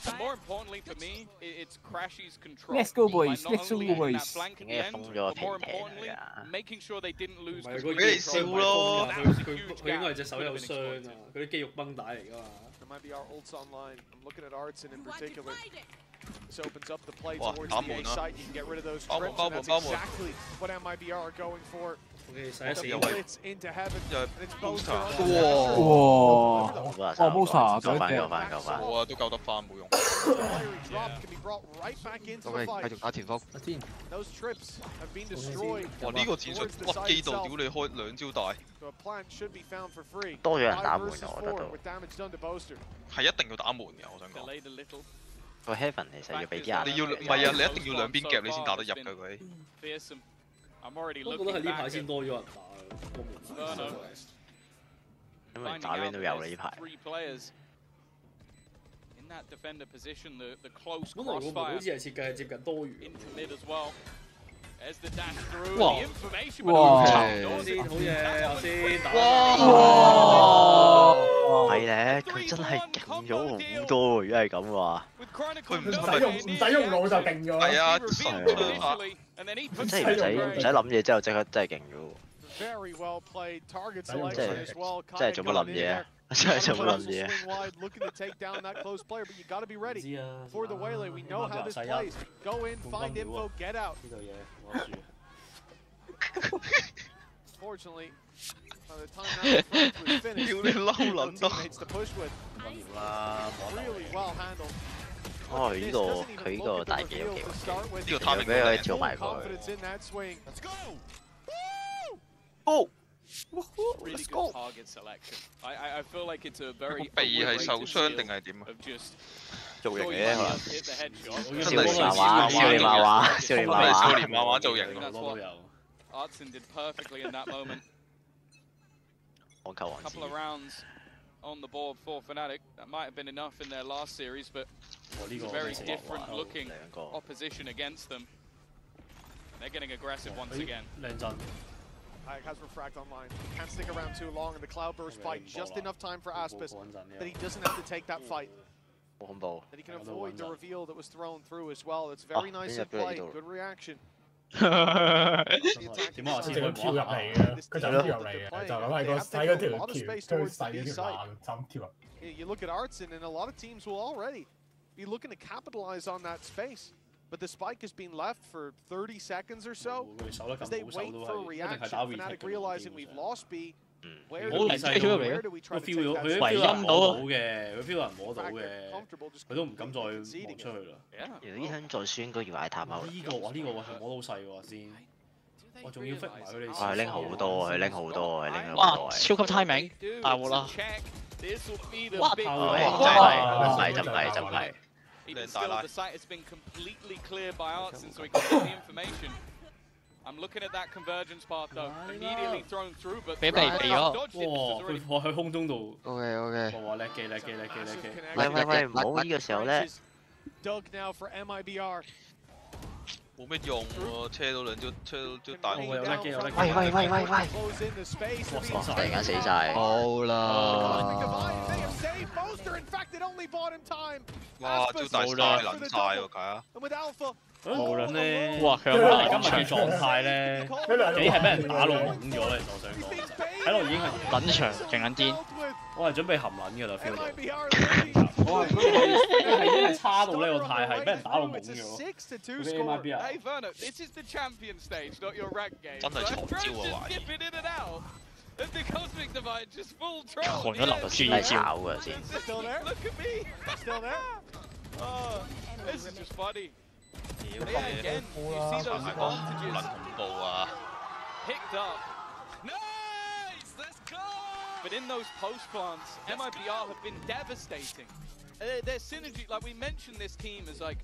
S5: And more importantly for me, it's Crashy's control.
S11: Let's go boys,
S5: Like,
S11: let's go boys.
S5: But more importantly, making sure they didn't lose.
S1: 俾你笑咯，佢應該係隻手有傷啊，佢啲肌肉繃帶嚟㗎嘛。
S14: There might be our ults online. I'm looking at Artson in particular. This opens up the play towards the A site. You can get rid of those trips, and that's exactly what MIBR are going for. Blitz into heaven, and it's Boaster.
S11: 哇！Boaster
S10: 救翻，
S12: 我啊都救得翻，冇用。
S15: OK， 繼續打前鋒。
S14: Those trips have been destroyed.
S12: 哇！呢個戰術屈機到，屌你開2招大。
S10: 多咗人打門啊，我覺得都。
S12: 係一定要打門嘅，我想講。
S10: 個 Heaven 其實要俾啲壓力。
S12: 你要唔係啊？你一定要兩邊夾你先打得入㗎佢。
S1: 我覺得係呢排先多咗人打嘅。
S10: 因為打 win 都有啦呢排。
S1: 本來個門好似係設計係接近多元。
S2: 哇！
S1: 哇！先好嘢，我先打。
S10: 哇！係咧，佢真係勁咗好多喎！如果係咁嘅話，
S12: 佢唔
S21: 使用腦就勁咗。
S12: 係啊，
S10: 真係唔使諗嘢之後即刻真係勁咗喎。真係做乜諗嘢啊？真係做乜諗嘢啊？
S12: 要你嬲撚到。
S10: 哦，呢個佢呢個大技都幾好，
S12: 呢個 timing
S10: 俾佢跳埋過去。哦
S5: Really good target selection. I feel like it's a very
S12: 鼻係受傷定係點啊？
S10: 造型嘅可能。
S12: 少年漫畫，
S10: 少年漫畫，少年漫畫，
S12: 少年漫畫造型咯。
S1: 都有。
S5: Artson did perfectly in that moment.
S10: A
S5: couple of rounds on the board for Fnatic. That might have been enough in their last series, but very different looking opposition against them. They're getting aggressive once again.
S14: Has Refract online. Can't stick around too long, and the Cloudburst buy just enough time for Aspis that he doesn't have to take that fight. That he can avoid the reveal that was thrown through as well. It's very nice in play. Good reaction.
S21: 點解我先會跳入嚟嘅？佢就跳入嚟嘅，就諗睇嗰條橋，最細嗰條馬就跳入。
S14: You look at Artson, and a lot of teams will already be looking to capitalize on that space. But the spike has been left for 30 seconds or so as they wait for a reaction. Fnatic realizing we've lost B. Where do we try to take that?
S1: 佢 feel 到嘅，佢 feel 人摸到嘅，佢都唔敢再望出去啦。
S10: 呢槍再輸應該要嗌探口。
S1: 呢個哇，呢個我係摸到細喎先，我仲要 fit 埋佢哋。
S10: 我係拎好多，係拎好多，係拎好多。
S2: 哇！超級 timing， 大鑊啦！
S10: 哇！唔係就唔係就唔係。
S5: Even still, the site has been completely cleared by Artson, so he can get the information. I'm looking at that convergence path though, immediately thrown through, but dodged it.
S1: 哇！佢空中度。
S15: OK。
S1: 哇！叻機。
S10: 喂，唔好呢個時候咧。
S14: Doug now for MIBR.
S12: 冇乜用喎，車到2招，車到大。
S1: 有叻機。
S10: 喂！突然間死晒。
S15: 好啦。
S12: 哇！招大晒撚晒喎，佢啊！
S1: 無論咧，
S2: 哇！佢
S1: 今日嘅狀態咧，幾係俾人打到懵咗咧，我想講，睇落已經係
S2: 撚長，勁撚癲。
S1: 我係準備含撚㗎啦 feel 到。我係已經係差到呢個態係俾人打到懵咗。
S5: Hey Verno, this is the champion stage, not your rank game.
S12: 真係重招啊！懷疑。
S5: The Cosmic Divide just full troll.
S3: 紅咗落個輸炒㗎先。
S14: Still there?
S5: Look at me.
S14: Still there?
S5: Oh, this is just funny. Yeah, again, you see those advantages picked up. Nice, let's go. But in those post plants, MIBR have been devastating. Their synergy, like we mentioned, this team is like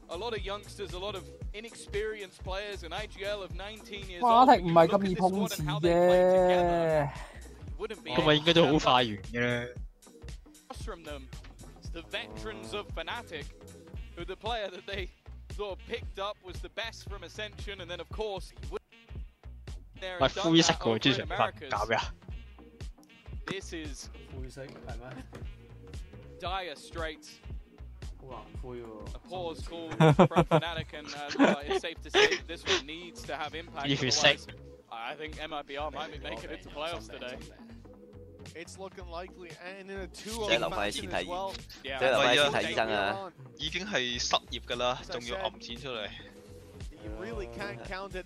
S5: a lot of youngsters, a lot of inexperienced players, and IGL of 19 years old.
S11: 馬踢唔係咁易碰瓷嘅。
S2: 咁咪應該都好快完嘅。
S5: From them, it's the veterans of Fnatic, who the player that they sort of picked up was the best from Ascension, and then of course.
S2: 係灰色嘅，之前搞咩啊
S5: ？This is
S1: 灰色係咩？
S5: Dire Straits.
S1: 好難灰喎。
S5: A pause call from Fnatic, and it's safe to say that this one needs to have impact. I think MIBR might be making it to playoffs today.
S14: It's looking likely, and in a 2-0
S10: 即係留翻喺前睇，即係
S5: Yeah.
S10: 留翻喺前睇醫生啊！
S12: 已經係失業㗎啦，仲要揞錢出嚟。
S14: You really can't count them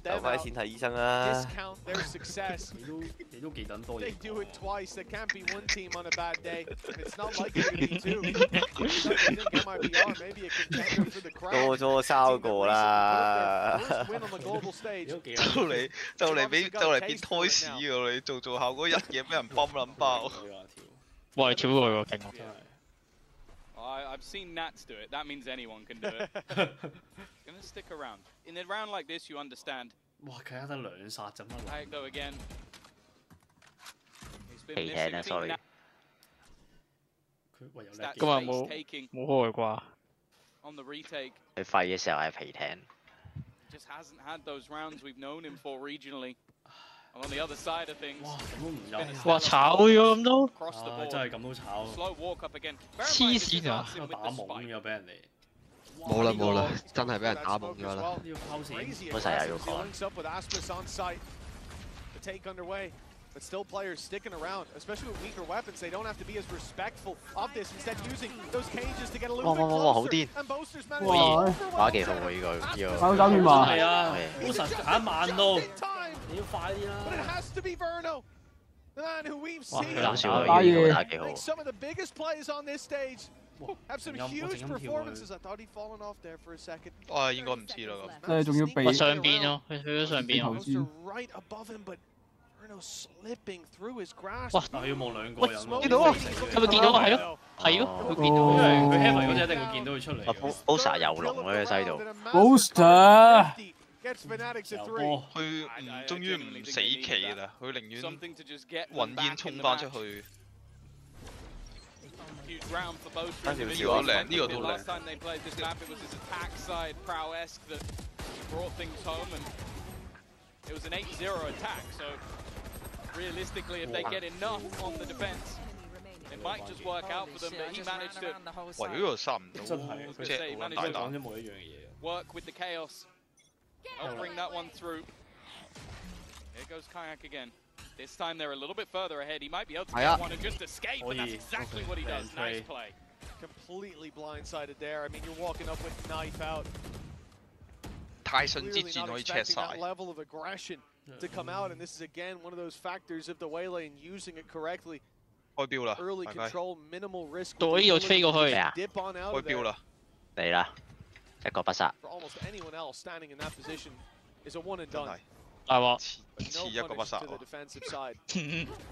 S10: 留翻喺
S14: out.
S10: 前睇醫生啊！
S14: Discount their success.
S1: 你都幾等多
S14: They
S1: 嘢。
S14: do it twice. There can't be one team on a bad day. And it's not likely to be two. I think MIBR maybe a contender for the crown.
S10: 多咗3個啦。
S14: Win on the global stage.
S12: 就嚟變胎屎㗎你做效嗰一嘢俾人泵撚爆。
S2: 哇！跳過去喎，勁喎。
S5: I've seen Nats do it. That means anyone can do it. Gonna stick around. In a round like this, you understand.
S1: 哇！佢得2殺啫嘛。
S5: I go again. He's been
S3: 皮聽啊 ，sorry。
S1: 佢唯有叻。
S2: 今日冇開啩。
S5: On the retake.
S3: 佢廢嘅時候係皮聽。
S5: Just hasn't had those rounds we've known him for regionally. And on the other side of things.
S2: 哇！炒咗咁多。
S1: 真係咁都炒。
S5: Slow walk up again.
S2: 黐線啊！
S1: 打懵又俾人哋。
S15: 冇啦，真係俾人打懵咗啦。
S3: 嗰陣又要講。
S14: But still players sticking around, especially with weaker weapons. They don't have to be as respectful of this. Instead, using those cages to get a little bit closer. And Boasters managed to overwhelm.
S3: 打幾好喎呢個。
S11: 搞掂嘛？
S1: 係啊，好實揀慢到。你要快啲啦。
S14: But it has to be Verno, the man who we've seen make some of the biggest plays on this stage. Have some huge performances. I thought he'd fallen off there for a second.
S12: 應該唔知啦咁。
S2: 仲要避上邊咯，佢去咗上邊。
S14: Right above him, but Verno slipping through his grasp.
S1: 哇！但係要望兩個人。
S2: 見到啊！係咪見到啊？係咯，係咯，佢見到。
S1: 因為佢 Heaven 嗰隻一定會見到佢出嚟。
S3: Bosa 遊龍喺個西度。
S11: Booster。
S12: 佢終於唔死棋啦，佢寧願雲煙衝翻出去。
S5: Huge round for both.
S12: 呢個都靚。
S5: Last time they played this map, it was his attack side prowess that brought things home, and it was an 8-0 attack. So realistically, if they get enough on the defense, it might just work out for them. But he managed to.
S12: 喂，呢個殺唔到，即係冇大膽。
S5: Work with the chaos. I'll bring that one through. Here goes Kayak again. This time they're a little bit further ahead. He might be able to get one and just escape, but that's exactly what he does. Nice play.
S14: Completely blindsided there. I mean, you're walking up with knife out.
S12: 太順之戰可以 check 晒。
S14: That level of aggression to come out, and this is again one of those factors of the Waylay and using it correctly.
S12: 開標啦，
S14: Early control, minimal risk.
S2: 到呢度飛過去。
S14: Dip on out of
S12: 開標啦。
S3: 嚟啦，一個不殺。
S14: For almost anyone else standing in that position is a one and done.
S2: 大鑊，
S12: 似一個不殺喎。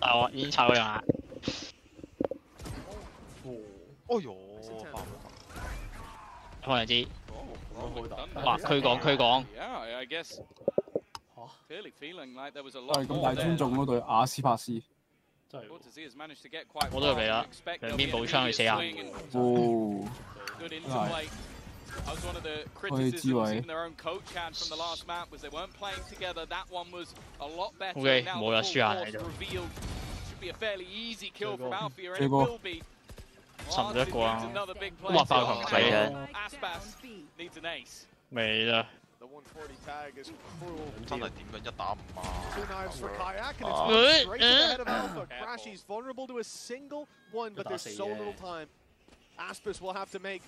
S2: 大鑊已經炒咗啦。
S12: 哦喲，
S2: 可能知。哇！驅趕。
S5: Yeah, I guess. Clearly feeling like there was a
S11: 係
S5: lot
S11: 咁
S5: more
S11: 大尊重嗰對亞斯帕斯。
S2: 我都入嚟啦，兩邊補槍去死下。
S11: 哦。
S5: That was one of the criticisms even their own coach had from the last map was they weren't playing together. That one was a lot better. Now the full force revealed. Should be a fairly easy kill from Alfia, and it will be. Larson needs another big play. Aspas needs an ace.
S2: 未啦。
S14: The 140 tag is cruel.
S12: 真係點樣1打5啊
S14: 2 knives for Kayak, and it's going straight to the head of Alpha. Crashy's vulnerable to a single one, but there's so little time. Aspas will have to make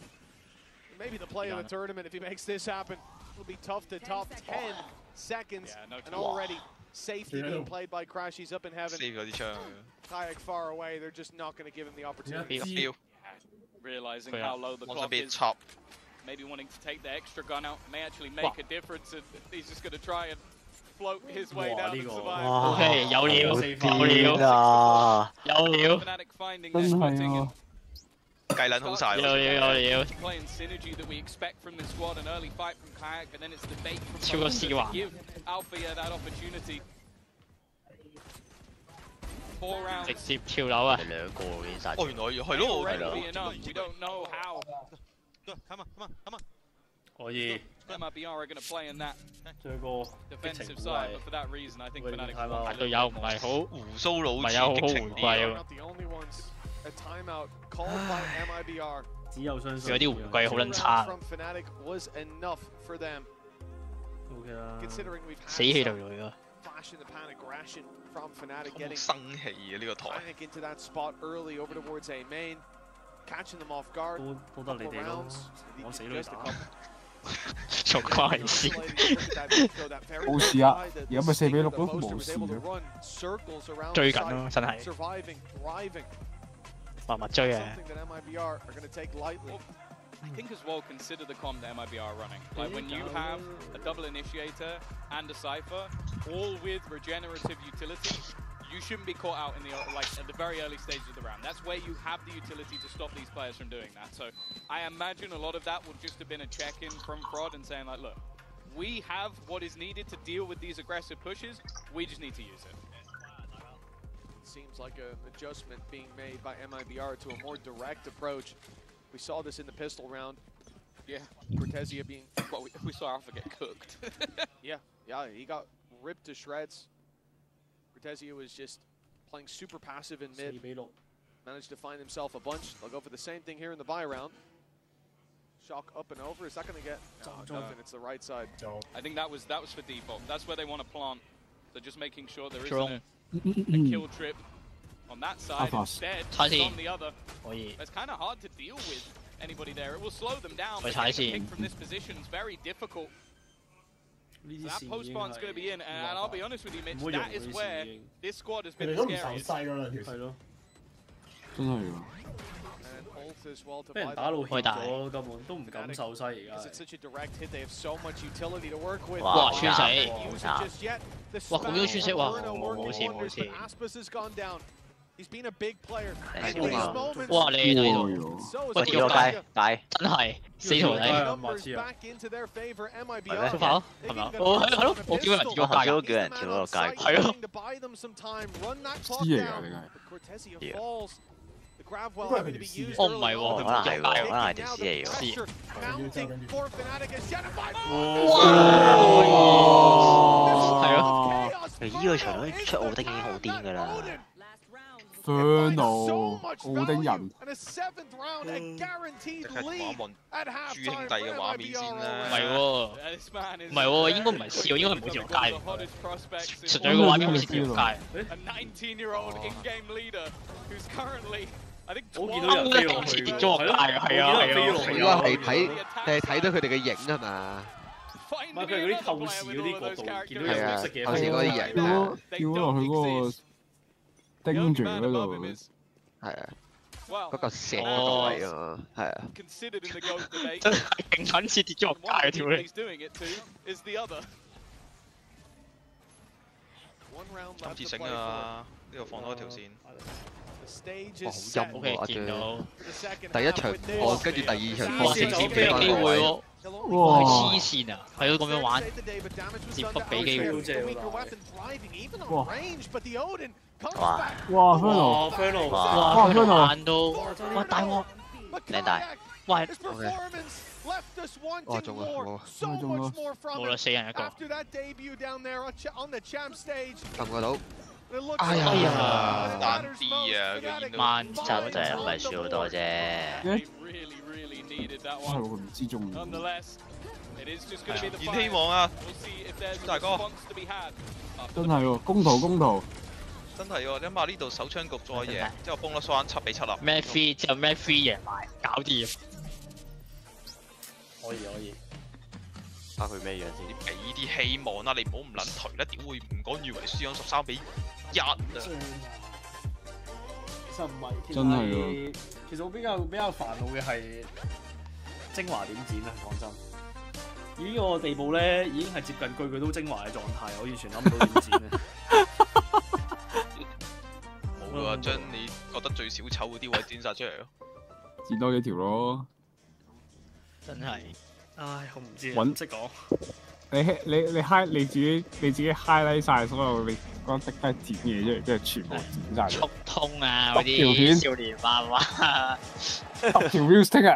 S14: maybe the play of the tournament if he makes this happen. It'll be tough to top 10 seconds, and already safety being played by Crash. He's up in heaven. Kayak far away. They're just not going to give him the opportunity.
S5: Realizing how low the clock is. Maybe wanting to take the extra gun out may actually make a difference, and he's just going to try and float his way down and survive.
S2: OK， 有料，有料，有料，
S11: 真係啊！
S12: 計撚好晒喎。
S2: 有料。
S5: Playing synergy that we expect from this squad, an early fight from Kayak, but then it's the bait from
S2: 超過絲滑。
S5: give Althea that opportunity. 4 rounds.
S2: 直接跳樓啊！
S3: 兩個已經殺。
S12: 哦，原來係咯，係咯。
S5: We don't know how.
S12: Come on.
S1: 可以。
S5: MIBR are going to play in that
S1: 最個
S5: defensive side, but for that reason, I think Fnatic
S2: 大隊友唔係好
S12: 胡鬚佬，
S2: 唔係有好回歸喎。
S14: A timeout called by MIBR.
S1: 只有相信。
S2: 有啲回歸好撚差。
S14: From Fnatic was enough for them.
S1: OK 啦。
S14: Considering we've had
S2: 死氣隊嚟㗎。
S14: flash in the panic aggression from Fnatic getting
S12: 生氣啊呢個台。
S14: Panic into that spot early over towards A main, catching them off guard.
S1: 都得你哋咯，我死都打。
S2: 仲關事。
S11: 冇事啊，而家咪4比6咯，冇事啊。
S2: 追緊咯，真係。默默追啊！
S5: I think as well, consider the comp that MIBR are running. Like when you have a double initiator and a Cypher, all with regenerative utility, you shouldn't be caught out in the at the very early stages of the round. That's where you have the utility to stop these players from doing that. So I imagine a lot of that would just have been a check-in from Fraud and saying like, look, we have what is needed to deal with these aggressive pushes. We just need to use it.
S14: Seems like an adjustment being made by MIBR to a more direct approach. We saw this in the pistol round.
S5: Yeah.
S14: Cortezia being...
S5: Well, we saw Alpha get cooked.
S14: yeah, he got ripped to shreds. Cortezia was just playing super passive in mid. Managed to find himself a bunch. They'll go for the same thing here in the buy round. Shock up and over. Is that going to get... No, nothing. It's the right side.
S5: I think that was for default. That's where they want to plant. So just making sure there isn't a kill trip on that side instead, on the other. It's kind of hard to deal with anybody there. It will slow them down, but getting a pick from this position is very difficult. So that post spawn's going to be in, and I'll be honest with you, Mitch, that is where this squad has been the scariest.
S11: 真係㗎。
S1: 俾人打到欠咗，根本都唔敢受西而家。
S2: 哇！穿死！哇！好多穿死喎！冇事冇事。哇！你喺度，喂跌落街，真係死徒弟。出跑係咪啊？係咯，我叫人跳落街，
S3: 叫人跳落街。
S2: 係咯。
S11: 知嚟㗎你係。
S2: 哦唔係喎，
S3: 可能係喎，可能係條屍嚟喎。
S2: 係咯。
S3: 其實呢個場都出奧丁已經好癲㗎啦。
S11: Inferno 奧丁人。
S12: 即係望一望朱兄弟嘅畫面先啦。
S2: 唔係喎，唔係喎，應該唔係笑，應該唔會跳落街。實在個畫面好似跳落街。
S1: 我見到人飛落去，
S2: 跌咗落街啊！係啊，
S15: 應該係睇到佢哋嘅影係嘛？
S1: 唔係佢係嗰啲透視嗰啲角度，見到有綠色嘅。
S15: 透視嗰啲影。
S11: 跳咗落去嗰個盯住嗰度。
S15: 係啊。嗰嚿石嗰個位啊，係啊。
S2: 真係勁撚似跌咗落街條你。
S12: 今次醒啊！呢度放多一條線。
S15: 哇！好陰喎，阿張。第一場我跟住第二場放先至俾
S2: 機會喎。哇！黐線啊，係咯咁樣玩，接不俾機會。
S11: 哇！
S1: 哇
S11: ！Ferno！
S2: 哇 ！Ferno 爛到，哇大鑊！
S3: 靚大。
S2: 喂
S15: ，OK。哇！中啊！
S2: 冇啦，死人一個。
S15: 撳唔到。
S12: 哎呀，單啲啊，佢
S3: 慢質啫，唔係輸好多啫。
S11: 係喎，唔知中。
S12: 現希望啊，大哥。
S11: 真係喎，公圖。
S12: 真係喎，你諗下呢度手槍局再贏，之後崩咗雙7比7啦。
S2: 咩 free 之後咩 free 贏埋，搞掂。
S1: 可以。
S10: 睇佢咩樣先？
S12: 你俾啲希望啦，你唔好唔撚頹啦！屌會唔講以為輸緊13-1啊！
S1: 其實唔係，
S11: 真係喎。
S1: 其實我比較煩惱嘅係精華點剪啊！講真，以呢個地步咧，已經係接近句句都精華嘅狀態，我完全諗唔到點剪咧。
S12: 冇啊，將你覺得最小醜嗰啲位剪晒出嚟咯。
S11: 剪多幾條咯。
S2: 真係，
S1: 唉，我唔知
S11: 啊，唔識講。你自己 highlight 晒所有你覺得得剪嘢出嚟，跟住全部剪晒。
S2: 速通啊，嗰啲少年漫畫。
S11: 10條 views 聽日。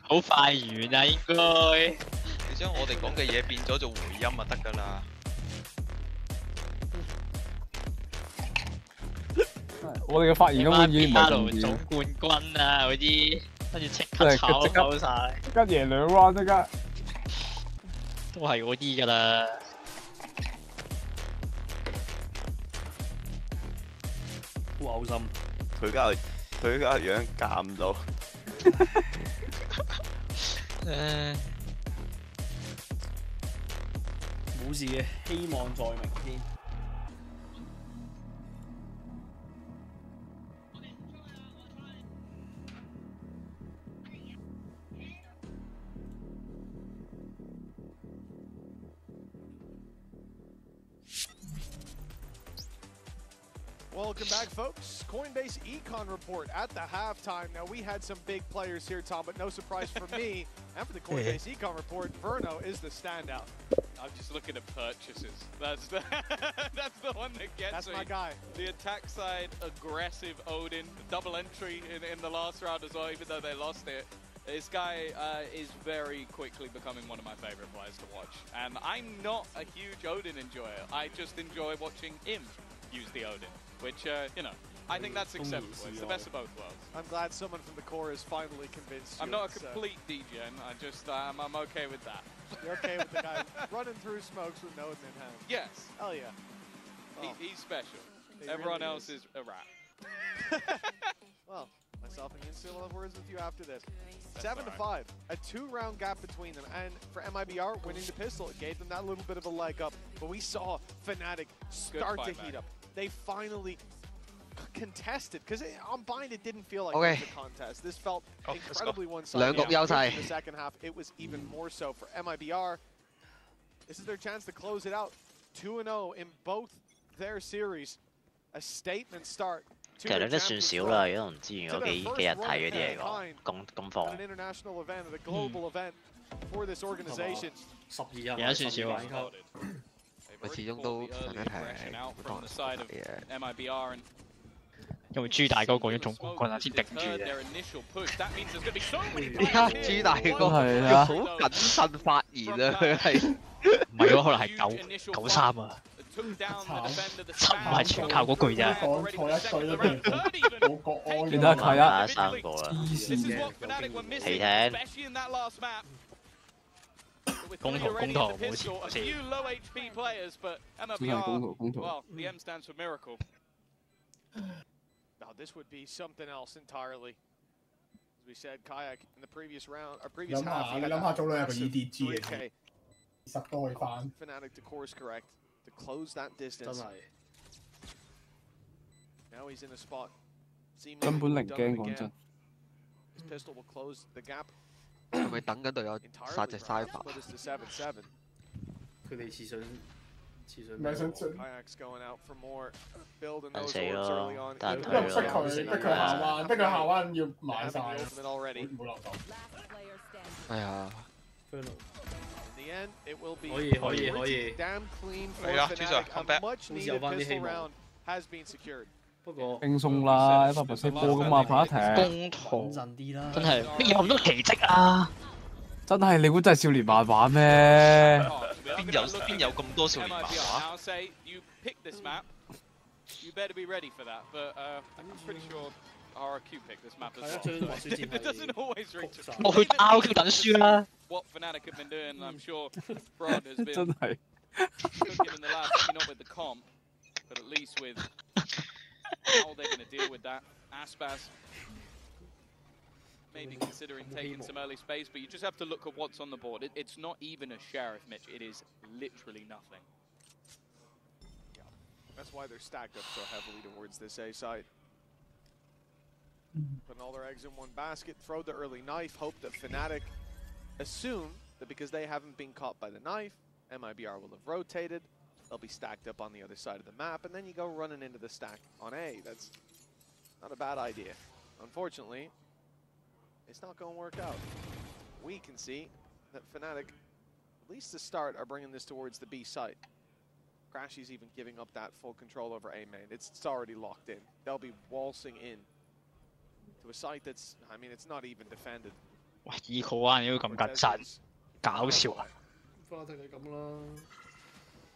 S2: 好快完啊，應該。
S12: 你將我哋講嘅嘢變咗做回音就得㗎啦。
S11: 我哋嘅發言根本已經唔係重點。
S2: 總冠軍啊嗰啲，跟住即刻炒鳩晒，
S11: 即刻贏2 round 即刻。
S2: 都係嗰啲㗎啦。
S1: 好嘔心。
S10: 佢而家樣夾唔到。
S1: 冇事嘅，希望在明天。
S14: Welcome back, folks. Coinbase Econ report at the halftime. Now, we had some big players here, Tom, but no surprise for me. And for the Coinbase Econ report, Verno is the standout.
S5: I'm just looking at purchases. That's the that's the one that gets
S14: That's
S5: me.
S14: my guy.
S5: The attack side, aggressive Odin, double entry in the last round as well, even though they lost it. This guy is very quickly becoming one of my favorite players to watch. And I'm not a huge Odin enjoyer. I just enjoy watching him use the Odin, which, you know, I think that's acceptable. It's the best of both worlds.
S14: I'm glad someone from the core is finally convinced you.
S5: I'm not a complete degen. I just, I'm okay with that.
S14: You're okay with the guy running through smokes with no Odin in hand?
S5: Yes.
S14: Hell yeah.
S5: He's special. Everyone really else is a rat.
S14: Well, myself and Yinsu will have words with you after this. 7-5, a 2-round gap between them, and for MIBR winning the pistol, it gave them that little bit of a leg up. But we saw Fnatic start to heat up. They finally contested, because on Bind it didn't feel like it was a contest. This felt incredibly one-sided. In the second half, it was even more so for MIBR. This is their chance to close it out. 2-0 in both their series. A statement start.
S3: 其實都算少啦，如果唔知我幾日睇嗰啲嚟講，咁放。
S14: An international event, a global event for this organization.
S1: 12啊，
S2: 而家算少啊。
S15: 佢始終都真係好多
S5: MIBR
S2: 因為朱大哥講咗總冠軍啊，先頂住啫。
S15: 而家朱大哥要好謹慎發言啊，佢係
S2: 唔係喎？可能係9-3啊。7唔係全靠嗰句啫。
S21: 講錯一句都俾人冇國安。
S11: 你睇下卡一
S3: 3個啦，
S11: 黐線嘅。
S3: 皮艇。
S2: 公圖好似。
S11: 真係公圖。
S5: The M stands for miracle.
S14: Now this would be something else entirely. As we said, Kayak in the previous round, or previous half.
S21: 你諗下，早兩有個 EDG 嘅，10都可以翻。
S14: Fnatic to course correct to close that distance. Now he's in a spot.
S11: 根本零驚講真。
S14: His pistol will close the gap.
S15: 係咪等緊隊友殺隻 Cypher？
S1: 佢哋似想。
S14: Kayak's going out for more. Building those orbs early on.
S21: 唔識佢，逼佢下彎，逼佢下彎要買晒。冇漏到。
S15: 係啊。
S14: The end, it will be
S1: 可以
S14: damn clean for Fnatic. A much needed pistol round has been secured.
S1: 不過
S11: 輕鬆啦，100%波噶嘛，拍一艇。
S2: 公圖
S1: 陣啲啦，
S2: 真係乜有咁多奇蹟啊！
S11: 真係你估真係少年漫畫咩？
S12: 邊有咁多少年漫畫
S5: ？You pick this map, you better be ready for that. But I'm pretty sure RRQ picked this map as well. It doesn't always reach.
S2: 我去 RQ 等書啦。
S5: What Fnatic have been doing, I'm sure Fraud has been
S11: 真係
S5: cooking in the lab, maybe not with the comp, but at least with how they're going to deal with that. Aspas maybe considering taking some early space, but you just have to look at what's on the board. It's not even a Sheriff, Mitch. It is literally nothing.
S14: Yeah. That's why they're stacked up so heavily towards this A side. Putting all their eggs in one basket, throw the early knife, hope that Fnatic assume that because they haven't been caught by the knife, MIBR will have rotated, they'll be stacked up on the other side of the map, and then you go running into the stack on A. That's not a bad idea. Unfortunately, it's not going to work out. We can see that Fnatic, at least to start, are bringing this towards the B site. Crashy's even giving up that full control over A main. It's already locked in. They'll be waltzing in to a site that's, I mean, it's not even defended.
S2: 哇！2號灣要咁緊陣，搞笑啊！
S1: 花定係咁啦，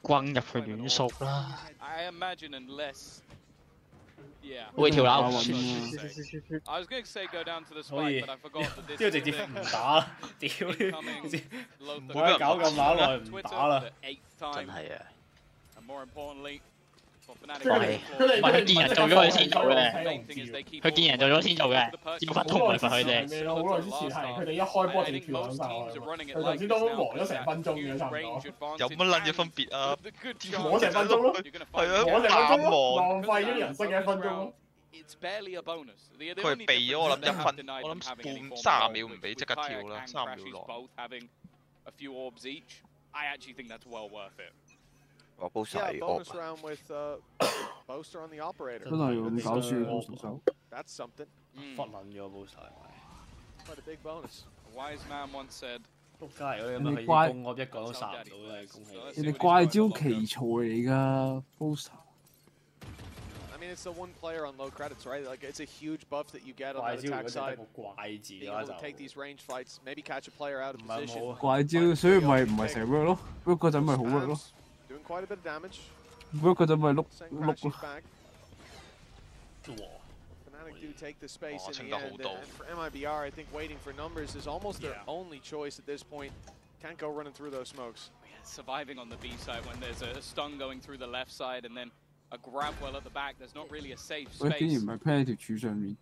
S2: 轟入去亂掃啦。
S5: I imagine unless. Yeah.
S2: 會條樓。
S5: I was going to say go down to the spike, but I forgot that this.
S1: 呢個直接唔打啦，屌！唔好搞咁乸耐唔打啦，
S3: 真係啊！
S5: And more importantly.
S2: 喂，唔係佢見人做咗佢先做嘅，佢見人做咗先做嘅，要罰同埋罰佢哋。
S21: 好耐之前係佢哋一開波就跳上曬我，佢頭先都忙咗成分鐘嘅差唔多。
S12: 有乜撚嘢分別啊？
S21: 我成分鐘咯，
S12: 係啊，
S21: 我成分鐘咯，浪費咗人生嘅1分鐘咯。
S5: 佢
S12: 係避咗我諗1分，我諗半30秒唔俾即刻跳啦，3秒落。
S5: I actually think that's well worth it.
S10: Yeah,
S14: bonus round with Boaster on the operator.
S11: 真係咁搞笑嘅手。
S14: That's something.
S1: 忽撚咗 Boaster。
S14: Quite a big bonus.
S5: A wise man once said.
S1: 仆街嗰啲咁樣，佢啲攻我一個都殺唔到嘅，恭喜。
S11: 人哋怪招奇才嚟㗎 Boaster。
S14: I mean, it's the one player on low credits, right? Like, it's a huge buff that you get on the attack side. Being able to take these range fights, maybe catch a player out of position.
S11: 怪招，所以唔係成日 work 咯 ，work 嗰陣咪好 work 咯。
S14: Doing quite a bit of damage.
S11: work 嗰陣咪碌咯。
S14: Fnatic do take the space in the end, and for MIBR, I think waiting for numbers is almost their only choice at this point. Can't go running through those smokes.
S5: Surviving on the B side when there's a stun going through the left side and then a grab well at the back, there's not really a safe space.
S11: 喂，竟然唔係 plan 喺條柱上面。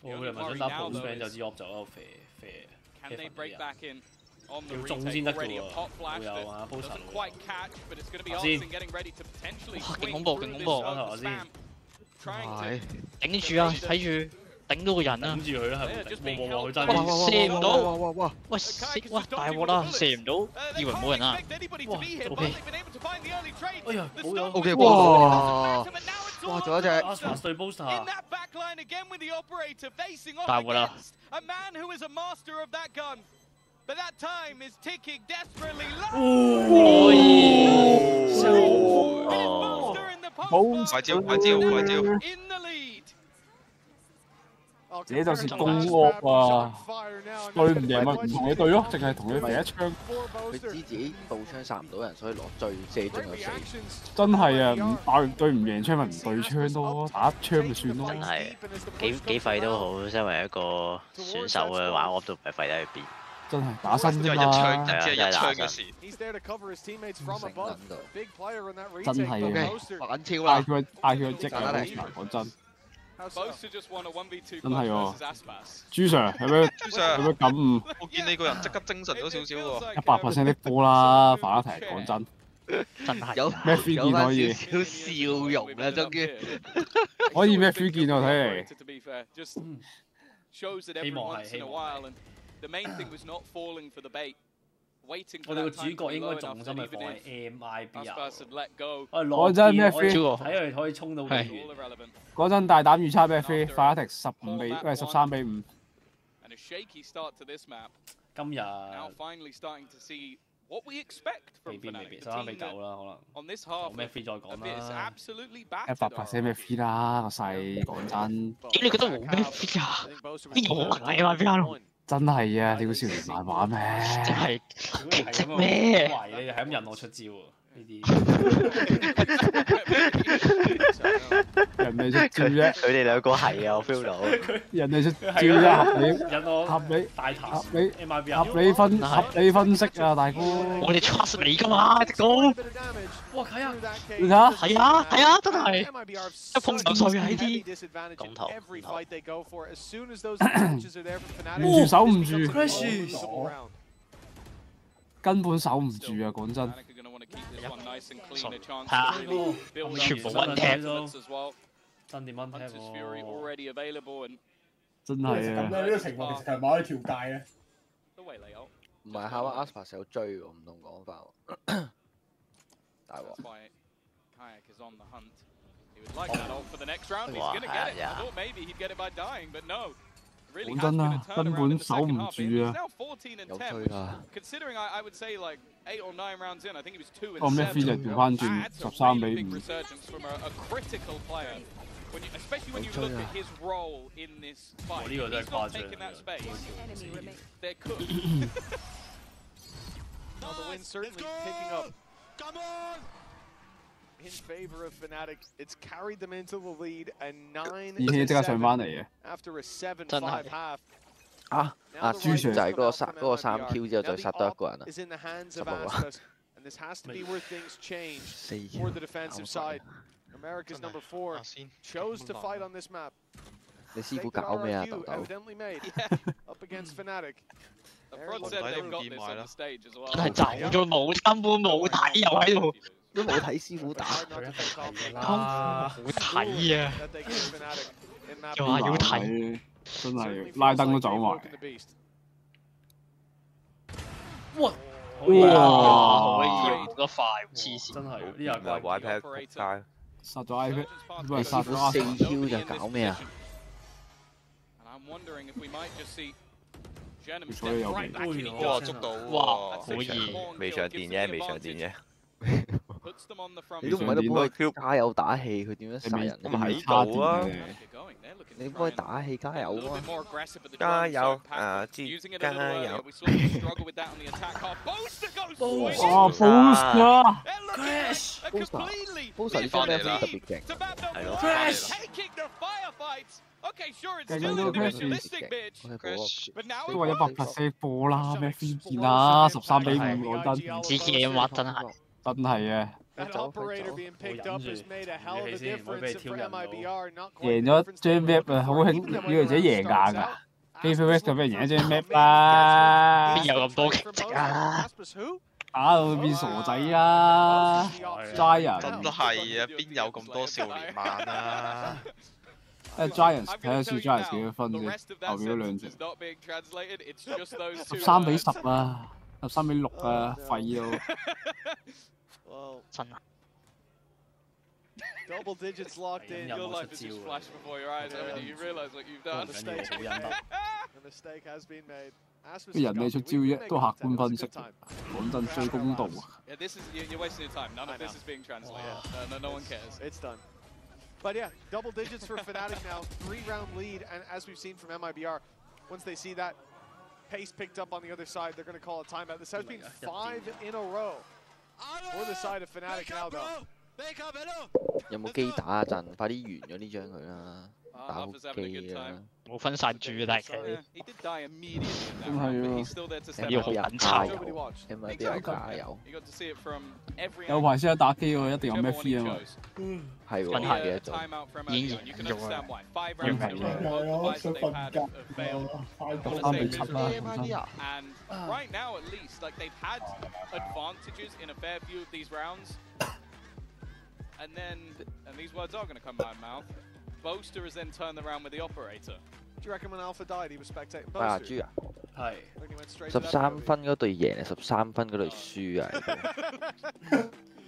S1: 我佢哋咪想打 post man 就知 op 就喺度啡。
S5: Can they break back in on the
S1: 要中
S5: retake
S1: 先得
S5: already?
S1: 㗎
S5: A pop
S1: 喎，
S5: flash
S1: 會有啊
S5: that，post doesn't
S1: 會
S5: quite catch, but it's going to be
S1: 先
S5: Austin getting ready to potentially
S2: 哇！勁
S5: swing
S2: 恐怖，
S5: through
S2: 勁
S5: this
S2: 恐怖。
S5: spam, trying to
S2: 頂住啊！睇住，頂到個人啊！
S1: 頂住佢啦，係冇佢真
S2: 哇！射唔到！
S15: 哇！
S2: 喂！哇！大鑊啦！射唔到，以為冇人啊！哇！OK。
S1: 哎呀，冇有
S15: OK， 哇！哇！仲有一隻
S1: Aspas 對 Boaster。
S2: 大鑊啦！
S5: A man who is a master of that gun. But that time is ticking desperately low.
S12: 快招快招快招！
S5: In the lead.
S11: 這就是攻惡啊！對唔贏咪唔同你對咯，淨係同你射一槍。
S15: 佢知自己步槍殺唔到人，所以攞最射中就死。
S11: 真係啊！唔打對唔贏槍咪唔對槍咯，打一槍咪算咯。
S3: 真係幾廢都好，身為一個選手嘅話，我都唔係廢得去邊。 真係打身啫嘛，
S12: 只係一槍嘅事。
S11: 真係啊！
S15: 反超啦！
S11: 嗌佢積啊！講真。 真係喎，朱 Sir 有咩感悟？
S12: 我見你個人即刻精神咗少少喎。
S11: 100% 的波啦，反一題講真。
S2: 真係
S15: 有
S11: 咩 free 見可以？
S15: 少少笑容啦，終於
S11: 可以咩 free 見啊？睇
S5: 嚟。Shows that every once in a while, and the main thing was not falling for the bait. Waiting for that time to be low enough that even if Aspas had let go.
S11: 嗰陣咩 free？
S1: 睇佢可以衝到幾？
S11: 嗰陣大膽預測咩 free？ 法拉迪15比13比5。
S5: And a shaky start to this map.
S1: 今日
S5: now finally starting to see what we expect from Fnatic.
S1: 13比9啦，可能。
S5: On this half,
S1: 咩 free 再講
S5: 啦。absolutely back.
S11: 100% 咩 free 啦，個勢講真。
S2: 點你覺得冇咩 free 啊？邊有可能係嘛 free 啊？
S11: 真係啊！你個少年漫畫咩？
S2: 真係奇蹟咩？
S1: 你哋係咁引我出招喎！呢啲
S11: 人哋出招啫，
S3: 佢哋兩個係啊，我 feel 到。
S11: 人哋出招啫，合理分析啊，大哥。
S2: 我哋 trust 你㗎嘛，直到。
S1: 哇，睇下，
S11: 你睇下，
S2: 係啊，真係一碰就碎喺啲
S3: 講頭。
S11: 完全守唔住。根本守唔住啊！講真，
S2: 係啊，全部温踢，
S1: 真點温踢喎！
S11: 真係啊！
S21: 咁呢個情況其實係某一條界咧。
S15: 唔係下話 Aspa 成日追喎，唔同講法喎。大鑊。
S11: 講真啊，根本守唔住啊！
S15: 有追啊！
S11: 個咩 free 就調翻轉13-5。
S1: 呢個真係誇張。
S14: In favor of Fnatic, it's carried them into the lead and 9-7 after a 7-5 half.
S15: 朱 Sir 就係嗰個3 Q 之後再殺多一個人啊
S14: ！16啊！ And this has to be where things change for the defensive side. America's number 4 chose to fight on this map.
S15: 你師傅搞咩啊？豆豆
S14: evidently made up against Fnatic.
S2: 真係走咗冇，根本冇睇又喺度。
S15: 都冇睇師傅打，
S2: 好睇啊！又話要睇，
S11: 真係拉登都走埋。
S1: 哇！
S2: 可以得快，黐線！
S1: 真係呢人
S10: 係玩劈仆街，
S11: 殺咗 iPad，
S15: 你師傅4 Q 就搞咩啊？
S11: 所以有
S12: 哇捉到
S2: 哇，好易，
S10: 未上電啫，未上電啫。
S15: 你都唔喺度幫佢加油打氣，佢點樣殺人？
S10: 咁咪喺度啊！
S15: 你幫佢打氣加油啊！
S10: 加油啊！知加油！
S11: 哇 ！Boost 啊
S15: ！Boost 你真係特別勁，
S10: 係咯。
S11: 計緊呢個 Crash，都話100% 波啦，咩飛劍啦，13-5講真，
S2: 唔知嘅話真係。
S11: 真係啊！贏咗張 map 啊，好興以為自己贏硬㗎。Gameplay 就俾人贏一張 map 啦，
S2: 邊有咁多奇蹟啊？
S11: 打到變傻仔啊 ！Giant
S12: 真係啊，邊有咁多少年萬啊
S11: ！Giants 睇下先 ，Giants 幾多分啫？後面嗰兩隻13-10啊，13-6啊，廢到〜
S2: 真啊
S14: ！Double digits locked in. Your life is just flash before your eyes. Everything you realize what you've done. A mistake has been made.
S11: 人哋出招啫，都客觀分析。講真，最公道啊
S5: ！Yeah, this is you're wasting your time. None of this is being translated. No one cares.
S14: It's done. But yeah, double digits for Fnatic now. 3-round lead, and as we've seen from MIBR, once they see that pace picked up on the other side, they're going to call a timeout. This has been 5 in a row. For the side of Fnatic now, though.
S15: 有冇機打啊？陣快啲完咗呢張佢啦，打好機啊！
S2: 冇分散住啊，大家。
S11: 真係
S2: 要好緊湊，
S15: 因為比較加油。
S11: 有排先有打機喎，一定有咩 free 啊嘛。
S15: 係喎，
S2: 係
S15: 嘅做，
S2: 已經完咗啦。
S11: 唔係啊，想瞓覺。13-7啦，And
S5: right now, at least, like they've had advantages in a fair few of these rounds. And these words are going to come out of mouth. Boaster has then turned around with the operator.
S14: Do you reckon when Alpha died, he was spectating
S15: Boaster?
S14: 豬
S15: 啊！13分嗰隊贏，13分嗰隊輸啊！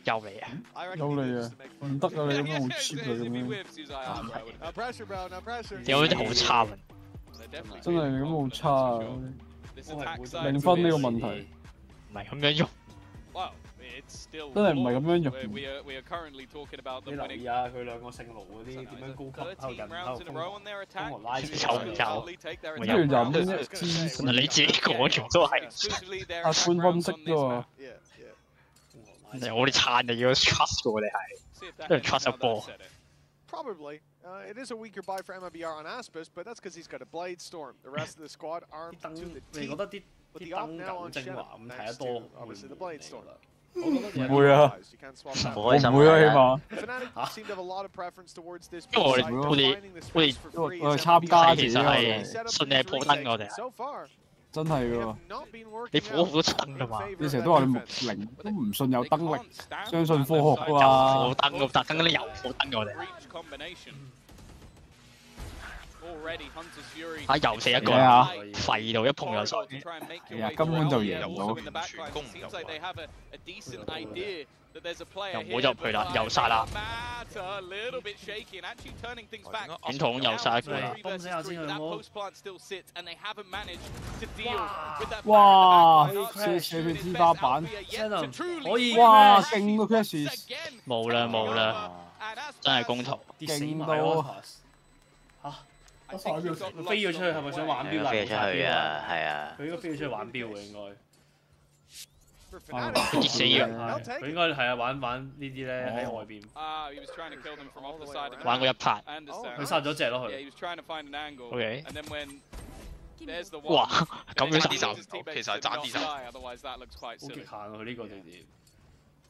S2: 又嚟啊！
S11: 有嚟啊！唔得啊！你咁樣好 cheap 啊咁樣。
S2: 有啲好差啊！
S11: 真係咁好差啊！0分呢個問題
S2: 唔係咁樣用。
S11: 真係唔係咁樣用。
S5: We are currently talking about them winning.
S1: 你留意下佢兩個姓盧嗰啲點樣高級後人後
S5: 鋒和
S1: 拉扯，
S2: 有唔有？
S11: 跟住飲啫，
S2: 你自己講咗都係。
S11: 客觀分析啫喎。
S2: 我哋撐就要 trust 喎，你係。都係出手波。
S14: Probably. It is a weaker buy for MIBR on Aspis, but that's because he's got a Blade Storm. The rest of the squad armed to the teeth. With the op now on Shadow, thanks to obviously the Blade Storm.
S11: 唔會啊，我唔會啊，起碼。
S2: 因為我哋參加其實係順利破燈我哋。
S11: 真係喎！
S2: 你火好多燈㗎嘛？
S11: 你成日都話你木靈都唔信有燈力，相信科學㗎嘛？
S2: 有火燈咁特登嗰啲有火燈我哋。啊！又死一個啊！廢到一碰就碎。
S11: 係啊，根本就贏唔到。
S2: 又唔好入去啦，又殺啦！卷筒又殺一個啦！
S11: 哇！射佢天花板，
S1: 可以
S11: 哇！勁個 Crash！
S2: 冇啦冇啦，真係公圖，
S11: 勁到
S1: 飛咗出去係咪想玩標？
S3: 飛咗出去啊，係啊。
S1: 佢應該飛咗出去玩標嘅應該。
S2: 佢跌死嘅。
S1: 佢應該係啊玩呢啲咧喺外邊。
S2: 玩過一拍。
S1: 佢殺咗隻咯佢。
S2: OK。哇！咁樣
S12: 啲手，其實係爭啲手。
S1: 好極限啊！佢呢個地點。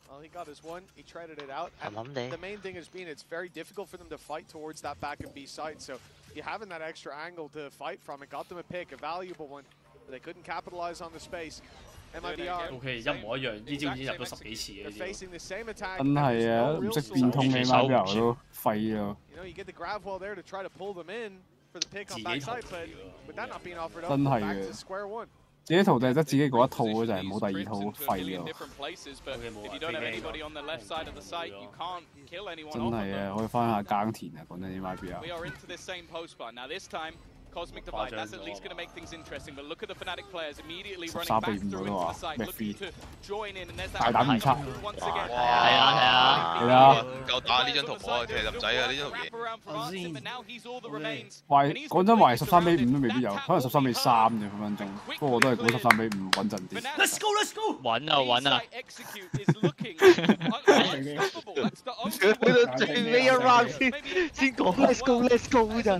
S14: Well, he got his one. He traded it out. And the main thing has been it's very difficult for them to fight towards that back and B side. So you having that extra angle to fight from, it got them a pick, a valuable one. But they couldn't capitalize on the space. MIBR.
S1: OK， 一模一樣，呢招已經入咗10幾次嘅。
S14: Facing the same attack.
S11: 真係啊，唔識變通嘅 MIBR 都廢啊。
S14: You know, you get the grab wall there to try to pull them in for the pick on backside, but with that not being offered up, back to square one.
S11: 自己徒弟得自己嗰一套嘅就係冇第二套廢㗎。真係啊，可以翻下耕田啊！講真啲 MIBR。Cosmic
S5: Divide, that's at least going to make things interesting. But look at the Fnatic players immediately running back through into the site, looking to join in. And there's that once again.
S11: 係啊，
S12: 唔夠打呢張圖我踢入仔啊！呢張圖
S11: 嘢。懷講真，懷13-5都未必有，可能13-3啫分分鐘。不過我都係估13-5穩陣啲。
S1: Let's go, let's go！
S2: 穩啊穩啊！
S15: 最尾一 round 先講 Let's go, let's go 咋。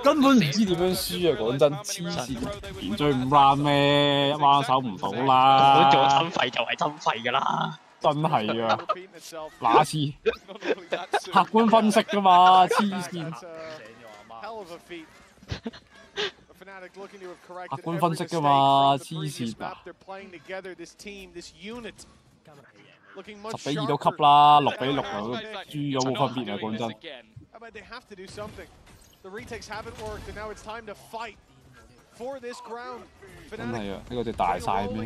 S11: 根本唔知點樣輸啊！講真，黐線，連最5 round 咩？一彎手唔到啦。
S2: 做真廢就係真廢㗎啦，
S11: 真係啊！哪次客觀分析㗎嘛？黐線。客觀分析㗎嘛？黐線啊！10-2都吸啦，6-6啊，輸咗冇分別啊！講真。真係啊！呢個隻大晒咩？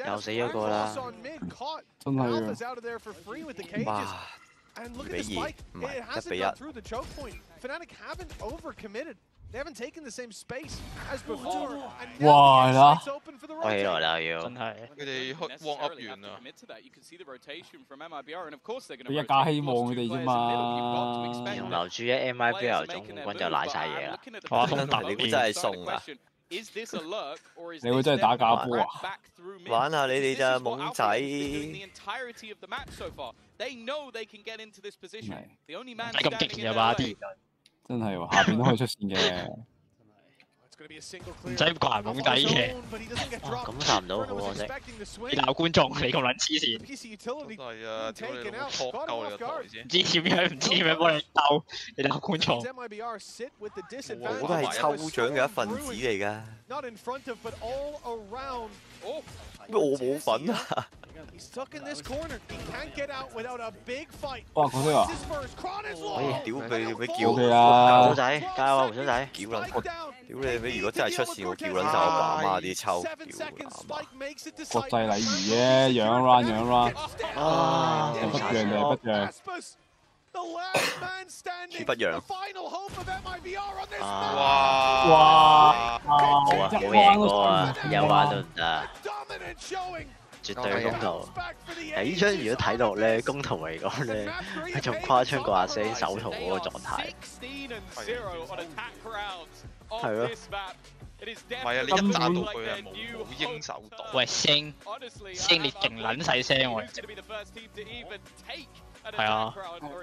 S3: 又死咗個啦！
S11: 真係啊！
S3: 哇！2-2，唔係1-1。
S14: They haven't taken the same space as before.
S11: 哇！係啦，
S3: 開起來啦要。
S2: 真係。
S12: 佢哋 warm up 完啦。
S11: 俾一架希望佢哋啫嘛。
S3: 容留住一 MIBR 總冠軍就賴晒嘢啦。
S2: 哇！風大
S10: 你估真係送啊？
S11: 你會真係打假波啊？
S10: 玩下你哋咋懵仔。
S2: 咁激嘅嘛啲。
S11: 真係喎，下邊都可以出線嘅。
S2: 唔使怪懵仔嘅。
S3: 咁殺唔到好可惜。
S2: 你鬧觀眾，你咁撚黐線。
S12: 係啊，屌你老母撲鳩你個台先。
S2: 唔知點樣幫你鬥，你鬧觀眾。
S10: 我都係抽獎嘅一份子嚟㗎。咩我冇份啊？
S11: 哇！嗰啲啊，
S10: 可以屌俾叫
S11: ，OK啦，
S3: 胡仔，加油啊，胡仔仔！
S10: 叫撚，屌你俾！如果真係出事，我叫撚晒我爸阿媽啲抽，屌你媽！
S11: 國際禮儀啫，讓 round。啊！不讓定係不讓？
S10: 處不讓。
S3: 哇！冇贏過啊，一彎都唔得。絕對公圖。呢張如果睇落咧，公圖嚟講咧，係仲誇張過阿 Sen 手圖嗰個狀態。係咯。
S12: 唔係啊，你一打到佢啊冇應手到。
S2: 喂，星你勁撚細聲喎！係啊，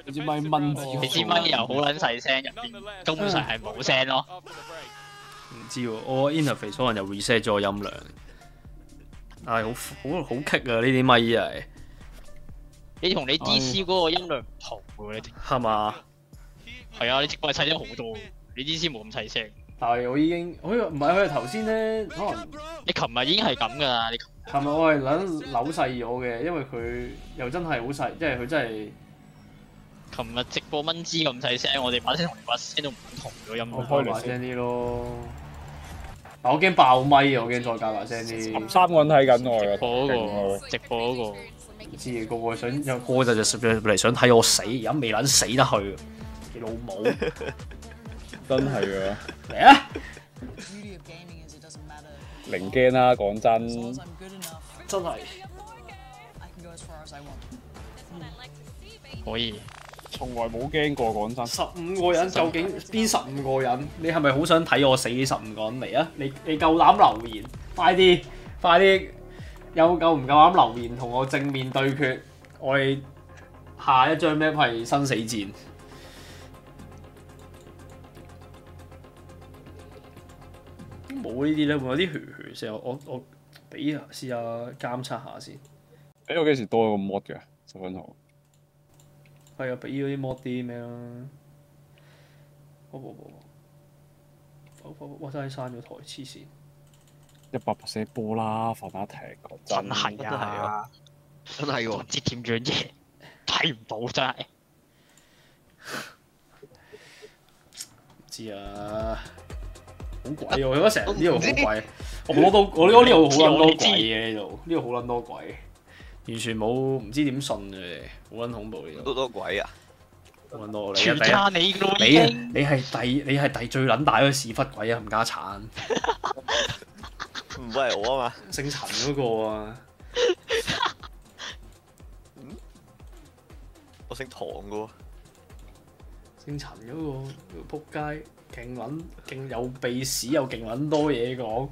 S11: 你支咪蚊字，
S2: 你支咪又好撚細聲，入邊根本上係冇聲咯。
S1: 唔知喎，我 interface 可能又 reset 咗音量，但係好棘啊！呢啲咪係。
S2: 你同你 DC 嗰個音量唔同喎，你
S1: 係嘛？
S2: 係啊，你直播係細聲好多，你 DC 冇咁細聲。
S1: 但係我已經，唔係佢頭先咧，可能
S2: 你琴日已經係咁㗎啦。你
S1: 琴日我係扭細咗嘅，因為佢又真係好細，即係佢真係。
S2: 琴日直播蚊枝咁細聲，我哋把聲同你把聲都唔同咗音量。
S1: 我開大聲啲咯。但我驚爆咪啊！我驚再加大聲啲。
S11: 3個人睇緊我
S2: 直播嗰個。
S1: 唔知嘅，個個想有個就嚟想睇我死，而家未撚死得去。你老母！
S11: 真係㗎。
S1: 嚟啊！
S11: 零驚啦，講真。
S1: 真係。
S2: 可以。
S11: 從來冇驚過，講真。
S1: 15個人究竟邊15個人？你係咪好想睇我死15個人嚟啊？你夠膽留言，快啲！有夠唔夠膽留言同我正面對決？我哋下一張 map 係生死戰。冇呢啲咧，會有啲血聲。我俾試下監測下先。
S11: 我幾時多咗個 mod 嘅10分號？
S1: 係啊，俾嗰啲 mod 啲咩啦？我真係刪咗台黐線。
S11: 100% 波啦，放打踢，
S2: 真係啊！真係喎，唔知點樣嘢，睇唔到真係。
S1: 唔知啊，好鬼喎！我覺得成日呢度好鬼，我呢度好撚多鬼嘅呢度，呢度好撚多鬼，完全冇唔知點信嘅，好撚恐怖呢度。
S10: 好多鬼啊！
S1: 好撚多
S2: 全差你咯，
S1: 你係第最撚大嗰個屎忽鬼啊！冚家鏟。
S10: 唔係我啊嘛，
S1: 姓陳嗰個啊，
S10: 我姓唐噶喎，
S1: 姓陳嗰個仆街，勁有鼻屎又勁撚多嘢講，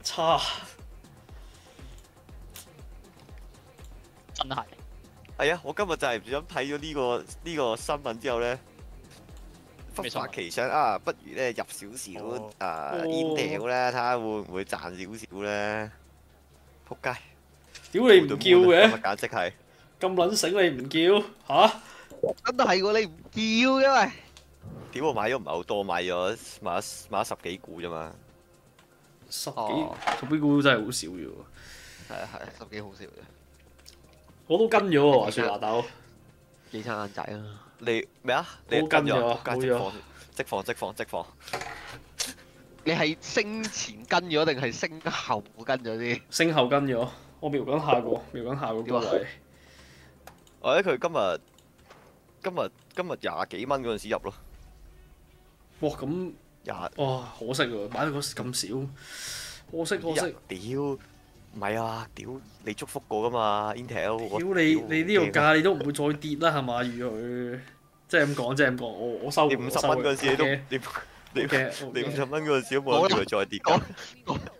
S1: 差，
S2: 真係。
S10: 係啊，我今日就係想睇咗呢個新聞之後咧。忽發奇想啊，不如咧入少少Intel 咧，睇下會唔會賺少少咧？仆街！
S1: 屌你唔叫嘅，
S10: 簡直係
S1: 咁撚醒你唔叫嚇？
S15: 真係喎，你唔叫嘅喂！
S10: 屌我買咗唔係好多，買咗10幾股啫嘛。
S1: 10幾股真係好少嘅喎。
S15: 係10幾好少嘅。
S1: 我都跟咗喎，話説話豆。
S15: 幾餐晏仔啊！
S10: 你咩啊？你
S1: 跟咗，
S10: 即放。
S15: 你係升前跟咗定係升後跟咗先？
S1: 升後跟咗，我瞄緊下個高位。
S10: 或者佢今日20幾蚊嗰陣時入咯。
S1: 哇！咁哇可惜喎，買到咁少，可惜。
S10: 屌！唔係啊！屌你祝福過噶嘛 Intel。
S1: 屌你呢個價你都唔會再跌啦係嘛？預佢即係咁講，我收。
S10: 你50蚊嗰陣時你50蚊嗰陣時都冇諗住佢再跌㗎。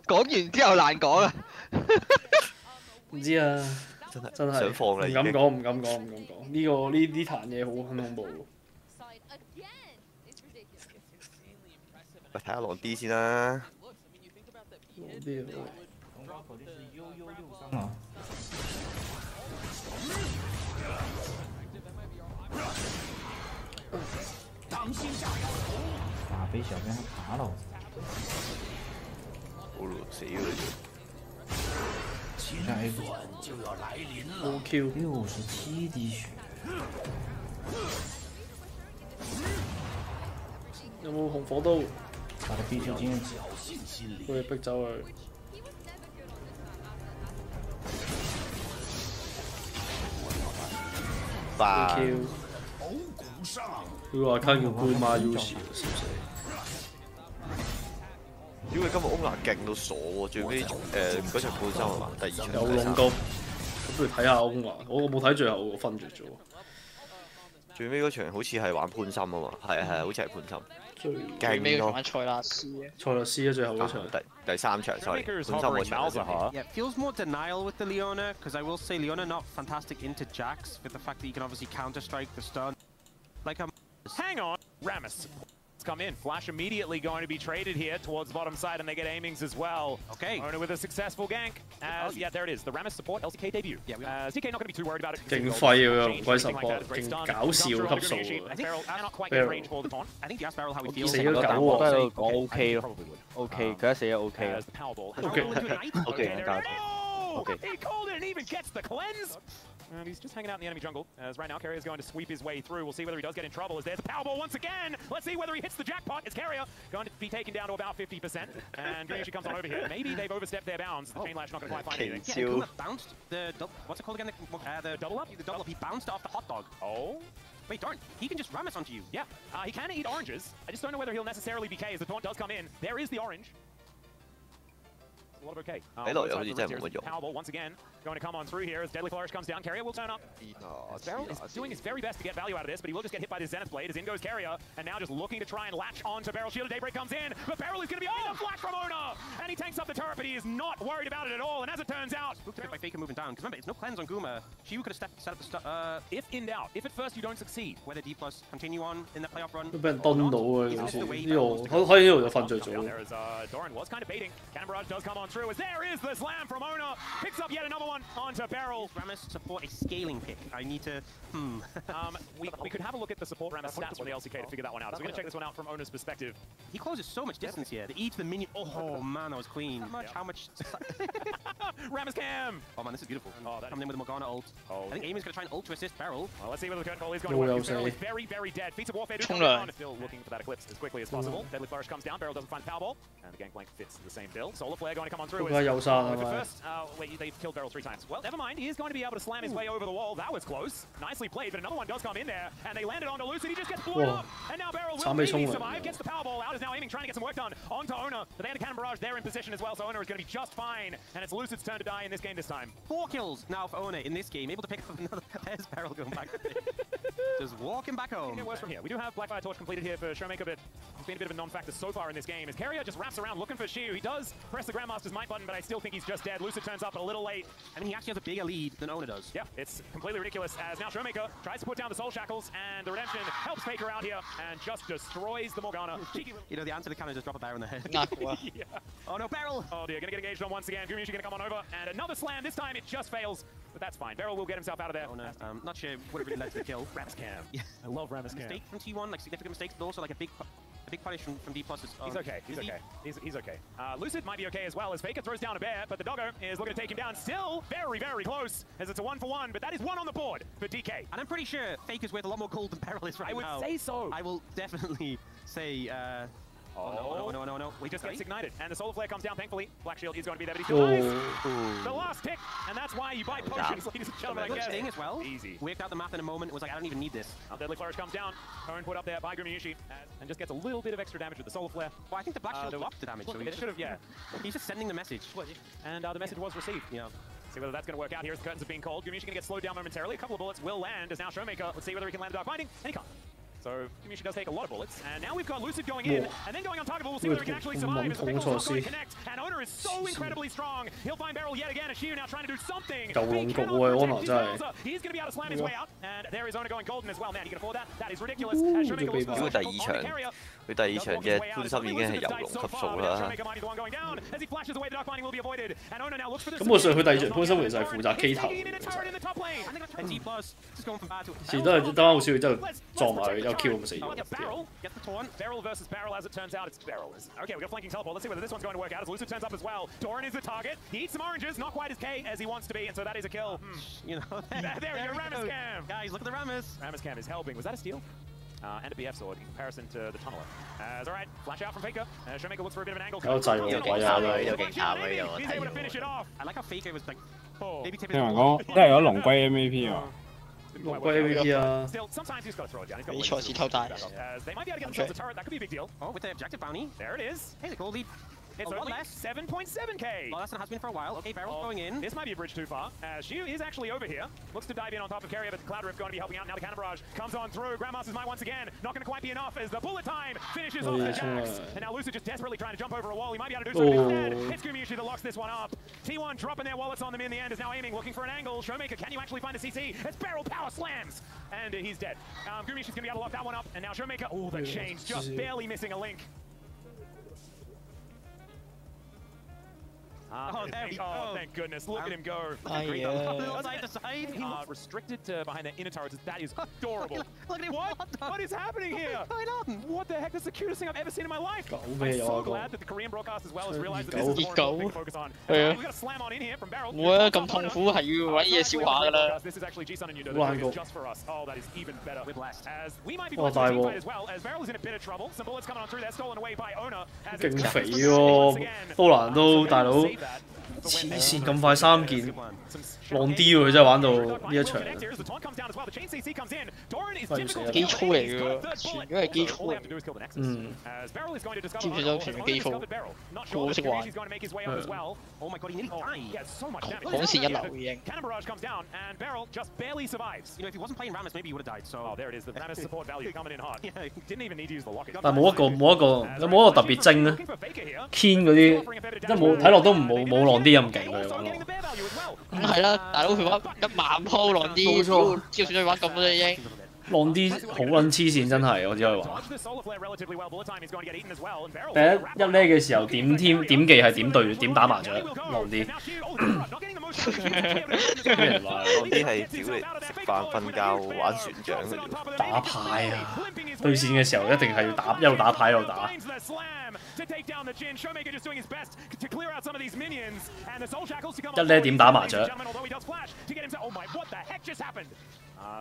S15: 講完之後難講啊！
S1: 唔知啊，真係
S10: 想放啦，
S1: 唔敢講。呢壇嘢好恐怖。
S10: 喂，睇下狼 D 先啦。
S1: 狼 D
S4: 啊！哇！被小编卡了。
S10: 好了，死了！
S4: 下 F 就要来临了。67滴血。
S1: 有冇紅火刀？
S4: 把他逼出經驗。
S1: 佢逼走佢。佢話卡叫姑媽 Uzi， 是唔是？
S10: 屌佢今日歐娜勁到傻喎，最尾嗰場半生係嘛？第2場。
S1: 有龍高，咁不如睇下歐娜，我冇睇最後，我分住咗。
S10: 最尾嗰場好似係玩潘森啊嘛，係好似係潘森。
S1: 最
S3: 勁咯！
S2: 玩塞勒斯嘅，
S1: 塞勒斯啊，最後嗰場
S10: 第3場 sorry， 本身嗰場
S9: Yeah, feels more denial with the Leona because I will say Leona not fantastic into Jax with the fact that you can obviously counter strike the stun. Like
S20: hang on, Rammus. Come in. Flash immediately going to be traded here towards the bottom side, and they get aimings as well.
S9: Okay.
S20: Owner with a successful gank. Yeah, there it is. The Rammus support LCK debut. Yeah, DK not going to be too worried about it.
S1: 勁廢喎，鬼十個，勁搞笑級數喎。
S9: I think you asked Barrel how he feels.
S1: 死咗狗
S17: 我
S1: 喎。
S17: 都係講 OK 咯 ，OK， 佢一死就 OK 啦。OK，
S20: OK. He called it and even gets the cleanse. And he's just hanging out in the enemy jungle, as right now Keria is going to sweep his way through. We'll see whether he does get in trouble, as there's a Powerball once again. Let's see whether he hits the jackpot. It's Keria going to be taken down to about 50%. And Green comes on over here. Maybe they've overstepped their bounds. The chain lash not going to find anything.
S9: Yeah, Kuma bounced the, what's it called again? The double up? The double up. He bounced off the hot dog.
S20: Oh?
S9: Wait, darn. He can just Rammus onto you.
S20: Yeah, he can eat oranges. I just don't know whether he'll necessarily be K as the taunt does come in. There is the orange. A lot of okay. Powerball once again going to come on through here as Deadly Flourish comes down. Keria will turn up. Barrel is doing his very best to get value out of this, but he will just get hit by this Zenith Blade as in goes Keria, and now just looking to try and latch onto Barrel. Shield of Daybreak comes in, but Barrel is going to be on the flash from Ona, and he tanks up the turret, but he is not worried about it at all. And as it turns out,
S9: by Faker moving down, because remember, it's no cleanse on Guma. Shiu could have set up the
S20: if in doubt, if at first you don't succeed,
S9: whether D+ continue on in the playoff run.
S1: 都俾人蹲到啊！有時呢度可以呢度就瞓着咗。
S20: There is Doran was kind of baiting. Cannon Barrage does come on through as there is the slam from Ona. Picks up yet another one onto Barrel.
S9: Rammus support a scaling pick. I need to.
S20: We could have a look at the support Rammus stats for the LCK to figure that one out. So we're going to check this one out from Ona's perspective.
S9: He closes so much distance here. The E to the minion. Oh man, that was clean. How much?
S20: Rammus cam.
S9: Oh man, this is beautiful. Coming in with the Morgana ult. I think Amy's going to try and ult to assist Barrel.
S20: Well, let's see whether the curtain call is going to work. Barrel is very, very dead. Feats of Warfare do come down. Still looking for that Eclipse as quickly as possible. Deadly Flourish comes down. Barrel doesn't find Powerball. And the Gangplank fits the same bill. Solar Flare going to come on through. First, wait, they've killed Barrel 3 times. Well, never mind. He is going to be able to slam his way over the wall. That was close. Nicely played, but another one does come in there. And they landed onto Lucid. He just gets blown up. And now Barrel will maybe survive. Gets the Powerball out. Is now aiming, trying to get some work done onto Ona. But they had a Cannon Barrage there in position as well. So Ona is going to be just fine. And it's Lucid's turn to die in this game this time.
S9: 4 kills now for Ona in this game. Able to pick up another. There's Barrel going back. Just walking back home.
S20: Get worse from here. We do have Blackfire Torch completed here for Showmaker, but it's been a bit of a non-factor so far in this game. As Keria just wraps around looking for Shiu. He does press the Grandmaster's Might button, but I still think he's just dead. Lucid turns up a little late.
S9: I mean, he actually has a bigger lead than Ona does.
S20: Yeah, it's completely ridiculous as now Showmaker tries to put down the Soul Shackles, and the Redemption helps Faker out here and just destroys the Morgana.
S9: You know, the answer to the cannon is just drop a bear in the head.
S2: Yeah.
S20: Oh no, Barrel! Oh dear, gonna get engaged on once again. Gumayusi gonna come on over, and another slam. This time it just fails, but that's fine. Barrel will get himself out of there.
S9: Oh no, not sure what it really led to the kill.
S20: Rammus Cam. Yeah, I love Rammus Cam.
S9: Mistake from T1, like significant mistakes, but also like a big punish from D+.
S20: He's okay. He's okay. Lucid might be okay as well as Faker throws down a bear, but the Doggo is looking to take him down. Still very, very close as it's a 1-for-1, but that is 1 on the board for DK.
S9: And I'm pretty sure Faker's worth a lot more gold than Barrel is right now.
S20: I would say so.
S9: I will definitely say. Oh no.
S20: We just gets ignited, and the Solar Flare comes down, thankfully. Black Shield is going to be there, but he's still alive. The last tick, and that's why you buy potions, ladies and gentlemen, I guess.
S9: Thing as well.
S20: Easy.
S9: Worked out the math in a moment, was like, I don't even need this.
S20: Deadly Flourish comes down, Current put up there by Gumayusi, and just gets a little bit of extra damage with the Solar Flare.
S9: Well, I think the Black Shield blocked the damage, so he should have, yeah. He's just sending the message.
S20: And the message was received.
S9: Yeah.
S20: See whether that's going to work out here as the curtains are being called. Gumayusi going to get slowed down momentarily. A couple of bullets will land as now Showmaker. Let's see whether he can land the Dark Binding, and he can't. So Gumayusi does take a lot of bullets, and now we've got Lucid going in, and then going on target. We'll see whether he can actually survive as the Pickles not going to connect, and Owner is so incredibly strong. He'll find Barrel yet again, as Shiu now trying to do something. He's going to be able to slam his way out, and there is Owner going golden as well. Man, he can afford that. That is ridiculous. As Showmaker looks for
S10: 第二場嘅寬心已經係游龍級數啦。
S1: 咁我上去第2場寬心其實係負責 K 頭，前都係得啱好少，之後撞埋佢，之後 Q 咁死咗。
S20: Barrel versus Barrel, as it turns out, it's Barrel. Okay, we got flanking teleport. Let's see whether this one's going to work out as Lucid turns up as well. Doran is the target. He eats some oranges, not quite as K as he wants to be, and so that is a kill.
S9: You know,
S20: there you go, Rammus Cam.
S9: Guys, look at the Rammus.
S20: Rammus Cam is helping. Was that a steal? And a BF sword in comparison to the Tunneler. Alright, flash out from Faker. Showmaker looks for a bit of an angle. He's able to finish it off.
S9: I like how Faker was like, maybe taking
S11: 聽人講，真係有龍龜 MVP 喎。
S1: 龍龜 MVP 啊！
S20: Still, sometimes he's got to throw it down.
S2: 比賽時偷帶。
S20: They might be able to get themselves a turret. That could be a big deal.
S9: Oh, with the objective bounty.
S20: There it is.
S9: Hey, the gold lead.
S20: It's only 7.7k. Well, that has been for a while. Okay, Beryl going in. This might be a bridge too far, as she is actually over here. Looks to dive in on top of Keria, but Cloud Rift going to be helping out. Now the Cannon Barrage comes on through. Grandmaster's Might once again. Not going to quite be enough as the bullet time finishes off the Jax. And now Lucid just desperately trying to jump over a wall. He might be able to do something instead. It's Gumayusi that locks this one up. T1 dropping their wallets on them in the end is now aiming, looking for an angle. Showmaker, can you actually find a CC? It's Beryl power slams. And he's dead. Gumayusi's going to be able to lock that one up. And now Showmaker, oh, the chains just barely missing a link. Thank goodness. Look at him go. Side to side. Restricted to behind that inner turret. That is adorable. Look at him. What is happening here? What's going on? What the heck? That's the cutest thing I've ever seen in my life. I'm so glad that the Korean broadcast as well has realized that this is more important thing to focus on. We got a slam on in here from Beryl.
S2: 哇，咁痛苦係要揾嘢燒下㗎啦。
S20: This is actually Jisun and Yudo. It's just for us. Oh, that is even better with last. As we might be
S1: blessed
S20: as well. As Beryl is in a bit of trouble. Some bullets coming on through. They're stolen away by Ona.
S1: 勁肥喎，波蘭都大佬。 黐線咁快3件，浪啲喎！佢真係玩到呢一場。
S2: 基礎嚟嘅，全都係基礎嚟。知唔知道全部基礎？佢好識玩。講線一流已經。
S1: 但冇一個特別精咧 ，Ken 嗰啲即係冇睇落都冇浪啲咁勁佢玩落。
S2: 咁係啦，大佬佢玩1萬鋪浪啲，招選咗玩咁多已經。
S1: 浪啲好撚黐線，真係我只可以話。第一呢嘅時候點技係點打麻雀，浪啲。咩人話
S10: 浪啲係屌你食飯、瞓覺、玩船長嘅啫。
S1: 打牌啊！對線嘅時候一定係要一路打牌一路打。一呢點打麻雀？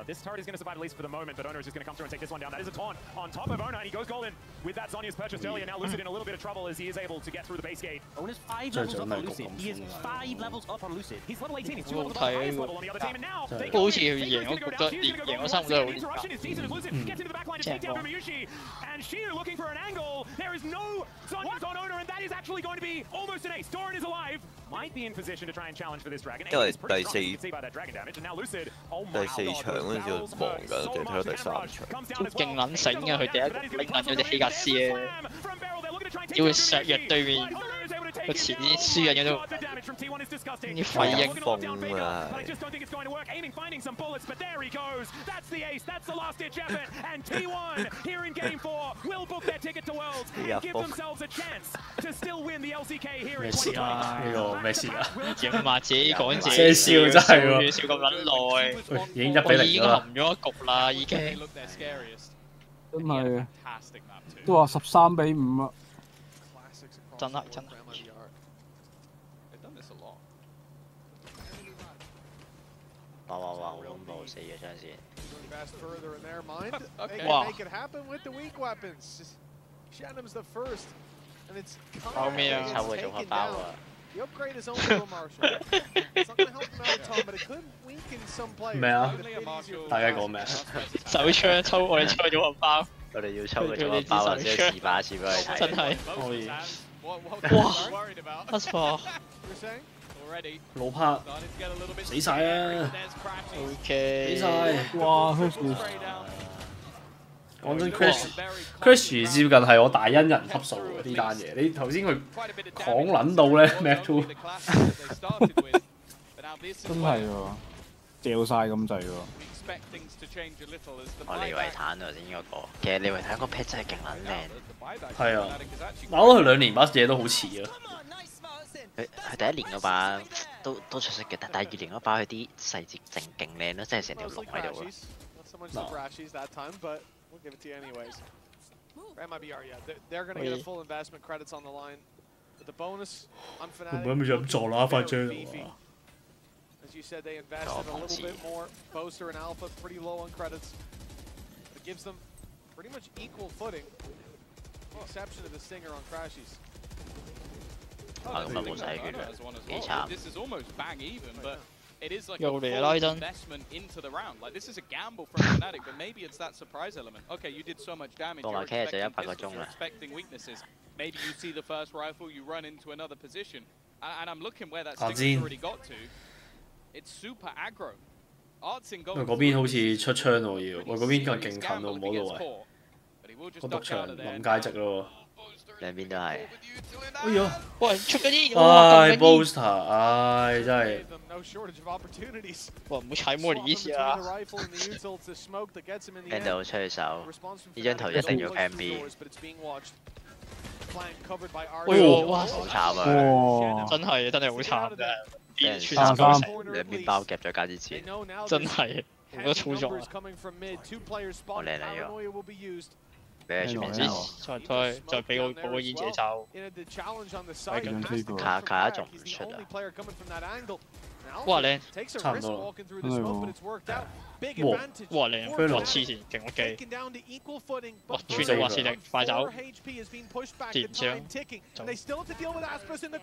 S20: This turret is going to survive at least for the moment, but Ona is just going to come through and take this one down. That is a taunt on top of Ona, and he goes golden with that Zhonya's purchased earlier. Now Lucid in a little bit of trouble as he is able to get through the base gate. Ona's 5 levels up on Lucid. He is 5 levels up on Lucid. He's level 18. He's 2 levels above the highest level on the other team, and now they go.
S2: 好似贏咗局得贏咗3個都好。
S20: Interruption is decent as Lucid gets into the back line to take down Gumayusi, and Shiu looking for an angle. There is no Zhonya's on Ona, and that is actually going to be almost an ace. Doran is alive. Might be in position to try and challenge for this dragon.
S10: 因為第四
S20: 第
S10: 4場嗰陣時忙緊，淨係睇到第3場。
S2: 都勁撚醒嘅，佢第一個拎撚咗隻希格斯咧，要佢削弱對面個前啲輸人嘅都啲廢英風啊！
S1: 咩事啊？呢個咩事啊？
S2: 影嘛自己講自己
S1: 笑真係喎，
S2: 笑咁撚耐，
S1: 已經1比0啦。
S2: 已經含咗一局啦，已經。
S11: 真係都話13比5啊！
S2: 真係真係。
S3: 哇！好恐怖，死咗張先。
S2: 哇！
S3: 後面啊，抽佢做黑包啊！
S1: 咩啊？大家講咩？
S2: 手槍抽我哋抽咗紅包。
S3: 我哋要抽佢做黑包，或者示把示俾佢睇。
S2: 真係
S1: 可以。
S2: 哇 ！Aspa
S1: 老拍死晒啊
S2: ！OK，
S1: 死晒！
S11: 哇
S1: 講真 ，Crash 接近係我大恩人級數喎呢單嘢。你頭先佢狂撚到咧 ，Mac Two
S11: 真係喎，掉晒咁滯喎。
S3: 我利維坦頭先嗰個，其實利維坦嗰 pet 真係勁撚靚。
S1: 係啊，但我覺得佢2年把嘢都好似啊。
S3: 佢第1年嗰把都出色嘅，但第2年嗰把佢啲細節勁靚咯，真係成條龍喺度啊。
S14: We'll give it to you anyways. MIBR, yeah, they're going to get a full investment credits on the line. But the bonus on Fnatic, beefy. As you said, they invested a little bit more. Boaster and Alpha pretty low on credits. It gives them pretty much equal footing, with the exception of the Stinger on Crashies.
S5: This is almost bang even, but it is like a
S2: 又嚟啦呢陣。
S5: investment into the round. Like this is a gamble from Fnatic, but maybe it's that surprise element. Okay, you did so much damage. You're expecting weaknesses. maybe you see the first rifle, you run into another position. And I'm looking where that Stinger's already got to. It's super aggro.
S1: 因為嗰邊好似出槍喎要，我嗰邊勁近喎，摸到位。個獨場臨界值咯喎。
S3: 兩邊都係。
S1: 哎呀！
S2: 喂，出嗰啲
S1: 唉 ，Booster， 唉，真係。
S2: 哇，唔好踩摩尼先啊！
S3: 跟到出去手，呢張圖一定要 Plan B。
S2: 哇！
S3: 好慘啊！
S2: 真係好慘嘅。
S3: 俾人兩邊包夾再加啲錢，
S2: 真係好多操作啊！
S3: 好靚啊呢個。 俾佢出面
S2: 再推，再俾我個煙姐走。
S3: 卡仲唔出啊？
S2: 哇靚，
S1: 差唔多啦。
S2: 哇靚，哇黐線，勁我機。哇穿到哇視力，快走！接唔上，走。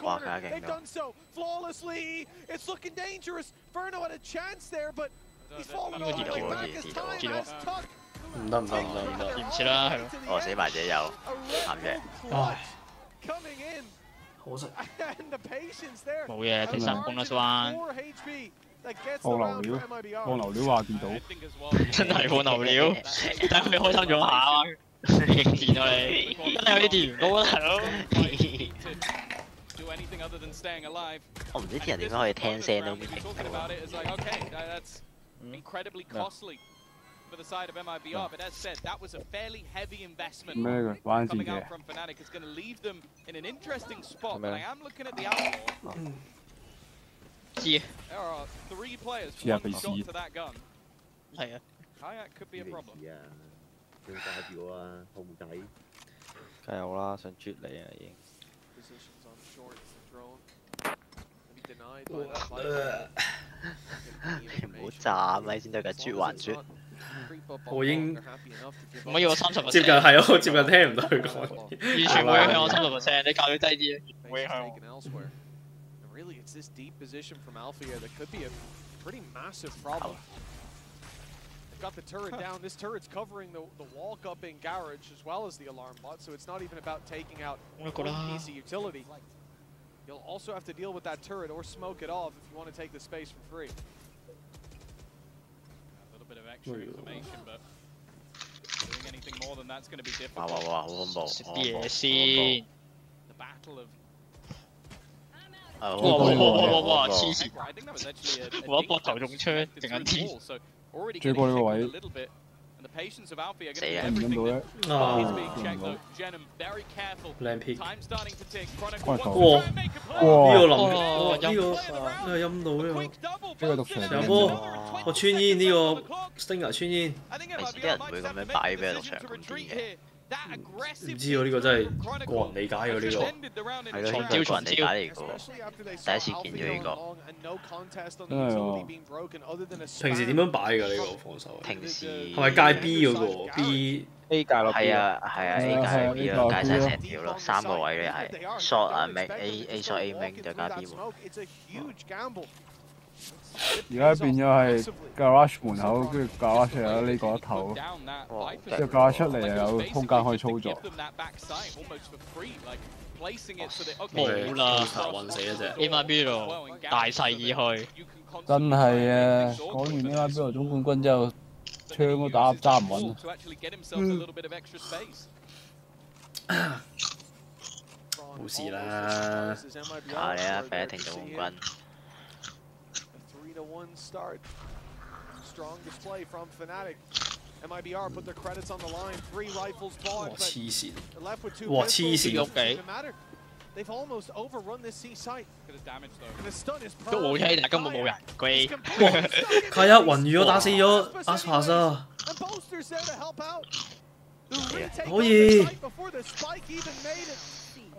S3: 哇卡勁到。應該跌到喎，跌到。
S1: 唔得，
S2: 唔切啦，係咯。
S3: 哦，死埋者有，鹹嘅。
S1: 唉，可惜。
S2: 冇嘢，第三攻啦，Swan。
S11: 放流料話見到。
S2: 真係放流料，等佢開心咗下。勁電啊你，真係有啲電唔到啊，大佬。
S3: 我唔知啲人點解可以聽聲都唔認。
S5: For the side of MIBR, but as said, that was a fairly heavy investment
S11: coming
S5: out from Fnatic. It's going to leave them in an interesting spot, but I am looking at the outlaw. There are 3 players who got to that gun. Kayak could be a problem.
S15: 要掛住我啊，兔仔！加油啦，想啜你啊已經。
S3: 你唔好炸咪先得㗎，啜還啜。
S1: 我已經
S2: 唔可以我30%，
S1: 接近係咯，接近聽唔到佢講，
S2: 完全冇影響我30%，你較佢低啲，冇影響。
S14: Really, it's this deep position from Alphia that could be a pretty massive problem. They've got the turret down. This turret's covering the walk up in garage as well as the alarm bot, so it's not even about taking out one piece of utility. You'll also have to deal with that turret or smoke it off if you want to take the space for free.
S5: Bit of extra information, but doing anything more than that's going to be difficult.
S3: 哇，好恐怖！
S2: 食啲嘢先。
S5: The battle of
S2: 哇！黐線！我一膊頭中槍，定緊天。
S11: 追過呢個位。
S5: the patience of Alfie are going
S3: 死啊！to
S5: be everything. He's being checked though. Jenem very careful.
S1: 靚 pick。
S5: Time starting to tick.
S1: 哇！呢個冧，呢個陰到呢個。
S11: 呢個獨場。
S1: 有波，我穿煙呢個 Stinger 穿煙。
S3: 平時啲人唔會咁樣擺俾佢獨場咁癲嘅。
S1: 唔知喎，呢個真係個人理解喎呢個。
S3: 係咯，應該個人理解嚟嘅。第一次見咗呢個。
S11: 真係喎。
S1: 平時點樣擺㗎呢個防守？
S3: 平時
S1: 係咪界 B 嗰個 B
S15: A 界落
S3: B 啊，A 界 B 咯，界晒成條咯，3個位嘅係 short 啊 main A short A main 再加 B 喎。
S11: 而家變咗係 garage 門口，跟住 garage 有呢個一頭，之後 garage 出嚟又有空間可以操作。
S2: 冇啦，
S1: 暈死一隻。
S2: MIB 度大勢已去。
S11: 真係啊！講完 MIB 度總冠軍之後，槍都揸唔穩
S1: 啊！冇事啦，
S3: 靠你啊！俾一停到冠軍。
S14: 3-1 start. Strong display from Fnatic. MIBR put their credits on the line. 3 rifles bought, but they're left with 2 pistols. Doesn't matter. They've almost overrun this C site. And the stun is
S2: 都冇車，但根本冇人。佢
S1: 佢一暈住咗，打死咗 Aspas 啊！可以。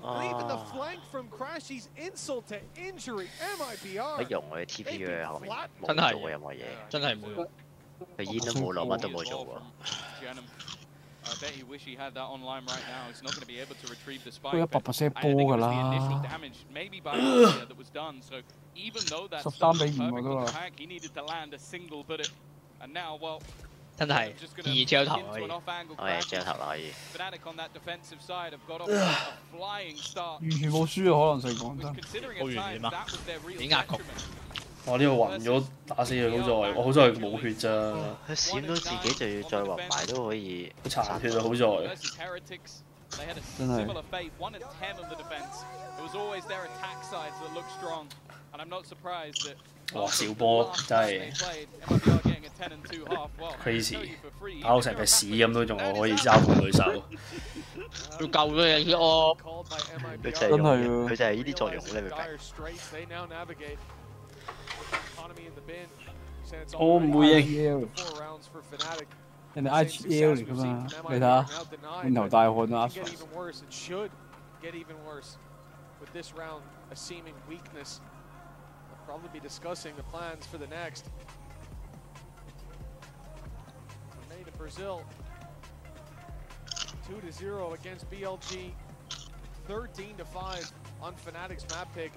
S14: And even the flank from Crashy's insult to injury, MIBR.
S3: 不用佢 TP 佢後面冇做過任何嘢，
S2: 真係冇用。
S3: 佢煙都冇落，乜都冇做過。
S5: I bet he wish he had that online right now. He's not going to be able to retrieve the spike.
S11: 都100% 波㗎啦。
S5: Maybe by Alphia that was done. So even though that's
S11: 13-5
S5: 都 he needed to land a single bullet. And now, well,
S2: 真係二張頭可以。
S3: 我係張頭可以。
S11: 完全冇輸嘅可能性，講真。
S2: 好完點啊？幾壓局？
S1: 我呢個暈咗，打死佢好在，我好在冇血咋。
S3: 佢閃到自己就要再暈埋都可以。
S1: 殘血啊，好在。
S11: 真係。
S1: 哇！小波真係 crazy， 打到成隻屎咁都仲可以揸住對手。
S2: 要救咗你我。
S3: 佢就係用，佢就係呢啲作用，你明唔明？
S11: 我唔會贏。人哋 IGL 嚟㗎嘛，你睇下，面頭大汗啊！Probably
S14: be discussing the plans for the next. Made to Brazil 2-0 against BLG, 13-5 on Fnatic's map pick.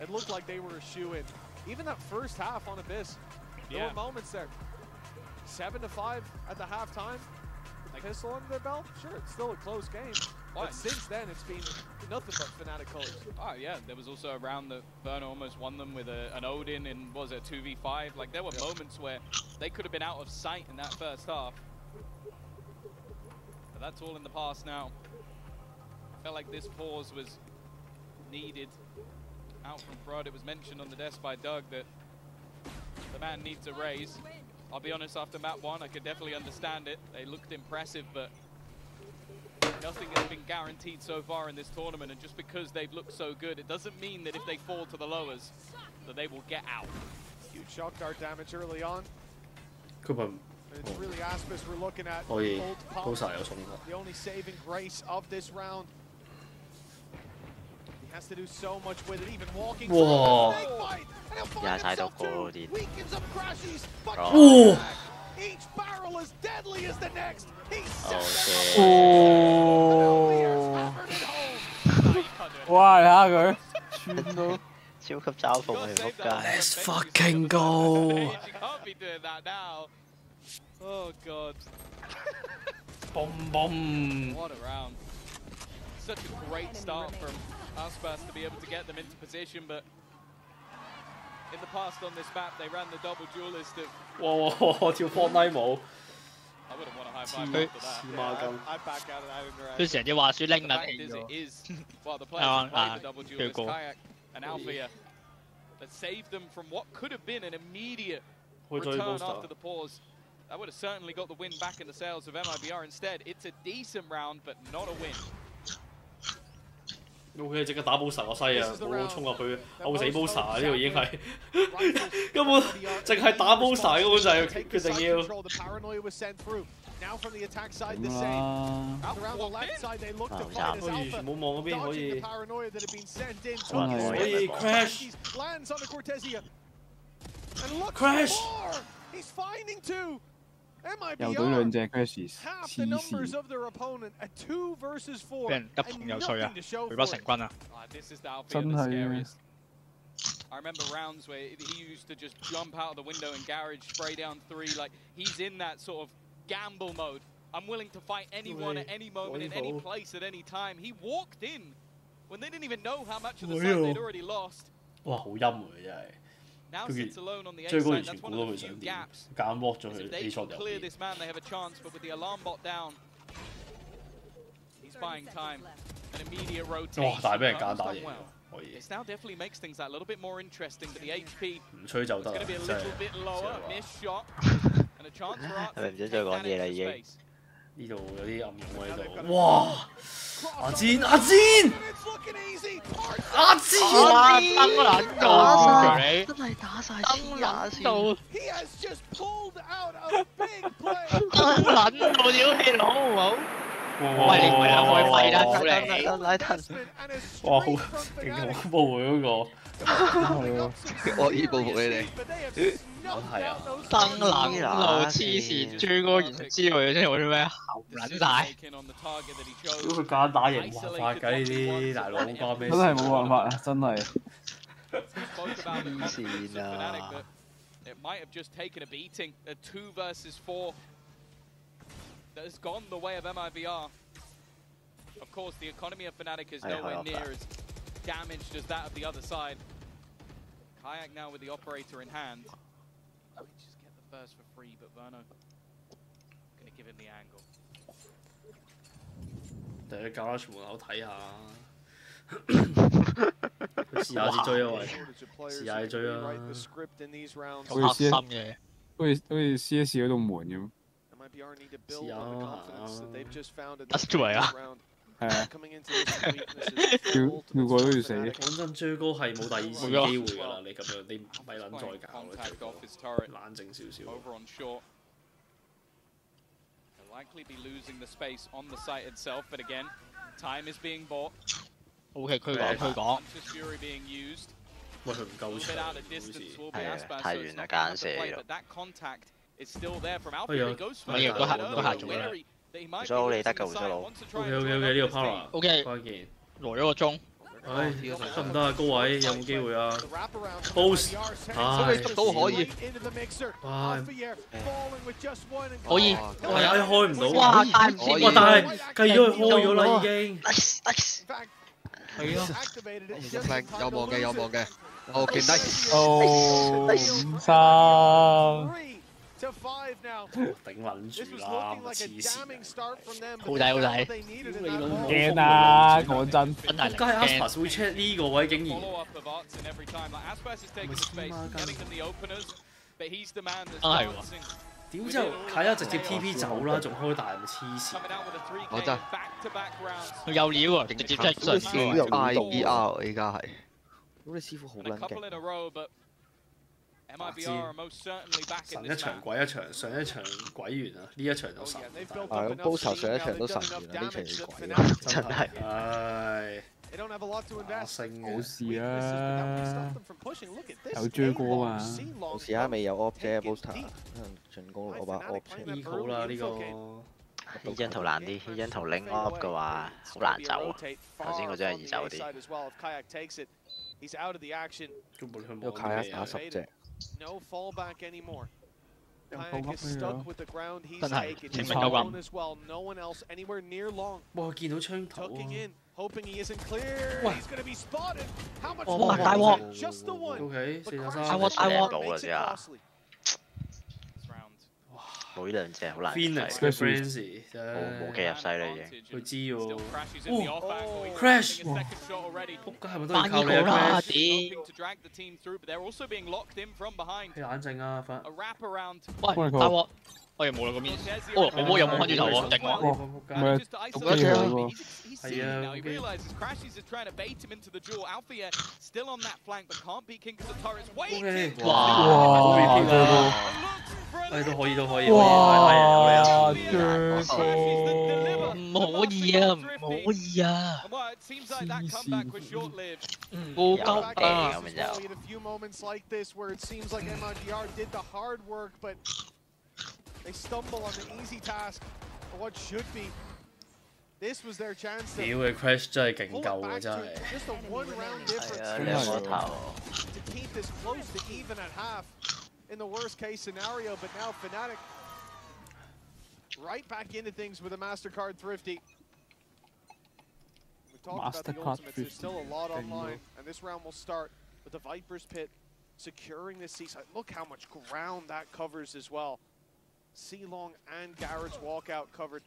S14: It looked like they were a shoe-in. Even that first half on Abyss, there were moments there. 7-5 at the halftime. Pistol under their belt. Sure, it's still a close game. But since then, it's been nothing but Fnatic colors.
S5: Oh yeah, there was also a round that Burner almost won them with an Odin in, was it, 2v5? Like, there were moments where they could have been out of sight in that first half. But that's all in the past now. I felt like this pause was needed out from Frod. It was mentioned on the desk by Doug that the man needs a raise. I'll be honest, after map 1, I could definitely understand it. They looked impressive, but nothing has been guaranteed so far in this tournament, and just because they've looked so good, it doesn't mean that if they fall to the lowers, that they will get out.
S14: Huge shock dart damage early on.
S1: Good.
S14: It's really Aspis we're looking at. The only saving grace of this round. He has to do so much with it, even walking through the big fight. Weakens up Crashies, but each barrel as deadly as the next.
S1: Let's fucking go!
S5: You can't be doing that now. Oh god. What a round. Such a great start from Aspas to be able to get them into position, but in the past on this map, they ran the double duelist of...
S1: Wow, 跳 Fortnite 舞。
S5: I wouldn't want to high five after that. I back out of that in the
S2: 佢成日話説拎撚起
S5: 咗。Well, the players played the double duelist, Kayak and Althea, that saved them from what could have been an immediate return after the pause. That would have certainly got the win back in the sails of MIBR. Instead, it's a decent round, but not a win.
S1: O.K. 即刻打 Booster 個西啊！冇衝入去勾死 Booster 呢度已經係根本淨係打 Booster 根本就係決定要。
S14: Now from the attack side, the same. Around the left side, they look to fight as Alpha. Dodging the paranoia that had been sent in.
S1: Crash
S14: lands on the Cortesia. And look
S1: Crash.
S14: He's finding two.
S11: 又到兩隻 Crashes，
S14: half the numbers of their opponent at 2 versus 4.
S2: 俾人急同有碎啊！回不成軍啊！
S11: 真係。
S5: I remember rounds where he used to just jump out of the window and garage, spray down 3. Like, he's in that sort of gamble mode. I'm willing to fight anyone at any moment, in any place, at any time. He walked in when they didn't even know how much of the side they'd already lost.
S1: 哇，好陰啊！真係。
S5: Now sits alone on the A
S1: side.
S5: That's one of the few gaps. If they can clear
S1: this
S5: man, they have a chance. But with the alarm bot down, he's buying time. An immediate rotation. This now definitely makes things that little bit more interesting. But the HP is going to be a little bit lower. Missed shot and a chance for Art to take that into space.
S1: 呢度有啲暗湧喺度。哇！阿戰，阿戰，阿戰，
S2: 哇！燈撚到你，
S3: 真係打晒黐牙線。燈撚到屌氣佬好唔好？
S2: 喂，你唔係開廢啦，屌你！
S3: 拉騰，
S1: 哇，好勁恐怖喎嗰個。
S15: 惡意報復你哋。
S1: 係啊，
S2: 燈撚路黐線，追嗰個元素之類嘅啫，我做咩含撚晒？
S1: 如果佢夾硬打贏，冇辦法㗎呢啲大佬關咩事？
S11: 真係冇辦法啊！真係。
S3: 黐線啊！
S5: It might have just taken a beating. A 2 versus 4 that has gone the way of MIBR. Of course, the economy of Fnatic is nowhere near as damaged as that of the other side. Kayak now with the operator in hand. Might just get the first for free, but Verno gonna give him the angle.
S1: 第喺 garage 門口睇下，試下先追啊喂，試下追啊！
S11: 好似 CS， 好似 CS 嗰度門咁。
S1: 試下咯，
S2: 得罪啊！
S11: 係啊，叫個都要死。
S1: 講真，追哥係冇第二次機會㗎啦！你咁樣，你咪撚再搞啦，冷靜少少。
S5: Likely be losing the space on the site itself, but again, time is being bought.
S2: OK， 佢講。
S5: Fury being used.
S1: 喂，佢唔夠長，
S5: 好似
S3: 係太遠啦，間射咯。
S1: 哎呀，
S2: 嗰下做咩？
S3: 所以好理得㗎，胡蘇佬。
S1: OK， 呢個 power。關鍵。
S2: 來咗個鐘。
S1: 唉，得唔得啊？高位有冇機會啊 ？Boost， 唉，
S15: 都可以。
S1: 唉，
S2: 可以。
S1: 唉，開唔到。
S2: 哇！
S1: 但係計咗佢開咗啦已經。
S2: 係啊。
S15: 有望嘅。OK， nice。
S11: 5-3。
S1: 頂撚住啦，黐線！
S2: 好抵，
S11: 驚啊！講真，
S1: 真係街 Aspas 會 check 呢個位竟然。
S2: 真係喎！
S1: 屌之後睇下直接 TP 走啦，仲開大咪黐線！
S15: 我真。
S2: 佢有料啊！直接 check
S15: 上 IER 依家係。咁你師傅好撚勁。
S1: 神一場鬼一場，上一場鬼完啊，呢一場就神。
S15: 咁煲籌上一場都神完啦，呢場要鬼啦，
S1: 真係。唉，
S11: 冇事啊，有追過啊嘛。
S15: 冇事啊，未有 op 啫 ，Booster 進攻攞把 op 出。
S1: Eco 啦呢個。
S3: 呢張圖難啲，呢張圖拎 op 嘅話好難走啊。頭先嗰張係易走啲。
S15: 個卡亞打10隻。
S14: No fallback anymore.
S11: Kayak
S14: is stuck with the ground. He's taken.
S2: He's
S14: alone as well. No one else anywhere near long.
S1: 哇！見到槍頭
S14: Tucking in, hoping he isn't clear. He's going to be spotted. How much
S2: 哇！大鑊
S14: Just the one.
S1: OK， 4-3。
S2: 大鑊
S3: 到啦啫。冇呢兩隻好難。
S1: Phoenix 嘅 Frenzy
S3: 冇記入勢啦已經。
S1: 佢知喎。Crash！仆街係咪都要靠你啊
S2: Crash？
S1: 你冷靜啊，發。
S2: 喂，大鑊！我又冇啦嗰邊。哦，冇又冇翻轉頭喎，頂我。
S11: 唔係獨一隻喎。
S1: 係啊。
S11: 哇！
S1: 誒都可以。
S11: 哇！
S2: 唔可以啊！唔可以啊！冇鳩啊！They
S14: stumble on the easy task for what should be. This was their chance to.
S1: 屌嘅 Crash 真係勁夠嘅真係。
S14: Just a one-round difference.
S3: 係啊，兩個頭。
S14: To keep this close to even at half, in the worst-case scenario, but now Fnatic right back into things with a Mastercard Thrifty. We talked about the ultimates. There's still a lot online, and this round will start with the Viper's Pit securing this seaside. Look how much ground that covers as well. C-Long and Garrett's walkout covered.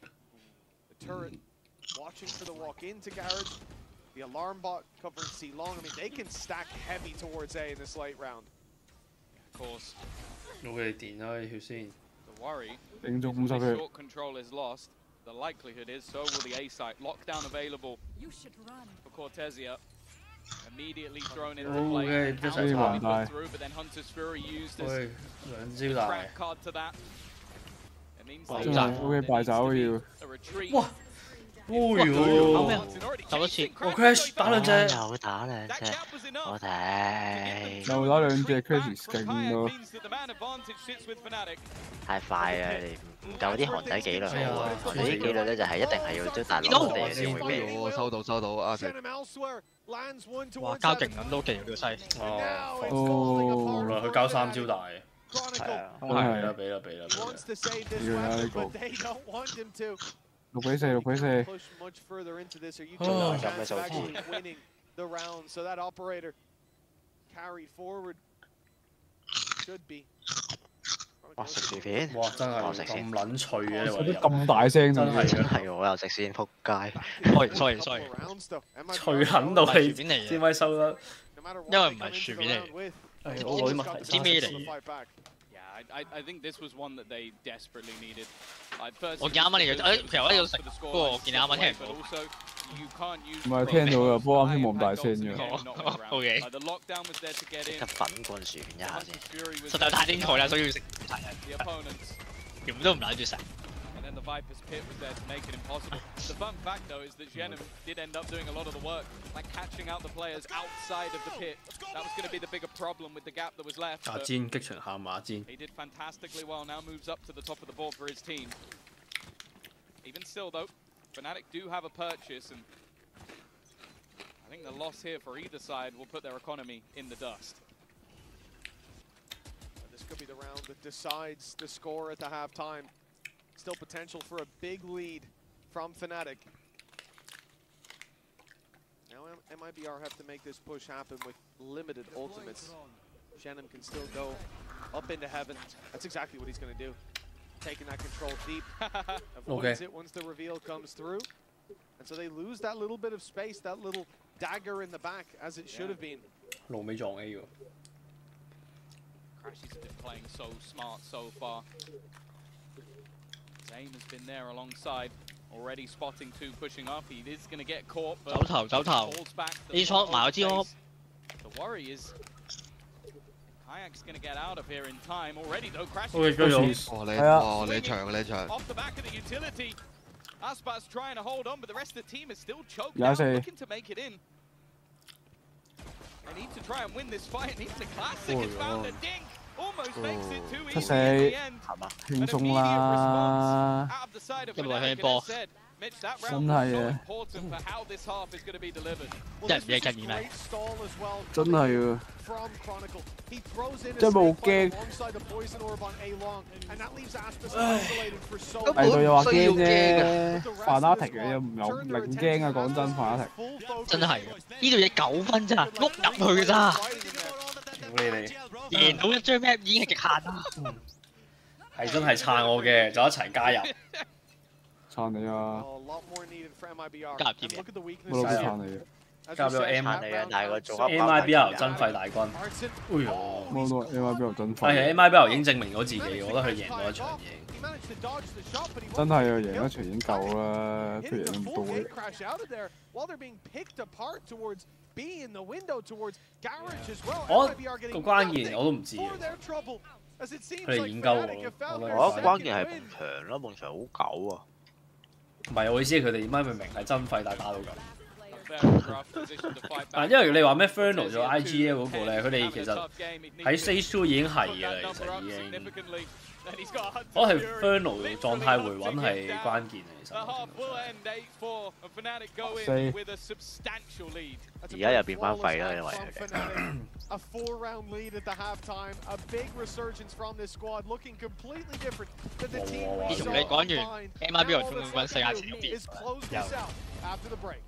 S14: The turret watching for the walk into Garrett. The alarm bot covering C-Long. I mean, they can stack heavy towards A in this late round.
S5: Of course.
S1: Okay, 電啦呢條先。
S5: The worry.
S11: 頂中50
S5: 血。Short control is lost. The likelihood is so will the A site. Lockdown available for Cortesia. Immediately thrown into play. Through, but then Hunter's Fury used as a trap card to that.
S11: 真係 OK 敗走要。
S1: 哇！哎呦！
S2: 走一次。
S1: 我 Crash 打兩隻。
S3: 又打兩隻。我哋。
S11: 又打兩隻 Crash 勁咯。
S3: 太快啊！你唔夠啲韓仔紀律好啊！韓仔啲紀律咧就係一定係要將大陸地先會俾。
S15: 收到啊！
S2: 哇！交勁咁都勁要犀。
S1: 哦，佢交3招大。
S21: 係啦，俾啦。要啦呢個。6-4。
S3: 咁嘅數字。哇！食薯片，
S1: 哇！真係咁撚脆嘅，
S21: 食得咁大聲
S1: 真
S3: 係我又食先，仆街。
S2: sorry，
S1: 脆撚到你支咪收得，
S2: 因為唔係薯片嚟，
S1: 我
S2: 知咩嚟？
S5: I think this was one that they desperately needed.
S2: 我見啱啱嚟嘅，其實我喺度食，不過我見你啱啱聽唔到。
S21: 唔係聽到嘅，不過啱先冇咁大聲嘅。
S2: OK。
S3: 得粉罐薯片一下先。
S2: 實在太精彩啦，所以要食薯片。全部都唔攬住食。
S5: The Viper's pit was there to make it impossible. The fun fact, though, is that Genom did end up doing a lot of the work, like catching out the players outside of the pit. That was going to be the bigger problem with the gap that was left. He did fantastically well, now moves up to the top of the board for his team. Even still, though, Fnatic do have a purchase, and I think the loss here for either side will put their economy in the dust.
S14: This could be the round that decides the score at the halftime. Still potential for a big lead from Fnatic. Now MIBR have to make this push happen with limited ultimates. Shannon can still go up into heaven. That's exactly what he's going to do. Taking that control deep. Avoids it once the reveal comes through. And so they lose that little bit of space, that little dagger in the back, as it should have been.
S5: Crashies have been playing so smart so far. Aim has been there alongside, already spotting 2 pushing up. He is going to get caught, but falls back. The worry is Kayak's going to get out of here in time. Already though, Crashies off the back of the utility. Aspas trying to hold on, but the rest of the team is still choked out, looking to make it in. They need to try and win this fight. Needs a classic. It's found a dink. Almost makes it too easy in the end. An immediate response out of the side of Fnatic. And as said, Mitch, that round was so important for how this half is going to be delivered. Well, this was a great stall as well from Chronicle. He throws in a safe fight alongside the poison orb on A-Long, and that leaves Aspas isolated for so long.
S21: 係佢又話驚啫，Fnatic嘅又唔有零驚啊！講真，Fnatic
S2: 真係呢度嘢9分咋，碌入去咋。贏到一張 map 已經係極限啦。
S1: 係真係撐我嘅，就一齊加入。
S21: 撐你啊！
S2: 加入添嘅，
S21: 我老闆撐你嘅。
S1: 加入咗 M
S3: 你嘅，但係佢做
S1: MIBR 真費大軍。哎呦
S21: ，MIBR 真費。
S1: 係 MIBR 已經證明咗自己，我覺得佢贏到一場贏。
S21: 真係啊，贏一場已經夠啦，佢贏咁多嘅。
S1: 我個關鍵我都唔知，佢哋研究喎。
S3: 我覺得關鍵係夢場咯，夢場好狗啊。
S1: 唔係我意思係佢哋點解明明係真費，但係打到咁。啊，因為你話咩 Fernal 做 IGL 嗰個咧，佢哋其實喺 Stage 2已經係嘅啦，其實已經。我係 Fernal 狀態回穩係關鍵啊，其實。
S3: 而家又變翻廢啦，因為佢哋。
S14: A 4-round lead at the halftime, a big resurgence from this squad, looking completely different than the team we saw behind.
S2: MIBR 總冠軍世界前邊。
S14: Is close this out after the break.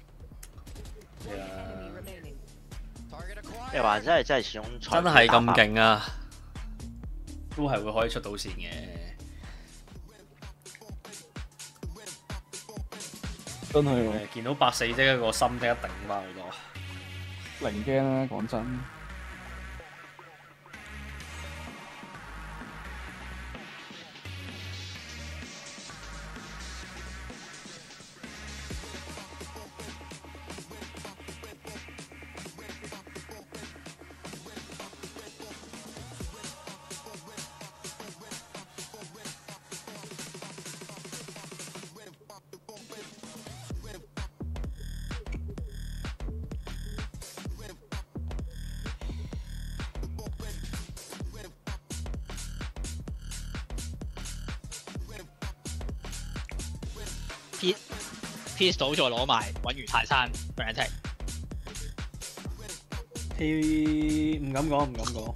S3: 你話真係始終
S1: 真係咁勁啊！都係會可以出到線嘅。
S21: 真係喎！
S1: 見到8-4即係個心即刻頂翻好多。
S21: 零驚啦，講真。
S2: Peace 島再攞埋，揾完泰山 Fnatic。P
S1: 唔敢講，唔敢講。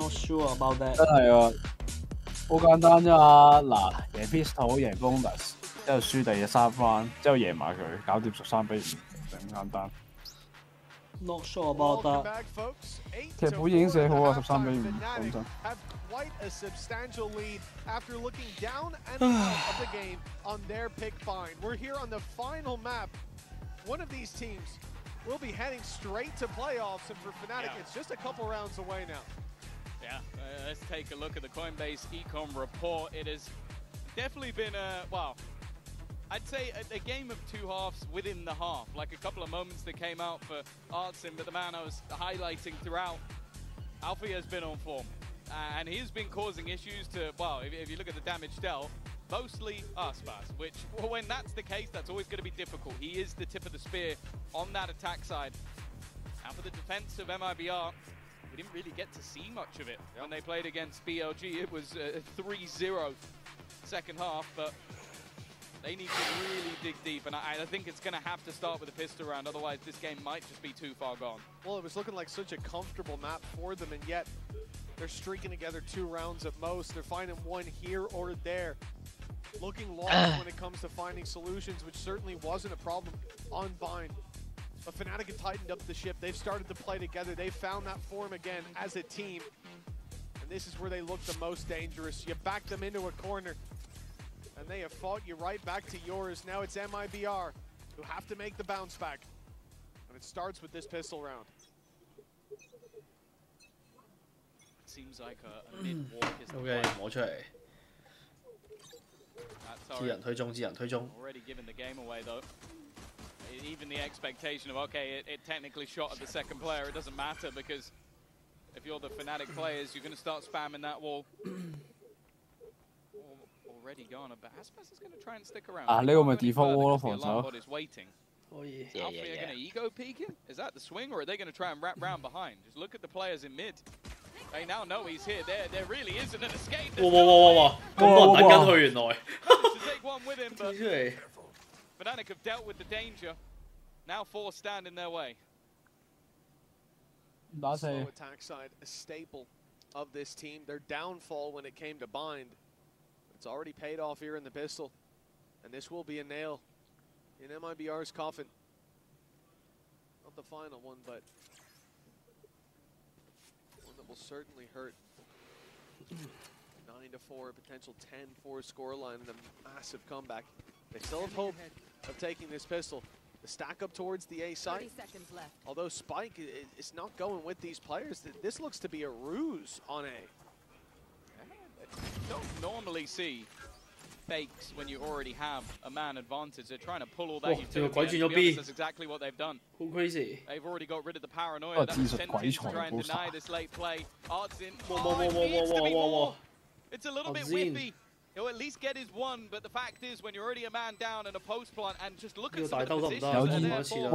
S1: Not sure about that。
S11: 真係啊，好簡單啫嘛。嗱，贏 Pistol，贏 Bonus， 之後輸第3番，之後贏埋佢，搞掂13-5，就咁簡單。
S1: Not sure about that。
S11: 劇本已經寫好啊，13-5，講真。
S14: Quite a substantial lead after looking down and out of the game on their pick find. We're here on the final map. One of these teams will be heading straight to playoffs, and for Fnatic, it's just a couple rounds away now.
S5: Yeah, let's take a look at the Coinbase Ecom report. It has definitely been well, I'd say a game of two halves within the half. Like a couple of moments that came out for Artsin, but the man I was highlighting throughout, Alfie has been on form. And he's been causing issues to, well, if you look at the damage dealt, mostly Aspas, which, well, when that's the case, that's always going to be difficult. He is the tip of the spear on that attack side. And for the defense of MIBR, we didn't really get to see much of it. When they played against BLG, it was a 3-0 second half, but they need to really dig deep, and I think it's going to have to start with a pistol round, otherwise this game might just be too far gone.
S14: Well, it was looking like such a comfortable map for them, and yet they're streaking together 2 rounds at most. They're finding one here or there. Looking lost when it comes to finding solutions, which certainly wasn't a problem on Bind. But Fnatic have tightened up the ship. They've started to play together. They've found that form again as a team. And this is where they look the most dangerous. You back them into a corner, and they have fought you right back to yours. Now it's MIBR who have to make the bounce back. And it starts with this pistol round.
S5: Seems like a mid-walk is the
S1: play. 攞出嚟。智人推中，智人推中。
S5: Already given the game away though. Even the expectation of, okay, it technically shot at the second player, it doesn't matter because if you're the Fnatic players, you're going to start spamming that wall. Already gone, but Aspas is going to try and stick around.
S11: 呢個咪 default wall 咯，防守。
S5: Alfie are going to ego peek him? Is that the swing, or are they going to try and wrap round behind? Just look at the players in mid. They now know he's here. There really isn't an escape.
S1: 哇！咁多人等緊佢原來。
S5: To take one with him, but Fnatic have dealt with the danger. Now 4 stand in their way.
S14: Slow attack side, a staple of this team. Their downfall when it came to Bind. It's already paid off here in the pistol. And this will be a nail in MIBR's coffin. Not the final one, but one that will certainly hurt. 9-4, potential 10-4 scoreline and a massive comeback. They still have hope of taking this pistol. The stack up towards the A site. Although Spike is not going with these players, this looks to be a ruse on A.
S5: You don't normally see fakes when you already have a man advantage. They're trying to pull all that utility. That's exactly what they've done.
S1: Crazy.
S5: They've already got rid of the paranoia. That's incentive to try and deny this late play. Artsin. It's a little bit whiffy. He'll at least get his one, but the fact is, when you're already a man down and a post plant, and just look at some of the positions he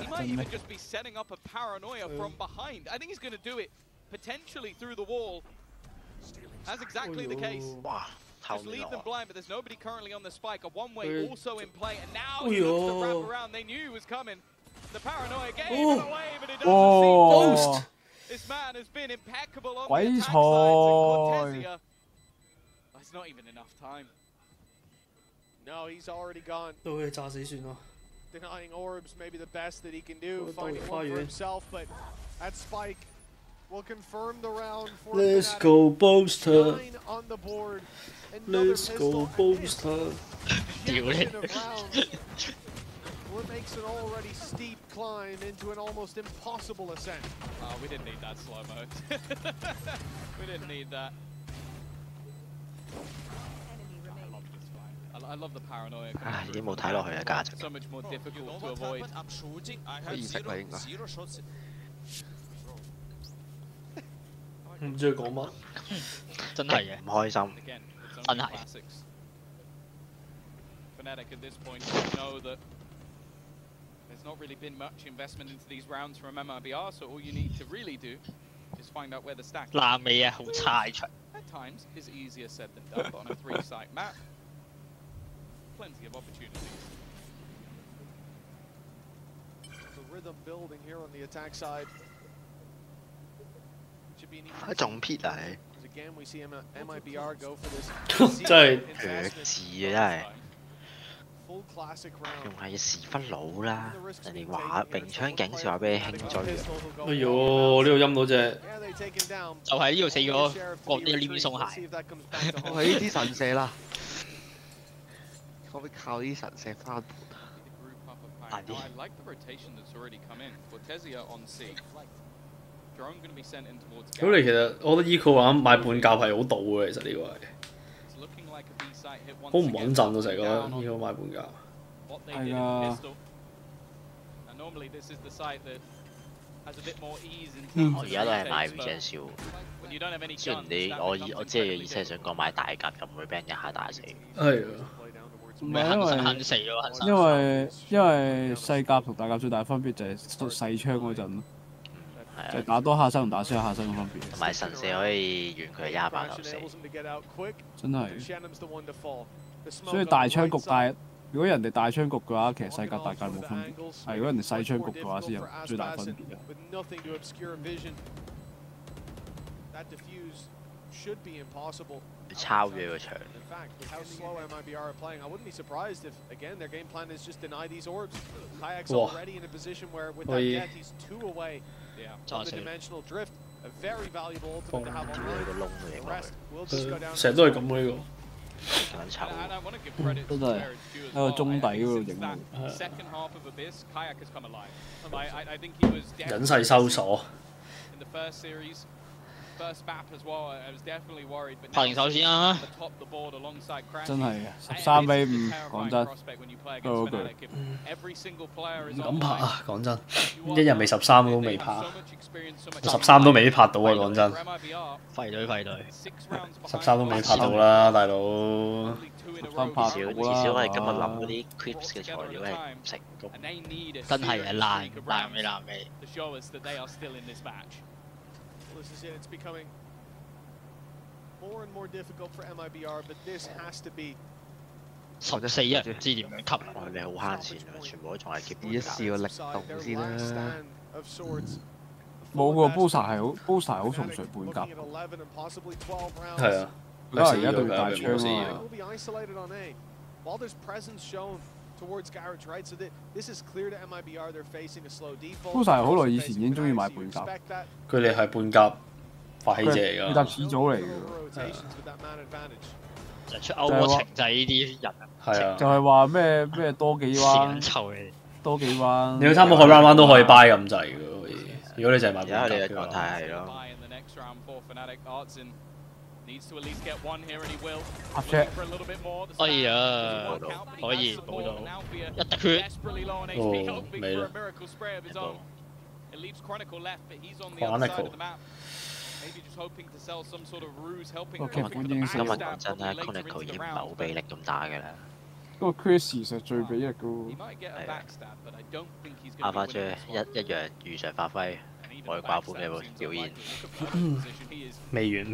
S5: might even just be setting up a paranoia from behind. I think he's going to do it potentially through the wall. That's exactly the case. Just leave them blind, but there's nobody currently on the spike. A one-way also in play, and now he looks to wrap around. They knew he was coming. The paranoia gave it away, but it doesn't seem to. This man has been impeccable on the attack sides, and Cortesia. It's not even enough time.
S14: No, he's already gone. Denying orbs, maybe the best that he can do. Finding one for himself, but that spike will confirm the round for
S1: Let's go, Boaster.
S14: 9 on the board.
S1: Let's go, Boaster.
S14: What makes an already steep climb into an almost impossible ascent.
S5: Oh, we didn't need that slow mode. We didn't need that. I love the paranoia. So much more difficult to avoid.
S1: 唔知佢講乜，
S3: 真係嘅，唔開心，真係。
S5: Fnatic at this point know that there's not really been much investment into these rounds from MIBR, so all you need to really do is find out where the stack is.
S2: 爛尾啊，好差出。
S5: At times is easier said than done, but on a 3-site map, plenty of opportunities.
S14: The rhythm building here on the attack side.
S3: 仲撇啊你！
S1: 真係
S3: 弱智啊真係！用係屎忽佬啦！人哋話明槍警示話俾你輕追嘅。
S1: 哎呦，呢度陰到隻，
S2: 就係呢度死咗，國呢黏鬆鞋。
S15: 我係呢啲神射啦，可唔可以靠呢啲神射翻盤？
S3: 難啲。
S1: 咁你其實我覺得 Eco 玩買半價係好賭嘅，其實呢個係好唔穩陣啊！成日覺得 Eco 買半價。
S11: 係啊。
S3: 我而家都係買 Regen 少，雖然我知你嘅意思係想講買大格咁會俾人一下打死。
S1: 係啊。
S11: 唔係因為細甲同大甲最大分別就係細槍嗰陣咯。就打多下身同打少下身嘅分別。
S3: 同埋神射可以遠距離28頭死。
S11: 真係。所以大槍局如果人哋大槍局嘅話，其實細甲大甲冇分別。係如果人哋細槍局嘅話，先有最大分別嘅。
S3: 抄咗個場。
S1: 哇！可以。
S3: 撞死。放掉佢個窿嚟。
S1: 成日都係咁嘅呢個。
S3: 緊湊。
S11: 都係喺個中底嗰度影。
S1: 隱世收鎖。
S2: 拍完手先啦。
S11: 真係13-5，講真，都嗰句。
S1: 唔敢拍啊！講真，一日未13都未拍，13都未必拍到啊！講真。
S2: 廢隊。
S1: 13都未拍到啦，大佬。
S3: 至少我哋今日諗嗰啲 clips 嘅材料係唔成功。
S2: 真係啊，爛尾。
S14: This is it. It's becoming more and more difficult for MIBR, but this has to be.
S2: 14人唔知點樣吸，
S3: 你好慳錢啊！全部都仲係 keep
S15: 試一試個力動先啦。
S11: 冇喎 ，Booster 係好重錘半甲。
S1: 係啊，
S11: 而家對大槍啊。
S14: Towards Garage, right? So this is clear to MIBR. They're facing a slow default.
S11: Booster 係好耐以前已經中意買半甲。
S1: 佢哋係半甲發起者嚟㗎。
S11: 半甲始祖嚟㗎。
S2: 就出歐國情就係呢啲人。
S1: 係啊。
S11: 就係話咩多幾彎。多幾彎。
S1: 你要差唔多去 round 都可以 buy 咁滯㗎，可以。如果你淨係買半甲。
S3: 而家你嘅狀態係咯。
S5: Needs to at least get one here, and he will.
S11: for
S5: a little bit more.
S2: 哎呀，可以補到一滴血。
S1: 哦，沒了。
S5: It leaves Chronicle left, but he's on the other side of the map. Maybe just hoping to sell some sort of ruse, helping.
S3: 今日講真咧 ，Chronicle 已經唔係好俾力咁打嘅啦。
S11: 嗰個 Chris 其實最俾力㗎。
S3: 係啊。阿花姐一樣如常發揮。外掛款嘅表現，
S1: 未完，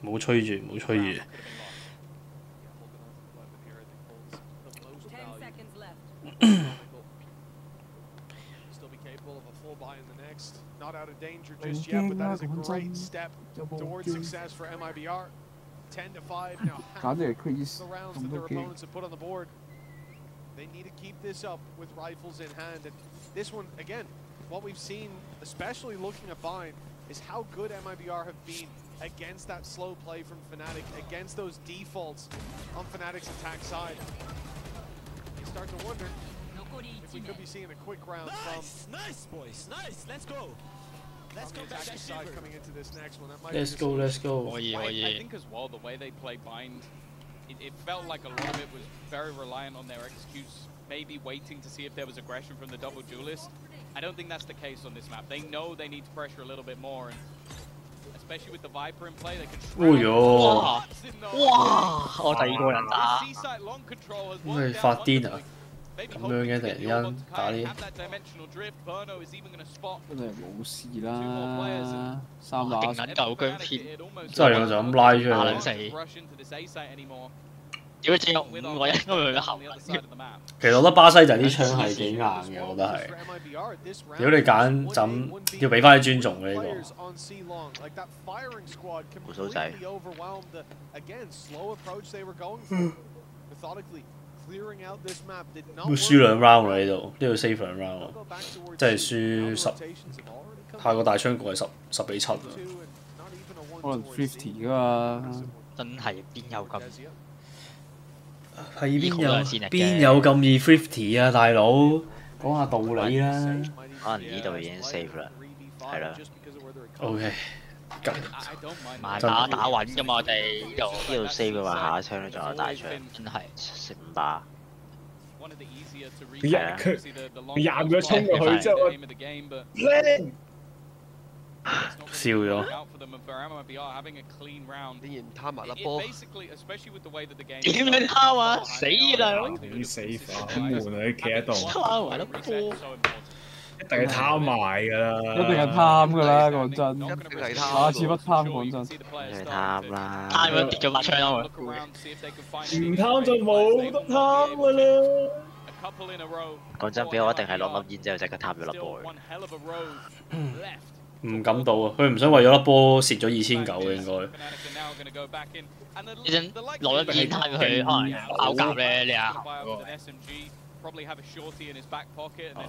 S1: 冇吹住。
S14: Not out of danger just yet, but that is a great step towards success for MIBR. 10-5 now. Half the rounds that their opponents have put on the board. They need to keep this up with rifles in hand, and this one again. What we've seen, especially looking at Bind, is how good MIBR have been against that slow play from Fnatic, against those defaults on Fnatic's attack side. You start to wonder if we could be seeing a quick round from...
S20: Nice, boys. Nice. Let's go. Let's go back to
S14: side coming into this next one. That might
S1: let's go.
S5: I think as well, the way they play Bind, it felt like a lot of it was very reliant on their executes, maybe waiting to see if there was aggression from the double duelist. I don't think that's the case on this map. They know they need to pressure a little bit more, and especially with the Viper in play, they can.
S2: 哇！我第二個人打。
S1: 喂，發癲啊！咁樣嘅突然間打呢？
S11: 真係冇事啦，3打。
S2: 勁撚舊姜片。
S1: 真係我就咁拉出去。
S2: 打撚死。屌只有5個人，因為佢後。
S1: 其實我覺得巴西就啲槍係幾硬嘅，我覺得係。如果你揀就要俾翻啲尊重嘅呢個。
S3: 胡鬚仔。
S1: 要輸2 round 啦呢度，呢度 save 2 round 啦，即係輸10。泰國大槍局係10比7啊。
S11: 可能50噶嘛。
S2: 真係邊有咁？
S1: 係邊有咁易 50啊，大佬？講下道理啦。
S3: 可能呢度已經 save 啦，係啦。
S1: OK。
S2: 慢打穩㗎嘛，我哋呢
S3: 度 save 嘅話，下一槍都仲有大槍，
S2: 真係
S3: 食5把。
S21: 佢廿個衝過去之後，
S1: 笑咗。
S15: 竟然貪埋粒波，
S2: 點樣貪啊？死啦！
S21: 你死法，好悶啊！你企喺度。
S2: 貪埋粒波。
S21: 一定係貪埋㗎啦！
S11: 一定係貪㗎啦，講真。下次不貪，講真。
S3: 係貪啦。
S2: 貪咗跌咗把槍啊！
S21: 唔貪就冇得貪㗎啦。
S3: 講真，俾我一定係攞粒煙之後即刻貪咗粒波。
S1: 唔敢賭啊！佢唔想為咗粒波蝕咗2900嘅應該。
S2: 呢陣攞一煙貪佢可能拗夾咧，你啊！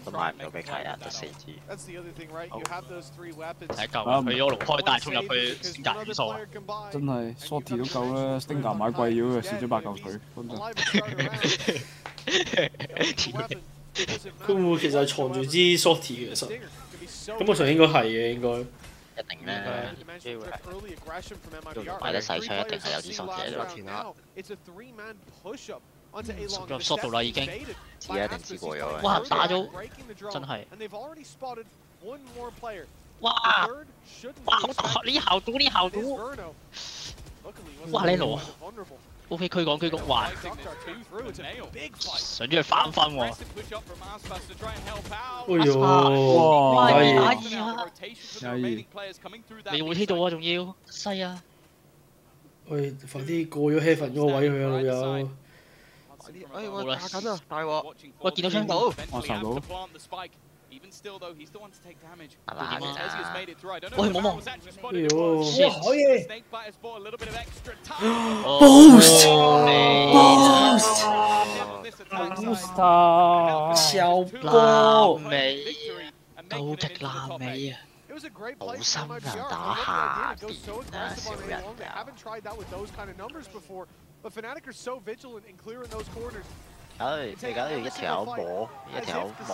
S3: 都買唔到俾卡人，得4支。
S2: 睇夠啦，佢一路開大衝入去Stinger點數啊！
S11: 真係 Shorty 都夠啦 ，Stinger 買貴咗嘅，蝕咗8嚿水，真
S1: 係。佢會唔會其實係藏住支 Shorty 嘅？其實根本上應該係嘅，應該。
S3: 一定咧，機會係。買得細槍一定係有啲 Shorty 喺度填啦。
S2: 縮到啦已經，
S3: 知一定知過咗嘅。
S2: 哇！打咗，真係。哇！哇！好大呢效果呢效果。哇！呢路 ，OK 驅趕，哇！想住反分喎。
S1: 哎呦！
S2: 哇！
S1: 可以。
S2: 你會聽到啊？仲要西啊！
S1: 喂，快啲過咗 Heaven 嗰個位去啊，老友！
S15: 哎，我打緊啊，大鑊！
S2: 我見到槍到，
S11: 我受到。
S2: 喂，冇望。
S1: 哎呦！
S21: 可以。
S1: Boost！ 小波
S2: 尾，高級爛尾啊！
S3: 好心人打下邊啊，小人你搞到一條友摸，一條友望。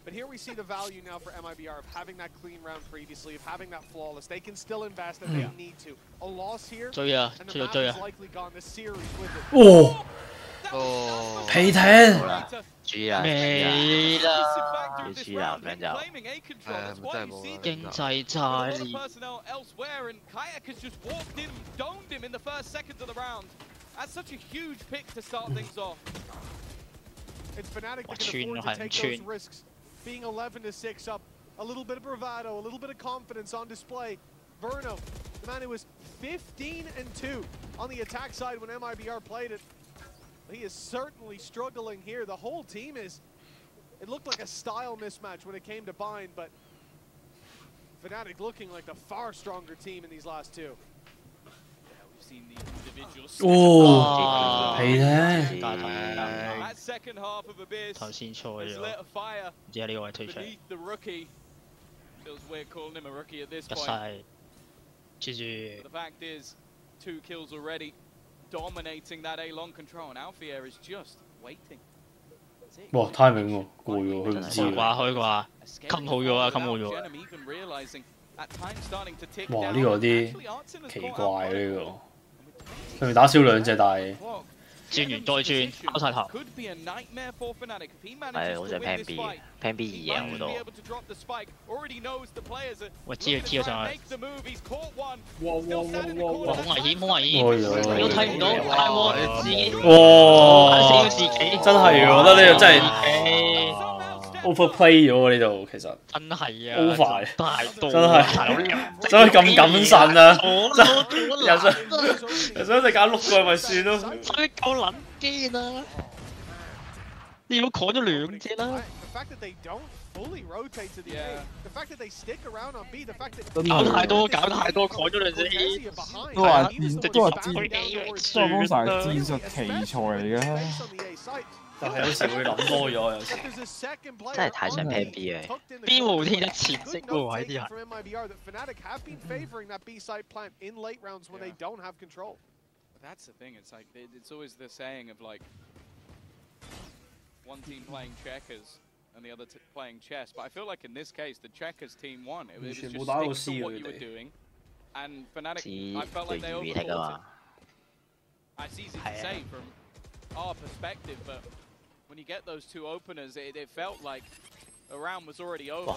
S14: But here we see the value now for MIBR of having that clean round previously, of having that flawless. They can still invest if they need to. A loss here, and the map is likely gone the series with it.
S1: 哇！皮艇。
S3: 豬啊！
S2: 未啦，
S3: 要豬啊！咁樣就
S15: 真係冇。
S2: 經濟債連。
S14: That's such a huge pick to start things off. It's Fnatic that can afford to take those risks. Being 11-6 up, a little bit of bravado, a little bit of confidence on display. Verno, the man who was 15-2 on the attack side when MIBR played it. He is certainly struggling here. The whole team is, it looked like a style mismatch when it came to Bind, but Fnatic looking like the far stronger team in these last two.
S1: Oh, hey
S2: there. 頭先錯咗，唔知喺呢個位推出。得晒，接住。
S5: The fact is, 2 kills already, dominating that A long control, and Alfier is just waiting.
S1: 哇 ，timing 喎，過咗，佢唔知。
S2: 啩佢啩，冚好咗啊，冚好咗。
S1: 哇，呢個有啲奇怪呢個。佢咪打少2隻，但係
S2: 轉完再轉，拗晒頭。
S3: 係，好想 Plan B，Plan B 2贏好多。
S2: 喂，知咗上去。
S21: 哇！
S2: 好危險，好危險！你都睇唔到，太喎自己。
S1: 哇！真係，我覺得呢個真係。overplay 咗喎呢度，其實
S2: 真係啊
S1: over
S2: 太多，
S1: 真係真係咁謹慎啊！又想你搞6個咪算咯，
S2: 真係夠撚堅啊！你要講咗2隻啦。搞太多，講咗2隻。
S11: 都話戰術奇才嚟嘅。
S1: 但係有時會諗多咗，有時
S3: 真係太想 Plan B 啊！
S2: 邊無天一前色喎喺啲人。
S5: That's the thing. It's like it's always the saying of like one team playing checkers and the other playing chess. But I feel like in this case, the checkers team won. It was just stick to what you were doing. And Fnatic, I felt like they overthought it. It's easy to say from our perspective, but when you get those 2 openers, it felt like the round was already over.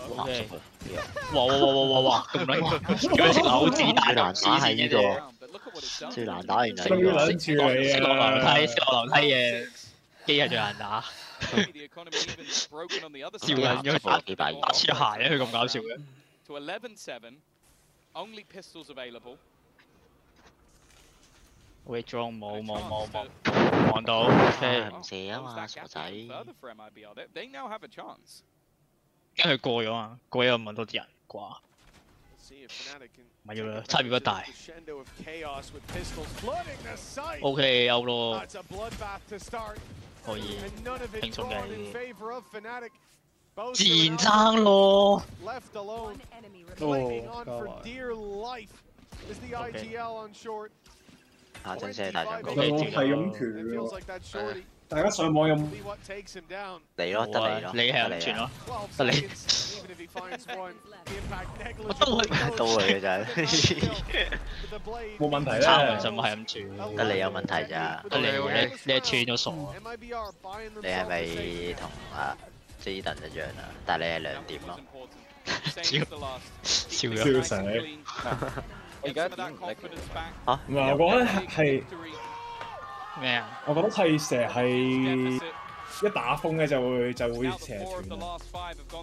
S2: 哇！咁樣食扭子彈打係呢個
S3: 最難打，原來
S2: 識落樓梯嘅機係最難打。笑人咗打黐鞋啊！佢咁搞笑嘅。
S5: To 11-7, only pistols available.
S2: 喂 ，Drone 冇望到，
S3: 唔射啊嘛，傻仔。
S5: They now have a chance.
S2: 因為佢過咗啊，過咗又問多啲人啩。唔係要啦，差別不大。OK 有咯，可以輕鬆嘅。戰爭咯。
S3: 下陣先係大將軍。
S21: 係咁拳大家上網有冇？
S3: 嚟咯，得嚟咯，
S2: 你係咁傳咯，得你。我
S3: 都會嘅咋，
S21: 冇問題啦。
S2: 差唔多係咁傳，
S3: 得你有問題咋？
S2: 得你係串咗傻。
S3: 你係咪同Jaden 一樣啊？但係你係2點咯。
S2: 笑
S21: 死！
S17: 我而家
S21: 嚇？唔係，我覺得係
S2: 咩啊？
S21: 我覺得係成日係一打風咧就會成日斷。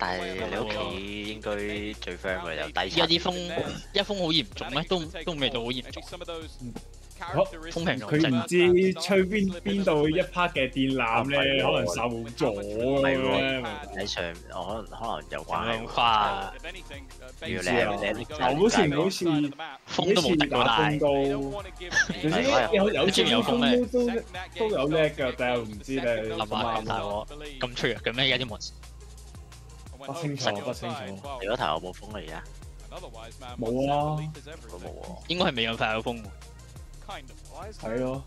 S3: 但係你屋企應該最 friend 嘅就低
S2: 而家啲風一風好嚴重咩？都未到好嚴重。風平
S21: 佢唔知吹邊度一 part 嘅電纜咧，可能受咗咧。
S3: 喺上，可能有關
S2: 花。
S3: 要你
S21: 好似
S2: 風都冇滴過大。
S21: 有啲風都有叻㗎，但係唔知你
S2: 諗下大鑊咁脆弱嘅咩？而家啲模式
S21: 不清楚。
S3: 你嗰頭有冇風啊？而家
S21: 冇啊，
S3: 都冇喎。
S2: 應該係未咁快有風。
S21: 係咯。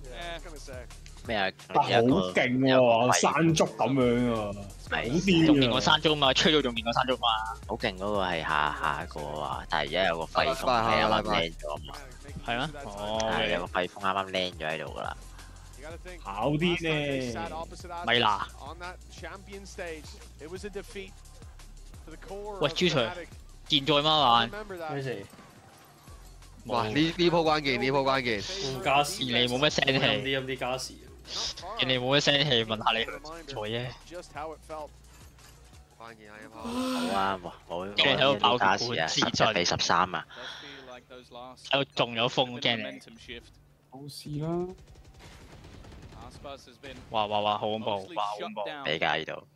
S3: 咩啊？
S21: 但好勁喎，山竹咁樣啊！好癲
S2: 仲勁過山竹嘛，吹到仲勁過山竹嘛。
S3: 好勁嗰個係下一個啊，但係而家有個廢風係啱啱 land 咗嘛。
S2: 係咩？哦，
S3: 係有個廢風啱啱 land 咗喺度㗎啦。
S21: 好啲呢？
S2: 咪啦！喂，朱 Sir， 健在嗎？
S1: 咩事？
S15: 哇！呢鋪關鍵，
S1: 加時
S2: 你冇乜聲氣，
S1: 啲加時。
S2: 人哋冇乜聲氣，問下你錯啫。
S15: 關鍵啊！
S3: 好啊，冇
S2: 喺度爆
S3: 加時啊，10比13啊！
S2: 喺度仲有風驚你。
S21: 冇事啦。
S2: 哇！好恐怖，好恐怖！
S3: 比較呢度。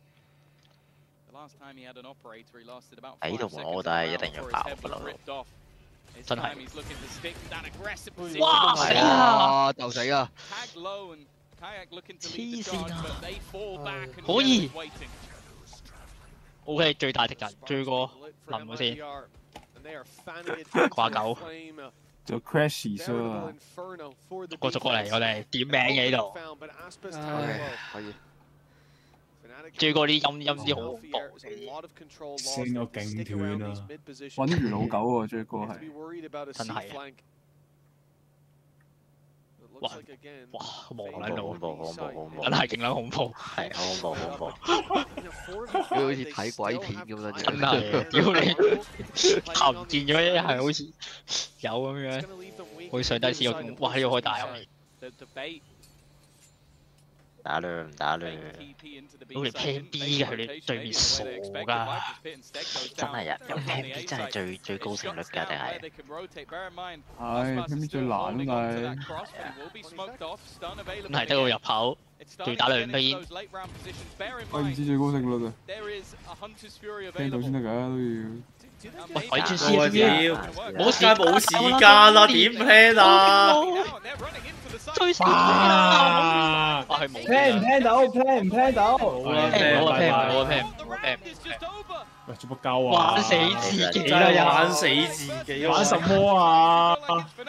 S3: 喺呢度我覺得係一定要爆㗎咯。
S2: 真係，
S15: 哇！死啊！就死啊！
S2: 黐線啊！可以 ，OK 最大敵人追過冧咗先，掛狗，
S11: 就 crash 咗，
S2: 逐個嚟，我哋點名嘅呢度，
S15: 可以。
S2: 追過啲陰啲好恐怖，
S21: 聲到勁斷啊！揾魚老狗喎，追過係，
S2: 真係啊！哇！望喺度，
S3: 恐怖，
S2: 真係勁撚恐怖，
S3: 係好恐怖，
S15: 佢好似睇鬼片咁樣，
S2: 真係，屌你，頭唔見咗一係好似有咁樣，會上低試過，哇！呢個開大啊！
S3: 打啦唔打啦。
S2: 好似 Plan B 嘅佢哋對面傻㗎。
S3: 真係啊，有 Plan B 真係最高勝率㗎，定係？
S11: 係 Plan B 最難啊咪。
S2: 唔係得個入口，仲要打兩邊。
S11: 我唔知最高勝率啊。聽到先得㗎都要。
S2: 喂，鬼住先要，
S1: 冇時間啦，點 plan 啊？
S2: 追死啊！係冇。
S21: 聽唔聽到 ？plan 唔聽到？
S1: 好啦 ，plan
S2: 冇啊 plan。
S11: 喂，做乜鳩啊？
S2: 玩死自己啦！
S1: 玩死自己，
S21: 玩什麼啊？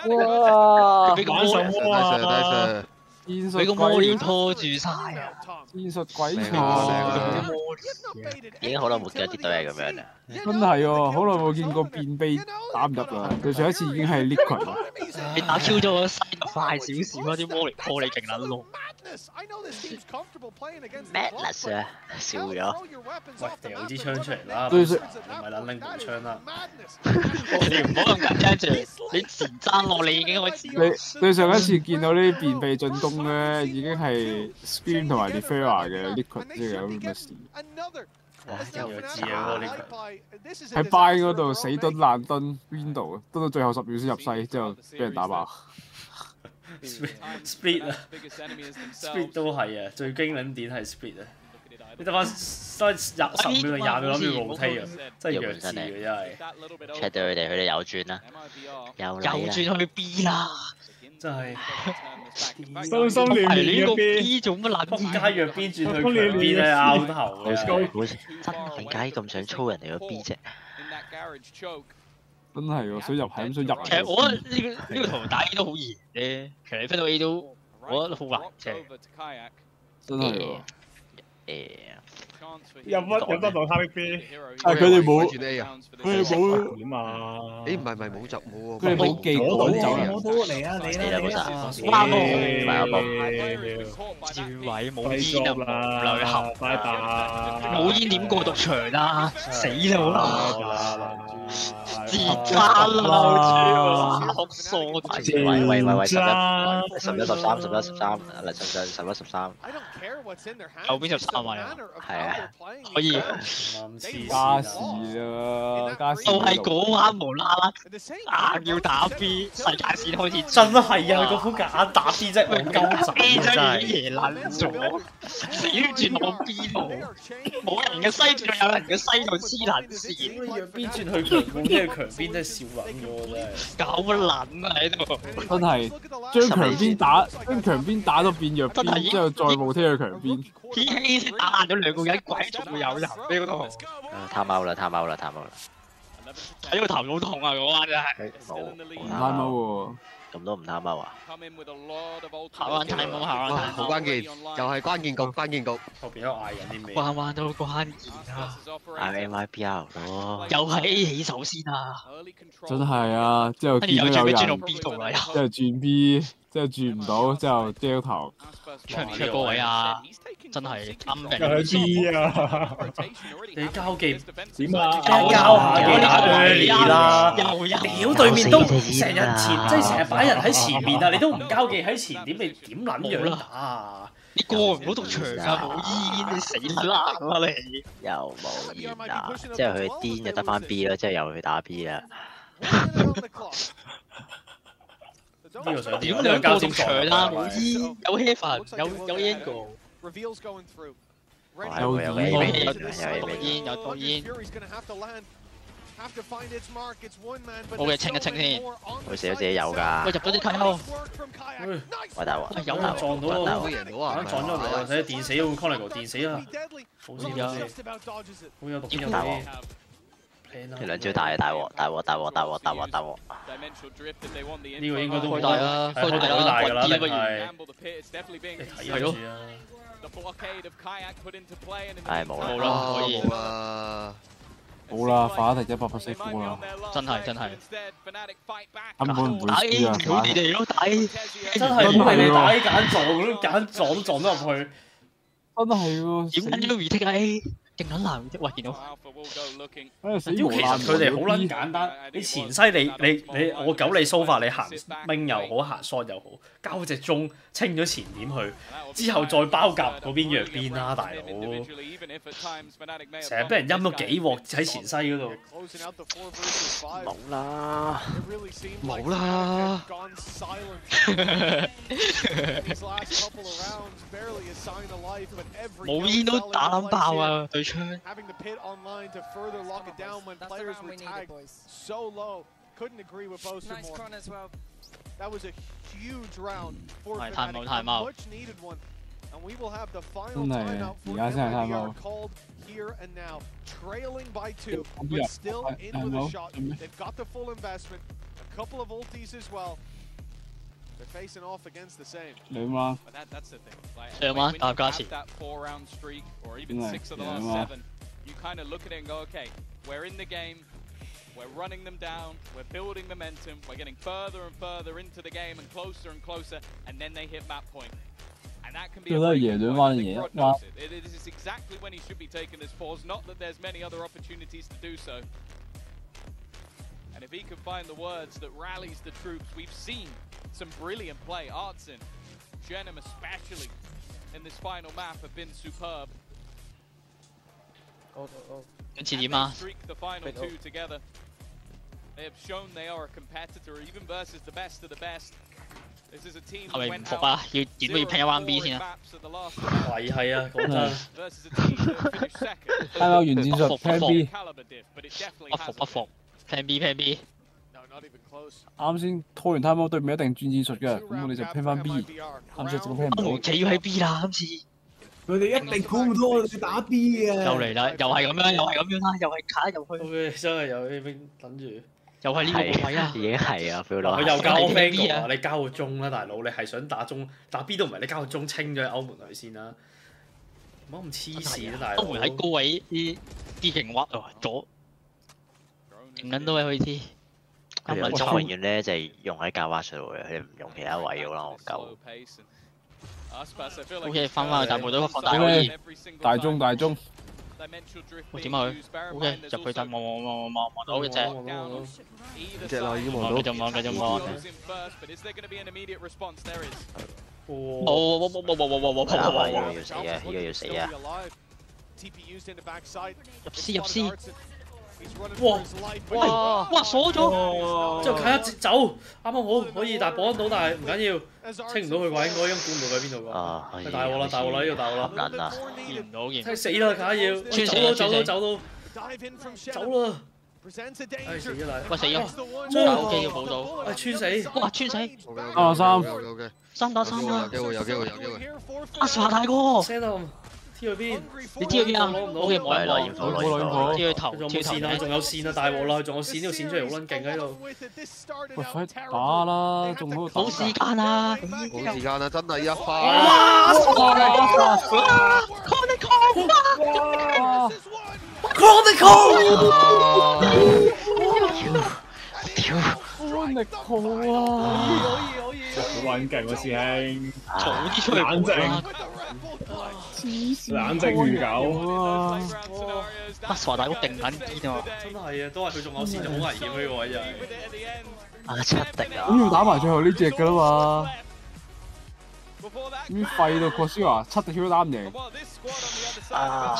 S2: 哇！俾個
S21: 玩什麼啊？
S2: 俾個魔連拖住晒啊！
S11: 戰術鬼才，
S3: 已經好耐冇見啲隊係咁樣啦。
S11: 真係喎，好耐冇見過便秘打唔入啦。對上一次已經係 Liquid 啦。
S2: 你打 Q 咗個西快少少啊！啲魔連拖你勁撚囉。
S3: Madness 啊，笑咗。
S1: 喂，掉支槍出嚟啦！唔係撚拎部槍啦。
S2: 你唔好咁緊張住，你前爭落你已經開始。
S11: 你對上一次見到呢啲便秘進攻咧，已經係 Scream 同埋 Defera 嘅 Liquid 即係有咁嘅事。
S1: 真係知啊！呢個
S11: 喺 buy 嗰度死蹲爛蹲 Window， 蹲到最後10秒先入西，之後俾人打爆。
S1: Split 啊 ，Split 都係啊，最經典點係 Split 啊！你得翻10秒定20秒諗住冇梯啊，真係弱智嘅真係。
S3: check 到佢哋有轉啦，
S2: 又轉去 B 啦，
S1: 真係。
S21: 心心亂亂嘅
S2: B 做乜撚
S1: 嘢？加弱邊轉去強邊咧，拗頭嘅。
S3: 真點解咁想操人哋個 B 啫？
S11: 真係喎，想入係咁想入。
S2: 其實我覺得呢個圖打 A 都好易嘅，其實你分到 A 都我覺得好難啫。
S11: 真係喎。
S21: 入得到哈利 B，
S11: 但係佢哋冇
S21: 佢哋
S11: 冇
S21: 點啊？
S15: 誒唔係冇走冇喎，
S11: 佢哋冇記趕走人。
S21: 我都嚟啊你啦
S3: 冇
S21: 殺，
S2: 哇趙偉冇煙啊，旅行
S21: 拜拜，
S2: 冇煙點過獨場啊？死啦！自殘啦，好傻！
S3: 喂，11、13，嚟11、13，
S2: 後邊13位啊，
S3: 係啊，
S2: 可以
S11: 加時啊，加時
S2: 就係嗰晚無啦啦硬要打 B， 世界線開始
S1: 真係啊！佢個副硬打 B 啫，戇鳩仔真係
S2: 爺撚咗，死轉我 B 度，冇人嘅西仲有人嘅西度黐撚線，
S1: 弱邊轉去強邊，即係強邊真係笑撚嘅真係，
S2: 搞乜撚啊喺度？
S11: 真係將強邊打到變弱邊，之後再冇聽佢強邊。
S2: P.K. 先打爛咗2個人，鬼仲會有人呢嗰度？
S3: 貪貓啦！
S2: 睇到頭腦痛啊！嗰晚真係
S11: 冇貪貓喎，
S3: 咁都唔貪貓啊？
S2: 下彎睇冇下彎睇，
S15: 好關鍵，又係關鍵局。
S1: 後邊都嗌緊啲咩？
S2: 彎都關鍵啊！
S3: 嗌 MIBR 咯，
S2: 又係 A 起手先啊！
S11: 真係啊！之後見到有人，之後轉 B， 之後轉唔到，之後掉頭。
S2: 出唔出個位啊？真係啱明。
S21: 又去 B 啊！
S1: 你交技
S21: 點啊？
S1: 交下技打 early 啦！屌對面都成日前，即係成日擺人喺前面啊！你都唔交技喺前點，你點撚樣打啊？
S2: 你過唔到獨場啊！冇煙，你死啦你！
S3: 又冇煙啊！即係佢癲就得翻 B 啦，即係又去打 B 啦。
S1: 呢個想
S2: 點兩個獨場啊？冇煙，有 Heaven，有 Angle。
S3: 有煙，
S2: 有多煙。我嘅清一清先。
S3: 佢死咗自己有㗎。
S2: 喂，入咗啲契歐。
S3: 喂大鑊！
S1: 有人撞到喎，撞咗我，睇電死喎 ，Conical 電死啦。好先啊！好有毒先有
S3: 大鑊。兩招大鑊！
S1: 呢個應該都好
S2: 大啦，
S1: 好大㗎啦，定係
S2: 係咯。
S3: 唉冇啦，
S11: 冇啦，反定100% full啦，
S2: 真係，
S11: 根本唔會輸啊！
S2: 好地地咯，打
S1: 真係唔係你打揀撞都撞得入去，
S11: 真係喎！
S2: 點解要 retake 啊 A？勁撚難啫！喂，見到。
S1: 屌，其實佢哋好撚簡單。你前西你我狗你蘇法，你行命又好，行 short 又好，交隻鐘清咗前點去，之後再包夾嗰邊弱邊啦，大佬。成日俾人陰咗幾鑊喺前西嗰度。
S3: 冇啦，
S15: 冇啦。
S2: 冇煙都打撚爆啊！對槍。係太冇太冇。
S11: 真係而家先係太冇。
S14: Here and now, trailing by 2, but still into the shot. They've got the full investment, a couple of ultis as well. They're facing off against the same.
S11: But
S5: that's the thing. Like, when you have that 4-round streak, or even 6 of the last 7, you kind of look at it and go, okay, we're in the game, we're running them down, we're building momentum, we're getting further and further into the game and closer, and then they hit map point. And that can be a it is exactly when he should be taking this pause, not that there's many other opportunities to do so. And if he can find the words that rallies the troops, we've seen some brilliant play. Artson, Jenem especially, in this final map have been superb. And they streak the final 2 together. They have shown they are a competitor, even versus the best of the best.
S2: 係咪唔服啊？要點都要拼一 1B 先啊！
S1: 係係啊，講真。
S11: 睇下原戰術 Plan B。
S2: 不服不服 ，Plan B Plan B。
S11: 啱先拖完 time out 對面一定轉戰術嘅，咁我哋就 plan 翻 B。啱先就 plan 唔到。
S2: 就要喺 B 啦，今次。
S21: 佢哋一定估唔到我哋打 B 嘅。
S2: 又嚟啦，又係咁樣，又係咁樣啦，又係卡入去。
S1: O.K. 真係有呢邊等住。
S2: 又係呢個位啊！
S3: 已經係啊 ，feel 到。
S1: 佢又交我 friend 啊！你交個鐘啦，大佬，你係想打鐘打 B 都唔係，你交個鐘清咗歐門佢先啦。唔好咁黐線啊，大佬！
S2: 歐門喺高位啲勁屈啊，左勁撚多位可以知。
S3: 佢哋永遠咧就係用喺教蛙術度嘅，佢哋唔用其他位嘅啦，我夠。
S2: O.K. 翻返去大部隊放大可以。
S11: 大鐘大鐘。
S2: 喂，點啊佢 ？O.K. 入去睇望到嘅隻，
S15: 隻啦已經望到。
S2: 繼續望繼續望。
S3: 要死啊！呢個要死啊！
S2: 入 C 入 C。
S1: 哇
S2: 鎖咗！
S1: 之後睇一節走，啱啱好可以但係綁到，但係唔緊要，清唔到佢啩，應該估唔到佢喺邊度㗎。大鑊啦！大鑊啦！呢度大鑊啦！
S3: 緊啦！
S2: 見唔到見。
S1: 睇死啦！卡要走啦！走啦！唉死啦！
S2: 喂死咗！手機要補到。
S1: 喂穿死！
S2: 哇穿死
S11: ！3打3
S15: 啦！有機會。
S2: 阿 Sa 大哥。
S1: T 去邊？
S2: 你 T 去邊啊？
S1: 攞唔到。
S3: 係啦，煙火。
S2: T 去頭。
S1: 仲有線啊！仲有線啊！大鑊啦！仲有線呢條線出嚟好撚勁喺度。
S11: 喂，快打啦！仲
S2: 冇時間啊！
S15: 冇時間啊！真係一花。
S2: 哇
S11: ！Chronicle 啊！好撚勁喎，師兄！
S2: 嘈啲出嚟，
S11: 冷靜。冷靜如狗啊！
S2: 阿 Sa 大哥勁撚堅啊！
S1: 真係啊，都係佢仲有線就好危險呢個位就係。
S3: 7滴啊！
S11: 咁要打埋最後呢隻㗎啦嘛！咁廢到確實話7滴都打唔贏。
S2: 到啊！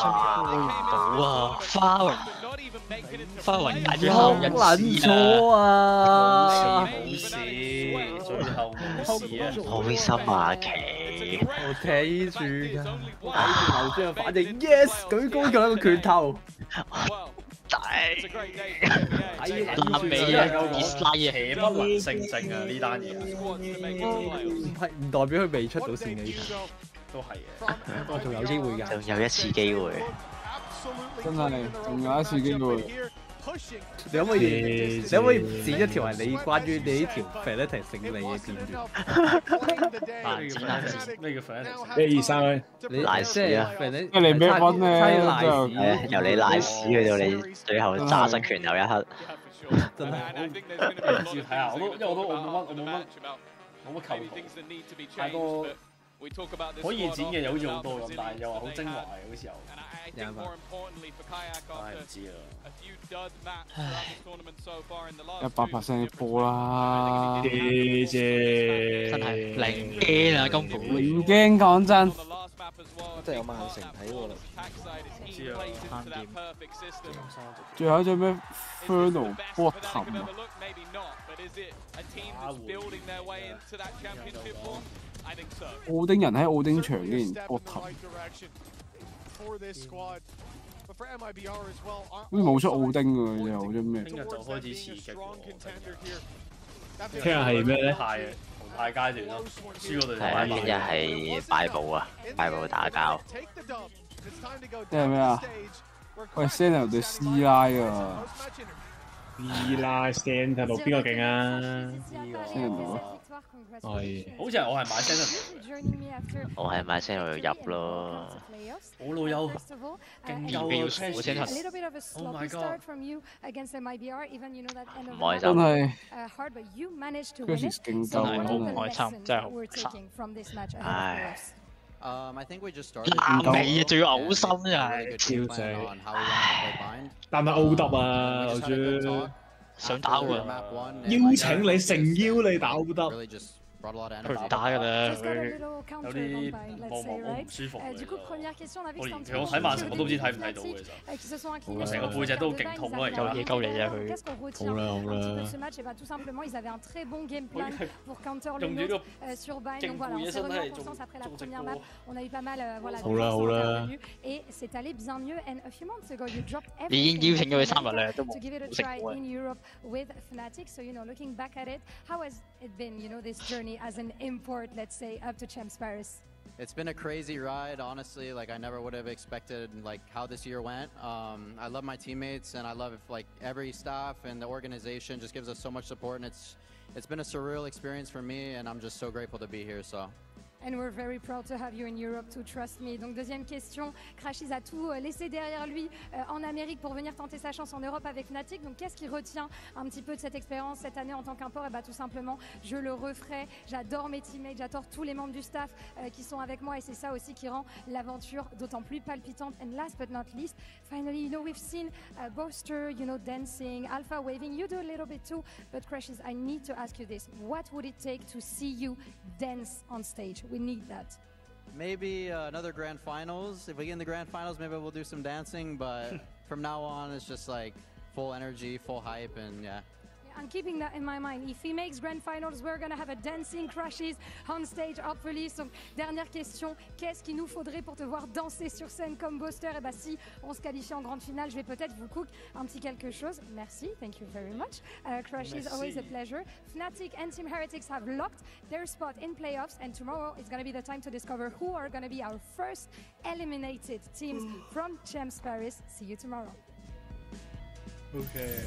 S2: 花榮緊
S21: 好撚錯啊！
S1: 冇事，最後冇事啊！
S3: 開心啊，奇！
S21: 我睇住㗎，我睇住劉將反應 yes， 舉高咗一個拳頭。
S2: 爛尾啊！dislike
S1: 邪不能勝正啊！呢單嘢
S21: 唔代表佢未出到線嘅，
S1: 都係嘅，
S21: 我仲有機會㗎，
S3: 仲有一次機會，
S11: 真係仲有一次機會。
S21: 你可唔可以剪一條係你關於你呢條 Fnatic 勝利嘅片段？
S1: 咩叫 Fnatic？
S11: 1、2、3
S21: 你
S3: 賴屎啊！
S11: 你咩分咧？
S3: 由你賴屎去到你最後揸實拳頭一刻，
S1: 真係要睇下，因為我冇乜球，太多可以剪嘅又好似好多咁，但係又話好精華嘅，好似又。唉，唔知啊。
S11: 100% 波啦，
S2: 真係零驚啊，根本
S11: 唔驚講真。
S17: 真係有曼城睇喎。
S1: 知啊，
S2: 慳點。
S11: 最後一隻咩 Fernal Bottom 啊？奧丁人喺奧丁場竟然 Bottom。好似冇出奧丁喎，又啫咩？
S1: 聽日就開始刺激喎。
S11: 聽日係咩咧？
S1: 淘汰階段咯，輸嗰隊。
S3: 係啊，聽日係拜寶啊，拜寶打交。
S11: 即係咩啊？喂 ，Sentinel 對師奶啊！師奶 Sentinel 邊個勁啊 ？Sentinel 啊？係。
S1: 好似係我係買 Sentinel。
S3: 我係買 Sentinel 入咯。
S1: 我老友勁夠啊
S3: ！Oh
S1: my god！
S3: 唔開心。
S11: 真係。
S3: Precious
S11: 勁夠啊！
S2: 唔開心，真係好慘。
S3: 唉。
S2: I think we just started. 爛尾啊，仲要嘔心真係。
S11: 超正。但係奧特啊，劉主。
S2: 想打喎。
S11: 邀請你，誠邀你打奧特。
S2: 佢唔打㗎啦，
S1: 有啲望唔舒服嘅。我睇曼城我都唔知睇唔睇到嘅其實。我成個背脊都勁痛咯，而家。
S2: 夠嘢鳩你啊佢。
S11: 好啦好啦。
S1: 用住呢個勁攰嘅身體仲整過。
S11: 好啦好啦。
S2: 你已經邀請咗佢3日咧，都冇食過。
S6: As an import, let's say, up to Champs Paris?
S18: It's been a crazy ride, honestly. Like I never would have expected like how this year went. I love my teammates and I love like every staff and the organization just gives us so much support, and it's been a surreal experience for me, and I'm just so grateful to be here. So.
S6: And we're very proud to have you in Europe too, trust me. Donc deuxième question, Crashies a tout laissé derrière lui en Amérique pour venir tenter sa chance en Europe avec Fnatic. Donc qu'est-ce qui retient un petit peu de cette expérience cette année en tant qu'import? Et bah tout simplement, je le referai. J'adore mes teammates, j'adore tous les membres du staff qui sont avec moi, et c'est ça aussi qui rend l'aventure d'autant plus palpitante. And last but not least, finally, you know, we've seen Boaster, you know, dancing, Alpha waving. You do a little bit too, but Crashies, I need to ask you this: what would it take to see you dance on stage? We need that.
S18: Maybe another grand finals. If we get in the grand finals, maybe we'll do some dancing. But from now on, it's just like full energy, full hype, and yeah.
S6: I'm keeping that in my mind. If he makes grand finals, we're gonna have a dancing Crashies on stage, hopefully. Donc, dernière question, qu'est-ce qu'il nous faudrait pour te voir danser sur scène comme Boaster? Et bah si on se qualifie en grande finale, je vais peut-être vous cook un petit quelque chose. Merci, thank you very much. Crashies, always a pleasure. Fnatic and Team Heretics have locked their spot in playoffs, and tomorrow is gonna be the time to discover who are gonna be our first eliminated teams from Champs Paris. See you tomorrow.
S11: Okay.